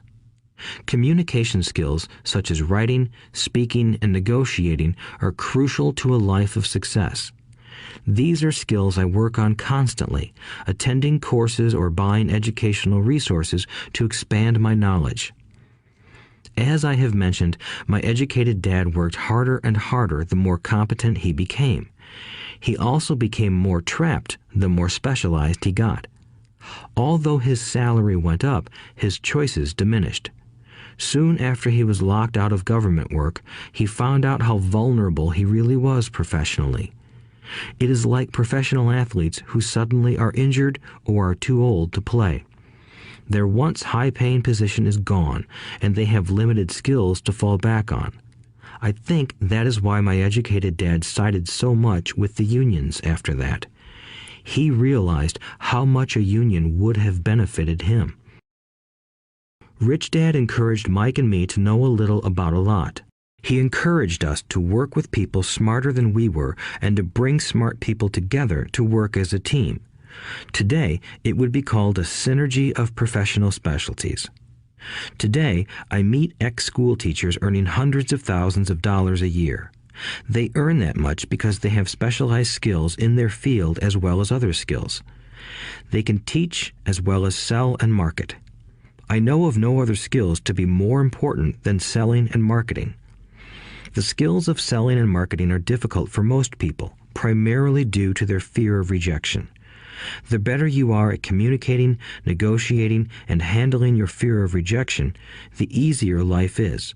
Communication skills such as writing, speaking, and negotiating are crucial to a life of success. These are skills I work on constantly, attending courses or buying educational resources to expand my knowledge. As I have mentioned, my educated dad worked harder and harder the more competent he became. He also became more trapped the more specialized he got. Although his salary went up, his choices diminished. Soon after he was locked out of government work, he found out how vulnerable he really was professionally. It is like professional athletes who suddenly are injured or are too old to play. Their once high-paying position is gone, and they have limited skills to fall back on. I think that is why my educated dad sided so much with the unions after that. He realized how much a union would have benefited him. Rich Dad encouraged Mike and me to know a little about a lot. He encouraged us to work with people smarter than we were and to bring smart people together to work as a team. Today, it would be called a synergy of professional specialties. Today, I meet ex-school teachers earning hundreds of thousands of dollars a year. They earn that much because they have specialized skills in their field as well as other skills. They can teach as well as sell and market. I know of no other skills to be more important than selling and marketing. The skills of selling and marketing are difficult for most people, primarily due to their fear of rejection. The better you are at communicating, negotiating, and handling your fear of rejection, the easier life is.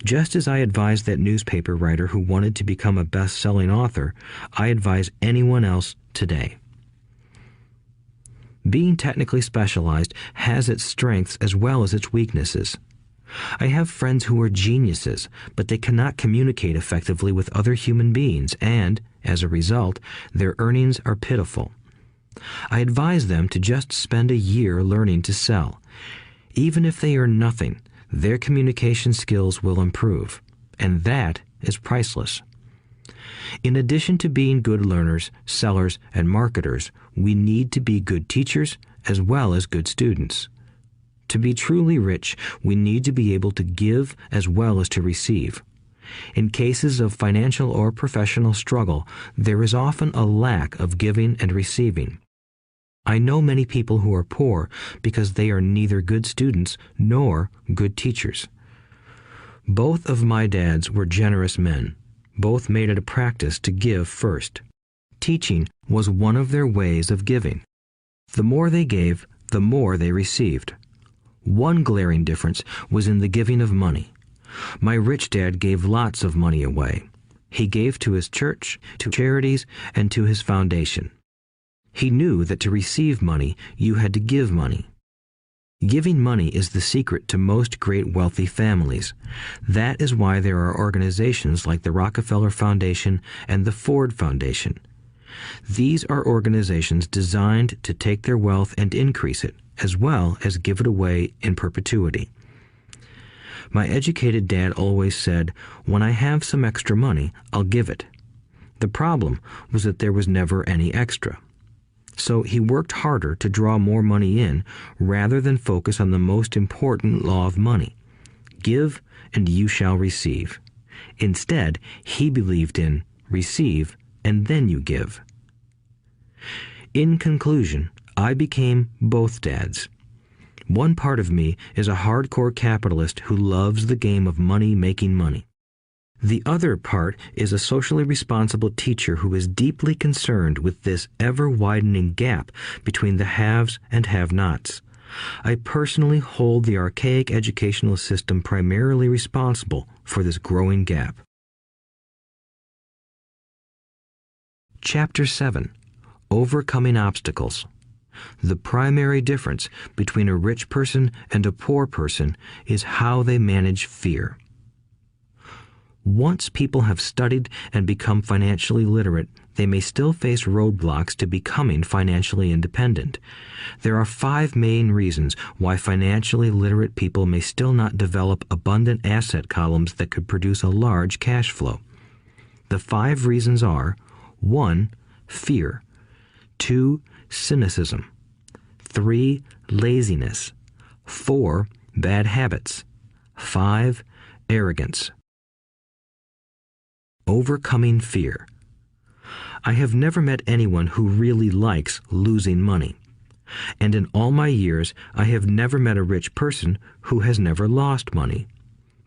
Just as I advise that newspaper writer who wanted to become a best-selling author, I advise anyone else today. Being technically specialized has its strengths as well as its weaknesses. I have friends who are geniuses, but they cannot communicate effectively with other human beings, and, as a result, their earnings are pitiful. I advise them to just spend a year learning to sell. Even if they earn nothing, their communication skills will improve, and that is priceless. In addition to being good learners, sellers, and marketers, we need to be good teachers as well as good students. To be truly rich, we need to be able to give as well as to receive. In cases of financial or professional struggle, there is often a lack of giving and receiving. I know many people who are poor because they are neither good students nor good teachers. Both of my dads were generous men. Both made it a practice to give first. Teaching was one of their ways of giving. The more they gave, the more they received. One glaring difference was in the giving of money. My rich dad gave lots of money away. He gave to his church, to charities, and to his foundation. He knew that to receive money, you had to give money. Giving money is the secret to most great wealthy families. That is why there are organizations like the Rockefeller Foundation and the Ford Foundation. These are organizations designed to take their wealth and increase it, as well as give it away in perpetuity. My educated dad always said, "When I have some extra money, I'll give it." The problem was that there was never any extra. So he worked harder to draw more money in rather than focus on the most important law of money. Give and you shall receive. Instead, he believed in receive and then you give. In conclusion, I became both dads. One part of me is a hardcore capitalist who loves the game of money making money. The other part is a socially responsible teacher who is deeply concerned with this ever-widening gap between the haves and have-nots. I personally hold the archaic educational system primarily responsible for this growing gap. Chapter 7. Overcoming Obstacles. The primary difference between a rich person and a poor person is how they manage fear. Once people have studied and become financially literate, they may still face roadblocks to becoming financially independent. There are 5 main reasons why financially literate people may still not develop abundant asset columns that could produce a large cash flow. The 5 reasons are: 1. Fear. 2. Cynicism. 3. Laziness. 4. Bad habits. 5. Arrogance. Overcoming fear. I have never met anyone who really likes losing money. And in all my years, I have never met a rich person who has never lost money.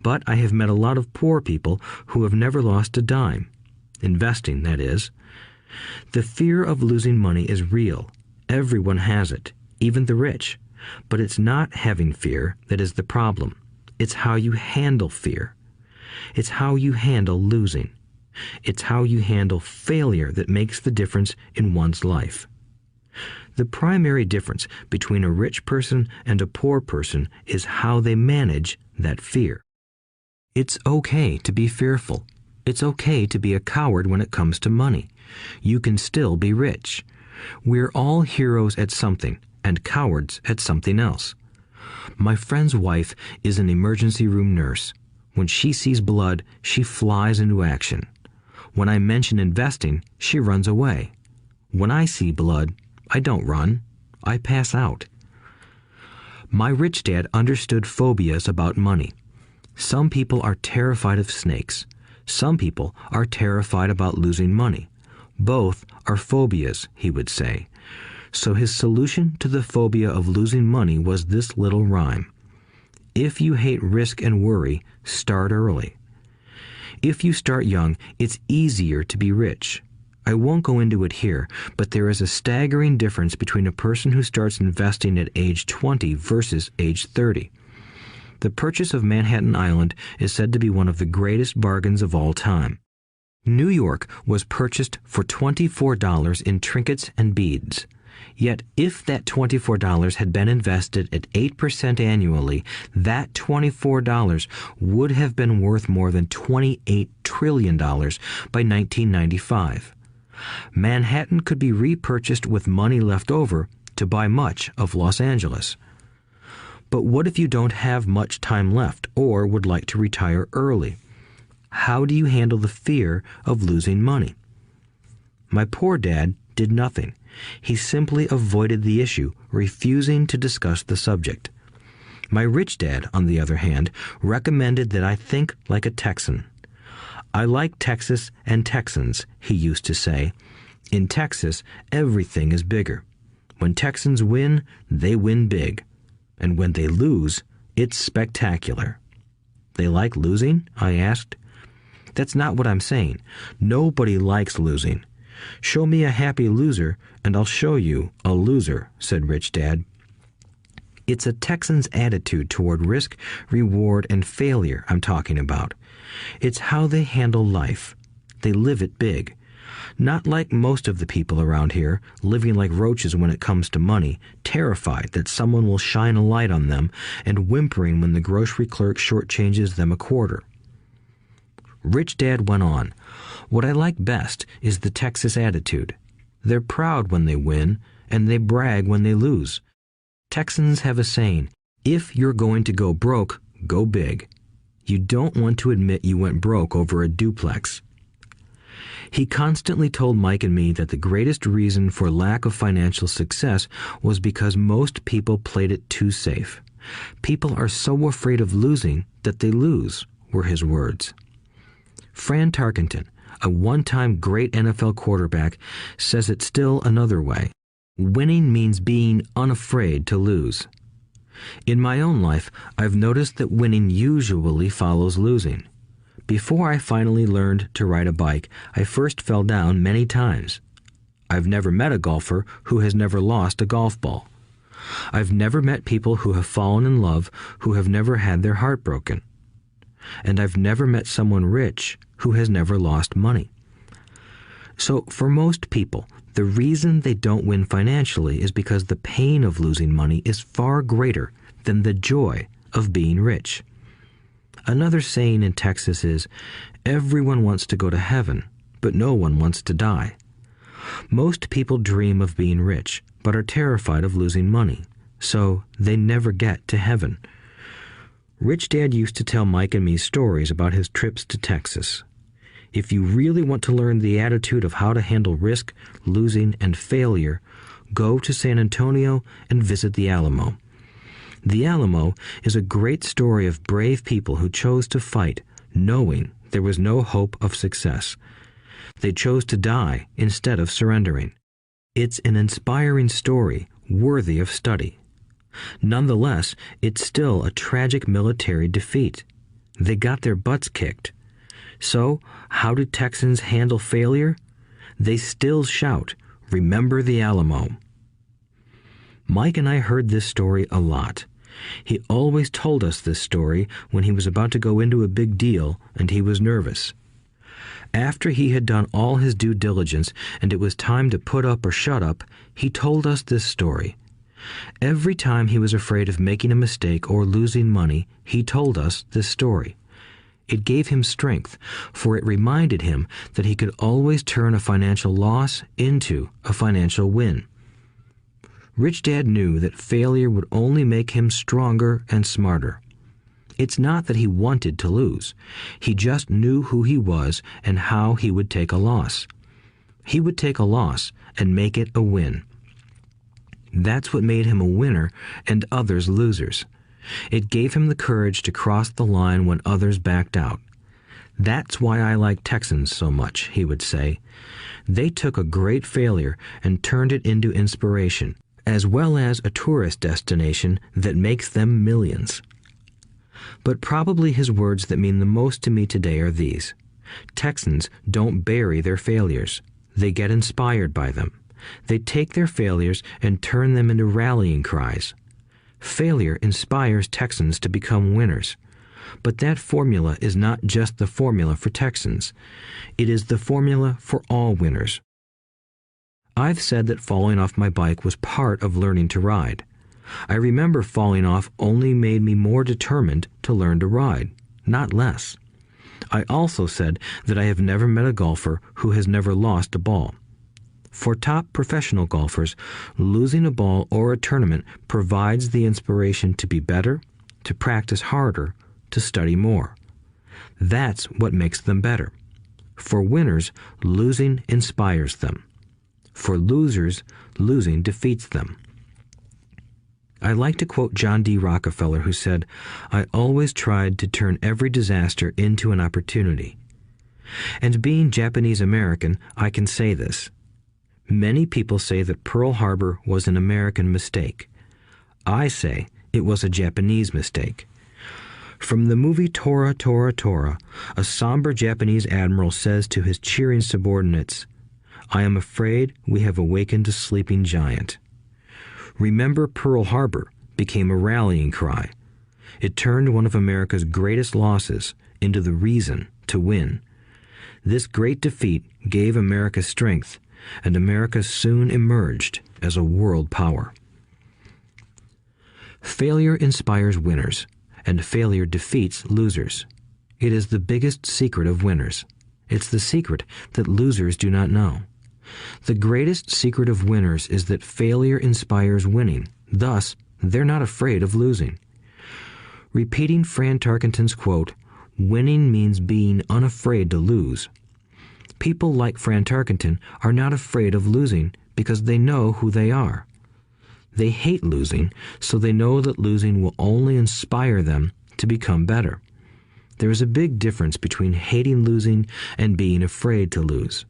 But I have met a lot of poor people who have never lost a dime. Investing, that is. The fear of losing money is real. Everyone has it, even the rich. But it's not having fear that is the problem. It's how you handle fear. It's how you handle losing. It's how you handle failure that makes the difference in one's life. The primary difference between a rich person and a poor person is how they manage that fear. It's okay to be fearful. It's okay to be a coward when it comes to money. You can still be rich. We're all heroes at something and cowards at something else. My friend's wife is an emergency room nurse. When she sees blood, she flies into action. When I mention investing, she runs away. When I see blood, I don't run. I pass out. My rich dad understood phobias about money. Some people are terrified of snakes. Some people are terrified about losing money. Both are phobias, he would say. So his solution to the phobia of losing money was this little rhyme. If you hate risk and worry, start early. If you start young, it's easier to be rich. I won't go into it here, but there is a staggering difference between a person who starts investing at age 20 versus age 30. The purchase of Manhattan Island is said to be one of the greatest bargains of all time. New York was purchased for $24 in trinkets and beads. Yet if that $24 had been invested at 8% annually, that $24 would have been worth more than $28 trillion by 1995. Manhattan could be repurchased with money left over to buy much of Los Angeles. But what if you don't have much time left or would like to retire early? How do you handle the fear of losing money? My poor dad did nothing. He simply avoided the issue, refusing to discuss the subject. My rich dad, on the other hand, recommended that I think like a Texan. I like Texas and Texans, he used to say. In Texas, everything is bigger. When Texans win, they win big. And when they lose, it's spectacular. They like losing? I asked. That's not what I'm saying. Nobody likes losing. Show me a happy loser, and I'll show you a loser, said Rich Dad. It's a Texan's attitude toward risk, reward, and failure I'm talking about. It's how they handle life. They live it big. Not like most of the people around here, living like roaches when it comes to money, terrified that someone will shine a light on them and whimpering when the grocery clerk shortchanges them a quarter. Rich Dad went on, "What I like best is the Texas attitude. They're proud when they win, and they brag when they lose. Texans have a saying, if you're going to go broke, go big. You don't want to admit you went broke over a duplex." He constantly told Mike and me that the greatest reason for lack of financial success was because most people played it too safe. People are so afraid of losing that they lose, were his words. Fran Tarkenton, a one-time great NFL quarterback, says it still another way. Winning means being unafraid to lose. In my own life, I've noticed that winning usually follows losing. Before I finally learned to ride a bike, I first fell down many times. I've never met a golfer who has never lost a golf ball. I've never met people who have fallen in love who have never had their heart broken. And I've never met someone rich who has never lost money. So for most people, the reason they don't win financially is because the pain of losing money is far greater than the joy of being rich. Another saying in Texas is, everyone wants to go to heaven, but no one wants to die. Most people dream of being rich, but are terrified of losing money, so they never get to heaven. Rich Dad used to tell Mike and me stories about his trips to Texas. If you really want to learn the attitude of how to handle risk, losing, and failure, go to San Antonio and visit the Alamo. The Alamo is a great story of brave people who chose to fight, knowing there was no hope of success. They chose to die instead of surrendering. It's an inspiring story worthy of study. Nonetheless, it's still a tragic military defeat. They got their butts kicked. So, how do Texans handle failure? They still shout, "Remember the Alamo." Mike and I heard this story a lot. He always told us this story when he was about to go into a big deal and he was nervous. After he had done all his due diligence and it was time to put up or shut up, he told us this story. Every time he was afraid of making a mistake or losing money, he told us this story. It gave him strength, for it reminded him that he could always turn a financial loss into a financial win. Rich Dad knew that failure would only make him stronger and smarter. It's not that he wanted to lose. He just knew who he was and how he would take a loss. He would take a loss and make it a win. That's what made him a winner and others losers. It gave him the courage to cross the line when others backed out. That's why I like Texans so much, he would say. They took a great failure and turned it into inspiration, as well as a tourist destination that makes them millions. But probably his words that mean the most to me today are these. Texans don't bury their failures. They get inspired by them. They take their failures and turn them into rallying cries. Failure inspires Texans to become winners. But that formula is not just the formula for Texans. It is the formula for all winners. I've said that falling off my bike was part of learning to ride. I remember falling off only made me more determined to learn to ride, not less. I also said that I have never met a golfer who has never lost a ball. For top professional golfers, losing a ball or a tournament provides the inspiration to be better, to practice harder, to study more. That's what makes them better. For winners, losing inspires them. For losers, losing defeats them. I like to quote John D. Rockefeller, who said, "I always tried to turn every disaster into an opportunity." And being Japanese American, I can say this. Many people say that Pearl Harbor was an American mistake. I say it was a Japanese mistake. From the movie Tora, Tora, Tora, a somber Japanese admiral says to his cheering subordinates, "I am afraid we have awakened a sleeping giant." Remember Pearl Harbor became a rallying cry. It turned one of America's greatest losses into the reason to win. This great defeat gave America strength, and America soon emerged as a world power. Failure inspires winners, and failure defeats losers. It is the biggest secret of winners. It's the secret that losers do not know. The greatest secret of winners is that failure inspires winning. Thus, they're not afraid of losing. Repeating Fran Tarkenton's quote, "Winning means being unafraid to lose." People like Fran Tarkenton are not afraid of losing because they know who they are. They hate losing, so they know that losing will only inspire them to become better. There is a big difference between hating losing and being afraid to lose.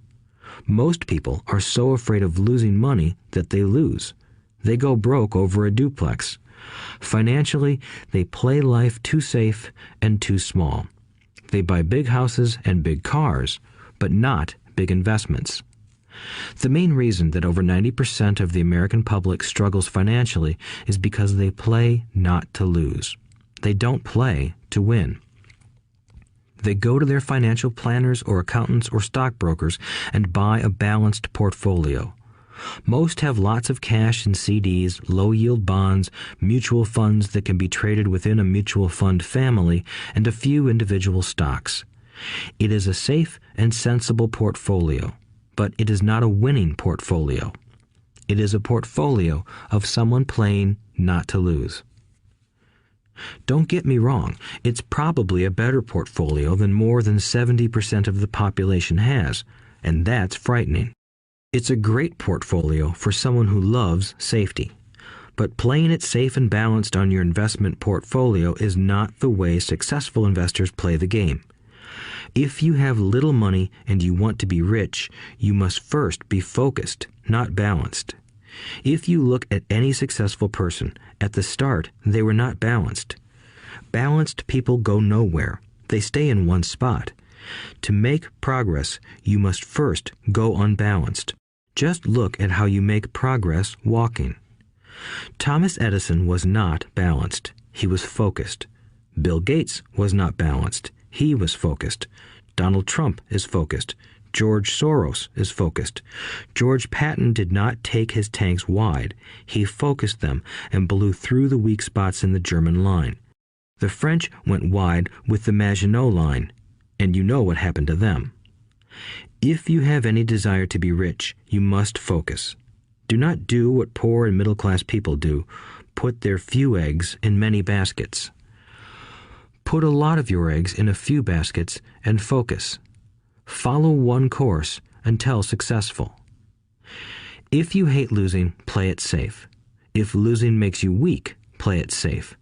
Most people are so afraid of losing money that they lose. They go broke over a duplex. Financially, they play life too safe and too small. They buy big houses and big cars, but not big investments. The main reason that over 90% of the American public struggles financially is because they play not to lose. They don't play to win. They go to their financial planners or accountants or stockbrokers and buy a balanced portfolio. Most have lots of cash in CDs, low-yield bonds, mutual funds that can be traded within a mutual fund family, and a few individual stocks. It is a safe and sensible portfolio, but it is not a winning portfolio. It is a portfolio of someone playing not to lose. Don't get me wrong, it's probably a better portfolio than more than 70% of the population has, and that's frightening. It's a great portfolio for someone who loves safety. But playing it safe and balanced on your investment portfolio is not the way successful investors play the game. If you have little money and you want to be rich, you must first be focused, not balanced. If you look at any successful person, at the start, they were not balanced. Balanced people go nowhere. They stay in one spot. To make progress, you must first go unbalanced. Just look at how you make progress walking. Thomas Edison was not balanced. He was focused. Bill Gates was not balanced. He was focused. Donald Trump is focused. George Soros is focused. George Patton did not take his tanks wide. He focused them and blew through the weak spots in the German line. The French went wide with the Maginot Line, and you know what happened to them. If you have any desire to be rich, you must focus. Do not do what poor and middle-class people do, put their few eggs in many baskets. Put a lot of your eggs in a few baskets and focus. Follow one course until successful. If you hate losing, play it safe. If losing makes you weak, play it safe.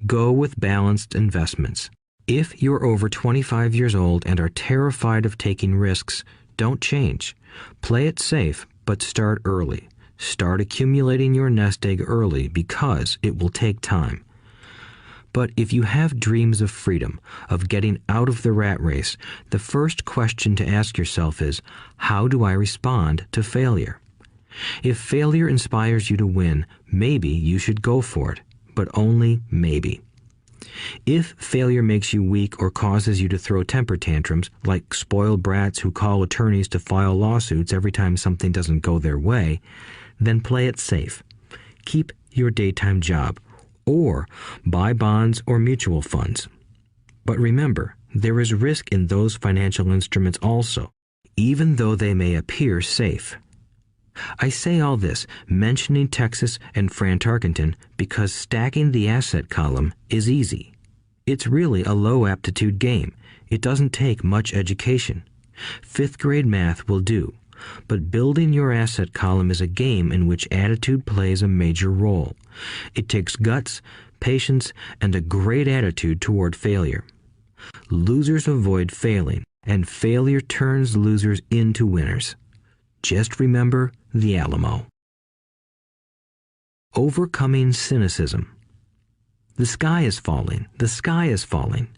Go with balanced investments. If you're over 25 years old and are terrified of taking risks, don't change. Play it safe, but start early. Start accumulating your nest egg early because it will take time. But if you have dreams of freedom, of getting out of the rat race, the first question to ask yourself is, how do I respond to failure? If failure inspires you to win, maybe you should go for it, but only maybe. If failure makes you weak or causes you to throw temper tantrums, like spoiled brats who call attorneys to file lawsuits every time something doesn't go their way, then play it safe. Keep your daytime job, or buy bonds or mutual funds. But remember, there is risk in those financial instruments also, even though they may appear safe. I say all this, mentioning Texas and Fran Tarkenton, because stacking the asset column is easy. It's really a low-aptitude game. It doesn't take much education. Fifth-grade math will do. But building your asset column is a game in which attitude plays a major role. It takes guts, patience, and a great attitude toward failure. Losers avoid failing, and failure turns losers into winners. Just remember the Alamo. Overcoming cynicism. The sky is falling. The sky is falling.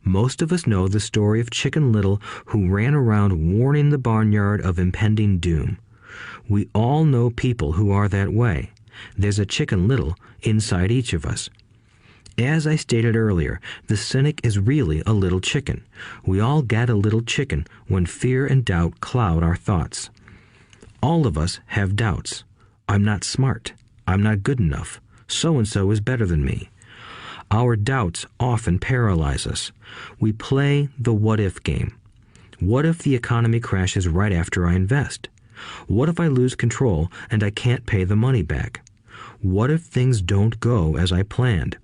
Most of us know the story of Chicken Little, who ran around warning the barnyard of impending doom. We all know people who are that way. There's a Chicken Little inside each of us. As I stated earlier, the cynic is really a little chicken. We all get a little chicken when fear and doubt cloud our thoughts. All of us have doubts. I'm not smart. I'm not good enough. So-and-so is better than me. Our doubts often paralyze us. We play the what-if game. What if the economy crashes right after I invest? What if I lose control and I can't pay the money back? What if things don't go as I planned?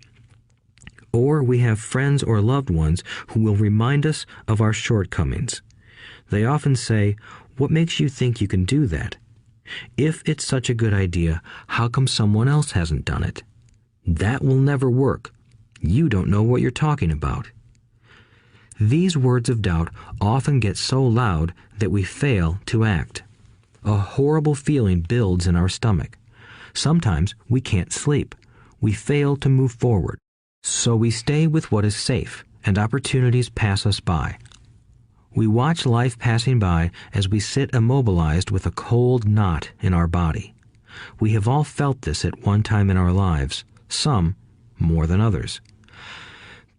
Or we have friends or loved ones who will remind us of our shortcomings. They often say, "What makes you think you can do that? If it's such a good idea, how come someone else hasn't done it? That will never work. You don't know what you're talking about." These words of doubt often get so loud that we fail to act. A horrible feeling builds in our stomach. Sometimes we can't sleep. We fail to move forward. So we stay with what is safe, and opportunities pass us by. We watch life passing by as we sit immobilized with a cold knot in our body. We have all felt this at one time in our lives, some more than others.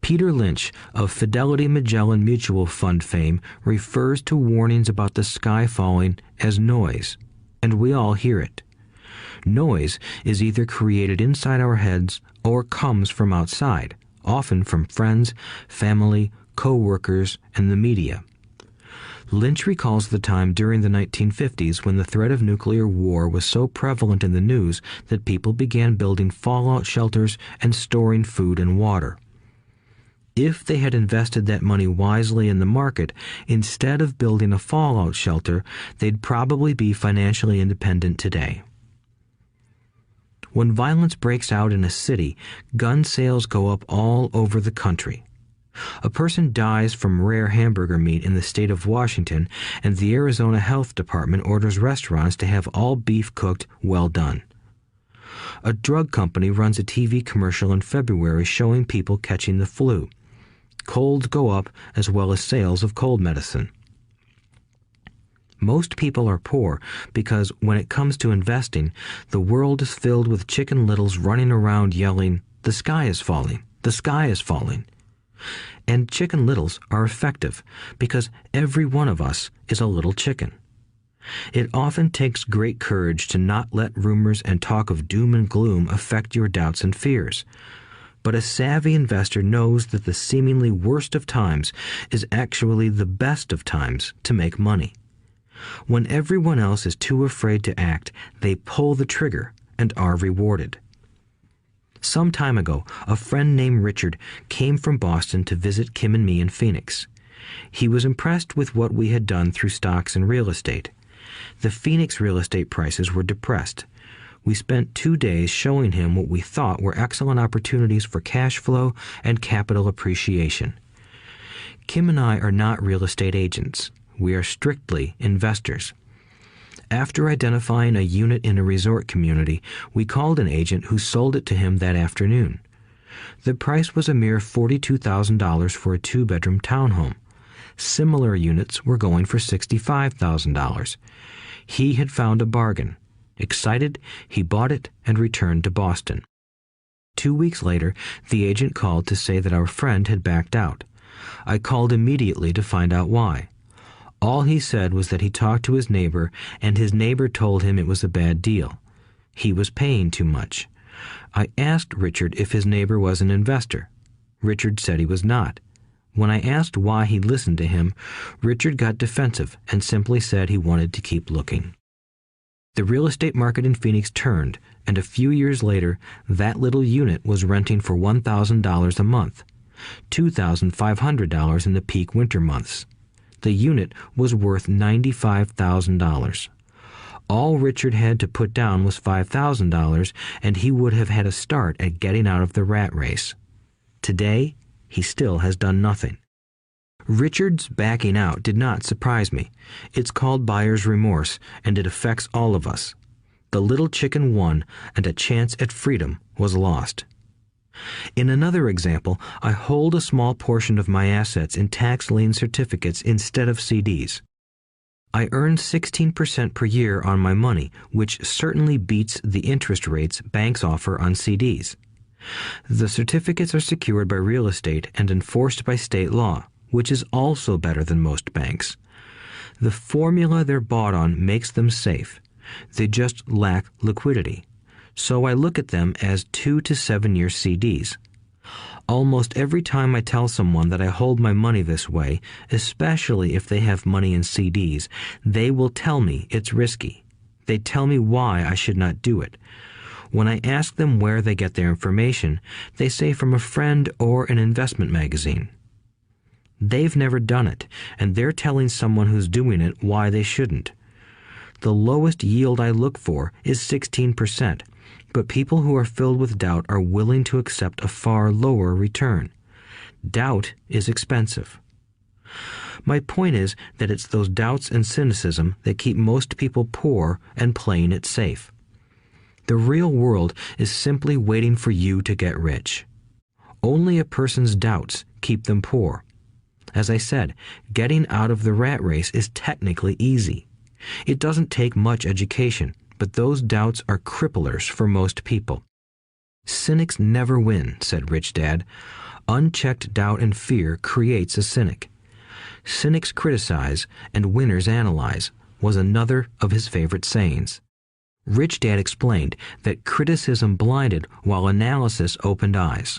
Peter Lynch of Fidelity Magellan Mutual Fund fame refers to warnings about the sky falling as noise, and we all hear it. Noise is either created inside our heads or comes from outside, often from friends, family, co-workers, and the media. Lynch recalls the time during the 1950s when the threat of nuclear war was so prevalent in the news that people began building fallout shelters and storing food and water. If they had invested that money wisely in the market, instead of building a fallout shelter, they'd probably be financially independent today. When violence breaks out in a city, gun sales go up all over the country. A person dies from rare hamburger meat in the state of Washington, and the Arizona Health Department orders restaurants to have all beef cooked well done. A drug company runs a TV commercial in February showing people catching the flu. Colds go up as well as sales of cold medicine. Most people are poor because when it comes to investing, the world is filled with Chicken Littles running around yelling, "The sky is falling, the sky is falling." And Chicken Littles are effective because every one of us is a little chicken. It often takes great courage to not let rumors and talk of doom and gloom affect your doubts and fears. But a savvy investor knows that the seemingly worst of times is actually the best of times to make money. When everyone else is too afraid to act, they pull the trigger and are rewarded. Some time ago, a friend named Richard came from Boston to visit Kim and me in Phoenix. He was impressed with what we had done through stocks and real estate. The Phoenix real estate prices were depressed. We spent 2 days showing him what we thought were excellent opportunities for cash flow and capital appreciation. Kim and I are not real estate agents. We are strictly investors. After identifying a unit in a resort community, we called an agent who sold it to him that afternoon. The price was a mere $42,000 for a 2-bedroom townhome. Similar units were going for $65,000. He had found a bargain. Excited, he bought it and returned to Boston. 2 weeks later, the agent called to say that our friend had backed out. I called immediately to find out why. All he said was that he talked to his neighbor, and his neighbor told him it was a bad deal. He was paying too much. I asked Richard if his neighbor was an investor. Richard said he was not. When I asked why he listened to him, Richard got defensive and simply said he wanted to keep looking. The real estate market in Phoenix turned, and a few years later, that little unit was renting for $1,000 a month, $2,500 in the peak winter months. The unit was worth $95,000. All Richard had to put down was $5,000, and he would have had a start at getting out of the rat race. Today, he still has done nothing. Richard's backing out did not surprise me. It's called buyer's remorse, and it affects all of us. The little chicken won, and a chance at freedom was lost. In another example, I hold a small portion of my assets in tax lien certificates instead of CDs. I earn 16% per year on my money, which certainly beats the interest rates banks offer on CDs. The certificates are secured by real estate and enforced by state law, which is also better than most banks. The formula they're bought on makes them safe. They just lack liquidity. So I look at them as 2 to 7 year CDs. Almost every time I tell someone that I hold my money this way, especially if they have money in CDs, they will tell me it's risky. They tell me why I should not do it. When I ask them where they get their information, they say from a friend or an investment magazine. They've never done it, and they're telling someone who's doing it why they shouldn't. The lowest yield I look for is 16%, but people who are filled with doubt are willing to accept a far lower return. Doubt is expensive. My point is that it's those doubts and cynicism that keep most people poor and playing it safe. The real world is simply waiting for you to get rich. Only a person's doubts keep them poor. As I said, getting out of the rat race is technically easy. It doesn't take much education, but those doubts are cripplers for most people. Cynics never win, said Rich Dad. Unchecked doubt and fear creates a cynic. Cynics criticize and winners analyze was another of his favorite sayings. Rich Dad explained that criticism blinded while analysis opened eyes.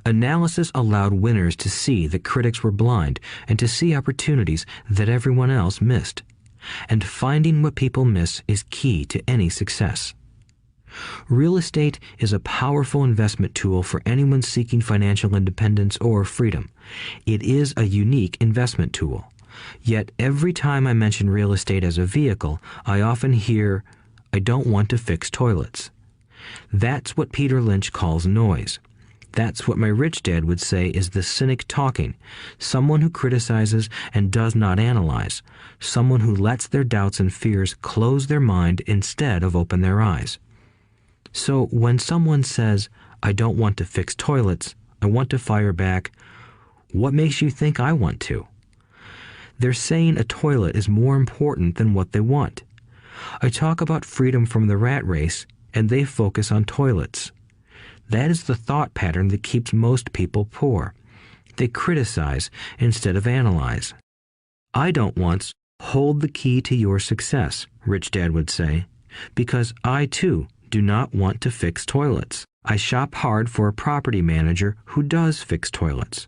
Analysis allowed winners to see that critics were blind and to see opportunities that everyone else missed. And finding what people miss is key to any success. Real estate is a powerful investment tool for anyone seeking financial independence or freedom. It is a unique investment tool. Yet every time I mention real estate as a vehicle, I often hear, "I don't want to fix toilets." That's what Peter Lynch calls noise. That's what my rich dad would say is the cynic talking, someone who criticizes and does not analyze, someone who lets their doubts and fears close their mind instead of open their eyes. So when someone says, "I don't want to fix toilets, I want to fire back," what makes you think I want to? They're saying a toilet is more important than what they want. I talk about freedom from the rat race, and they focus on toilets. That is the thought pattern that keeps most people poor. They criticize instead of analyze. I don't once hold the key to your success, Rich Dad would say, because I too do not want to fix toilets. I shop hard for a property manager who does fix toilets.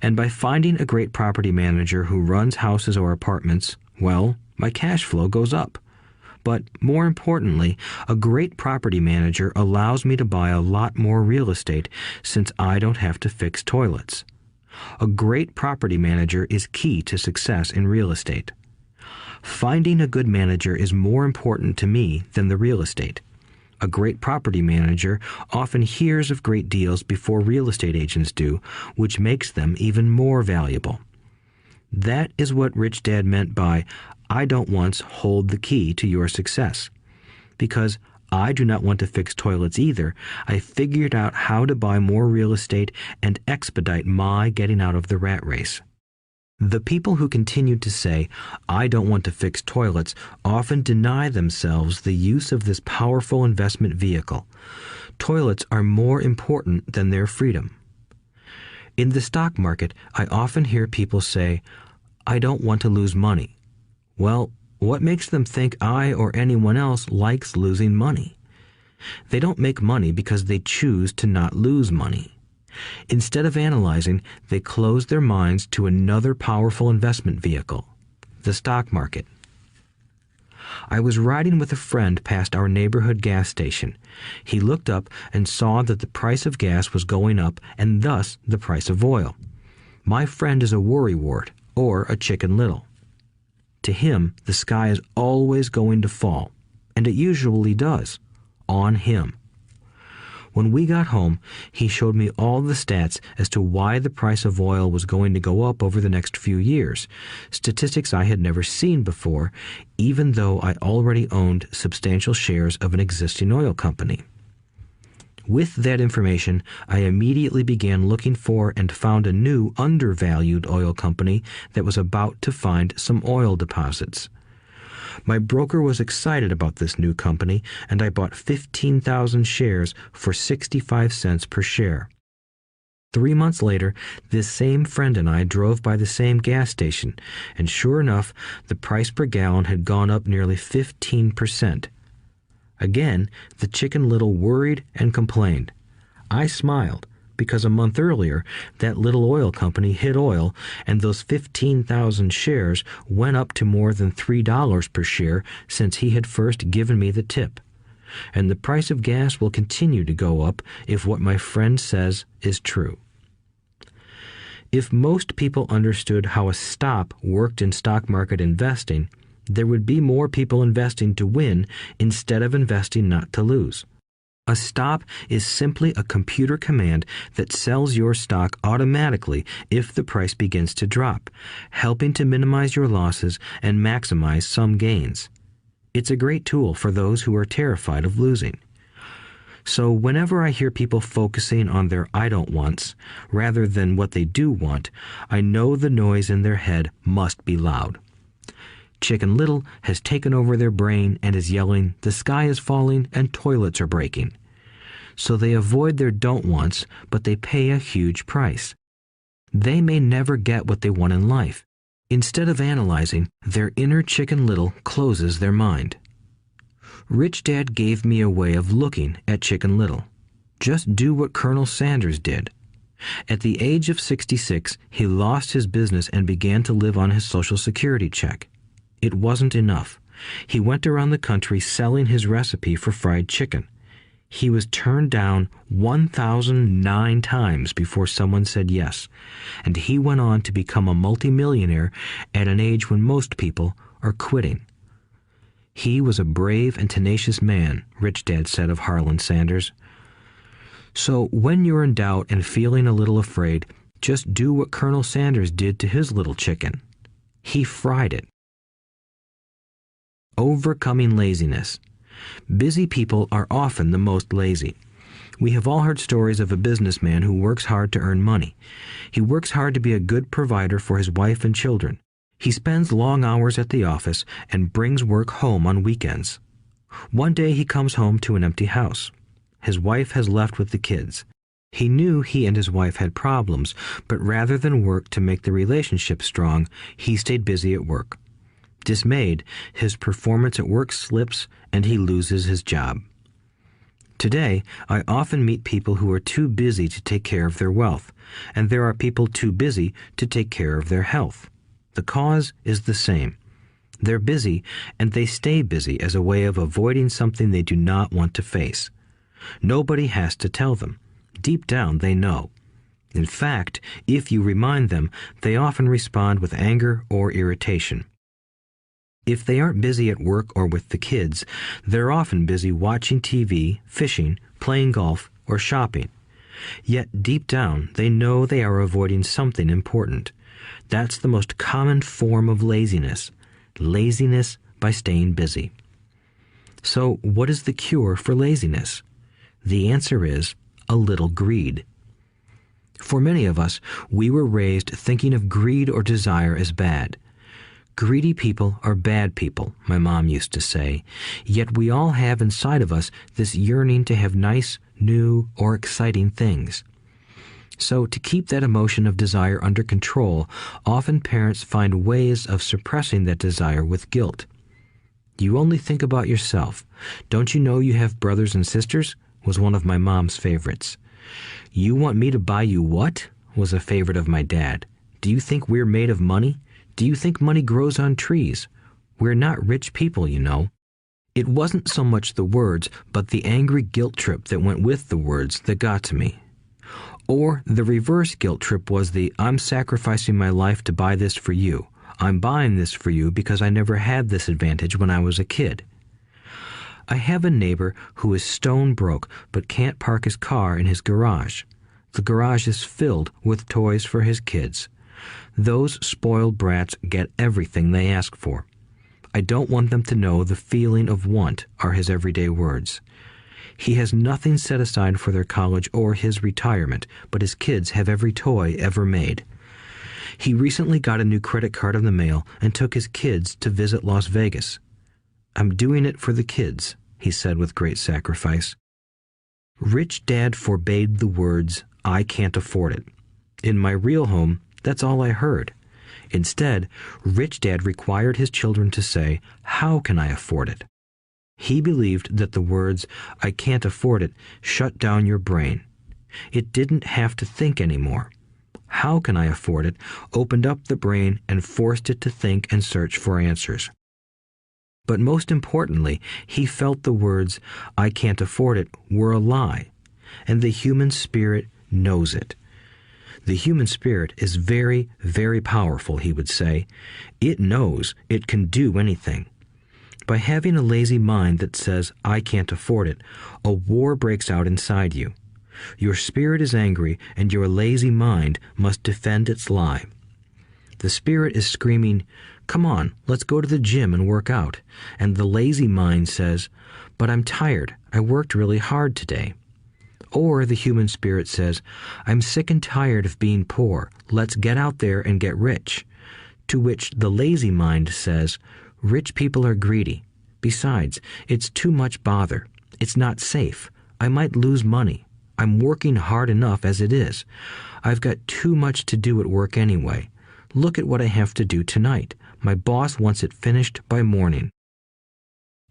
And by finding a great property manager who runs houses or apartments, well, my cash flow goes up. But more importantly, a great property manager allows me to buy a lot more real estate since I don't have to fix toilets. A great property manager is key to success in real estate. Finding a good manager is more important to me than the real estate. A great property manager often hears of great deals before real estate agents do, which makes them even more valuable. That is what Rich Dad meant by, I don't once hold the key to your success. Because I do not want to fix toilets either, I figured out how to buy more real estate and expedite my getting out of the rat race. The people who continue to say, I don't want to fix toilets, often deny themselves the use of this powerful investment vehicle. Toilets are more important than their freedom. In the stock market, I often hear people say, I don't want to lose money. Well, what makes them think I or anyone else likes losing money? They don't make money because they choose to not lose money. Instead of analyzing, they close their minds to another powerful investment vehicle, the stock market. I was riding with a friend past our neighborhood gas station. He looked up and saw that the price of gas was going up and thus the price of oil. My friend is a worrywart, or a Chicken Little. To him, the sky is always going to fall, and it usually does, on him. When we got home, he showed me all the stats as to why the price of oil was going to go up over the next few years, statistics I had never seen before, even though I already owned substantial shares of an existing oil company. With that information, I immediately began looking for and found a new undervalued oil company that was about to find some oil deposits. My broker was excited about this new company, and I bought 15,000 shares for 65 cents per share. 3 months later, this same friend and I drove by the same gas station, and sure enough, the price per gallon had gone up nearly 15%. Again, the Chicken Little worried and complained. I smiled, because a month earlier, that little oil company hit oil, and those 15,000 shares went up to more than $3 per share since he had first given me the tip. And the price of gas will continue to go up if what my friend says is true. If most people understood how a stop worked in stock market investing, there would be more people investing to win instead of investing not to lose. A stop is simply a computer command that sells your stock automatically if the price begins to drop, helping to minimize your losses and maximize some gains. It's a great tool for those who are terrified of losing. So whenever I hear people focusing on their I don't wants rather than what they do want, I know the noise in their head must be loud. Chicken Little has taken over their brain and is yelling, the sky is falling and toilets are breaking. So they avoid their don't wants, but they pay a huge price. They may never get what they want in life. Instead of analyzing, their inner Chicken Little closes their mind. Rich Dad gave me a way of looking at Chicken Little. Just do what Colonel Sanders did. At the age of 66, he lost his business and began to live on his Social Security check. It wasn't enough. He went around the country selling his recipe for fried chicken. He was turned down 1,009 times before someone said yes, and he went on to become a multimillionaire at an age when most people are quitting. He was a brave and tenacious man, Rich Dad said of Harlan Sanders. So when you're in doubt and feeling a little afraid, just do what Colonel Sanders did to his little chicken. He fried it. Overcoming laziness. Busy people are often the most lazy. We have all heard stories of a businessman who works hard to earn money. He works hard to be a good provider for his wife and children. He spends long hours at the office and brings work home on weekends. One day he comes home to an empty house. His wife has left with the kids. He knew he and his wife had problems, but rather than work to make the relationship strong, he stayed busy at work. Dismayed, his performance at work slips and he loses his job. Today, I often meet people who are too busy to take care of their wealth, and there are people too busy to take care of their health. The cause is the same. They're busy, and they stay busy as a way of avoiding something they do not want to face. Nobody has to tell them. Deep down, they know. In fact, if you remind them, they often respond with anger or irritation. If they aren't busy at work or with the kids, they're often busy watching TV, fishing, playing golf, or shopping. Yet deep down, they know they are avoiding something important. That's the most common form of laziness. Laziness by staying busy. So, what is the cure for laziness? The answer is a little greed. For many of us, we were raised thinking of greed or desire as bad. Greedy people are bad people, my mom used to say, yet we all have inside of us this yearning to have nice, new, or exciting things. So to keep that emotion of desire under control, often parents find ways of suppressing that desire with guilt. You only think about yourself. Don't you know you have brothers and sisters? Was one of my mom's favorites. You want me to buy you what? Was a favorite of my dad. Do you think we're made of money? Do you think money grows on trees? We're not rich people, you know. It wasn't so much the words, but the angry guilt trip that went with the words that got to me. Or the reverse guilt trip was the I'm sacrificing my life to buy this for you. I'm buying this for you because I never had this advantage when I was a kid. I have a neighbor who is stone broke but can't park his car in his garage. The garage is filled with toys for his kids. Those spoiled brats get everything they ask for. I don't want them to know the feeling of want are his everyday words. He has nothing set aside for their college or his retirement, but his kids have every toy ever made. He recently got a new credit card in the mail and took his kids to visit Las Vegas. I'm doing it for the kids, he said with great sacrifice. Rich Dad forbade the words, I can't afford it. In my real home, that's all I heard. Instead, Rich Dad required his children to say, how can I afford it? He believed that the words, I can't afford it, shut down your brain. It didn't have to think anymore. How can I afford it opened up the brain and forced it to think and search for answers. But most importantly, he felt the words, I can't afford it, were a lie, and the human spirit knows it. The human spirit is very, very powerful, he would say. It knows it can do anything. By having a lazy mind that says, I can't afford it, a war breaks out inside you. Your spirit is angry, and your lazy mind must defend its lie. The spirit is screaming, come on, let's go to the gym and work out. And the lazy mind says, but I'm tired. I worked really hard today. Or the human spirit says, I'm sick and tired of being poor. Let's get out there and get rich. To which the lazy mind says, rich people are greedy. Besides, it's too much bother. It's not safe. I might lose money. I'm working hard enough as it is. I've got too much to do at work anyway. Look at what I have to do tonight. My boss wants it finished by morning.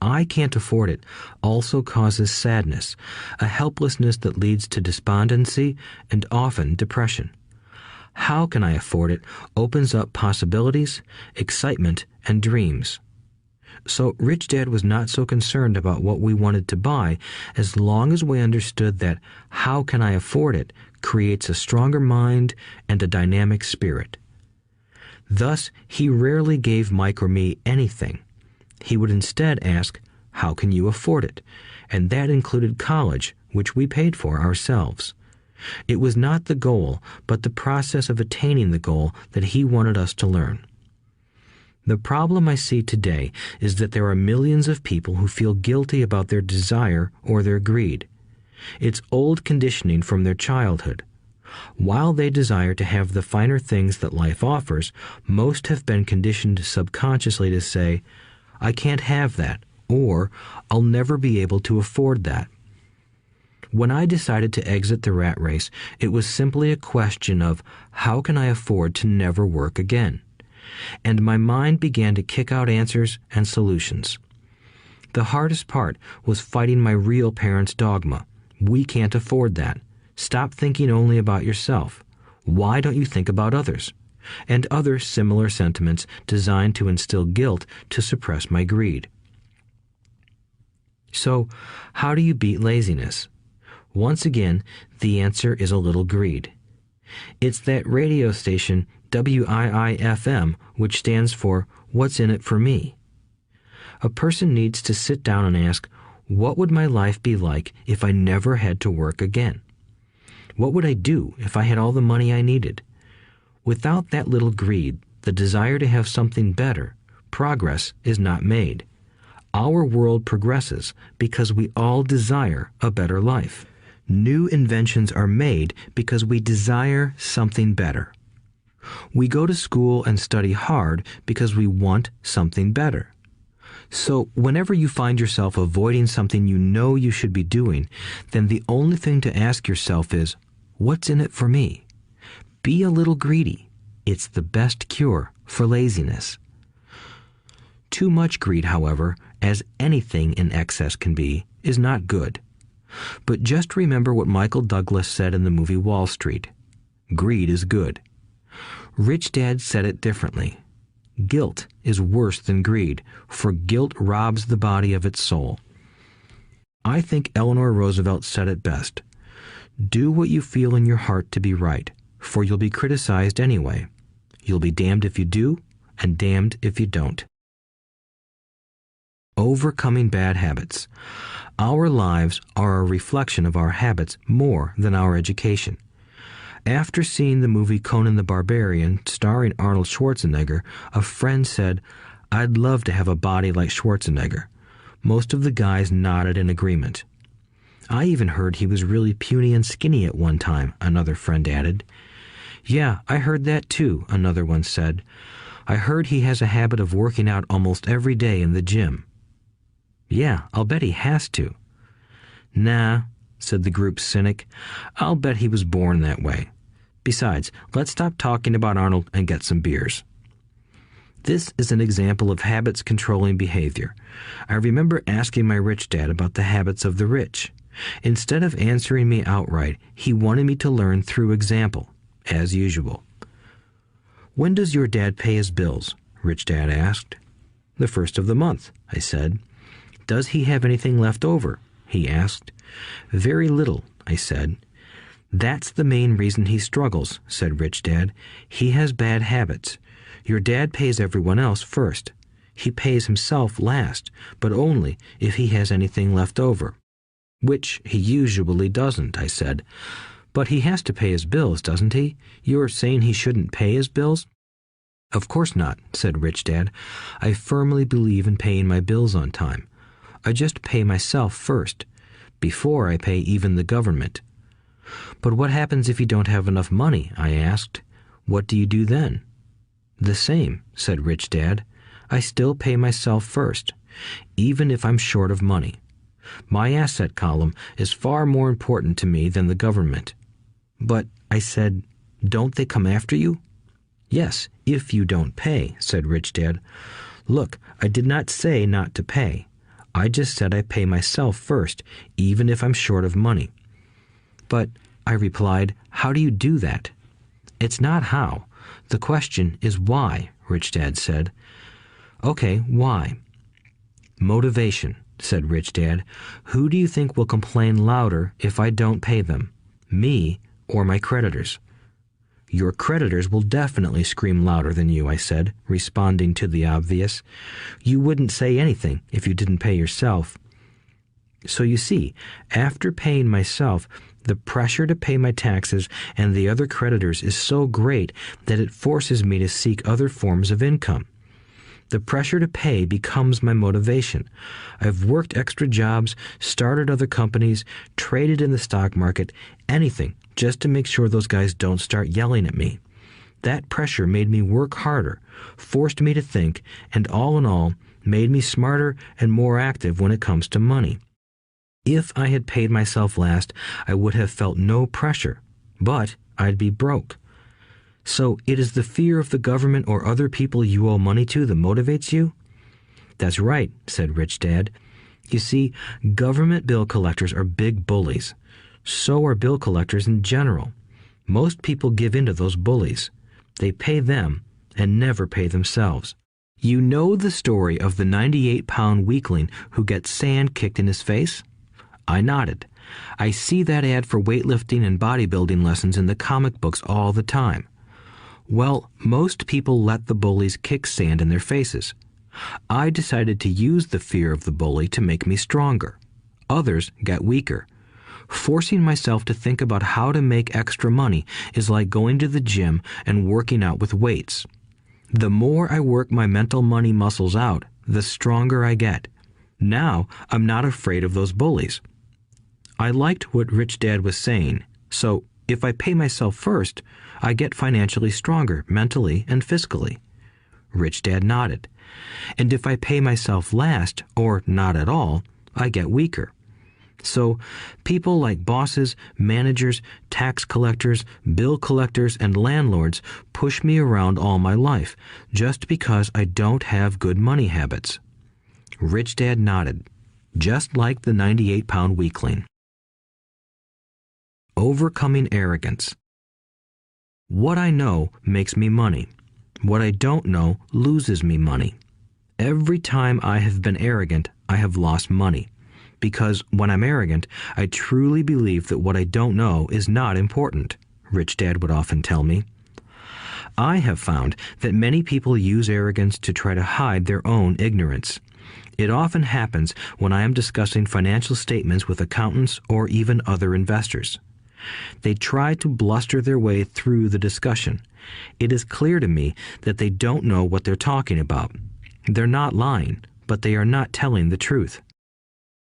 I can't afford it also causes sadness, a helplessness that leads to despondency and often depression. How can I afford it opens up possibilities, excitement, and dreams. So Rich Dad was not so concerned about what we wanted to buy as long as we understood that how can I afford it creates a stronger mind and a dynamic spirit. Thus, he rarely gave Mike or me anything. He would instead ask, how can you afford it? And that included college, which we paid for ourselves. It was not the goal, but the process of attaining the goal that he wanted us to learn. The problem I see today is that there are millions of people who feel guilty about their desire or their greed. It's old conditioning from their childhood. While they desire to have the finer things that life offers, most have been conditioned subconsciously to say, I can't have that, or I'll never be able to afford that. When I decided to exit the rat race, it was simply a question of how can I afford to never work again? And my mind began to kick out answers and solutions. The hardest part was fighting my real parents' dogma. We can't afford that. Stop thinking only about yourself. Why don't you think about others? And other similar sentiments designed to instill guilt to suppress my greed. So, how do you beat laziness? Once again, the answer is a little greed. It's that radio station WIIFM, which stands for What's in it for me? A person needs to sit down and ask, what would my life be like if I never had to work again? What would I do if I had all the money I needed? Without that little greed, the desire to have something better, progress is not made. Our world progresses because we all desire a better life. New inventions are made because we desire something better. We go to school and study hard because we want something better. So whenever you find yourself avoiding something you know you should be doing, then the only thing to ask yourself is, what's in it for me? Be a little greedy. It's the best cure for laziness. Too much greed, however, as anything in excess can be, is not good. But just remember what Michael Douglas said in the movie Wall Street. Greed is good. Rich Dad said it differently. Guilt is worse than greed, for guilt robs the body of its soul. I think Eleanor Roosevelt said it best. Do what you feel in your heart to be right, for you'll be criticized anyway. You'll be damned if you do, and damned if you don't. Overcoming bad habits. Our lives are a reflection of our habits more than our education. After seeing the movie Conan the Barbarian, starring Arnold Schwarzenegger, a friend said, "I'd love to have a body like Schwarzenegger." Most of the guys nodded in agreement. "I even heard he was really puny and skinny at one time," another friend added. "Yeah, I heard that too," another one said. "I heard he has a habit of working out almost every day in the gym." "Yeah, I'll bet he has to." "Nah," said the group's cynic. "I'll bet he was born that way. Besides, let's stop talking about Arnold and get some beers." This is an example of habits controlling behavior. I remember asking my rich dad about the habits of the rich. Instead of answering me outright, he wanted me to learn through example, as usual. "When does your dad pay his bills?" Rich Dad asked. "The first of the month," I said. "Does he have anything left over?" he asked. "Very little," I said. "That's the main reason he struggles," said Rich Dad. "He has bad habits. Your dad pays everyone else first. He pays himself last, but only if he has anything left over." "Which he usually doesn't," I said. "But he has to pay his bills, doesn't he? You're saying he shouldn't pay his bills?" "Of course not," said Rich Dad. "I firmly believe in paying my bills on time. I just pay myself first, before I pay even the government." "But what happens if you don't have enough money?" I asked. "What do you do then?" "The same," said Rich Dad. "I still pay myself first, even if I'm short of money. My asset column is far more important to me than the government." "But," I said, "don't they come after you?" "Yes, if you don't pay," said Rich Dad. "Look, I did not say not to pay. I just said I pay myself first, even if I'm short of money." "But," I replied, "how do you do that?" "It's not how. The question is why," Rich Dad said. "Okay, why?" "Motivation," said Rich Dad. "Who do you think will complain louder if I don't pay them? Me or my creditors?" "Your creditors will definitely scream louder than you," I said, responding to the obvious. "You wouldn't say anything if you didn't pay yourself." So you see, after paying myself, the pressure to pay my taxes and the other creditors is so great that it forces me to seek other forms of income. The pressure to pay becomes my motivation. I've worked extra jobs, started other companies, traded in the stock market, anything just to make sure those guys don't start yelling at me. That pressure made me work harder, forced me to think, and all in all, made me smarter and more active when it comes to money. If I had paid myself last, I would have felt no pressure, but I'd be broke. So it is the fear of the government or other people you owe money to that motivates you? "That's right," said Rich Dad. You see, government bill collectors are big bullies. So are bill collectors in general. Most people give in to those bullies. They pay them and never pay themselves. You know the story of the 98-pound weakling who gets sand kicked in his face? I nodded. I see that ad for weightlifting and bodybuilding lessons in the comic books all the time. Well, most people let the bullies kick sand in their faces. I decided to use the fear of the bully to make me stronger. Others got weaker. Forcing myself to think about how to make extra money is like going to the gym and working out with weights. The more I work my mental money muscles out, the stronger I get. Now I'm not afraid of those bullies. I liked what Rich Dad was saying, so if I pay myself first, I get financially stronger mentally and fiscally. Rich Dad nodded. And if I pay myself last, or not at all, I get weaker. So people like bosses, managers, tax collectors, bill collectors, and landlords push me around all my life just because I don't have good money habits. Rich Dad nodded, just like the 98-pound weakling. Overcoming arrogance. What I know makes me money. What I don't know loses me money. Every time I have been arrogant, I have lost money. Because when I'm arrogant, I truly believe that what I don't know is not important, Rich Dad would often tell me. I have found that many people use arrogance to try to hide their own ignorance. It often happens when I am discussing financial statements with accountants or even other investors. They try to bluster their way through the discussion. It is clear to me that they don't know what they're talking about. They're not lying, but they are not telling the truth.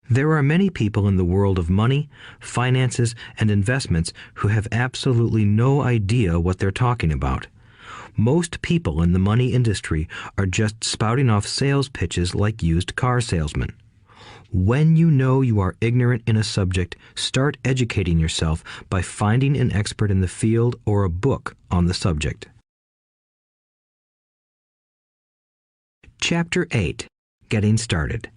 There are many people in the world of money, finances, and investments who have absolutely no idea what they're talking about. Most people in the money industry are just spouting off sales pitches like used car salesmen. When you know you are ignorant in a subject, start educating yourself by finding an expert in the field or a book on the subject. Chapter 8. Getting Started.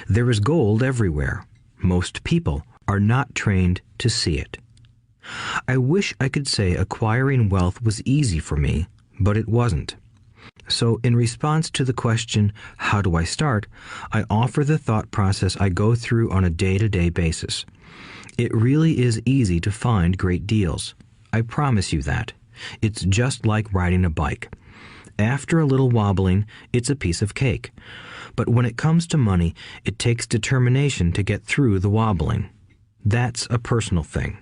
There is gold everywhere. Most people are not trained to see it. I wish I could say acquiring wealth was easy for me, but it wasn't. So in response to the question, how do I start, I offer the thought process I go through on a day-to-day basis. It really is easy to find great deals. I promise you that. It's just like riding a bike. After a little wobbling, it's a piece of cake. But when it comes to money, it takes determination to get through the wobbling. That's a personal thing.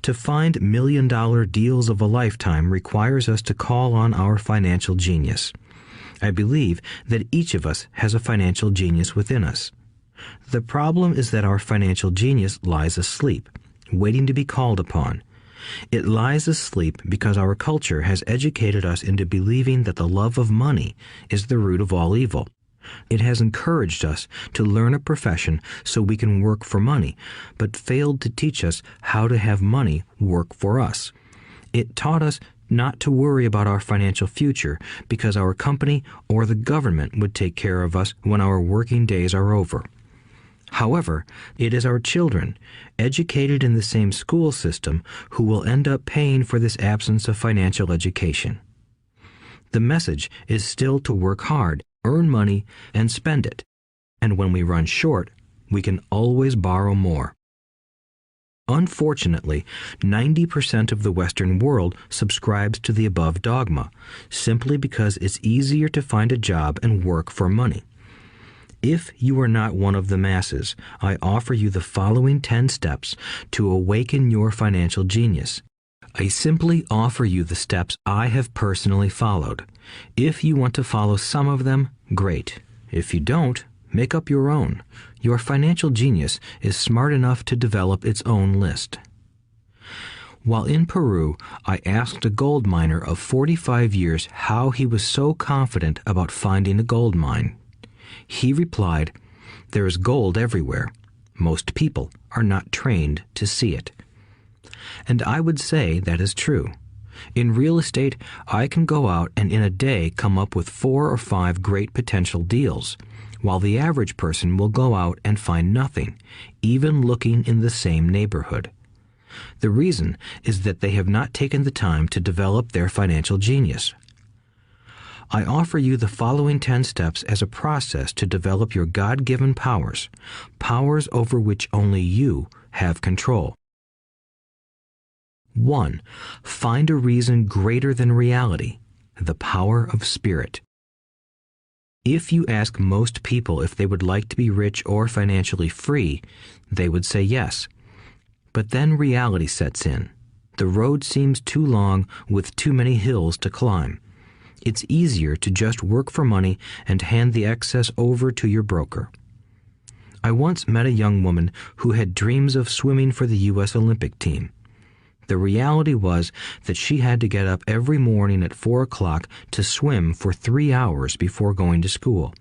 To find million-dollar deals of a lifetime requires us to call on our financial genius. I believe that each of us has a financial genius within us. The problem is that our financial genius lies asleep, waiting to be called upon. It lies asleep because our culture has educated us into believing that the love of money is the root of all evil. It has encouraged us to learn a profession so we can work for money, but failed to teach us how to have money work for us. It taught us not to worry about our financial future because our company or the government would take care of us when our working days are over. However, it is our children, educated in the same school system, who will end up paying for this absence of financial education. The message is still to work hard, earn money, and spend it. And when we run short, we can always borrow more. Unfortunately, 90% of the Western world subscribes to the above dogma, simply because it's easier to find a job and work for money. If you are not one of the masses, I offer you the following 10 steps to awaken your financial genius. I simply offer you the steps I have personally followed. If you want to follow some of them, great. If you don't, make up your own. Your financial genius is smart enough to develop its own list. While in Peru, I asked a gold miner of 45 years how he was so confident about finding a gold mine. He replied, "There is gold everywhere. Most people are not trained to see it." And I would say that is true. In real estate, I can go out and in a day come up with 4 or 5 great potential deals. while the average person will go out and find nothing, even looking in the same neighborhood. The reason is that they have not taken the time to develop their financial genius. I offer you the following 10 steps as a process to develop your God-given powers, powers over which only you have control. 1. Find a reason greater than reality, the power of spirit. If you ask most people if they would like to be rich or financially free, they would say yes. But then reality sets in. The road seems too long with too many hills to climb. It's easier to just work for money and hand the excess over to your broker. I once met a young woman who had dreams of swimming for the U.S. Olympic team. The reality was that she had to get up every morning at 4 o'clock to swim for 3 hours before going to school.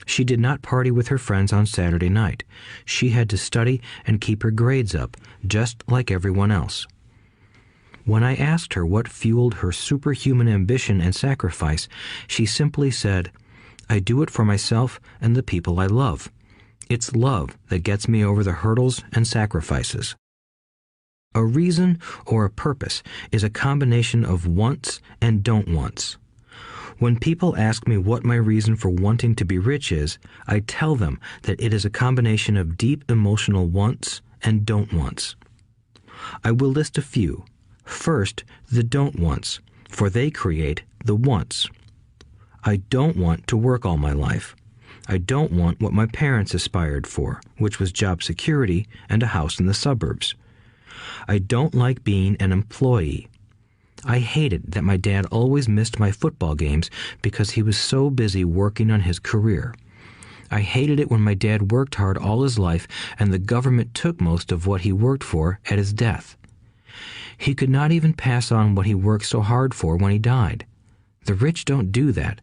She did not party with her friends on Saturday night. She had to study and keep her grades up, just like everyone else. When I asked her what fueled her superhuman ambition and sacrifice, she simply said, "I do it for myself and the people I love. It's love that gets me over the hurdles and sacrifices." A reason or a purpose is a combination of wants and don't wants. When people ask me what my reason for wanting to be rich is, I tell them that it is a combination of deep emotional wants and don't wants. I will list a few. First, the don't wants, for they create the wants. I don't want to work all my life. I don't want what my parents aspired for, which was job security and a house in the suburbs. I don't like being an employee. I hated that my dad always missed my football games because he was so busy working on his career. I hated it when my dad worked hard all his life and the government took most of what he worked for at his death. He could not even pass on what he worked so hard for when he died. The rich don't do that.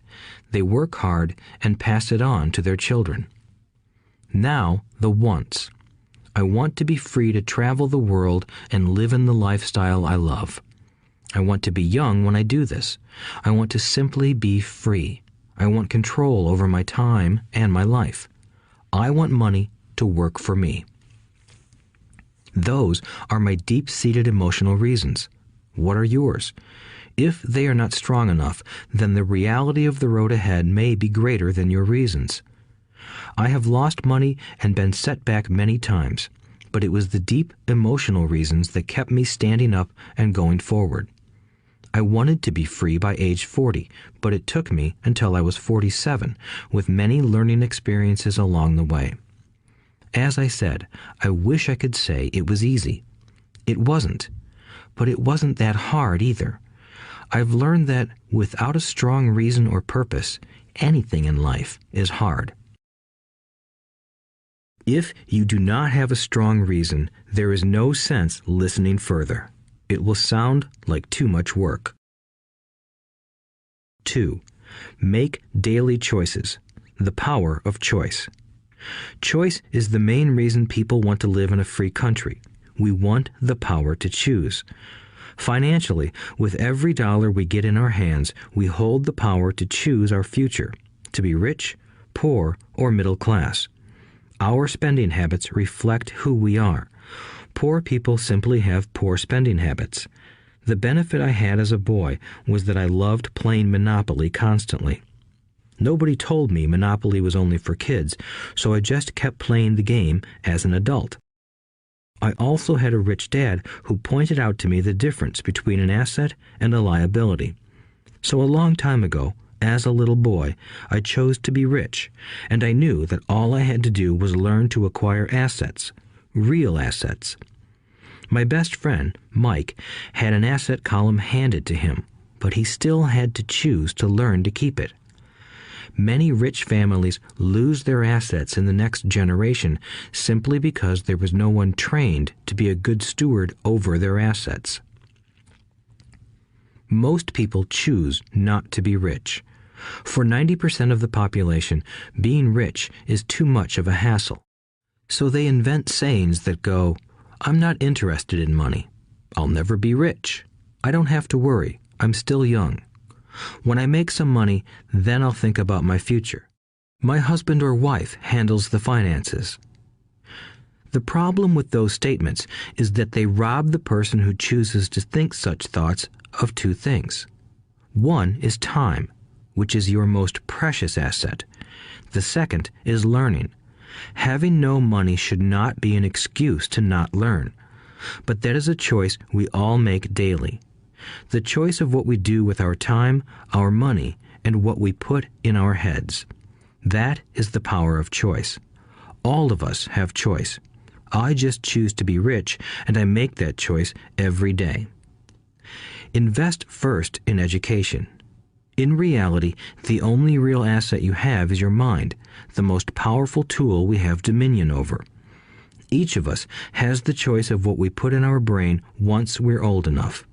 They work hard and pass it on to their children. Now, the wants. I want to be free to travel the world and live in the lifestyle I love. I want to be young when I do this. I want to simply be free. I want control over my time and my life. I want money to work for me. Those are my deep-seated emotional reasons. What are yours? If they are not strong enough, then the reality of the road ahead may be greater than your reasons. I have lost money and been set back many times, but it was the deep emotional reasons that kept me standing up and going forward. I wanted to be free by age 40, but it took me until I was 47, with many learning experiences along the way. As I said, I wish I could say it was easy. It wasn't, but it wasn't that hard either. I've learned that without a strong reason or purpose, anything in life is hard. If you do not have a strong reason, there is no sense listening further. It will sound like too much work. 2. Make daily choices. The power of choice. Choice is the main reason people want to live in a free country. We want the power to choose. Financially, with every dollar we get in our hands, we hold the power to choose our future, to be rich, poor, or middle class. Our spending habits reflect who we are. Poor people simply have poor spending habits. The benefit I had as a boy was that I loved playing Monopoly constantly. Nobody told me Monopoly was only for kids, so I just kept playing the game as an adult. I also had a rich dad who pointed out to me the difference between an asset and a liability. So a long time ago, as a little boy, I chose to be rich, and I knew that all I had to do was learn to acquire assets, real assets. My best friend, Mike, had an asset column handed to him, but he still had to choose to learn to keep it. Many rich families lose their assets in the next generation simply because there was no one trained to be a good steward over their assets. Most people choose not to be rich. For 90% of the population, being rich is too much of a hassle. So they invent sayings that go, "I'm not interested in money. I'll never be rich. I don't have to worry. I'm still young. When I make some money, then I'll think about my future." My husband or wife handles the finances. The problem with those statements is that they rob the person who chooses to think such thoughts of two things. One is time, which is your most precious asset. The second is learning. Having no money should not be an excuse to not learn, but that is a choice we all make daily. The choice of what we do with our time, our money, and what we put in our heads. That is the power of choice. All of us have choice. I just choose to be rich, and I make that choice every day. Invest first in education. In reality, the only real asset you have is your mind, the most powerful tool we have dominion over. Each of us has the choice of what we put in our brain once we're old enough.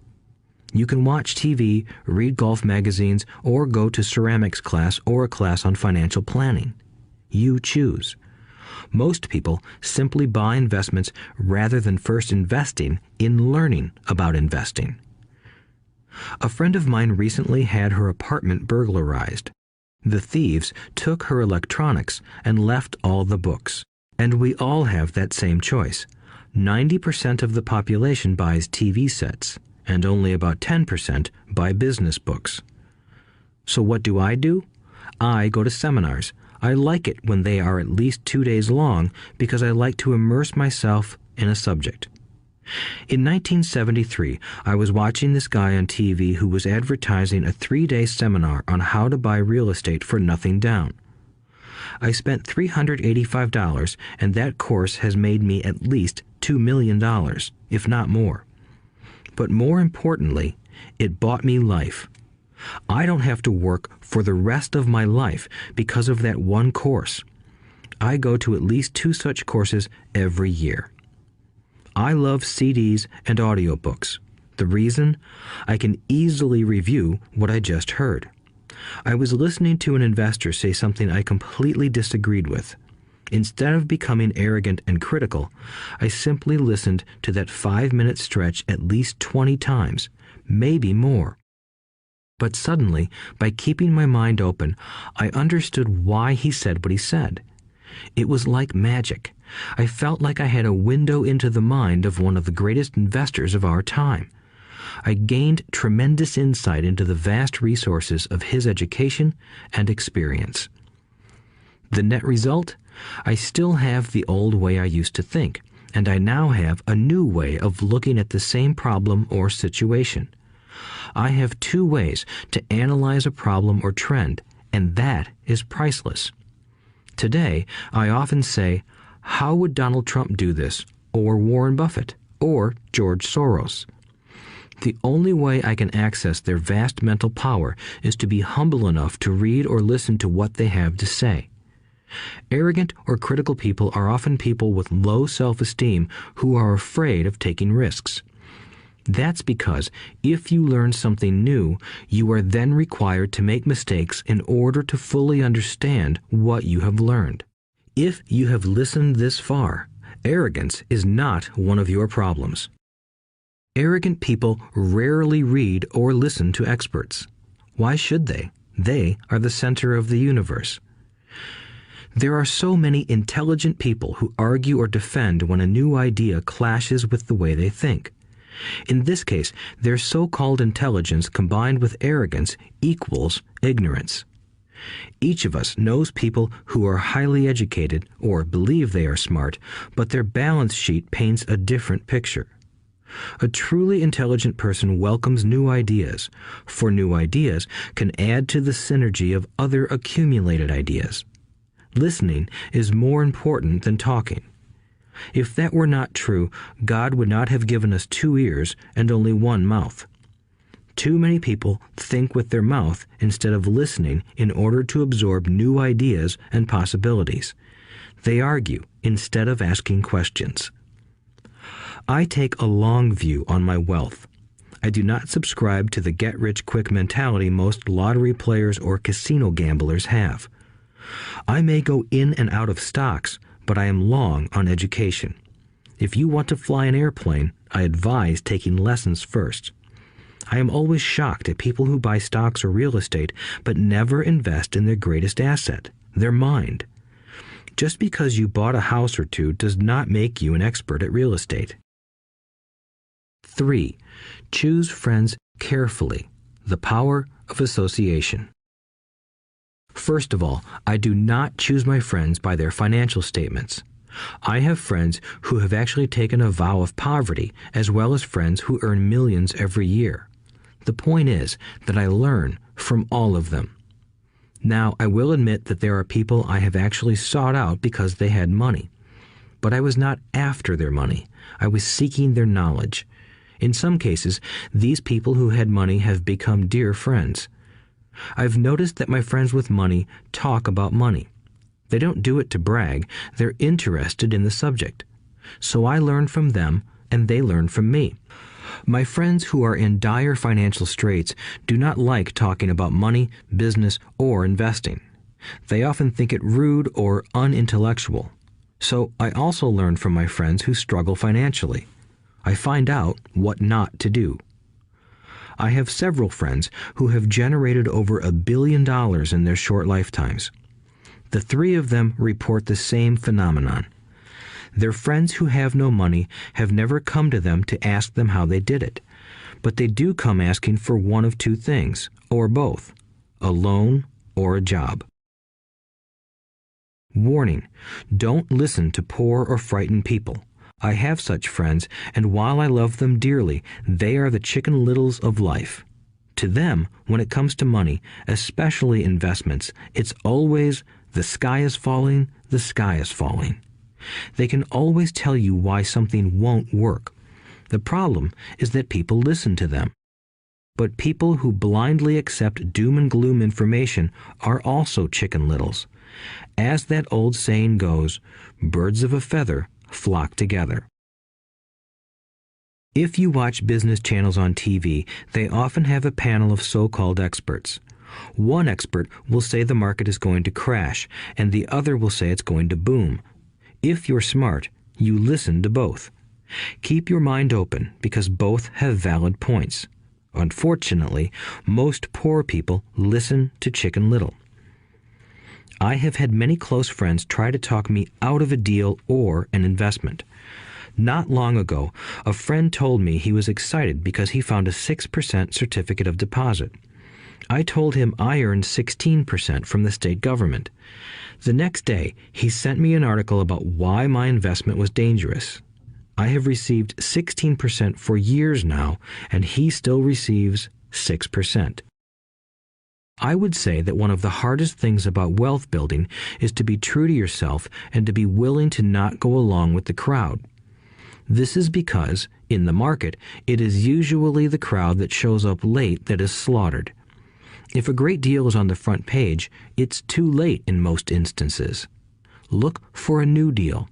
You can watch TV, read golf magazines, or go to ceramics class or a class on financial planning. You choose. Most people simply buy investments rather than first investing in learning about investing. A friend of mine recently had her apartment burglarized. The thieves took her electronics and left all the books. And we all have that same choice. 90% of the population buys TV sets, and only about 10% buy business books. So what do? I go to seminars. I like it when they are at least 2 days long because I like to immerse myself in a subject. In 1973, I was watching this guy on TV who was advertising a 3-day seminar on how to buy real estate for nothing down. I spent $385, and that course has made me at least $2 million, if not more. But more importantly, it bought me life. I don't have to work for the rest of my life because of that one course. I go to at least 2 such courses every year. I love CDs and audiobooks. The reason? I can easily review what I just heard. I was listening to an investor say something I completely disagreed with. Instead of becoming arrogant and critical, I simply listened to that 5-minute stretch at least 20 times, maybe more. But suddenly, by keeping my mind open, I understood why he said what he said. It was like magic. I felt like I had a window into the mind of one of the greatest investors of our time. I gained tremendous insight into the vast resources of his education and experience. The net result? I still have the old way I used to think, and I now have a new way of looking at the same problem or situation. I have 2 ways to analyze a problem or trend, and that is priceless. Today, I often say, how would Donald Trump do this, or Warren Buffett, or George Soros? The only way I can access their vast mental power is to be humble enough to read or listen to what they have to say. Arrogant or critical people are often people with low self-esteem who are afraid of taking risks. That's because if you learn something new, you are then required to make mistakes in order to fully understand what you have learned. If you have listened this far, arrogance is not one of your problems. Arrogant people rarely read or listen to experts. Why should they? They are the center of the universe. There are so many intelligent people who argue or defend when a new idea clashes with the way they think. In this case, their so-called intelligence combined with arrogance equals ignorance. Each of us knows people who are highly educated or believe they are smart, but their balance sheet paints a different picture. A truly intelligent person welcomes new ideas, for new ideas can add to the synergy of other accumulated ideas. Listening is more important than talking. If that were not true, God would not have given us 2 ears and only 1 mouth. Too many people think with their mouth instead of listening in order to absorb new ideas and possibilities. They argue instead of asking questions. I take a long view on my wealth. I do not subscribe to the get-rich-quick mentality most lottery players or casino gamblers have. I may go in and out of stocks, but I am long on education. If you want to fly an airplane, I advise taking lessons first. I am always shocked at people who buy stocks or real estate but never invest in their greatest asset, their mind. Just because you bought a house or two does not make you an expert at real estate. 3. Choose friends carefully. The power of association. First of all, I do not choose my friends by their financial statements. I have friends who have actually taken a vow of poverty, as well as friends who earn millions every year. The point is that I learn from all of them. Now, I will admit that there are people I have actually sought out because they had money. But I was not after their money. I was seeking their knowledge. In some cases, these people who had money have become dear friends. I've noticed that my friends with money talk about money. They don't do it to brag. They're interested in the subject. So I learn from them, and they learn from me. My friends who are in dire financial straits do not like talking about money, business, or investing. They often think it rude or unintellectual. So I also learn from my friends who struggle financially. I find out what not to do. I have several friends who have generated over $1 billion in their short lifetimes. The 3 of them report the same phenomenon. Their friends who have no money have never come to them to ask them how they did it, but they do come asking for one of 2 things, or both, a loan or a job. Warning: don't listen to poor or frightened people. I have such friends, and while I love them dearly, they are the Chicken Littles of life. To them, when it comes to money, especially investments, it's always the sky is falling, the sky is falling. They can always tell you why something won't work. The problem is that people listen to them. But people who blindly accept doom and gloom information are also Chicken Littles. As that old saying goes, birds of a feather flock together. If you watch business channels on TV, they often have a panel of so-called experts. One expert will say the market is going to crash, and the other will say it's going to boom. If you're smart, you listen to both. Keep your mind open, because both have valid points. Unfortunately, most poor people listen to Chicken Little. I have had many close friends try to talk me out of a deal or an investment. Not long ago, a friend told me he was excited because he found a 6% certificate of deposit. I told him I earned 16% from the state government. The next day, he sent me an article about why my investment was dangerous. I have received 16% for years now, and he still receives 6%. I would say that one of the hardest things about wealth building is to be true to yourself and to be willing to not go along with the crowd. This is because, in the market, it is usually the crowd that shows up late that is slaughtered. If a great deal is on the front page, it's too late in most instances. Look for a new deal.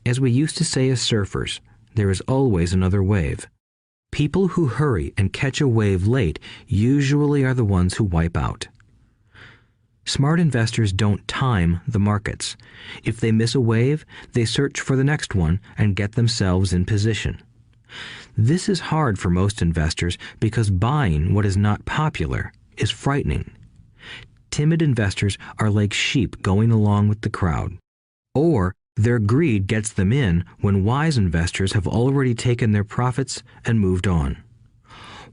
As we used to say as surfers, there is always another wave. People who hurry and catch a wave late usually are the ones who wipe out. Smart investors don't time the markets. If they miss a wave, they search for the next one and get themselves in position. This is hard for most investors because buying what is not popular is frightening. Timid investors are like sheep going along with the crowd. Or their greed gets them in when wise investors have already taken their profits and moved on.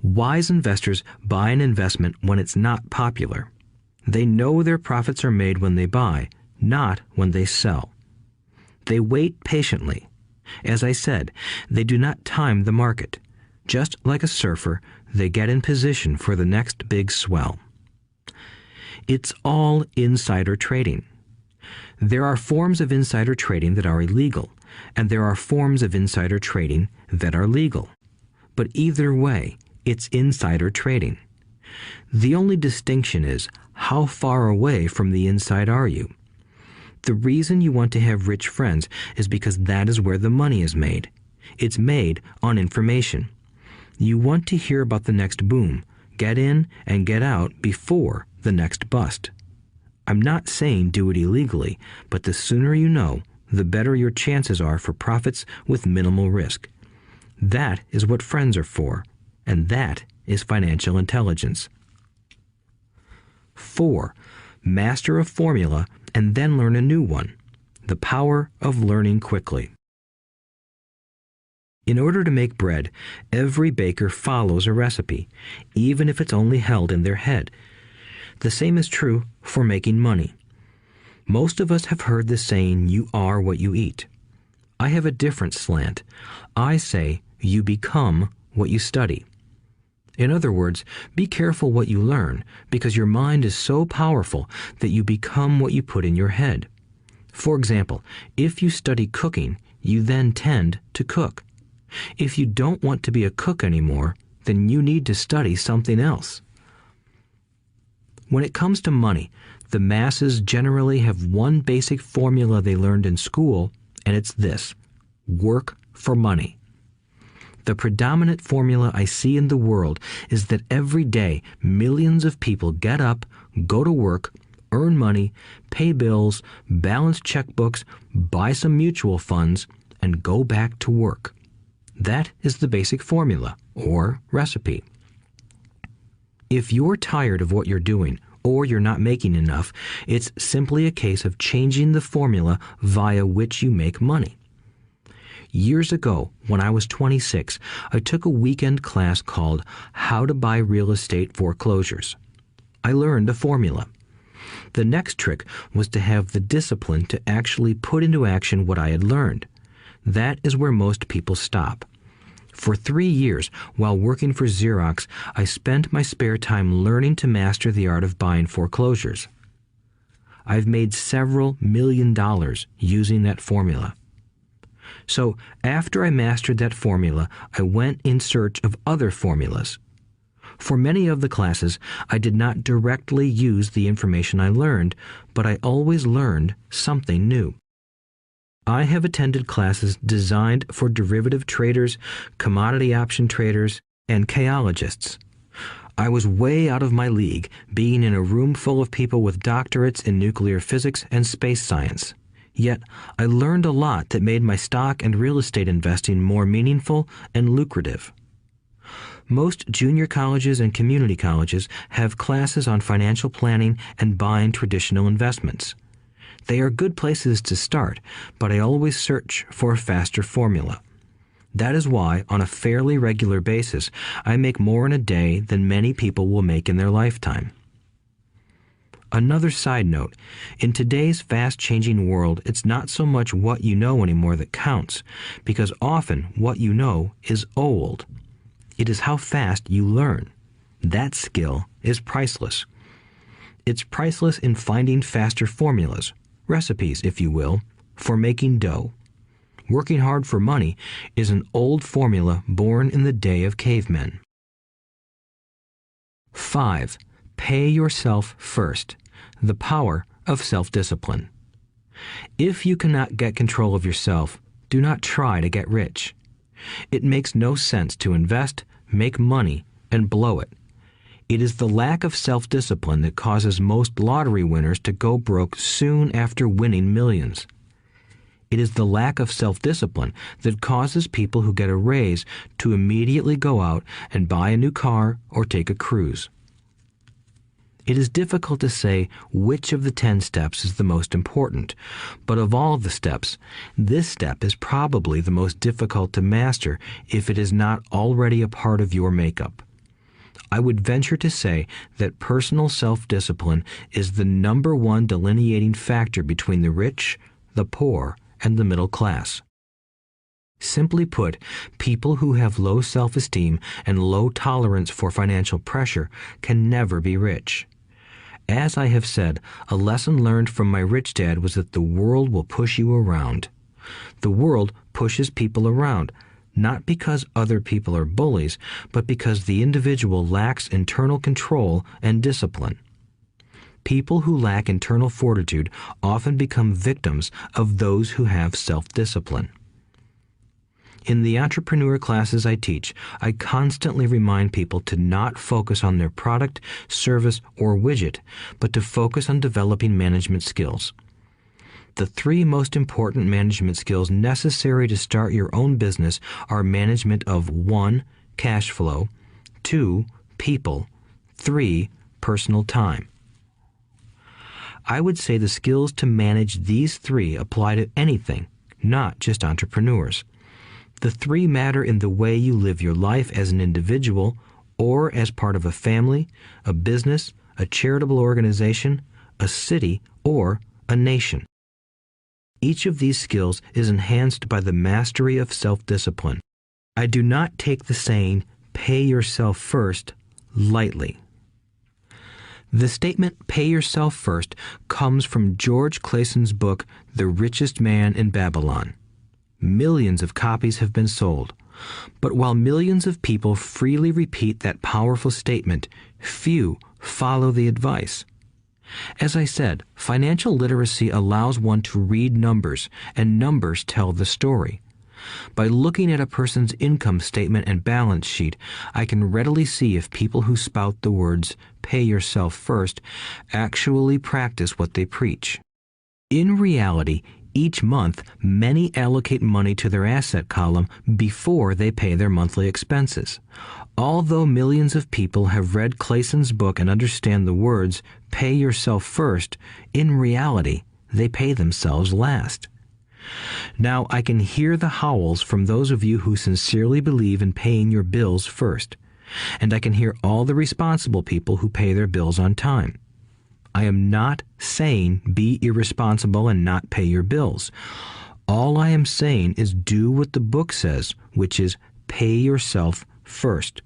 Wise investors buy an investment when it's not popular. They know their profits are made when they buy, not when they sell. They wait patiently. As I said, they do not time the market. Just like a surfer, they get in position for the next big swell. It's all insider trading. There are forms of insider trading that are illegal, and there are forms of insider trading that are legal. But either way, it's insider trading. The only distinction is, how far away from the inside are you? The reason you want to have rich friends is because that is where the money is made. It's made on information. You want to hear about the next boom, get in and get out before the next bust. I'm not saying do it illegally, but the sooner you know, the better your chances are for profits with minimal risk. That is what friends are for, and that is financial intelligence. 4. Master a formula and then learn a new one. The power of learning quickly. In order to make bread, every baker follows a recipe, even if it's only held in their head. The same is true for making money. Most of us have heard the saying, "You are what you eat." I have a different slant. I say, "You become what you study." In other words, be careful what you learn, because your mind is so powerful that you become what you put in your head. For example, if you study cooking, you then tend to cook. If you don't want to be a cook anymore, then you need to study something else. When it comes to money, the masses generally have one basic formula they learned in school, and it's this: work for money. The predominant formula I see in the world is that every day millions of people get up, go to work, earn money, pay bills, balance checkbooks, buy some mutual funds, and go back to work. That is the basic formula, or recipe. If you're tired of what you're doing, or you're not making enough, it's simply a case of changing the formula via which you make money. Years ago, when I was 26, I took a weekend class called How to Buy Real Estate Foreclosures. I learned a formula. The next trick was to have the discipline to actually put into action what I had learned. That is where most people stop. For 3 years, while working for Xerox, I spent my spare time learning to master the art of buying foreclosures. I've made several $million using that formula. So, after I mastered that formula, I went in search of other formulas. For many of the classes, I did not directly use the information I learned, but I always learned something new. I have attended classes designed for derivative traders, commodity option traders, and chaologists. I was way out of my league, being in a room full of people with doctorates in nuclear physics and space science. Yet, I learned a lot that made my stock and real estate investing more meaningful and lucrative. Most junior colleges and community colleges have classes on financial planning and buying traditional investments. They are good places to start, but I always search for a faster formula. That is why, on a fairly regular basis, I make more in a day than many people will make in their lifetime. Another side note, in today's fast-changing world, it's not so much what you know anymore that counts, because often what you know is old. It is how fast you learn. That skill is priceless. It's priceless in finding faster formulas, recipes, if you will, for making dough. Working hard for money is an old formula born in the day of cavemen. 5. Pay yourself first. The power of self-discipline. If you cannot get control of yourself, do not try to get rich. It makes no sense to invest, make money, and blow it. It is the lack of self-discipline that causes most lottery winners to go broke soon after winning millions. It is the lack of self-discipline that causes people who get a raise to immediately go out and buy a new car or take a cruise. It is difficult to say which of the 10 steps is the most important, but of all the steps, this step is probably the most difficult to master if it is not already a part of your makeup. I would venture to say that personal self-discipline is the number one delineating factor between the rich, the poor, and the middle class. Simply put, people who have low self-esteem and low tolerance for financial pressure can never be rich. As I have said, a lesson learned from my rich dad was that the world will push you around. The world pushes people around, not because other people are bullies, but because the individual lacks internal control and discipline. People who lack internal fortitude often become victims of those who have self-discipline. In the entrepreneur classes I teach, I constantly remind people to not focus on their product, service, or widget, but to focus on developing management skills. The 3 most important management skills necessary to start your own business are management of 1. Cash flow, 2. People, 3. Personal time. I would say the skills to manage these three apply to anything, not just entrepreneurs. The three matter in the way you live your life as an individual or as part of a family, a business, a charitable organization, a city, or a nation. Each of these skills is enhanced by the mastery of self-discipline. I do not take the saying, "pay yourself first," lightly. The statement, "pay yourself first," comes from George Clayson's book, The Richest Man in Babylon. Millions of copies have been sold. But while millions of people freely repeat that powerful statement, few follow the advice. As I said, financial literacy allows one to read numbers, and numbers tell the story. By looking at a person's income statement and balance sheet, I can readily see if people who spout the words, "pay yourself first," actually practice what they preach. In reality, each month, many allocate money to their asset column before they pay their monthly expenses. Although millions of people have read Clayson's book and understand the words, "pay yourself first," in reality, they pay themselves last. Now, I can hear the howls from those of you who sincerely believe in paying your bills first, and I can hear all the responsible people who pay their bills on time. I am not saying be irresponsible and not pay your bills. All I am saying is do what the book says, which is pay yourself first.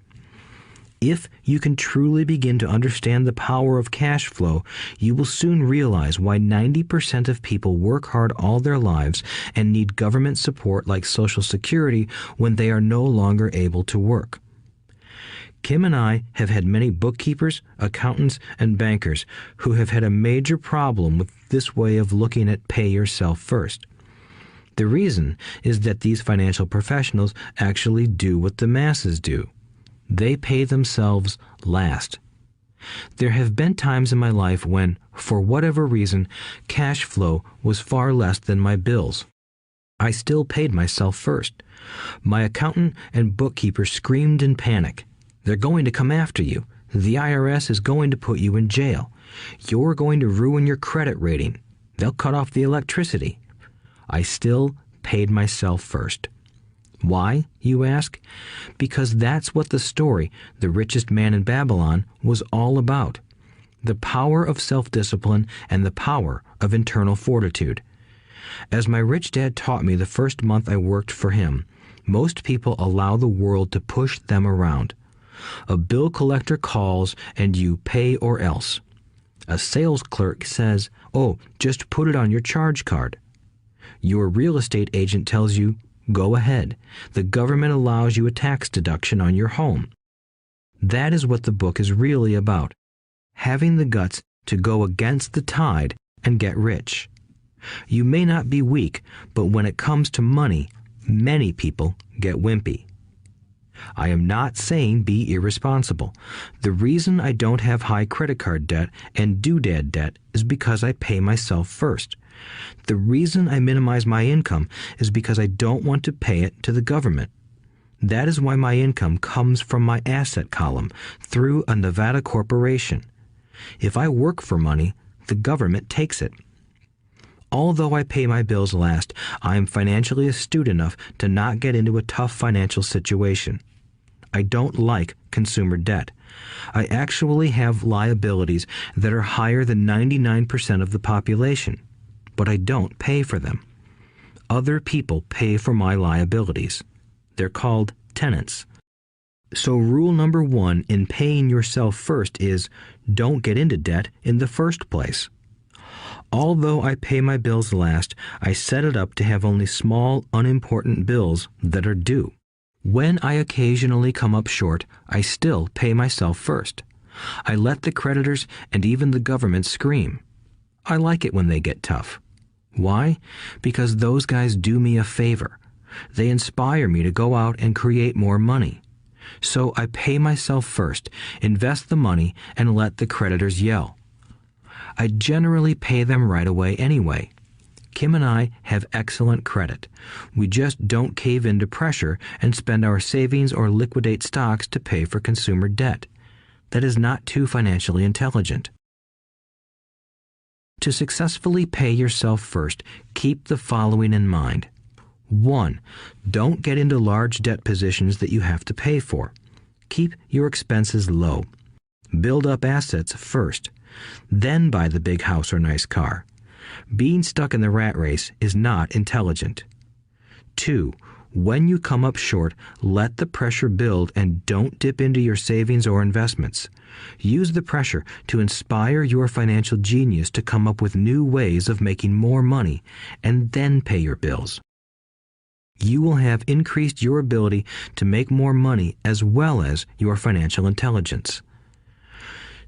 If you can truly begin to understand the power of cash flow, you will soon realize why 90% of people work hard all their lives and need government support like Social Security when they are no longer able to work. Kim and I have had many bookkeepers, accountants, and bankers who have had a major problem with this way of looking at pay yourself first. The reason is that these financial professionals actually do what the masses do. They pay themselves last. There have been times in my life when, for whatever reason, cash flow was far less than my bills. I still paid myself first. My accountant and bookkeeper screamed in panic. "They're going to come after you. The IRS is going to put you in jail. You're going to ruin your credit rating. They'll cut off the electricity." I still paid myself first. Why, you ask? Because that's what the story, The Richest Man in Babylon, was all about. The power of self-discipline and the power of internal fortitude. As my rich dad taught me the first month I worked for him, most people allow the world to push them around. A bill collector calls and you pay or else. A sales clerk says, "Oh, just put it on your charge card." Your real estate agent tells you, "Go ahead. The government allows you a tax deduction on your home." That is what the book is really about. Having the guts to go against the tide and get rich. You may not be weak, but when it comes to money, many people get wimpy. I am not saying be irresponsible. The reason I don't have high credit card debt and doodad debt is because I pay myself first. The reason I minimize my income is because I don't want to pay it to the government. That is why my income comes from my asset column through a Nevada corporation. If I work for money, the government takes it. Although I pay my bills last, I am financially astute enough to not get into a tough financial situation. I don't like consumer debt. I actually have liabilities that are higher than 99% of the population, but I don't pay for them. Other people pay for my liabilities. They're called tenants. So rule number 1 in paying yourself first is don't get into debt in the first place. Although I pay my bills last, I set it up to have only small, unimportant bills that are due. When I occasionally come up short, I still pay myself first. I let the creditors and even the government scream. I like it when they get tough. Why? Because those guys do me a favor. They inspire me to go out and create more money. So I pay myself first, invest the money, and let the creditors yell. I generally pay them right away anyway. Kim and I have excellent credit. We just don't cave into pressure and spend our savings or liquidate stocks to pay for consumer debt. That is not too financially intelligent. To successfully pay yourself first, keep the following in mind. 1. Don't get into large debt positions that you have to pay for. Keep your expenses low. Build up assets first. Then buy the big house or nice car. Being stuck in the rat race is not intelligent. 2. When you come up short, let the pressure build and don't dip into your savings or investments. Use the pressure to inspire your financial genius to come up with new ways of making more money and then pay your bills. You will have increased your ability to make more money as well as your financial intelligence.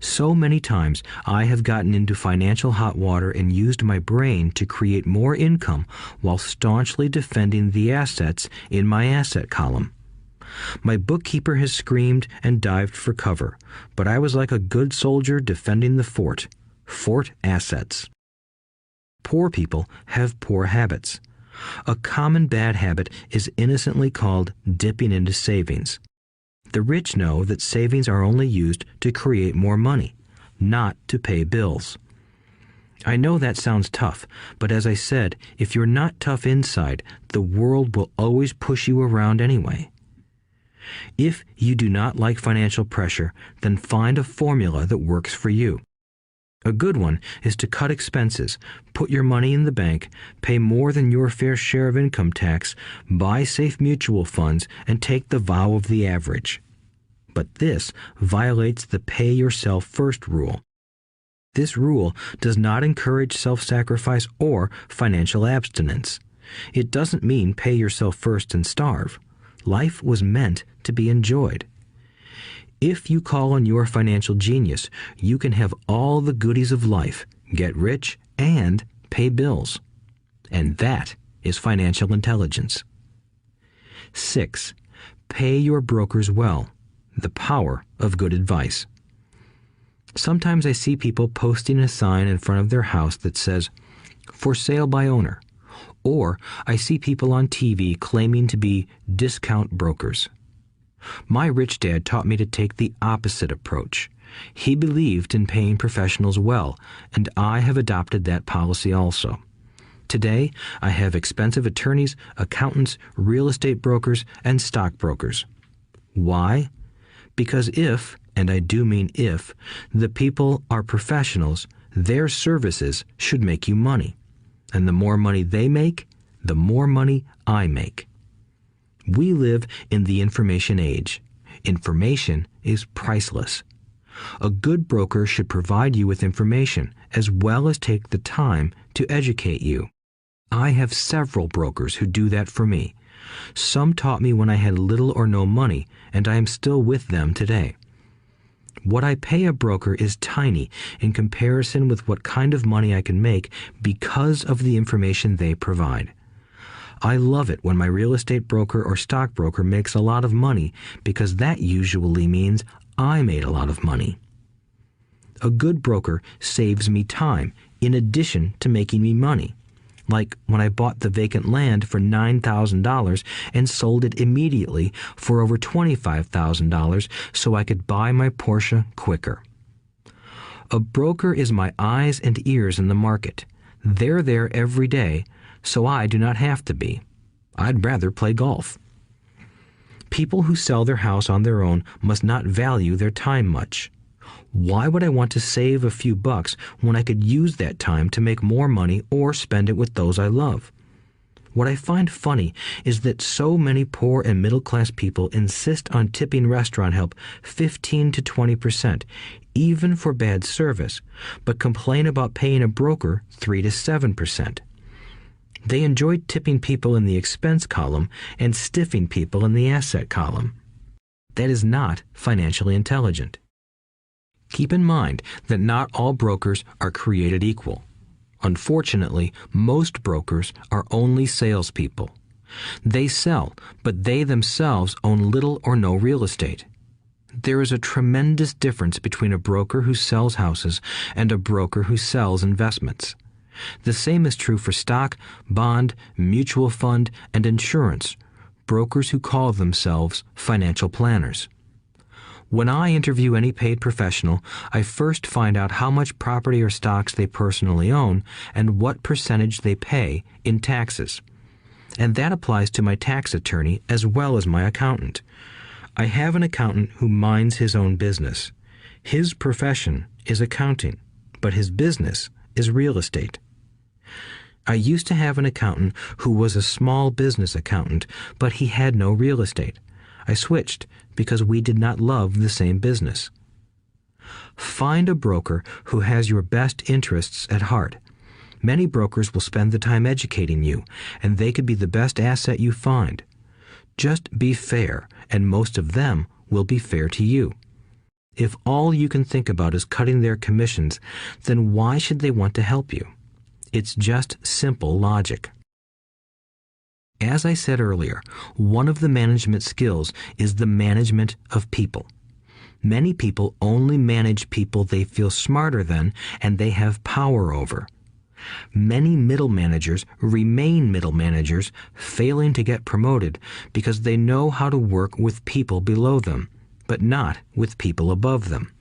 So many times I have gotten into financial hot water and used my brain to create more income while staunchly defending the assets in my asset column. My bookkeeper has screamed and dived for cover, but I was like a good soldier defending the fort. Fort assets. Poor people have poor habits. A common bad habit is innocently called dipping into savings. The rich know that savings are only used to create more money, not to pay bills. I know that sounds tough, but as I said, if you're not tough inside, the world will always push you around anyway. If you do not like financial pressure, then find a formula that works for you. A good one is to cut expenses, put your money in the bank, pay more than your fair share of income tax, buy safe mutual funds, and take the vow of the average. But this violates the pay yourself first rule. This rule does not encourage self-sacrifice or financial abstinence. It doesn't mean pay yourself first and starve. Life was meant to be enjoyed. If you call on your financial genius, you can have all the goodies of life, get rich, and pay bills. And that is financial intelligence. 6. Pay your brokers well. The power of good advice. Sometimes I see people posting a sign in front of their house that says, "For sale by owner." Or I see people on TV claiming to be discount brokers. My rich dad taught me to take the opposite approach. He believed in paying professionals well, and I have adopted that policy also. Today, I have expensive attorneys, accountants, real estate brokers, and stockbrokers. Why? Because if, and I do mean if, the people are professionals, their services should make you money. And the more money they make, the more money I make. We live in the information age. Information is priceless. A good broker should provide you with information as well as take the time to educate you. I have several brokers who do that for me. Some taught me when I had little or no money, and I am still with them today. What I pay a broker is tiny in comparison with what kind of money I can make because of the information they provide. I love it when my real estate broker or stockbroker makes a lot of money because that usually means I made a lot of money. A good broker saves me time in addition to making me money. Like when I bought the vacant land for $9,000 and sold it immediately for over $25,000 so I could buy my Porsche quicker. A broker is my eyes and ears in the market. They're there every day, so I do not have to be. I'd rather play golf. People who sell their house on their own must not value their time much. Why would I want to save a few bucks when I could use that time to make more money or spend it with those I love? What I find funny is that so many poor and middle-class people insist on tipping restaurant help 15 to 20%, even for bad service, but complain about paying a broker 3 to 7%. They enjoy tipping people in the expense column and stiffing people in the asset column. That is not financially intelligent. Keep in mind that not all brokers are created equal. Unfortunately, most brokers are only salespeople. They sell, but they themselves own little or no real estate. There is a tremendous difference between a broker who sells houses and a broker who sells investments. The same is true for stock, bond, mutual fund, and insurance, brokers who call themselves financial planners. When I interview any paid professional, I first find out how much property or stocks they personally own and what percentage they pay in taxes. And that applies to my tax attorney as well as my accountant. I have an accountant who minds his own business. His profession is accounting, but his business is real estate. I used to have an accountant who was a small business accountant, but he had no real estate. I switched because we did not love the same business. Find a broker who has your best interests at heart. Many brokers will spend the time educating you, and they could be the best asset you find. Just be fair, and most of them will be fair to you. If all you can think about is cutting their commissions, then why should they want to help you? It's just simple logic. As I said earlier, one of the management skills is the management of people. Many people only manage people they feel smarter than and they have power over. Many middle managers remain middle managers, failing to get promoted because they know how to work with people below them, but not with people above them.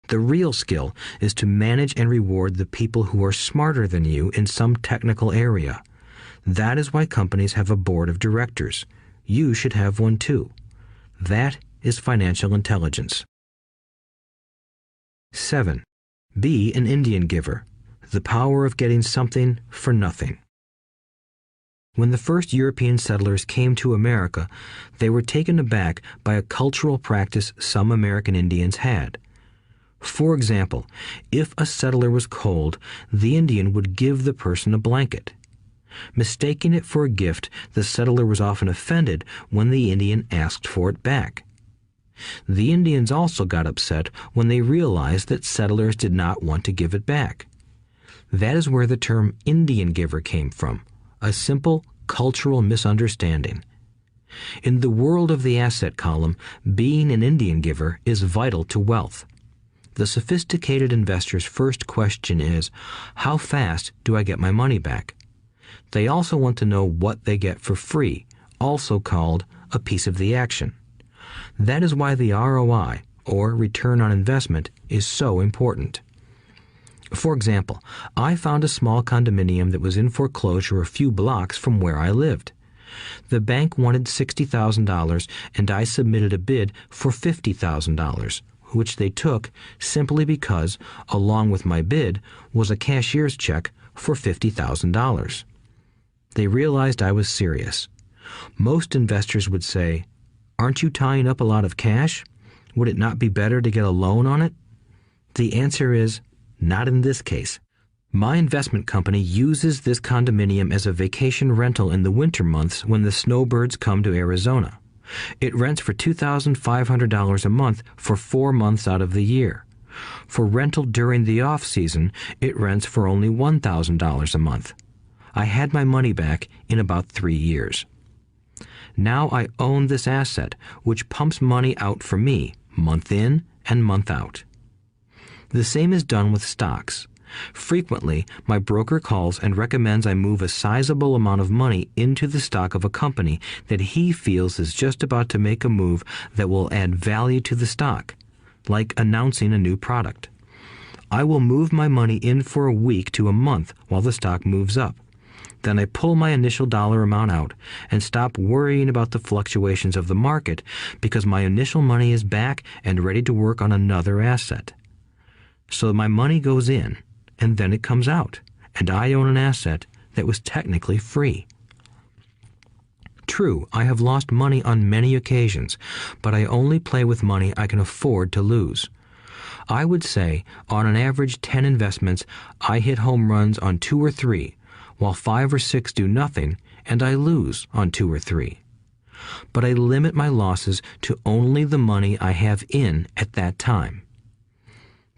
The real skill is to manage and reward the people who are smarter than you in some technical area. That is why companies have a board of directors. You should have one too. That is financial intelligence. 7. Be an Indian giver. The power of getting something for nothing. When the first European settlers came to America, they were taken aback by a cultural practice some American Indians had. For example, if a settler was cold, the Indian would give the person a blanket. Mistaking it for a gift, the settler was often offended when the Indian asked for it back. The Indians also got upset when they realized that settlers did not want to give it back. That is where the term Indian giver came from, a simple cultural misunderstanding. In the world of the asset column, being an Indian giver is vital to wealth. The sophisticated investor's first question is, how fast do I get my money back? They also want to know what they get for free, also called a piece of the action. That is why the ROI, or return on investment, is so important. For example, I found a small condominium that was in foreclosure a few blocks from where I lived. The bank wanted $60,000 and I submitted a bid for $50,000, which they took simply because, along with my bid, was a cashier's check for $50,000. They realized I was serious. Most investors would say, "Aren't you tying up a lot of cash? Would it not be better to get a loan on it?" The answer is, not in this case. My investment company uses this condominium as a vacation rental in the winter months when the snowbirds come to Arizona. It rents for $2,500 a month for 4 months out of the year. For rental during the off-season, it rents for only $1,000 a month. I had my money back in about 3 years. Now I own this asset, which pumps money out for me, month in and month out. The same is done with stocks. Frequently, my broker calls and recommends I move a sizable amount of money into the stock of a company that he feels is just about to make a move that will add value to the stock, like announcing a new product. I will move my money in for a week to a month while the stock moves up. Then I pull my initial dollar amount out and stop worrying about the fluctuations of the market because my initial money is back and ready to work on another asset. So my money goes in, and then it comes out, and I own an asset that was technically free. True, I have lost money on many occasions, but I only play with money I can afford to lose. I would say, on an average 10 investments, I hit home runs on 2 or 3, while 5 or 6 do nothing, and I lose on 2 or 3. But I limit my losses to only the money I have in at that time.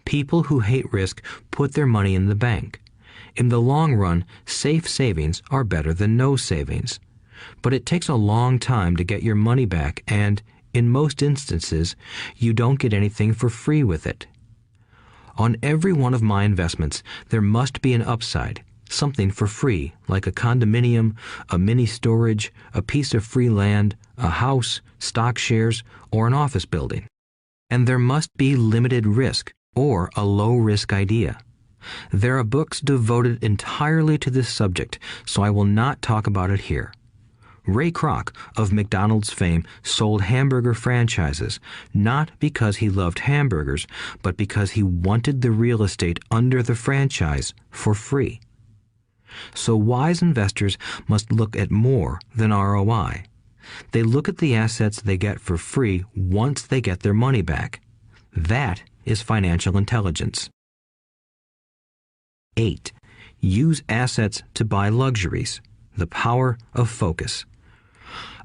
People who hate risk put their money in the bank. In the long run, safe savings are better than no savings. But it takes a long time to get your money back, and, in most instances, you don't get anything for free with it. On every one of my investments, there must be an upside, something for free, like a condominium, a mini storage, a piece of free land, a house, stock shares, or an office building. and there must be limited risk or a low-risk idea. There are books devoted entirely to this subject, so I will not talk about it here. Ray Kroc of McDonald's fame sold hamburger franchises, not because he loved hamburgers, but because he wanted the real estate under the franchise for free. So wise investors must look at more than ROI. They look at the assets they get for free once they get their money back. That is financial intelligence. 8. Use assets to buy luxuries. The power of focus.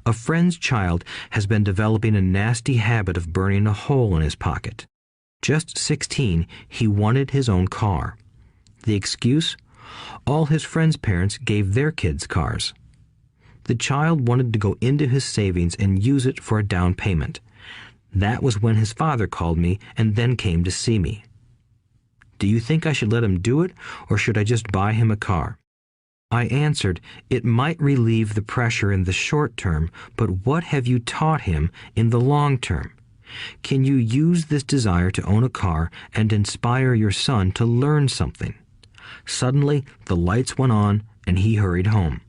A friend's child has been developing a nasty habit of burning a hole in his pocket. Just 16, he wanted his own car. The excuse? All his friends' parents gave their kids cars. The child wanted to go into his savings and use it for a down payment. That was when his father called me and then came to see me. Do you think I should let him do it, or should I just buy him a car? I answered, it might relieve the pressure in the short term, but what have you taught him in the long term? Can you use this desire to own a car and inspire your son to learn something? Suddenly, the lights went on and he hurried home.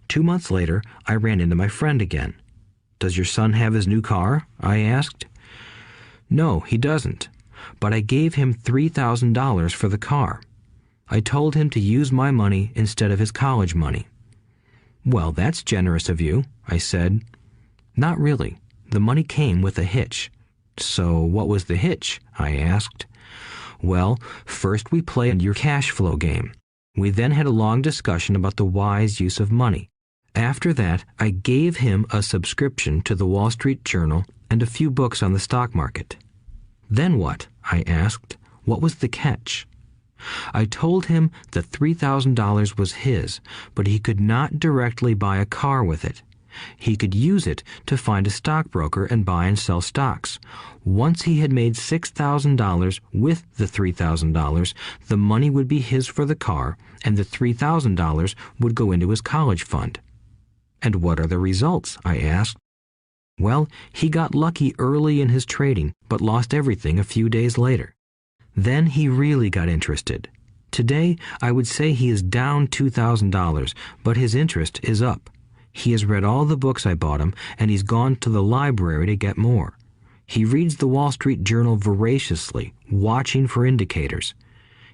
2 months later, I ran into my friend again. Does your son have his new car? I asked. No, he doesn't, but I gave him $3,000 for the car. I told him to use my money instead of his college money. Well, that's generous of you, I said. Not really. The money came with a hitch. So what was the hitch? I asked. Well, first we played your cash flow game. We then had a long discussion about the wise use of money. After that, I gave him a subscription to the Wall Street Journal and a few books on the stock market. Then what? I asked. What was the catch? I told him that $3,000 was his, but he could not directly buy a car with it. He could use it to find a stockbroker and buy and sell stocks. Once he had made $6,000 with the $3,000, the money would be his for the car, and the $3,000 would go into his college fund. And what are the results? I asked. Well, he got lucky early in his trading, but lost everything a few days later. Then he really got interested. Today, I would say he is down $2,000, but his interest is up. He has read all the books I bought him, and he's gone to the library to get more. He reads the Wall Street Journal voraciously, watching for indicators.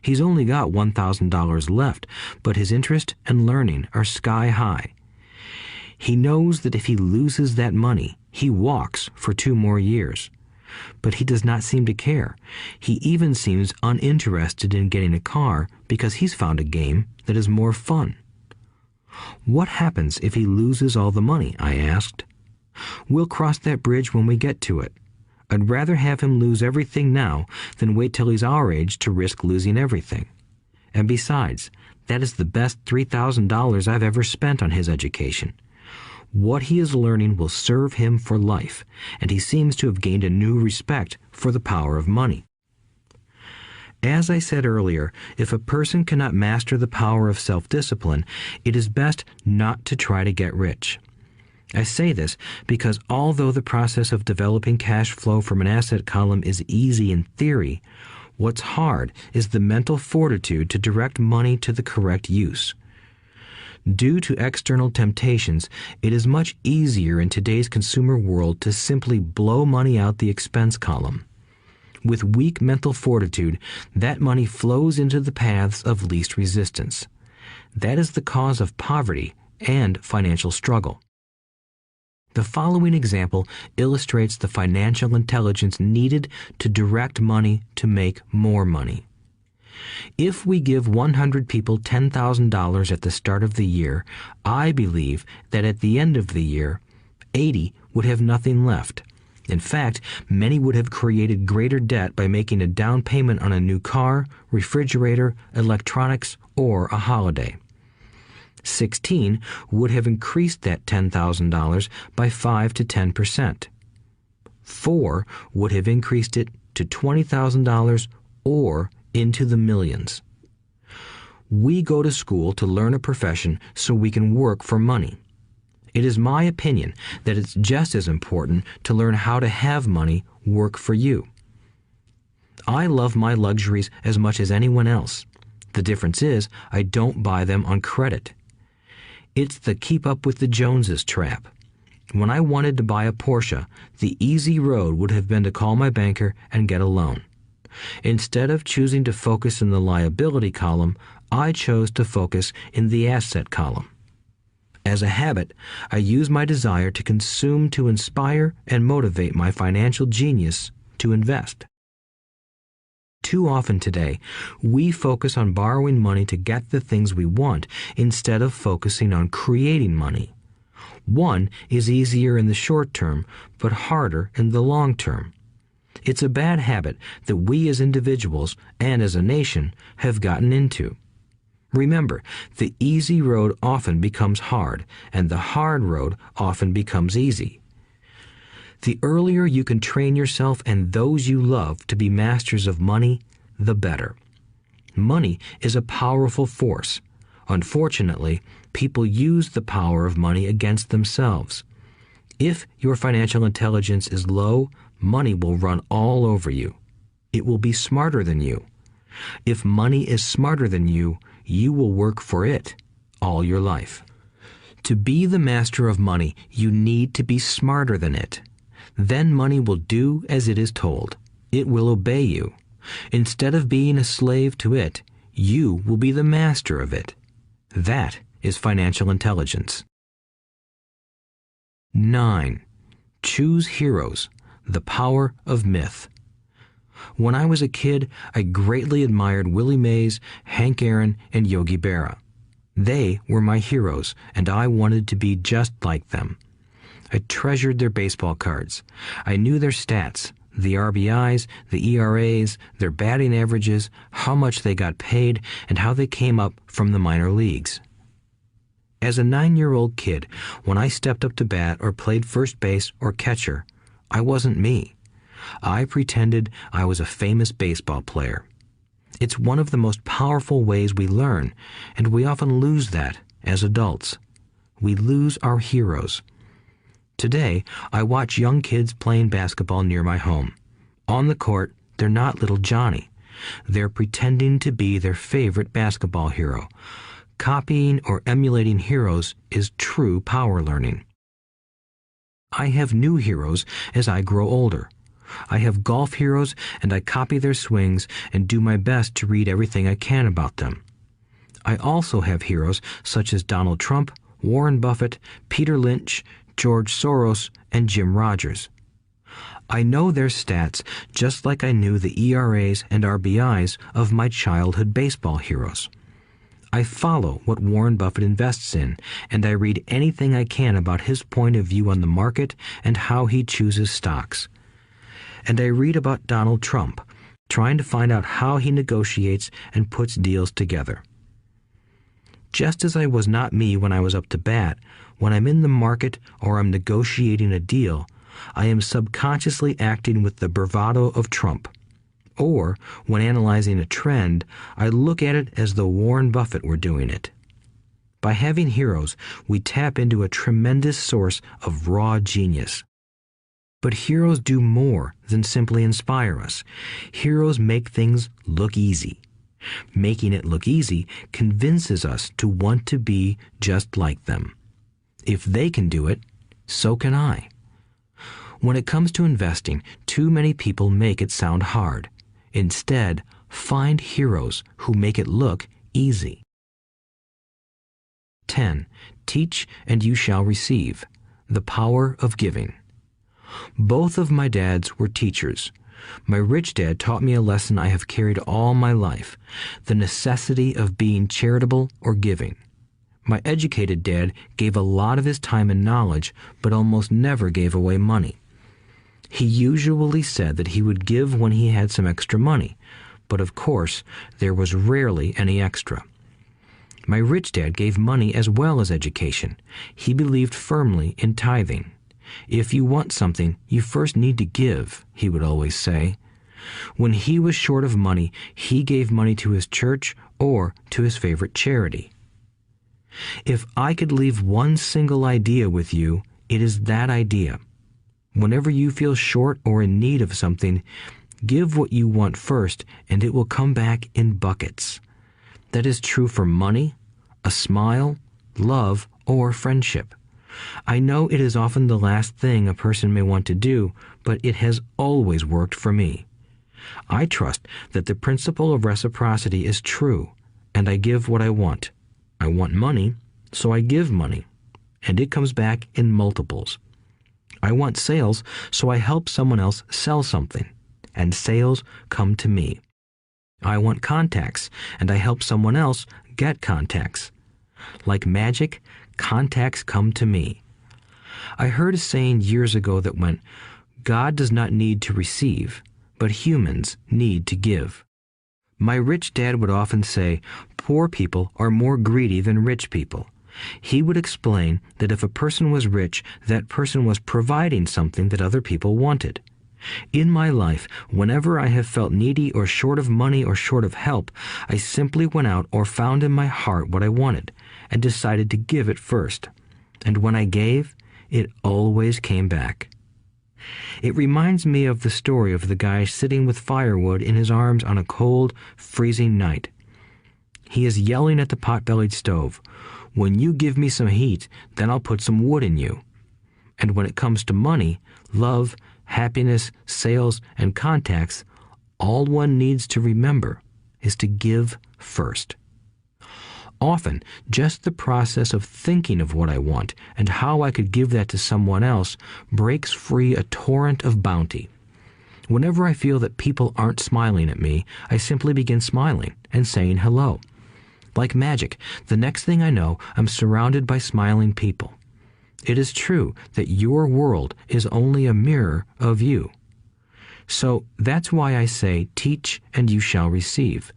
He's only got $1,000 left, but his interest and learning are sky high. He knows that if he loses that money, he walks for 2 more years. But he does not seem to care. He even seems uninterested in getting a car because he's found a game that is more fun. What happens if he loses all the money? I asked. We'll cross that bridge when we get to it. I'd rather have him lose everything now than wait till he's our age to risk losing everything. And besides, that is the best $3,000 I've ever spent on his education. What he is learning will serve him for life, and he seems to have gained a new respect for the power of money. As I said earlier, if a person cannot master the power of self-discipline, it is best not to try to get rich. I say this because although the process of developing cash flow from an asset column is easy in theory, what's hard is the mental fortitude to direct money to the correct use. Due to external temptations, it is much easier in today's consumer world to simply blow money out the expense column. With weak mental fortitude, that money flows into the paths of least resistance. That is the cause of poverty and financial struggle. The following example illustrates the financial intelligence needed to direct money to make more money. If we give 100 people $10,000 at the start of the year, I believe that at the end of the year, 80 would have nothing left. In fact, many would have created greater debt by making a down payment on a new car, refrigerator, electronics, or a holiday. 16 would have increased that $10,000 by 5 to 10%. 4 would have increased it to $20,000 or into the millions. We go to school to learn a profession so we can work for money. It is my opinion that it's just as important to learn how to have money work for you. I love my luxuries as much as anyone else. The difference is I don't buy them on credit. It's the keep up with the Joneses trap. When I wanted to buy a Porsche, the easy road would have been to call my banker and get a loan. Instead of choosing to focus in the liability column, I chose to focus in the asset column. As a habit, I use my desire to consume to inspire and motivate my financial genius to invest. Too often today, we focus on borrowing money to get the things we want instead of focusing on creating money. One is easier in the short term, but harder in the long term. It's a bad habit that we as individuals and as a nation have gotten into. Remember, the easy road often becomes hard, and the hard road often becomes easy. The earlier you can train yourself and those you love to be masters of money, the better. Money is a powerful force. Unfortunately, people use the power of money against themselves. If your financial intelligence is low, money will run all over you. It will be smarter than you. If money is smarter than you, you will work for it all your life. To be the master of money, you need to be smarter than it. Then money will do as it is told. It will obey you. Instead of being a slave to it, you will be the master of it. That is financial intelligence. 9. Choose heroes. The power of myth. When I was a kid, I greatly admired Willie Mays, Hank Aaron, and Yogi Berra. They were my heroes, and I wanted to be just like them. I treasured their baseball cards. I knew their stats, the RBIs, the ERAs, their batting averages, how much they got paid, and how they came up from the minor leagues. As a 9-year-old kid, when I stepped up to bat or played first base or catcher, I wasn't me. I pretended I was a famous baseball player. It's one of the most powerful ways we learn, and we often lose that as adults. We lose our heroes. Today, I watch young kids playing basketball near my home. On the court, they're not little Johnny. They're pretending to be their favorite basketball hero. Copying or emulating heroes is true power learning. I have new heroes as I grow older. I have golf heroes, and I copy their swings and do my best to read everything I can about them. I also have heroes such as Donald Trump, Warren Buffett, Peter Lynch, George Soros, and Jim Rogers. I know their stats just like I knew the ERAs and RBIs of my childhood baseball heroes. I follow what Warren Buffett invests in, and I read anything I can about his point of view on the market and how he chooses stocks. And I read about Donald Trump, trying to find out how he negotiates and puts deals together. Just as I was not me when I was up to bat, when I'm in the market or I'm negotiating a deal, I am subconsciously acting with the bravado of Trump. Or, when analyzing a trend, I look at it as though Warren Buffett were doing it. By having heroes, we tap into a tremendous source of raw genius. But heroes do more than simply inspire us. Heroes make things look easy. Making it look easy convinces us to want to be just like them. If they can do it, so can I. When it comes to investing, too many people make it sound hard. Instead, find heroes who make it look easy. 10. Teach and you shall receive. The power of giving. Both of my dads were teachers. My rich dad taught me a lesson I have carried all my life, the necessity of being charitable or giving. My educated dad gave a lot of his time and knowledge, but almost never gave away money. He usually said that he would give when he had some extra money, but of course, there was rarely any extra. My rich dad gave money as well as education. He believed firmly in tithing. If you want something, you first need to give, he would always say. When he was short of money, he gave money to his church or to his favorite charity. If I could leave one single idea with you, it is that idea. Whenever you feel short or in need of something, give what you want first, and it will come back in buckets. That is true for money, a smile, love, or friendship. I know it is often the last thing a person may want to do, but it has always worked for me. I trust that the principle of reciprocity is true, and I give what I want. I want money, so I give money, and it comes back in multiples. I want sales, so I help someone else sell something, and sales come to me. I want contacts, and I help someone else get contacts. Like magic, contacts come to me. I heard a saying years ago that went, "God does not need to receive, but humans need to give." My rich dad would often say, poor people are more greedy than rich people. He would explain that if a person was rich, that person was providing something that other people wanted. In my life, whenever I have felt needy or short of money or short of help, I simply went out or found in my heart what I wanted and decided to give it first. And when I gave, it always came back. It reminds me of the story of the guy sitting with firewood in his arms on a cold, freezing night. He is yelling at the pot-bellied stove, "When you give me some heat, then I'll put some wood in you." And when it comes to money, love, happiness, sales, and contacts, all one needs to remember is to give first. Often, just the process of thinking of what I want and how I could give that to someone else breaks free a torrent of bounty. Whenever I feel that people aren't smiling at me, I simply begin smiling and saying hello. Like magic, the next thing I know, I'm surrounded by smiling people. It is true that your world is only a mirror of you. So that's why I say, teach and you shall receive.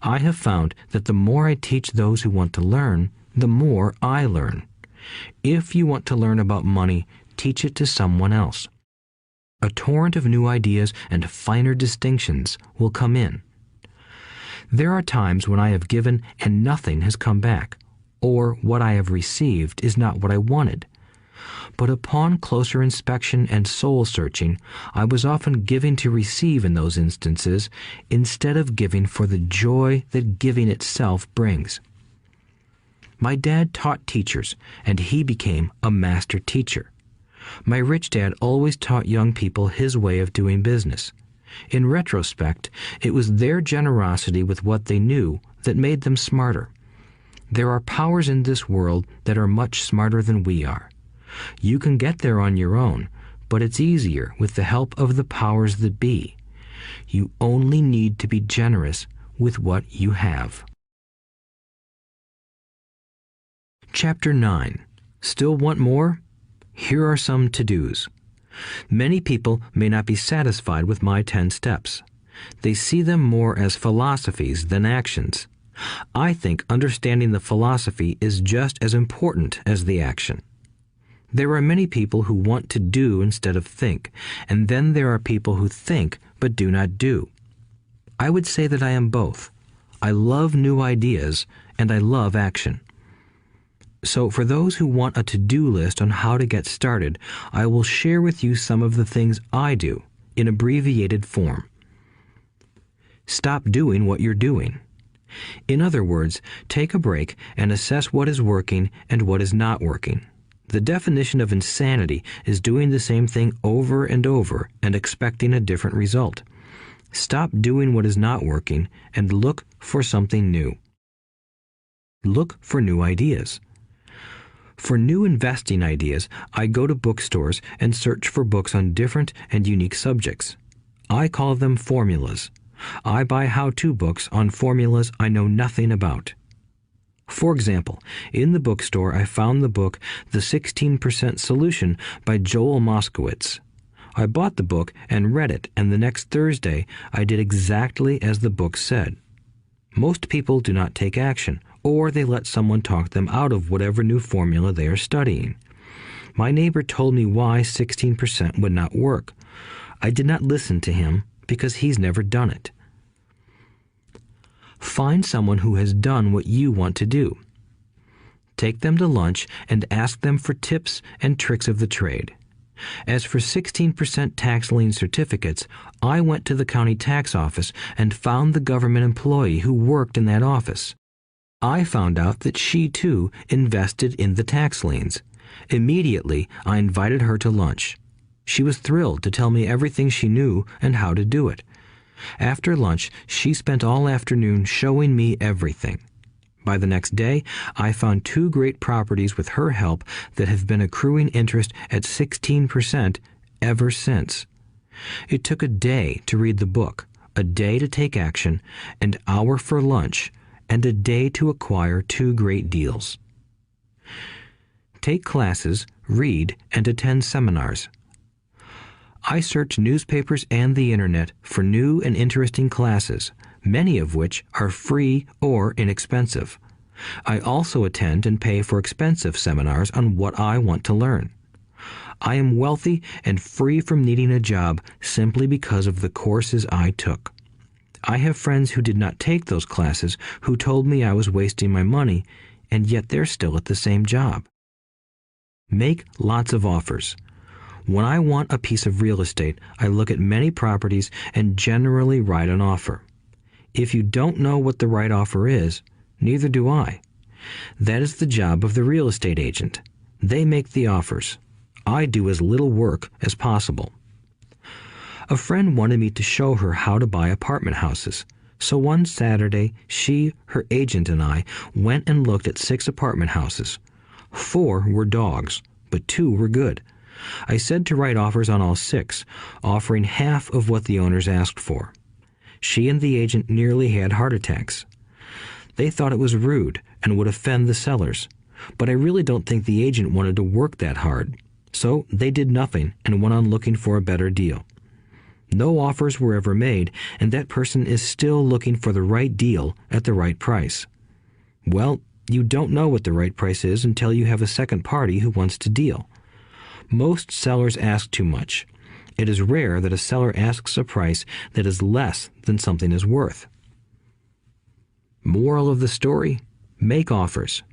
I have found that the more I teach those who want to learn, the more I learn. If you want to learn about money, teach it to someone else. A torrent of new ideas and finer distinctions will come in. There are times when I have given and nothing has come back, or what I have received is not what I wanted. But upon closer inspection and soul-searching, I was often giving to receive in those instances, instead of giving for the joy that giving itself brings. My dad taught teachers, and he became a master teacher. My rich dad always taught young people his way of doing business. In retrospect, it was their generosity with what they knew that made them smarter. There are powers in this world that are much smarter than we are. You can get there on your own, but it's easier with the help of the powers that be. You only need to be generous with what you have. Chapter 9. Still want more? Here are some to-dos. Many people may not be satisfied with my 10 steps. They see them more as philosophies than actions. I think understanding the philosophy is just as important as the action. There are many people who want to do instead of think, and then there are people who think but do not do. I would say that I am both. I love new ideas, and I love action. So for those who want a to-do list on how to get started, I will share with you some of the things I do in abbreviated form. Stop doing what you're doing. In other words, take a break and assess what is working and what is not working. The definition of insanity is doing the same thing over and over and expecting a different result. Stop doing what is not working and look for something new. Look for new ideas. For new investing ideas, I go to bookstores and search for books on different and unique subjects. I call them formulas. I buy how-to books on formulas I know nothing about. For example, in the bookstore I found the book The 16% Solution by Joel Moskowitz. I bought the book and read it, and the next Thursday I did exactly as the book said. Most people do not take action, or they let someone talk them out of whatever new formula they are studying. My neighbor told me why 16% would not work. I did not listen to him because he's never done it. Find someone who has done what you want to do. Take them to lunch and ask them for tips and tricks of the trade. As for 16% tax lien certificates, I went to the county tax office and found the government employee who worked in that office. I found out that she too invested in the tax liens. Immediately, I invited her to lunch. She was thrilled to tell me everything she knew and how to do it. After lunch, she spent all afternoon showing me everything. By the next day, I found 2 great properties with her help that have been accruing interest at 16% ever since. It took a day to read the book, a day to take action, an hour for lunch, and a day to acquire 2 great deals. Take classes, read, and attend seminars. I search newspapers and the internet for new and interesting classes, many of which are free or inexpensive. I also attend and pay for expensive seminars on what I want to learn. I am wealthy and free from needing a job simply because of the courses I took. I have friends who did not take those classes who told me I was wasting my money, and yet they're still at the same job. Make lots of offers. When I want a piece of real estate, I look at many properties and generally write an offer. If you don't know what the right offer is, neither do I. That is the job of the real estate agent. They make the offers. I do as little work as possible. A friend wanted me to show her how to buy apartment houses. So one Saturday, she, her agent, and I went and looked at 6 apartment houses. 4 were dogs, but 2 were good. I said to write offers on all 6, offering half of what the owners asked for. She and the agent nearly had heart attacks. They thought it was rude and would offend the sellers, but I really don't think the agent wanted to work that hard. So they did nothing and went on looking for a better deal. No offers were ever made, and that person is still looking for the right deal at the right price. Well, you don't know what the right price is until you have a second party who wants to deal. Most sellers ask too much. It is rare that a seller asks a price that is less than something is worth. Moral of the story: make offers.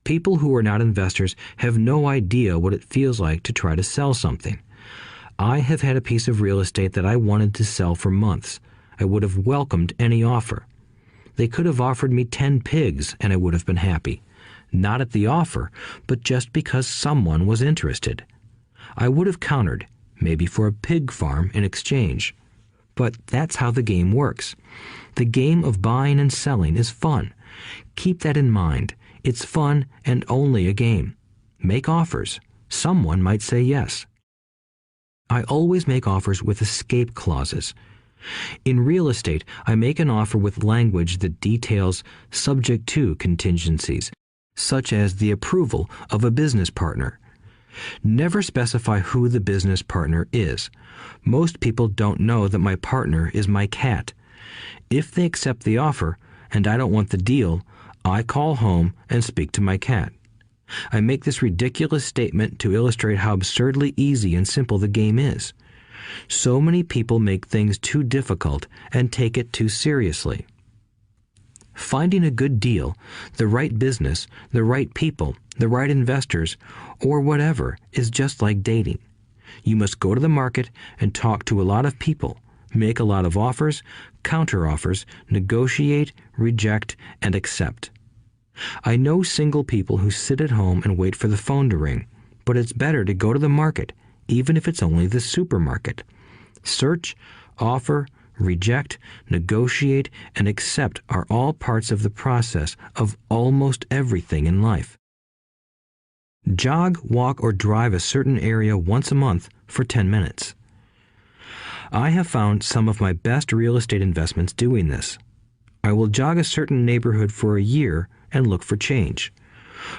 People who are not investors have no idea what it feels like to try to sell something. I have had a piece of real estate that I wanted to sell for months. I would have welcomed any offer. They could have offered me 10 pigs and I would have been happy. Not at the offer, but just because someone was interested. I would have countered, maybe for a pig farm in exchange. But that's how the game works. The game of buying and selling is fun. Keep that in mind. It's fun and only a game. Make offers. Someone might say yes. I always make offers with escape clauses. In real estate, I make an offer with language that details subject to contingencies, such as the approval of a business partner. Never specify who the business partner is. Most people don't know that my partner is my cat. If they accept the offer and I don't want the deal, I call home and speak to my cat. I make this ridiculous statement to illustrate how absurdly easy and simple the game is. So many people make things too difficult and take it too seriously. Finding a good deal, the right business, the right people, the right investors, or whatever is just like dating. You must go to the market and talk to a lot of people, make a lot of offers, counter-offers, negotiate, reject, and accept. I know single people who sit at home and wait for the phone to ring, but it's better to go to the market, even if it's only the supermarket. Search, offer, reject, negotiate, and accept are all parts of the process of almost everything in life. Jog, walk, or drive a certain area once a month for 10 minutes. I have found some of my best real estate investments doing this. I will jog a certain neighborhood for a year and look for change.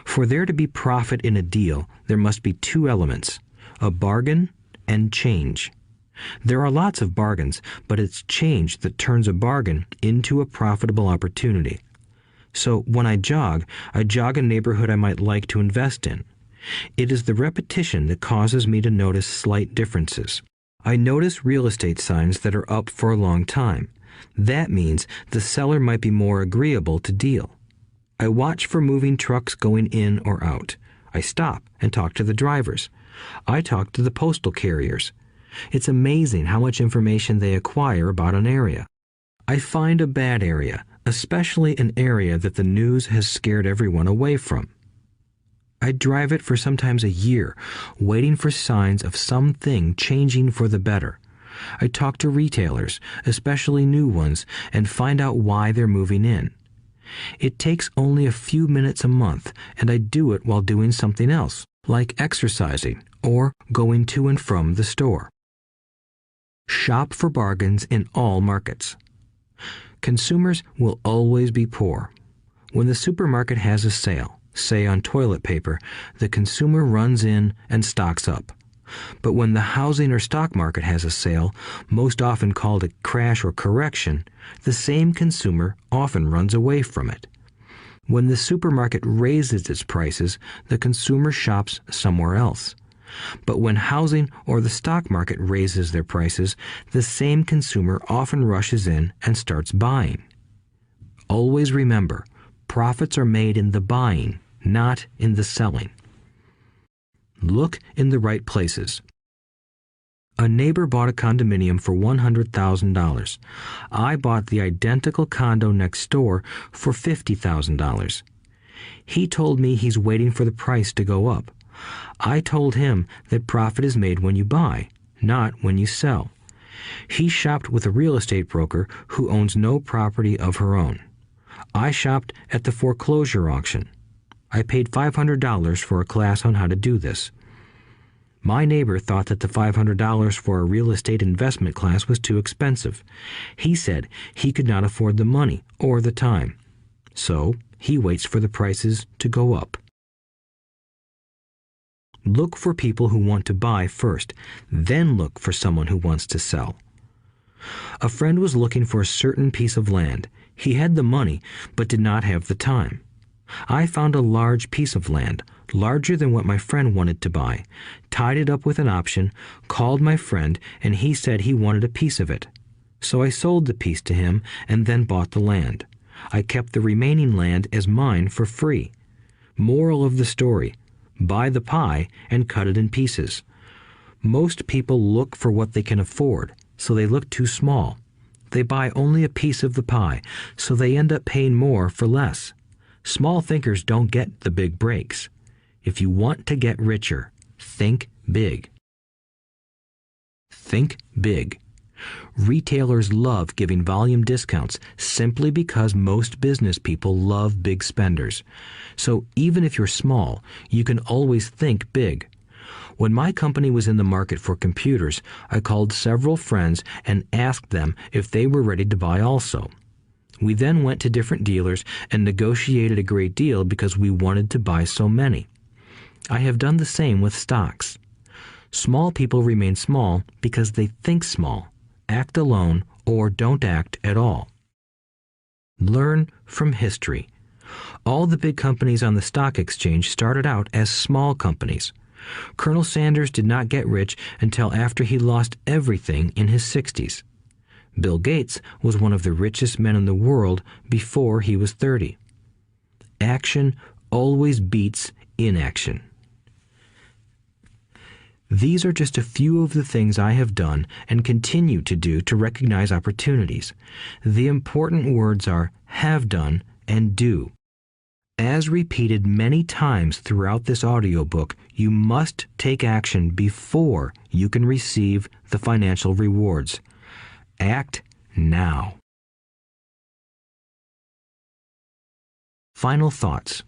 For there to be profit in a deal, there must be 2 elements, a bargain and change. There are lots of bargains, but it's change that turns a bargain into a profitable opportunity. So when I jog a neighborhood I might like to invest in. It is the repetition that causes me to notice slight differences. I notice real estate signs that are up for a long time. That means the seller might be more agreeable to deal. I watch for moving trucks going in or out. I stop and talk to the drivers. I talk to the postal carriers. It's amazing how much information they acquire about an area. I find a bad area, especially an area that the news has scared everyone away from. I drive it for sometimes a year, waiting for signs of something changing for the better. I talk to retailers, especially new ones, and find out why they're moving in. It takes only a few minutes a month, and I do it while doing something else, like exercising or going to and from the store. Shop for bargains in all markets. Consumers will always be poor. When the supermarket has a sale, say on toilet paper, the consumer runs in and stocks up. But when the housing or stock market has a sale, most often called a crash or correction, the same consumer often runs away from it. When the supermarket raises its prices, the consumer shops somewhere else. But when housing or the stock market raises their prices, the same consumer often rushes in and starts buying. Always remember, profits are made in the buying, not in the selling. Look in the right places. A neighbor bought a condominium for $100,000. I bought the identical condo next door for $50,000. He told me he's waiting for the price to go up. I told him that profit is made when you buy, not when you sell. He shopped with a real estate broker who owns no property of her own. I shopped at the foreclosure auction. I paid $500 for a class on how to do this. My neighbor thought that the $500 for a real estate investment class was too expensive. He said he could not afford the money or the time. So he waits for the prices to go up. Look for people who want to buy first, then look for someone who wants to sell. A friend was looking for a certain piece of land. He had the money, but did not have the time. I found a large piece of land, larger than what my friend wanted to buy, tied it up with an option, called my friend, and he said he wanted a piece of it. So I sold the piece to him and then bought the land. I kept the remaining land as mine for free. Moral of the story: buy the pie and cut it in pieces. Most people look for what they can afford, so they look too small. They buy only a piece of the pie, so they end up paying more for less. Small thinkers don't get the big breaks. If you want to get richer, think big. Think big. Retailers love giving volume discounts simply because most business people love big spenders. So even if you're small, you can always think big. When my company was in the market for computers, I called several friends and asked them if they were ready to buy also. We then went to different dealers and negotiated a great deal because we wanted to buy so many. I have done the same with stocks. Small people remain small because they think small, act alone, or don't act at all. Learn from history. All the big companies on the stock exchange started out as small companies. Colonel Sanders did not get rich until after he lost everything in his 60s. Bill Gates was one of the richest men in the world before he was 30. Action always beats inaction. These are just a few of the things I have done and continue to do to recognize opportunities. The important words are have done and do. As repeated many times throughout this audiobook, you must take action before you can receive the financial rewards. Act now. Final thoughts.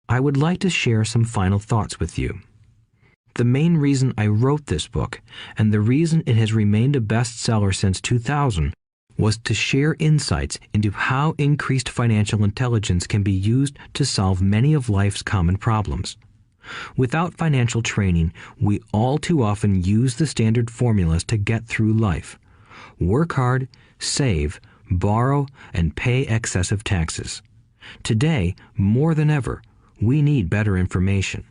I would like to share some final thoughts with you. The main reason I wrote this book, and the reason it has remained a bestseller since 2000, was to share insights into how increased financial intelligence can be used to solve many of life's common problems. Without financial training, we all too often use the standard formulas to get through life. Work hard, save, borrow, and pay excessive taxes. Today, more than ever, we need better information.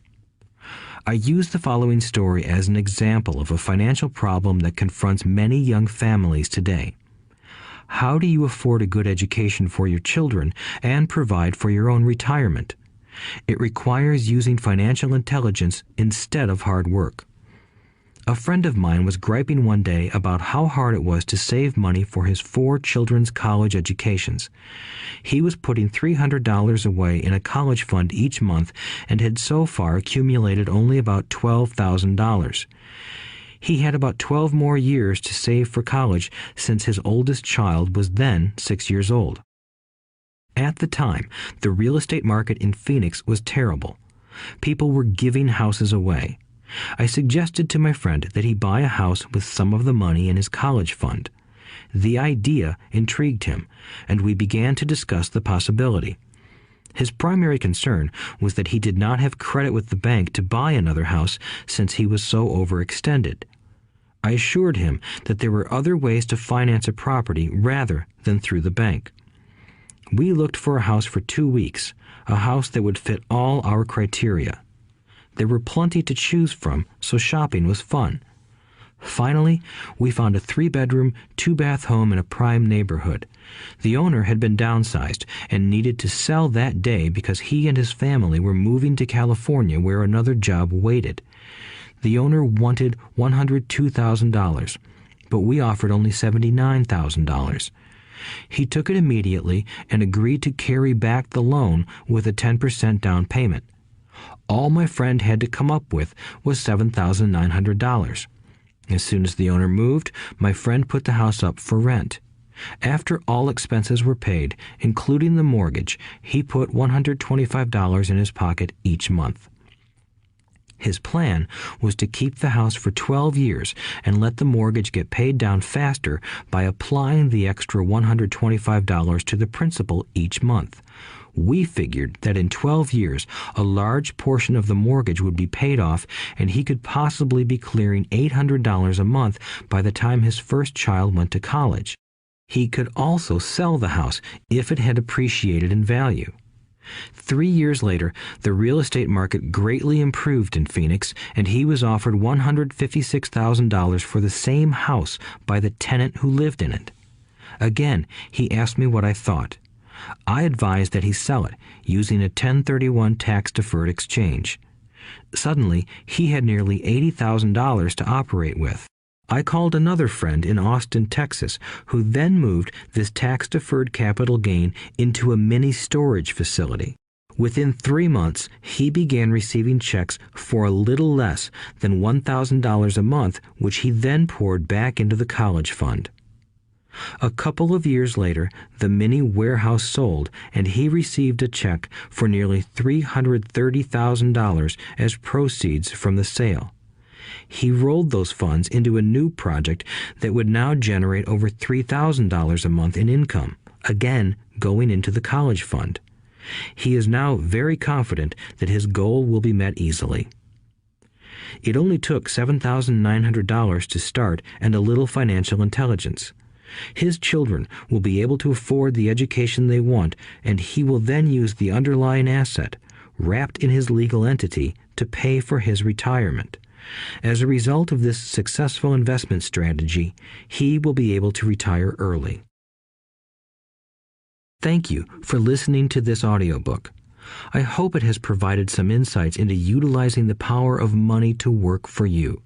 I use the following story as an example of a financial problem that confronts many young families today. How do you afford a good education for your children and provide for your own retirement? It requires using financial intelligence instead of hard work. A friend of mine was griping one day about how hard it was to save money for his 4 children's college educations. He was putting $300 away in a college fund each month and had so far accumulated only about $12,000. He had about 12 more years to save for college since his oldest child was then 6 years old. At the time, the real estate market in Phoenix was terrible. People were giving houses away. I suggested to my friend that he buy a house with some of the money in his college fund. The idea intrigued him, and we began to discuss the possibility. His primary concern was that he did not have credit with the bank to buy another house since he was so overextended. I assured him that there were other ways to finance a property rather than through the bank. We looked for a house for 2 weeks, a house that would fit all our criteria. There were plenty to choose from, so shopping was fun. Finally, we found a 3-bedroom, 2-bath home in a prime neighborhood. The owner had been downsized and needed to sell that day because he and his family were moving to California where another job waited. The owner wanted $102,000, but we offered only $79,000. He took it immediately and agreed to carry back the loan with a 10% down payment. All my friend had to come up with was $7,900. As soon as the owner moved, my friend put the house up for rent. After all expenses were paid, including the mortgage, he put $125 in his pocket each month. His plan was to keep the house for 12 years and let the mortgage get paid down faster by applying the extra $125 to the principal each month. We figured that in 12 years, a large portion of the mortgage would be paid off and he could possibly be clearing $800 a month by the time his first child went to college. He could also sell the house if it had appreciated in value. 3 years later, the real estate market greatly improved in Phoenix, and he was offered $156,000 for the same house by the tenant who lived in it. Again, he asked me what I thought. I advised that he sell it, using a 1031 tax-deferred exchange. Suddenly, he had nearly $80,000 to operate with. I called another friend in Austin, Texas, who then moved this tax-deferred capital gain into a mini storage facility. Within 3 months, he began receiving checks for a little less than $1,000 a month, which he then poured back into the college fund. A couple of years later, the mini warehouse sold, and he received a check for nearly $330,000 as proceeds from the sale. He rolled those funds into a new project that would now generate over $3,000 a month in income, again going into the college fund. He is now very confident that his goal will be met easily. It only took $7,900 to start and a little financial intelligence. His children will be able to afford the education they want, and he will then use the underlying asset, wrapped in his legal entity, to pay for his retirement. As a result of this successful investment strategy, he will be able to retire early. Thank you for listening to this audiobook. I hope it has provided some insights into utilizing the power of money to work for you.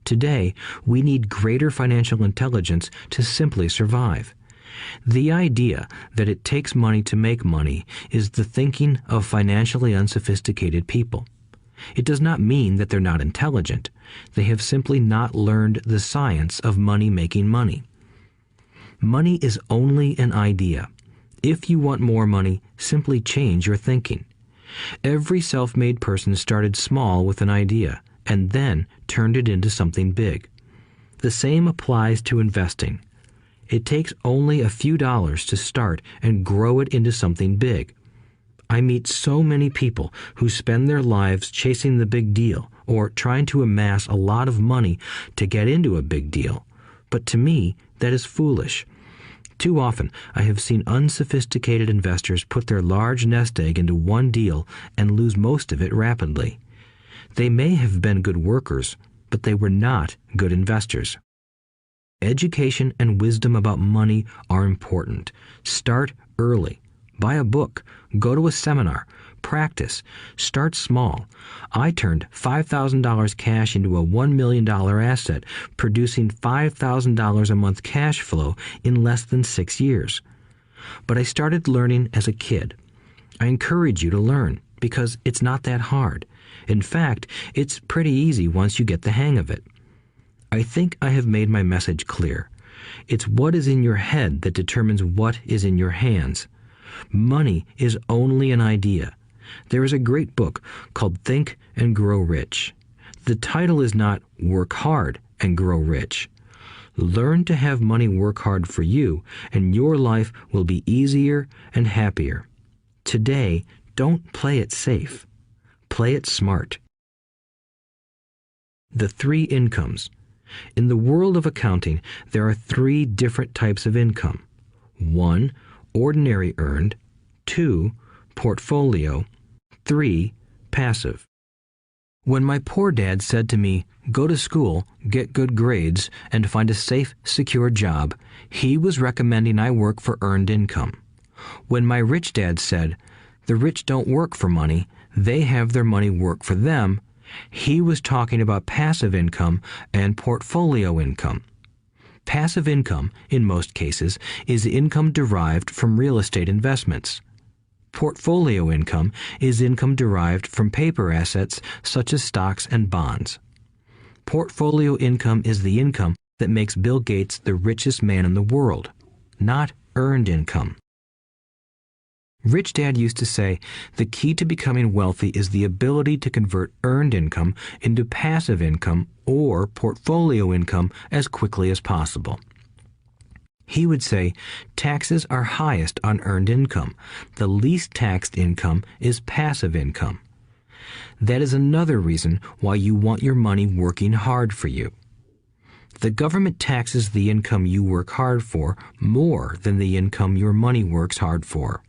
Today, we need greater financial intelligence to simply survive. The idea that it takes money to make money is the thinking of financially unsophisticated people. It does not mean that they're not intelligent. They have simply not learned the science of money making money. Money is only an idea. If you want more money, simply change your thinking. Every self-made person started small with an idea and then turned it into something big. The same applies to investing. It takes only a few dollars to start and grow it into something big. I meet so many people who spend their lives chasing the big deal or trying to amass a lot of money to get into a big deal. But to me, that is foolish. Too often, I have seen unsophisticated investors put their large nest egg into one deal and lose most of it rapidly. They may have been good workers, but they were not good investors. Education and wisdom about money are important. Start early. Buy a book, go to a seminar, practice. Start small. I turned $5,000 cash into a $1 million asset, producing $5,000 a month cash flow in less than 6 years. But I started learning as a kid. I encourage you to learn because it's not that hard. In fact, it's pretty easy once you get the hang of it. I think I have made my message clear. It's what is in your head that determines what is in your hands. Money is only an idea. There is a great book called Think and Grow Rich. The title is not Work Hard and Grow Rich. Learn to have money work hard for you, and your life will be easier and happier. Today, don't play it safe. Play it smart. The 3 incomes. In the world of accounting, there are 3 different types of income. 1, ordinary earned. 2, portfolio. 3, passive. When my poor dad said to me, "Go to school, get good grades, and find a safe, secure job," he was recommending I work for earned income. When my rich dad said, "The rich don't work for money, they have their money work for them," he was talking about passive income and portfolio income. Passive income, in most cases, is income derived from real estate investments. Portfolio income is income derived from paper assets such as stocks and bonds. Portfolio income is the income that makes Bill Gates the richest man in the world, not earned income. Rich Dad used to say, the key to becoming wealthy is the ability to convert earned income into passive income or portfolio income as quickly as possible. He would say, taxes are highest on earned income. The least taxed income is passive income. That is another reason why you want your money working hard for you. The government taxes the income you work hard for more than the income your money works hard for.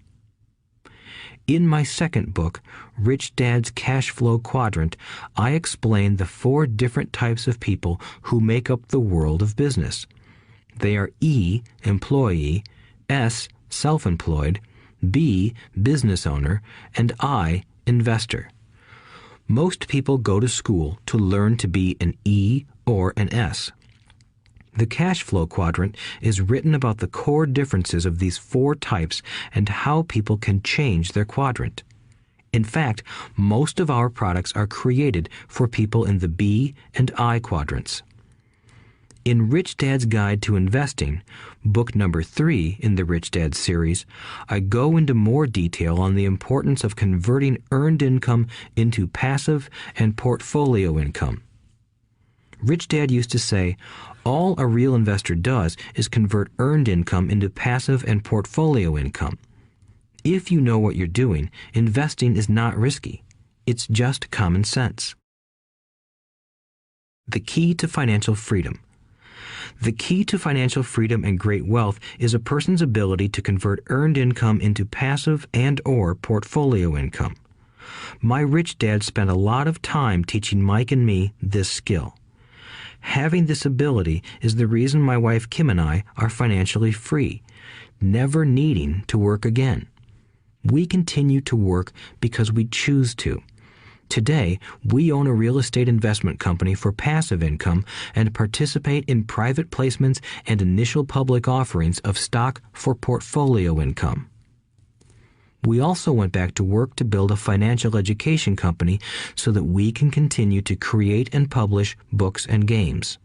In my second book, Rich Dad's Cash Flow Quadrant, I explain the 4 different types of people who make up the world of business. They are E, employee, S, self-employed, B, business owner, and I, investor. Most people go to school to learn to be an E or an S. The cash flow quadrant is written about the core differences of these 4 types and how people can change their quadrant. In fact, most of our products are created for people in the B and I quadrants. In Rich Dad's Guide to Investing, book number 3 in the Rich Dad series, I go into more detail on the importance of converting earned income into passive and portfolio income. Rich Dad used to say, all a real investor does is convert earned income into passive and portfolio income. If you know what you're doing, investing is not risky. It's just common sense. The key to financial freedom. The key to financial freedom and great wealth is a person's ability to convert earned income into passive and/or portfolio income. My rich dad spent a lot of time teaching Mike and me this skill. Having this ability is the reason my wife Kim and I are financially free, never needing to work again. We continue to work because we choose to. Today, we own a real estate investment company for passive income and participate in private placements and initial public offerings of stock for portfolio income. We also went back to work to build a financial education company so that we can continue to create and publish books and games.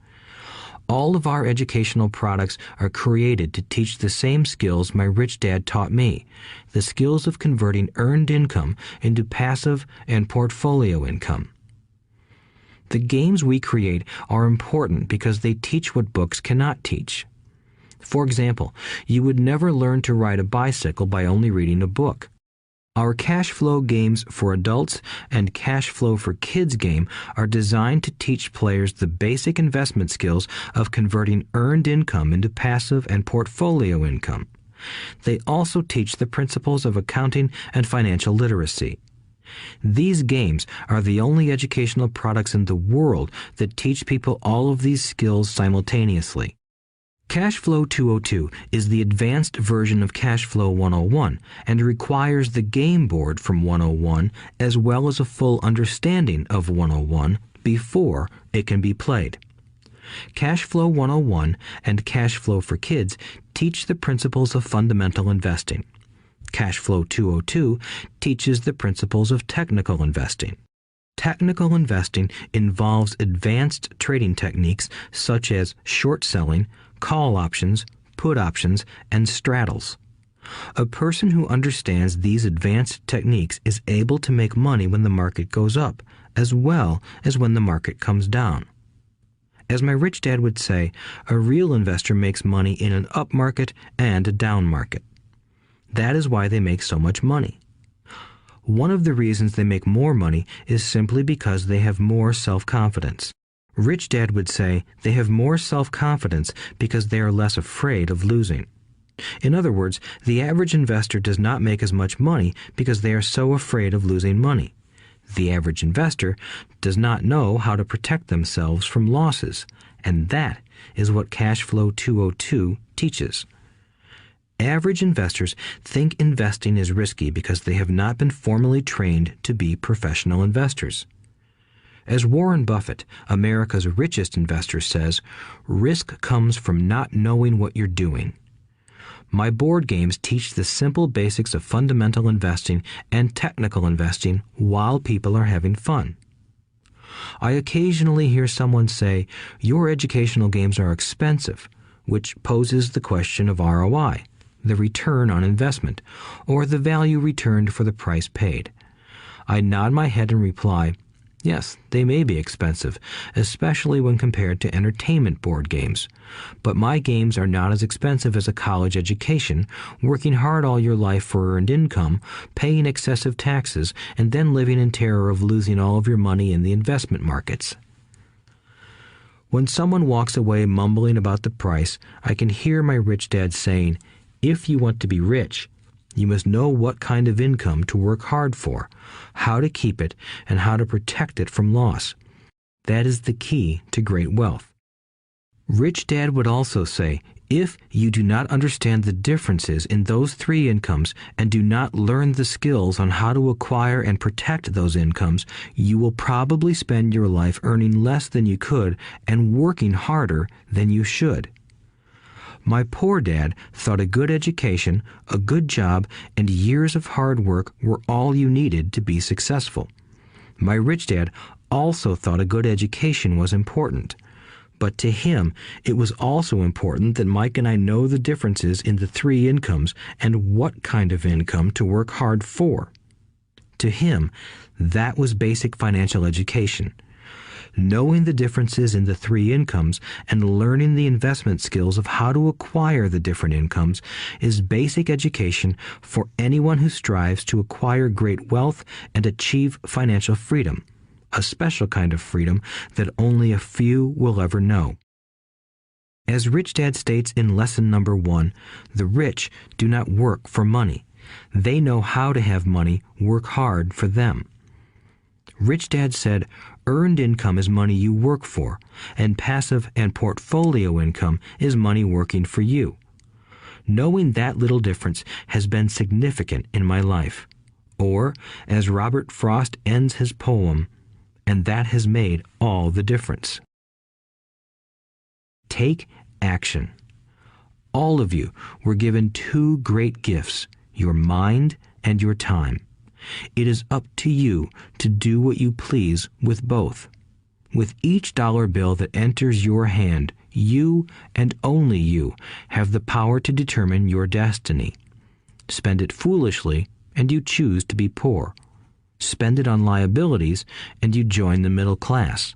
All of our educational products are created to teach the same skills my rich dad taught me, the skills of converting earned income into passive and portfolio income. The games we create are important because they teach what books cannot teach. For example, you would never learn to ride a bicycle by only reading a book. Our cash flow games for adults and cash flow for kids game are designed to teach players the basic investment skills of converting earned income into passive and portfolio income. They also teach the principles of accounting and financial literacy. These games are the only educational products in the world that teach people all of these skills simultaneously. Cash Flow 202 is the advanced version of Cash Flow 101 and requires the game board from 101 as well as a full understanding of 101 before it can be played. Cash Flow 101 and Cash Flow for Kids teach the principles of fundamental investing. Cash Flow 202 teaches the principles of technical investing. Technical investing involves advanced trading techniques such as short selling, call options, put options, and straddles. A person who understands these advanced techniques is able to make money when the market goes up, as well as when the market comes down. As my rich dad would say, a real investor makes money in an up market and a down market. That is why they make so much money. One of the reasons they make more money is simply because they have more self-confidence. Rich Dad would say they have more self-confidence because they are less afraid of losing. In other words, the average investor does not make as much money because they are so afraid of losing money. The average investor does not know how to protect themselves from losses, and that is what Cash Flow 202 teaches. Average investors think investing is risky because they have not been formally trained to be professional investors. As Warren Buffett, America's richest investor, says, risk comes from not knowing what you're doing. My board games teach the simple basics of fundamental investing and technical investing while people are having fun. I occasionally hear someone say, your educational games are expensive, which poses the question of ROI, the return on investment, or the value returned for the price paid. I nod my head and reply, yes, they may be expensive, especially when compared to entertainment board games. But my games are not as expensive as a college education, working hard all your life for earned income, paying excessive taxes, and then living in terror of losing all of your money in the investment markets. When someone walks away mumbling about the price, I can hear my rich dad saying, if you want to be rich, you must know what kind of income to work hard for, how to keep it, and how to protect it from loss. That is the key to great wealth. Rich Dad would also say, if you do not understand the differences in those three incomes and do not learn the skills on how to acquire and protect those incomes, you will probably spend your life earning less than you could and working harder than you should. My poor dad thought a good education, a good job, and years of hard work were all you needed to be successful. My rich dad also thought a good education was important. But to him, it was also important that Mike and I know the differences in the three incomes and what kind of income to work hard for. To him, that was basic financial education. Knowing the differences in the three incomes and learning the investment skills of how to acquire the different incomes is basic education for anyone who strives to acquire great wealth and achieve financial freedom, a special kind of freedom that only a few will ever know. As Rich Dad states in lesson number 1, the rich do not work for money. They know how to have money work hard for them. Rich Dad said, earned income is money you work for, and passive and portfolio income is money working for you. Knowing that little difference has been significant in my life. Or, as Robert Frost ends his poem, and that has made all the difference. Take action. All of you were given two great gifts, your mind and your time. It is up to you to do what you please with both. With each dollar bill that enters your hand, you and only you have the power to determine your destiny. Spend it foolishly, and you choose to be poor. Spend it on liabilities, and you join the middle class.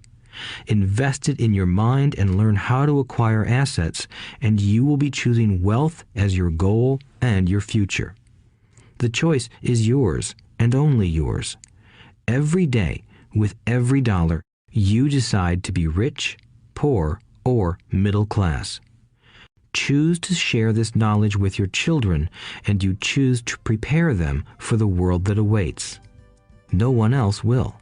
Invest it in your mind and learn how to acquire assets, and you will be choosing wealth as your goal and your future. The choice is yours, and only yours. Every day, with every dollar, you decide to be rich, poor, or middle class. Choose to share this knowledge with your children, and you choose to prepare them for the world that awaits. No one else will.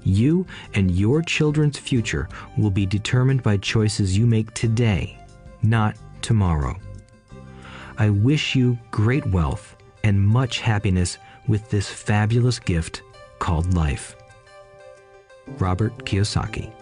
You and your children's future will be determined by choices you make today, not tomorrow. I wish you great wealth and much happiness with this fabulous gift called life. Robert Kiyosaki.